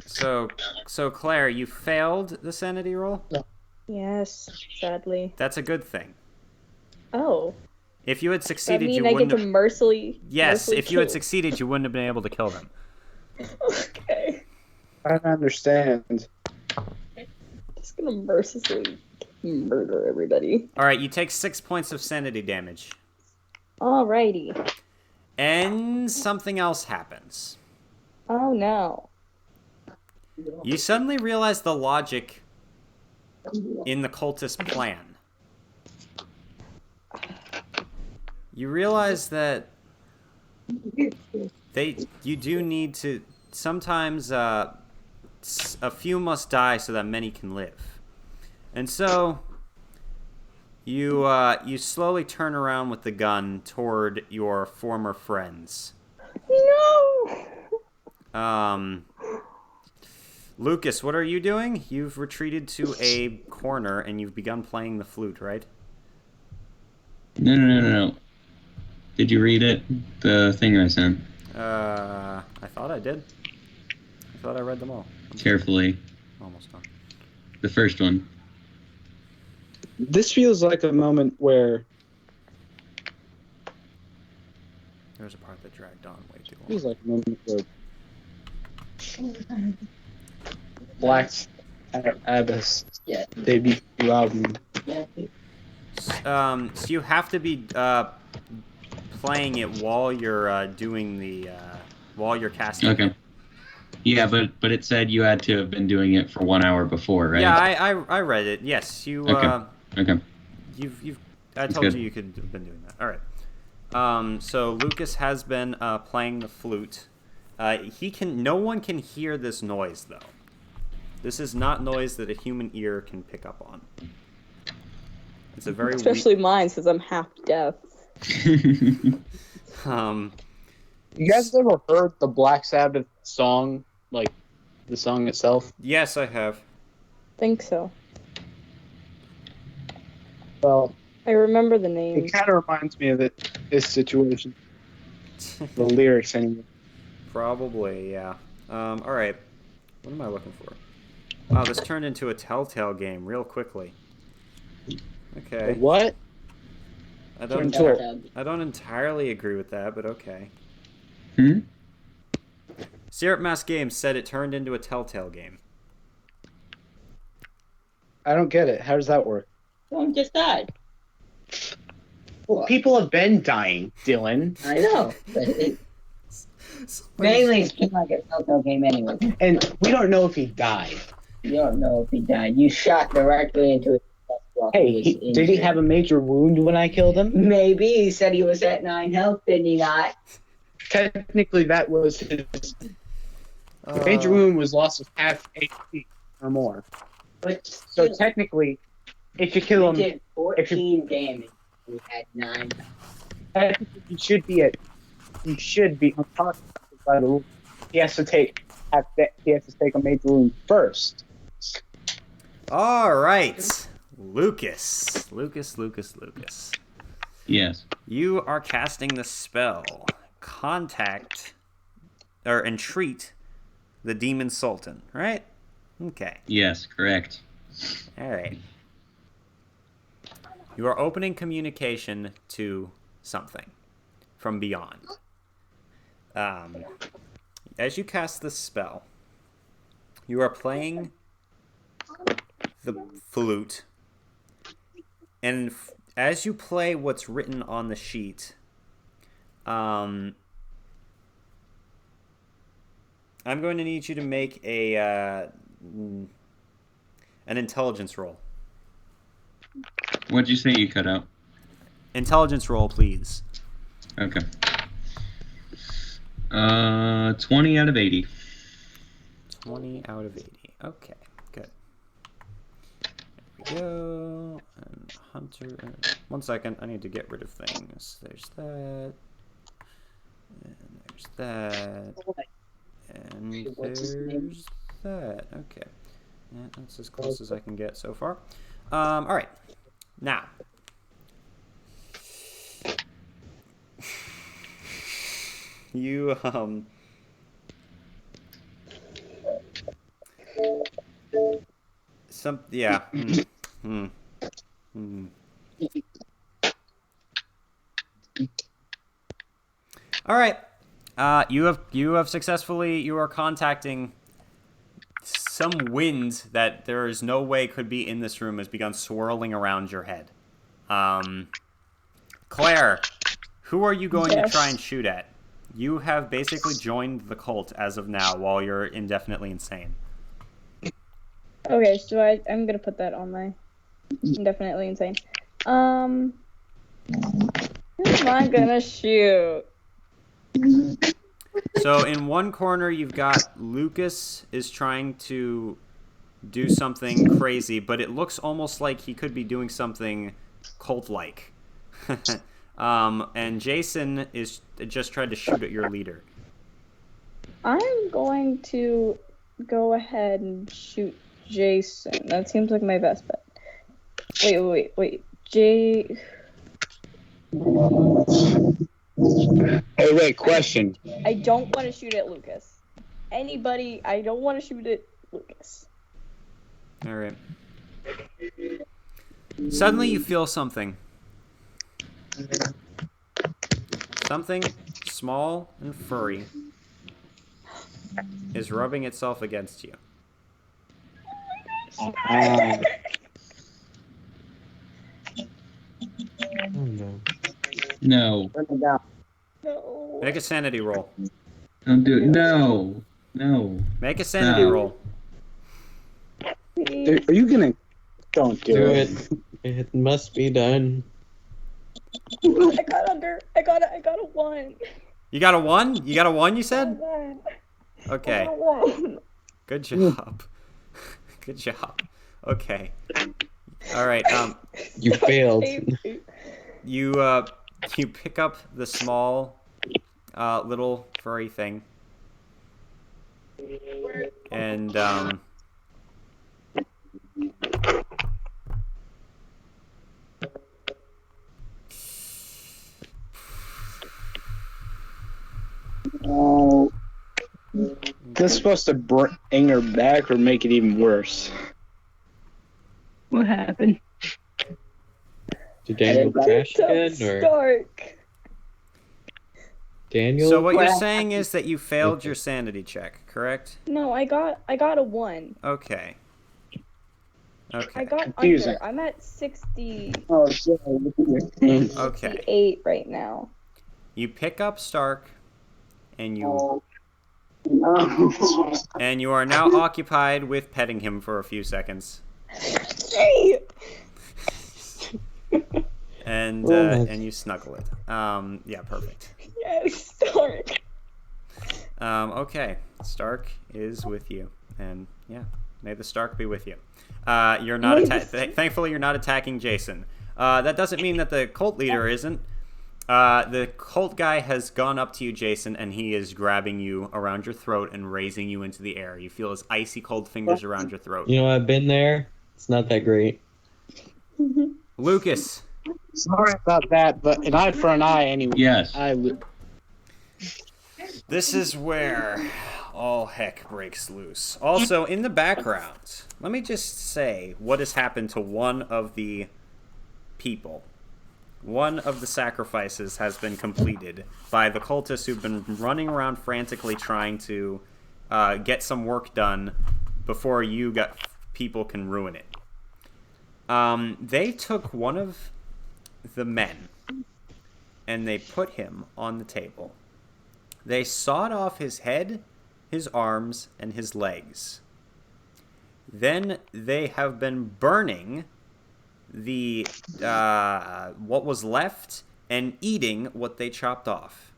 So Claire, you failed the sanity roll. Yes. Sadly. That's a good thing. Oh. If you had Does that succeeded, mean you I wouldn't get to have. mercifully? Yes, if you had kill? succeeded, you wouldn't have been able to kill them. Okay. I don't understand. Just gonna mercilessly murder everybody. All right, you take 6 points of sanity damage, Alrighty. and something else happens. Oh no. You suddenly realize the logic in the cultist plan. You realize that you do need to, sometimes a few must die so that many can live. And so you slowly turn around with the gun toward your former friends. No. Lucas, what are you doing? You've retreated to a corner and you've begun playing the flute, right? No. Did you read it? The thing I sent. I thought I did. I thought I read them all. Carefully. Almost done. The first one. This feels like a moment where. There was a part that dragged on way too long. Feels like a moment where. Blacks Abyss. Yeah. Debut album. So you have to be playing it while you're doing the while you're casting. Okay. Yeah, but it said you had to have been doing it for 1 hour before, right? Yeah, I read it. Yes, you. Okay. I That's told good. you could have been doing that. All right. So Lucas has been playing the flute. No one can hear this noise though. This is not noise that a human ear can pick up on. It's a very Especially mine, since I'm half deaf. You guys ever heard the Black Sabbath song, like the song itself? Yes, I have. Think so. Well, I remember the name. it kind of reminds me of this situation. The lyrics, anyway. Probably, yeah. All right. What am I looking for? Wow, this turned into a Telltale game real quickly. Okay. What? I don't entirely agree with that, but okay. Syrup Mask Games said it turned into a Telltale game. I don't get it. How does that work? Someone just died. Well, people have been dying, Dylan. I know. But it mainly seemed like a Telltale game anyway. And we don't know if he died. You don't know if he died. You shot directly into his chest while Hey, was did he injured. have a major wound when I killed him? Maybe. He said he was at 9 health, did he not? Technically, that was his. The major wound was loss of half HP or more. So technically, if you kill him, did 14 damage. We had 9. technically you should be unconscious by the rule. He has to take a major wound first. All right, Lucas. Yes. You are casting the spell Contact or Entreat the Demon Sultan, right? Okay. Yes, correct. All right. You are opening communication to something from beyond. As you cast this spell, you are playing the flute, and as you play what's written on the sheet, I'm going to need you to make an intelligence roll. What'd you say you cut out? Intelligence roll, please. Okay. 20 out of 80. 20 out of 80. Okay, good. There we go. And Hunter. 1 second. I need to get rid of things. There's that. And there's that. And there's that. Okay. Yeah, that's as close as I can get so far. All right. Now. You, yeah. All right. You have successfully, you are contacting some wind that there is no way could be in this room has begun swirling around your head. Claire, who are you going to try and shoot at? You have basically joined the cult as of now while you're indefinitely insane. Okay, so I'm gonna put that on my indefinitely insane. Who am I gonna shoot? So in one corner you've got Lucas is trying to do something crazy, but it looks almost like he could be doing something cult-like. And Jason is just tried to shoot at your leader. I'm going to go ahead and shoot Jason. That seems like my best bet. Wait. Hey, wait, question. I don't want to shoot at Lucas. Anybody, I don't want to shoot at Lucas. All right. Suddenly you feel something. Something small and furry is rubbing itself against you. Oh no. No. No. Make a sanity roll. Don't do it. No. No. Make a sanity roll. Are you gonna? Don't do it. It must be done. I got a 1. You got a 1? You got a 1, you said? Okay. Good job. Good job. Okay. All right. You failed. You pick up the small, little furry thing, and this is supposed to bring her back or make it even worse. What happened? Did Daniel crash again, or Stark. Daniel? So what you're saying is that you failed your sanity check, correct? No, I got a 1. Okay. Okay. I got Confusing. under. I'm at 60. Oh, shit. Okay. 68 right now. You pick up Stark, and you are now occupied with petting him for a few seconds. Hey! And you snuggle it. Yeah, perfect. Yes, Stark. Okay, Stark is with you, and yeah, May the Stark be with you. You're not thankfully, you're not attacking Jason. That doesn't mean that the cult leader isn't. The cult guy has gone up to you, Jason, and he is grabbing you around your throat and raising you into the air. You feel his icy cold fingers around your throat. You know, I've been there. It's not that great. Lucas. Sorry about that, but an eye for an eye anyway. Yes. This is where all heck breaks loose. Also, in the background, let me just say what has happened to one of the people. One of the sacrifices has been completed by the cultists who've been running around frantically trying to get some work done before people can ruin it. They took one of the men and they put him on the table. They sawed off his head, his arms, and his legs. Then they have been burning the what was left and eating what they chopped off.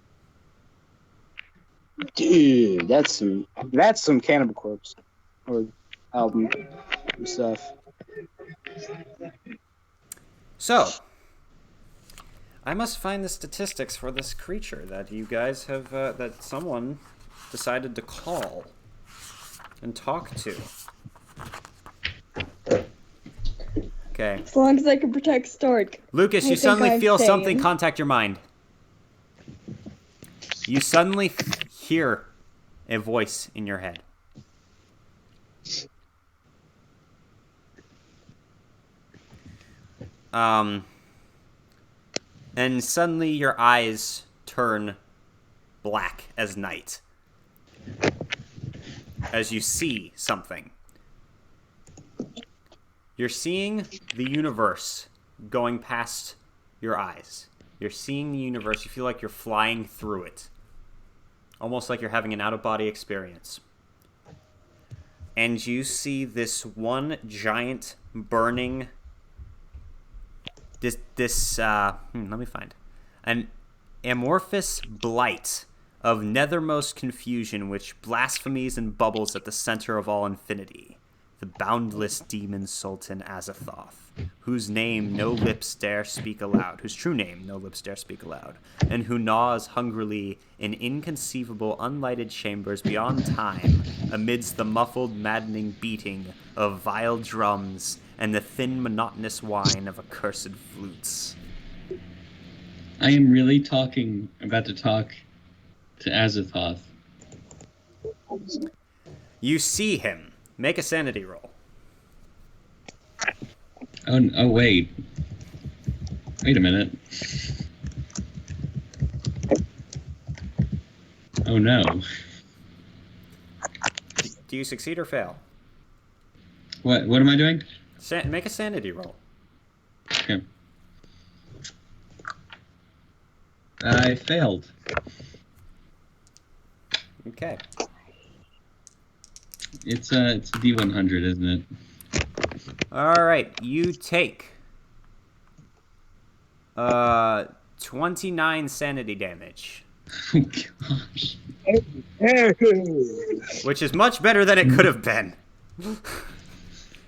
Dude, that's some Cannibal Corpse or album stuff. So, I must find the statistics for this creature that you guys have that someone decided to call and talk to. Okay. As long as I can protect Stark. Lucas, you suddenly feel something contact your mind. You suddenly hear a voice in your head. And suddenly your eyes turn black as night as you see something. You're seeing the universe going past your eyes. You're seeing the universe. You feel like you're flying through it. Almost like you're having an out-of-body experience. And you see this one giant burning... let me find. An amorphous blight of nethermost confusion which blasphemies and bubbles at the center of all infinity. The boundless demon Sultan Azathoth, whose name no lips dare speak aloud, whose true name no lips dare speak aloud, and who gnaws hungrily in inconceivable unlighted chambers beyond time, amidst the muffled maddening beating of vile drums and the thin monotonous whine of accursed flutes. I am really about to talk to Azathoth. You see him. Make a sanity roll. Oh wait. Wait a minute. Oh no. Do you succeed or fail? What am I doing? Make a sanity roll. Okay. I failed. Okay. It's a D100, isn't it? All right, you take 29 sanity damage. Oh gosh. Which is much better than it could have been.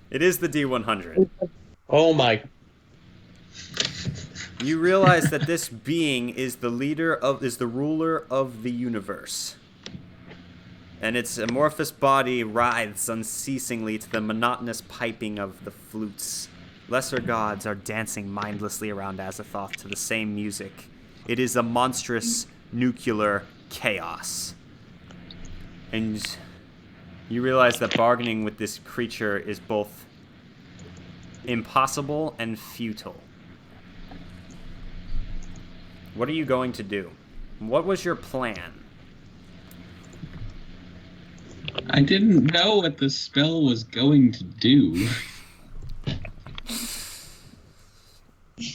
It is the D100. Oh my. You realize that this being is the ruler of the universe. And its amorphous body writhes unceasingly to the monotonous piping of the flutes. Lesser gods are dancing mindlessly around Azathoth to the same music. It is a monstrous nuclear chaos. And you realize that bargaining with this creature is both impossible and futile. What are you going to do? What was your plan? I didn't know what the spell was going to do.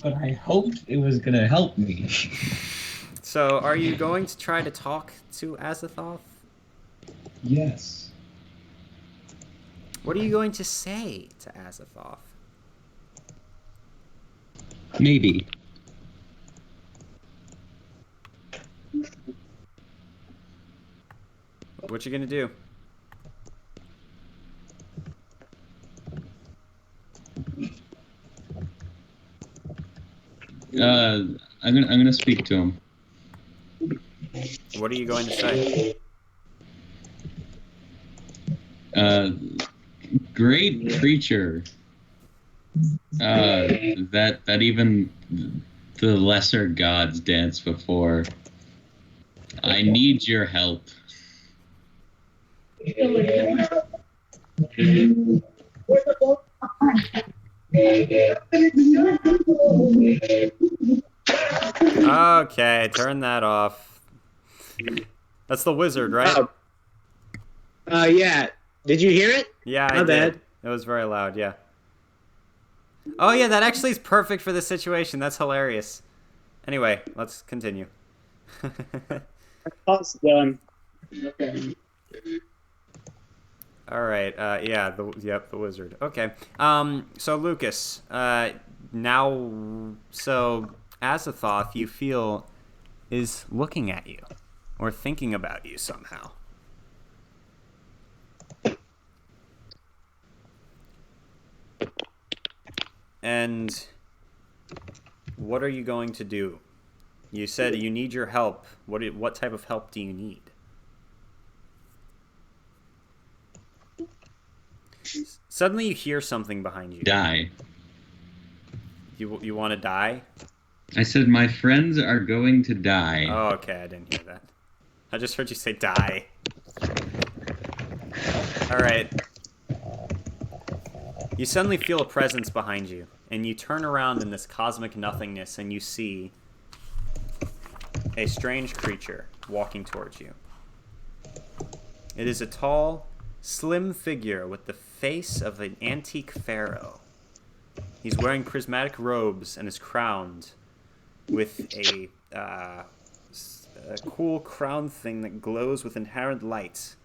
But I hoped it was going to help me. So, are you going to try to talk to Azathoth? Yes. What are you going to say to Azathoth? Maybe. What you gonna do? I'm gonna speak to him. What are you going to say? Great creature. That even the lesser gods dance before. I need your help. Okay, turn that off. That's the wizard, right? Yeah. Did you hear it? Yeah, I My did. bad. It was very loud, yeah. Oh, yeah, that actually is perfect for this situation. That's hilarious. Anyway, let's continue. Pause done. All right, yeah, the wizard. Okay. So Lucas, now, so Azathoth, you feel, is looking at you or thinking about you somehow. And what are you going to do? You said you need your help. What type of help do you need? Suddenly you hear something behind you. Die. You want to die? I said my friends are going to die. Oh, okay, I didn't hear that. I just heard you say die. Alright. You suddenly feel a presence behind you, and you turn around in this cosmic nothingness, and you see a strange creature walking towards you. It is a tall, slim figure with the face of an antique pharaoh. He's wearing prismatic robes and is crowned with a cool crown thing that glows with inherent light.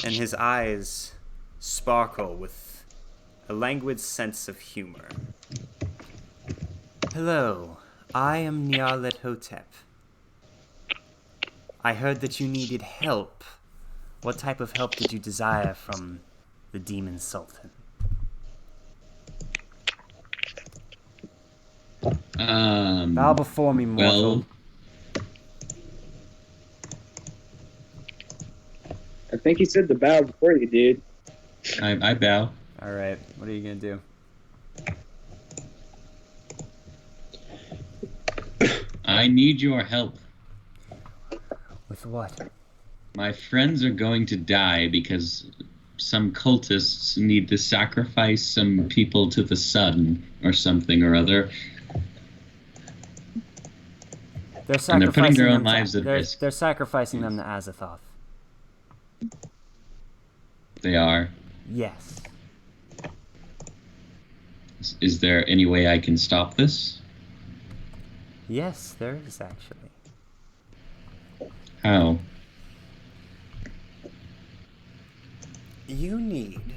And his eyes sparkle with a languid sense of humor. Hello, I am Nyarlathotep Hotep. I heard that you needed help. What type of help did you desire from the Demon Sultan? Bow before me, mortal. Well, I think he said the bow before you did. I bow. Alright, what are you gonna do? I need your help. With what? My friends are going to die because some cultists need to sacrifice some people to the sun or something or other. They're And they're putting their own sacrificing them lives at risk. They're sacrificing them to Azathoth. They are. Yes. Is there any way I can stop this? Yes, there is actually. How? You need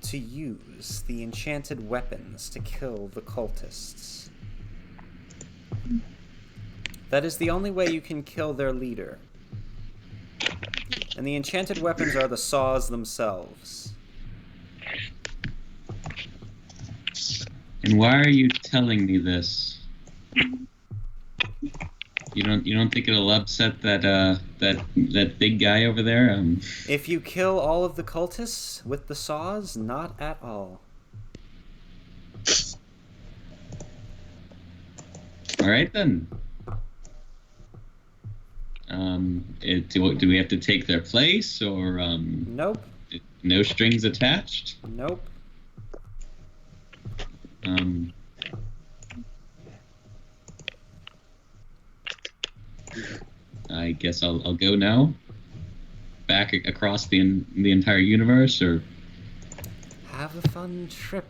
to use the enchanted weapons to kill the cultists. That is the only way you can kill their leader. And the enchanted weapons are the saws themselves. And why are you telling me this? You don't think it'll upset that big guy over there? If you kill all of the cultists with the saws, not at all. All right then. Do we have to take their place, or Nope. no strings attached? Nope. I guess I'll go now. Back across the entire universe, or Have a fun trip.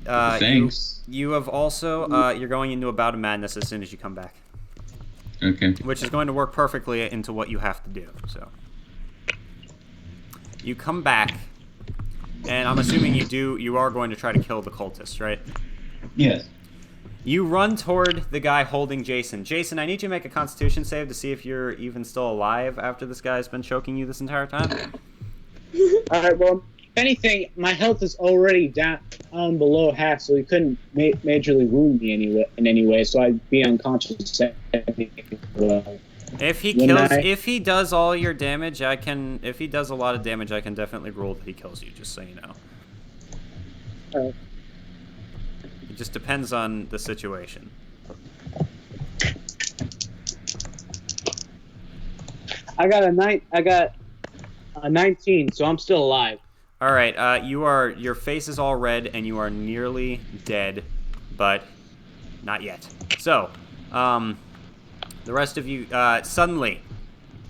thanks. You have also you're going into a bout of madness as soon as you come back. Okay. Which is going to work perfectly into what you have to do. So you come back, and I'm assuming you are going to try to kill the cultists, right? Yes. You run toward the guy holding Jason. Jason, I need you to make a Constitution save to see if you're even still alive after this guy's been choking you this entire time. Alright, well, if anything, my health is already down. below half, so he couldn't majorly wound me in any way, so I'd be unconscious. If he does all your damage, if he does a lot of damage, I can definitely rule that he kills you, just so you know. Alright. It just depends on the situation. I got a 19, so I'm still alive. All right, your face is all red and you are nearly dead, but not yet. So, the rest of you, suddenly,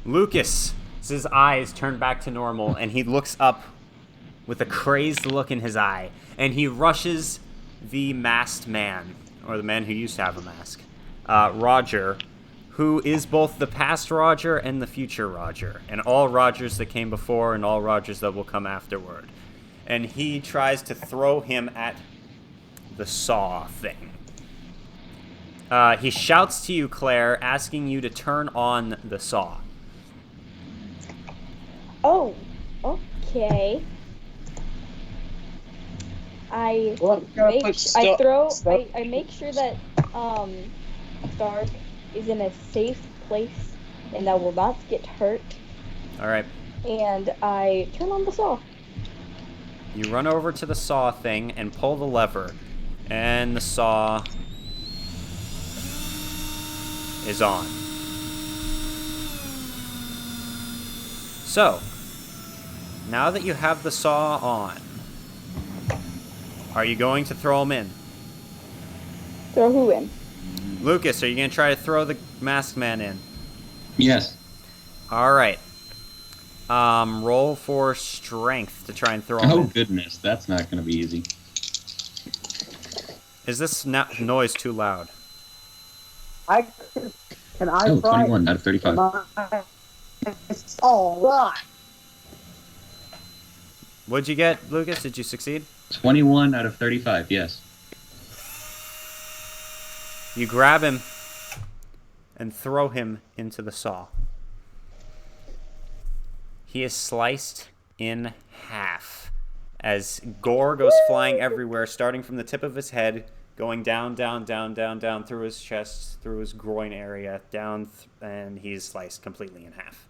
Lucas's eyes turn back to normal and he looks up with a crazed look in his eye and he rushes the masked man, or the man who used to have a mask, Roger, who is both the past Roger and the future Roger, and all Rogers that came before and all Rogers that will come afterward. And he tries to throw him at the saw thing. He shouts to you, Claire, asking you to turn on the saw. Oh, okay. I make sure that Stark is in a safe place and that will not get hurt. All right. And I turn on the saw. You run over to the saw thing and pull the lever, and the saw is on. So, now that you have the saw on, are you going to throw him in? Throw who in? Lucas, are you going to try to throw the masked man in? Yes. All right. Roll for strength to try and throw him in. Oh, goodness. That's not going to be easy. Is this noise too loud? Can I Oh, try? 21 out of 35. All right. What'd you get, Lucas? Did you succeed? 21 out of 35, yes. You grab him and throw him into the saw. He is sliced in half as gore goes flying everywhere, starting from the tip of his head, going down, down, down, down, down through his chest, through his groin area, down, and he's sliced completely in half.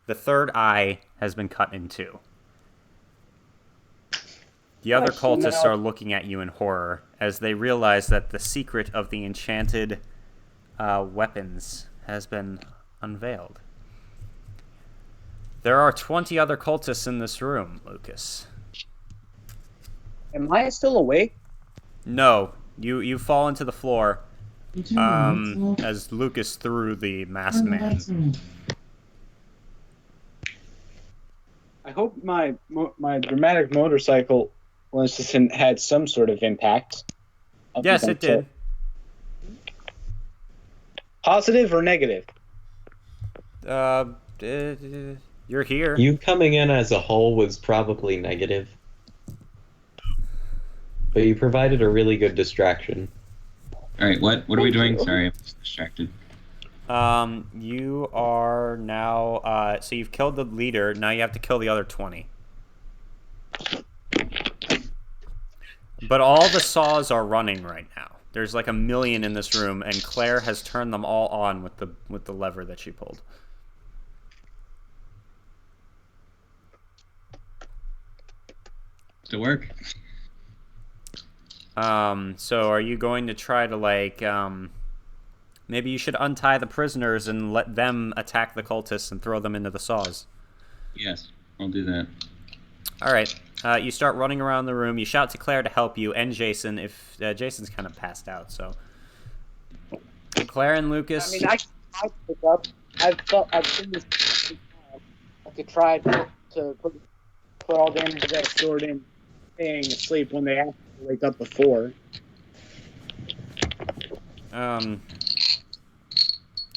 The third eye has been cut in two. The other cultists are looking at you in horror as they realize that the secret of the enchanted weapons has been unveiled. There are 20 other cultists in this room, Lucas. Am I still awake? No, you fall into the floor as Lucas threw the masked man. I hope my dramatic motorcycle assistant had some sort of impact. Yes, it did. Positive or negative? You're here. You coming in as a whole was probably negative. But you provided a really good distraction. Alright, what are we doing? Sorry, I'm distracted. You are now, so you've killed the leader, now you have to kill the other 20. But all the saws are running right now. There's like 1 million in this room, and Claire has turned them all on with the lever that she pulled. To work? So are you going to try to like, maybe you should untie the prisoners and let them attack the cultists and throw them into the saws? Yes, I'll do that. All right. You start running around the room. You shout to Claire to help you, and Jason, if Jason's kind of passed out. So, Claire and Lucas. I mean, I pick up. I've seen this. I could try to put all the energy that's stored in staying asleep when they have to wake up before.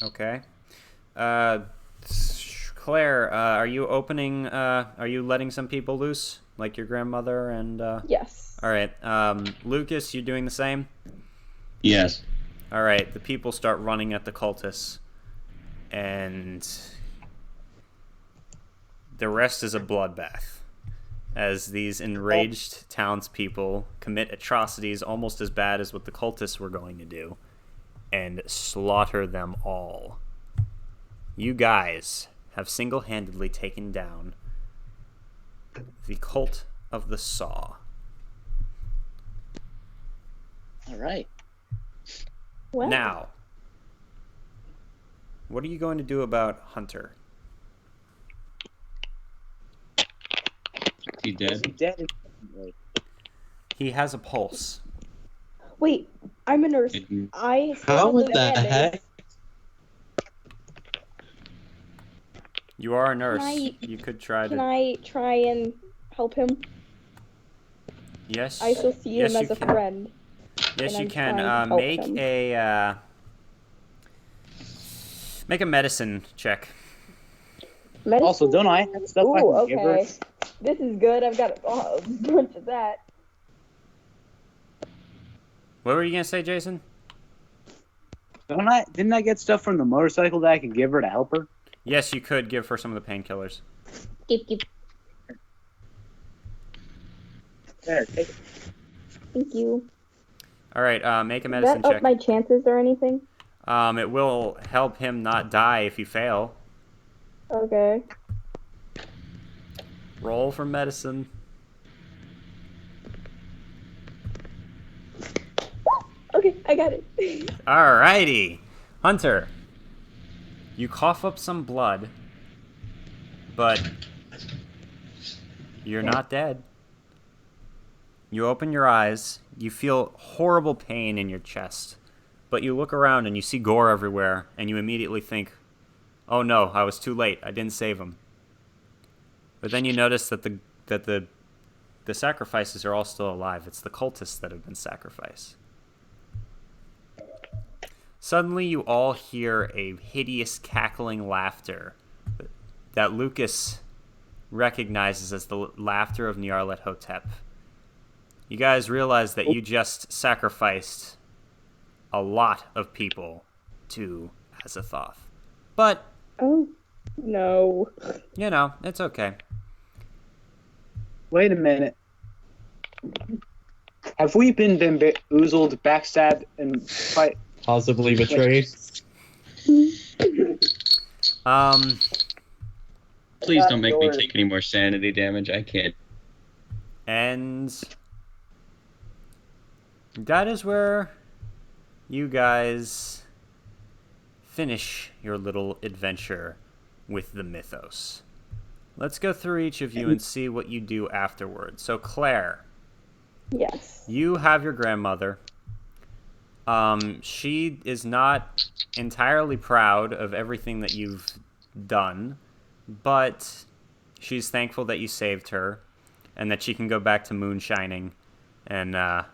Okay. Claire, are you opening? Are you letting some people loose, like your grandmother and? Yes. All right. Lucas, you doing the same? Yes. All right. The people start running at the cultists, and the rest is a bloodbath. as these enraged townspeople commit atrocities almost as bad as what the cultists were going to do and slaughter them all. You guys have single-handedly taken down the cult of the Saw. All right. Well, Now, what are you going to do about Hunter? He dead? Dead. He has a pulse. wait, I'm a nurse. Mhm. I still How have those the band-aids. heck? You are a nurse. I- You could try Can to. I try and help him? Yes. I still see yes, him you as a can. friend. Yes, and you I'm can. trying to help Make him. make a medicine check. Medicine? Also, don't I have stuff I Ooh, can give her? okay. This is good. I've got a bunch of that. What were you gonna say, Jason? Didn't I get stuff from the motorcycle that I could give her to help her? Yes, you could give her some of the painkillers. Keep. There, take it. Thank you. All right. Make a Does medicine that up check. my chances or anything? It will help him not die if you fail. Okay. Roll for medicine. Okay, I got it. Alrighty. Hunter, you cough up some blood, but you're not dead. You open your eyes, you feel horrible pain in your chest, but you look around and you see gore everywhere, and you immediately think, oh no, I was too late, I didn't save him. But then you notice that the sacrifices are all still alive. It's the cultists that have been sacrificed. Suddenly you all hear a hideous cackling laughter that Lucas recognizes as the laughter of Nyarlathotep. You guys realize that you just sacrificed a lot of people to Azathoth. But, Oh, no. you know, it's okay. Wait a minute. Have we been bamboozled, backstabbed, and fight? Possibly betrayed. Please don't make me take any more sanity damage. I can't. And that is where you guys finish your little adventure with the mythos. Let's go through each of you and see what you do afterwards. So, Claire, Yes. you have your grandmother. She is not entirely proud of everything that you've done, but she's thankful that you saved her and that she can go back to moonshining and, I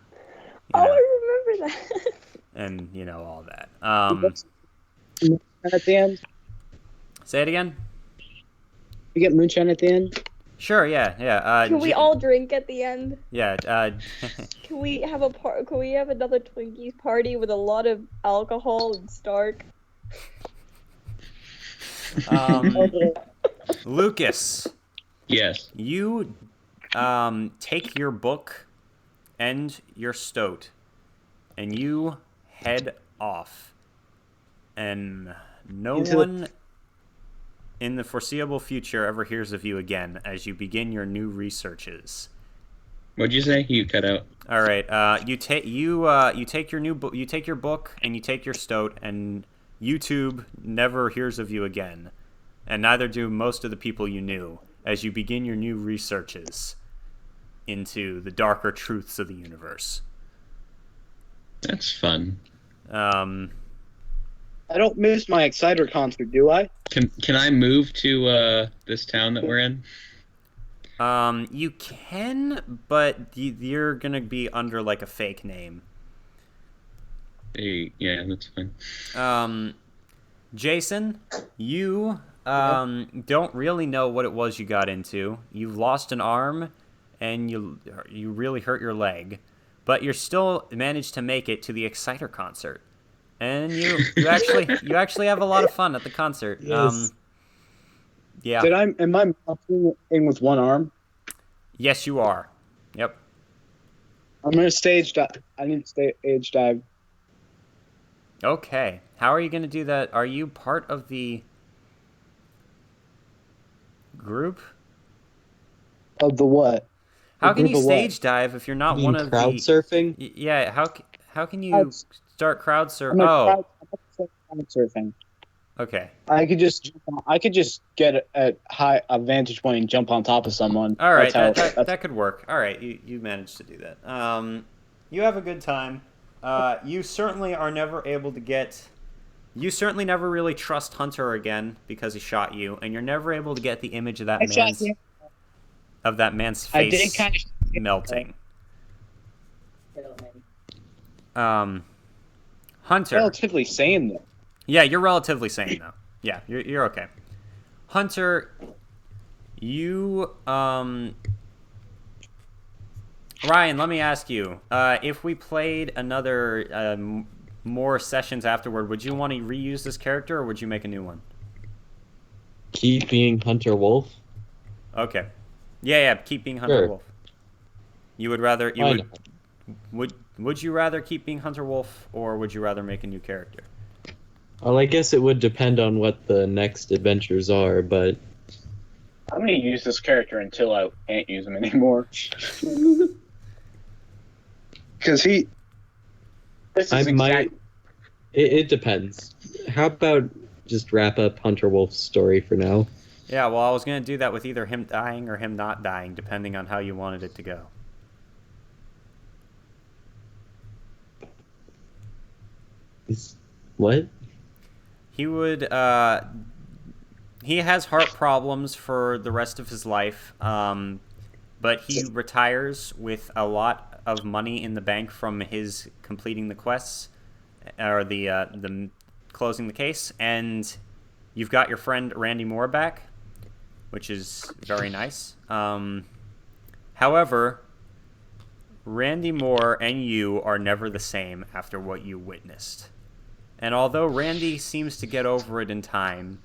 remember that. and, all that. At the end? Say it again? We get moonshine at the end? Sure, yeah. Can we all drink at the end? Yeah, Can we have Can we have another Twinkies party with a lot of alcohol and Stark? Lucas, Yes. you take your book and your stoat, and you head off. And no one in the foreseeable future ever hears of you again as you begin your new researches. What'd you say? You cut out. All right. You take your new book. You take your book and you take your stoat, and YouTube never hears of you again, and neither do most of the people you knew as you begin your new researches into the darker truths of the universe. That's fun. I don't miss my Exciter concert, do I? Can I move to this town that we're in? You can, but you're gonna be under like a fake name. Hey, yeah, that's fine. Jason, you don't really know what it was you got into. You've lost an arm, and you really hurt your leg, but you're still managed to make it to the Exciter concert, and you actually have a lot of fun at the concert. Yes. Yeah. Am I in with one arm? Yes, you are. Yep. I'm gonna stage dive. I need to stage dive. Okay. How are you going to do that? Are you part of the group? Of the what? How can you stage dive if you're not one of crowd the surfing? Yeah, how can you start crowd surf? I'm Oh, crowd surfing. okay. I could just get a vantage point and jump on top of someone. All right, That's how. that could work. All right, you managed to do that. You have a good time. You certainly are never able to get. You certainly never really trust Hunter again because he shot you, and you're never able to get the image of that man's I did face kind of melting. Hunter. Relatively sane though. Yeah, you're relatively sane though. Yeah, you're okay. Hunter, you Ryan, let me ask you. If we played another more sessions afterward, would you want to reuse this character or would you make a new one? Keep being Hunter Wolf. Okay. Yeah, keep being Hunter Wolf. You would rather would you rather keep being Hunter Wolf or would you rather make a new character? Well, I guess it would depend on what the next adventures are, but I'm gonna use this character until I can't use him anymore. Because he. It depends. How about just wrap up Hunter Wolf's story for now? Yeah, well, I was gonna do that with either him dying or him not dying, depending on how you wanted it to go. What? He would. He has heart problems for the rest of his life, but he retires with a lot of money in the bank from his completing the quests or the closing the case, and you've got your friend Randy Moore back, which is very nice. However, Randy Moore and you are never the same after what you witnessed. And although Randy seems to get over it in time,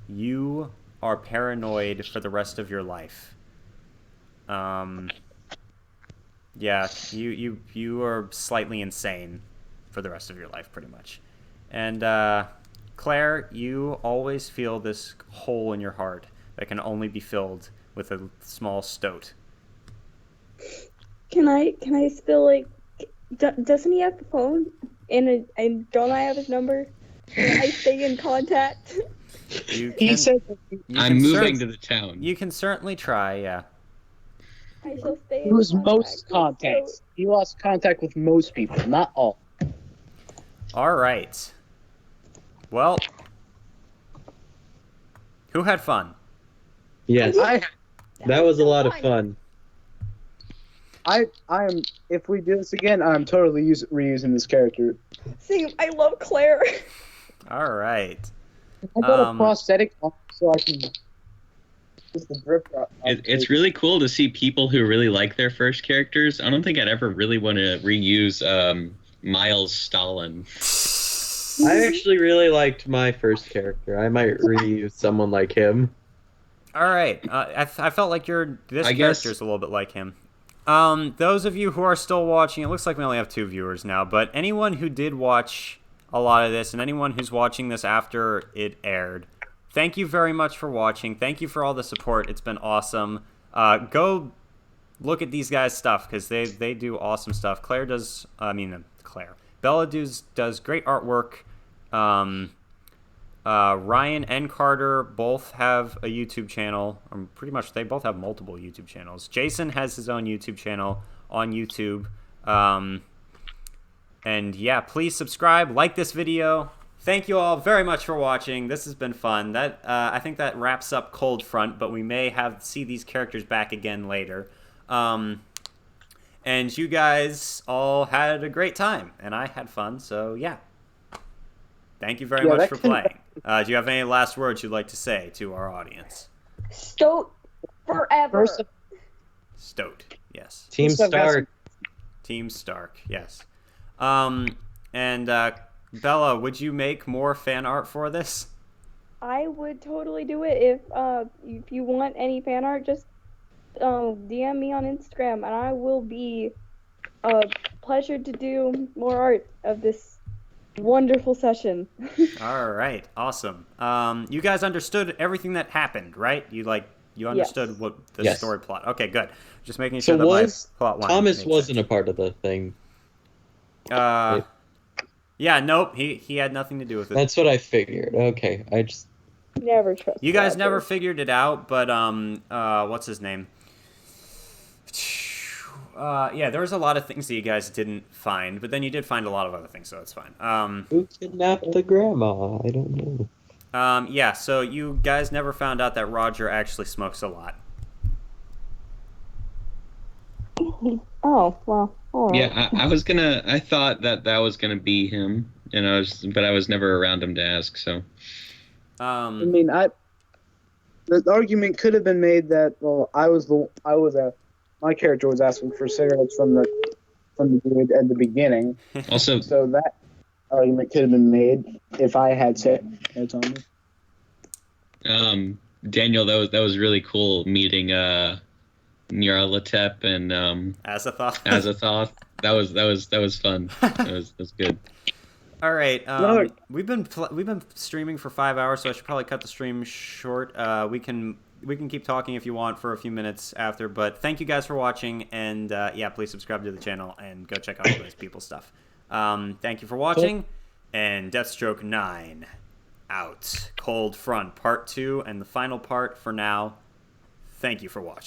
you are paranoid for the rest of your life. Yeah, you are slightly insane for the rest of your life, pretty much. And Claire, you always feel this hole in your heart that can only be filled with a small stoat. Can I still doesn't he have the phone? And don't I have his number? Can I stay in contact? He said I'm moving to the town. You can certainly try, yeah. I shall stay He was most contacts. He lost contact with most people, not all. All right. Well, who had fun? Yes. That was a lot of fun. I am. If we do this again, I'm totally reusing this character. See, I love Claire. All right. I got a prosthetic so I can. Just the drip. It's really cool to see people who really like their first characters. I don't think I'd ever really want to reuse Miles Stalin. I actually really liked my first character. I might reuse someone like him. All right. I felt like this character's a little bit like him. Those of you who are still watching, it looks like we only have 2 viewers now, but anyone who did watch a lot of this and anyone who's watching this after it aired, thank you very much for watching. Thank you for all the support. It's been awesome. Go look at these guys' stuff because they do awesome stuff. Bella does great artwork. Ryan and Carter both have a YouTube channel. Pretty much, they both have multiple YouTube channels. Jason has his own YouTube channel on YouTube. And yeah, please subscribe, like this video. Thank you all very much for watching. This has been fun. I think that wraps up Cold Front, but we may see these characters back again later. And you guys all had a great time, and I had fun, so yeah. Thank you very much for playing. Do you have any last words you'd like to say to our audience? Stoat forever. Stoat, yes. Team Stark. Team Stark, yes. And Bella, would you make more fan art for this? I would totally do it if you want any fan art, just DM me on Instagram, and I will be pleasure to do more art of this wonderful session. All right, awesome. You guys understood everything that happened, right? You understood Yes. what the Yes. story plot. Okay, good. Just making So sure that my plot line Thomas made wasn't sense. a part of the thing. Yeah, nope. He had nothing to do with it. That's what I figured. Okay, I just Never trust. You guys Roger. never figured it out, but what's his name? Yeah, there was a lot of things that you guys didn't find, but then you did find a lot of other things, so it's fine. Who kidnapped the grandma? I don't know. Yeah, so you guys never found out that Roger actually smokes a lot. Oh, well. All right. Yeah, I thought that was gonna be him, but I was never around him to ask. So. I mean, the argument could have been made that my character was asking for cigarettes from the dude at the beginning. Also, so that argument could have been made if I had cigarettes on me. Daniel, that was really cool meeting Nyarlathotep and Azathoth. Azathoth. That was fun. That was good. All right. We've been streaming for 5 hours, so I should probably cut the stream short. We can keep talking if you want for a few minutes after, but thank you guys for watching, and yeah, please subscribe to the channel and go check out all those people's stuff. Thank you for watching, and Deathstroke 9 out. Cold Front Part 2 and the final part for now. Thank you for watching.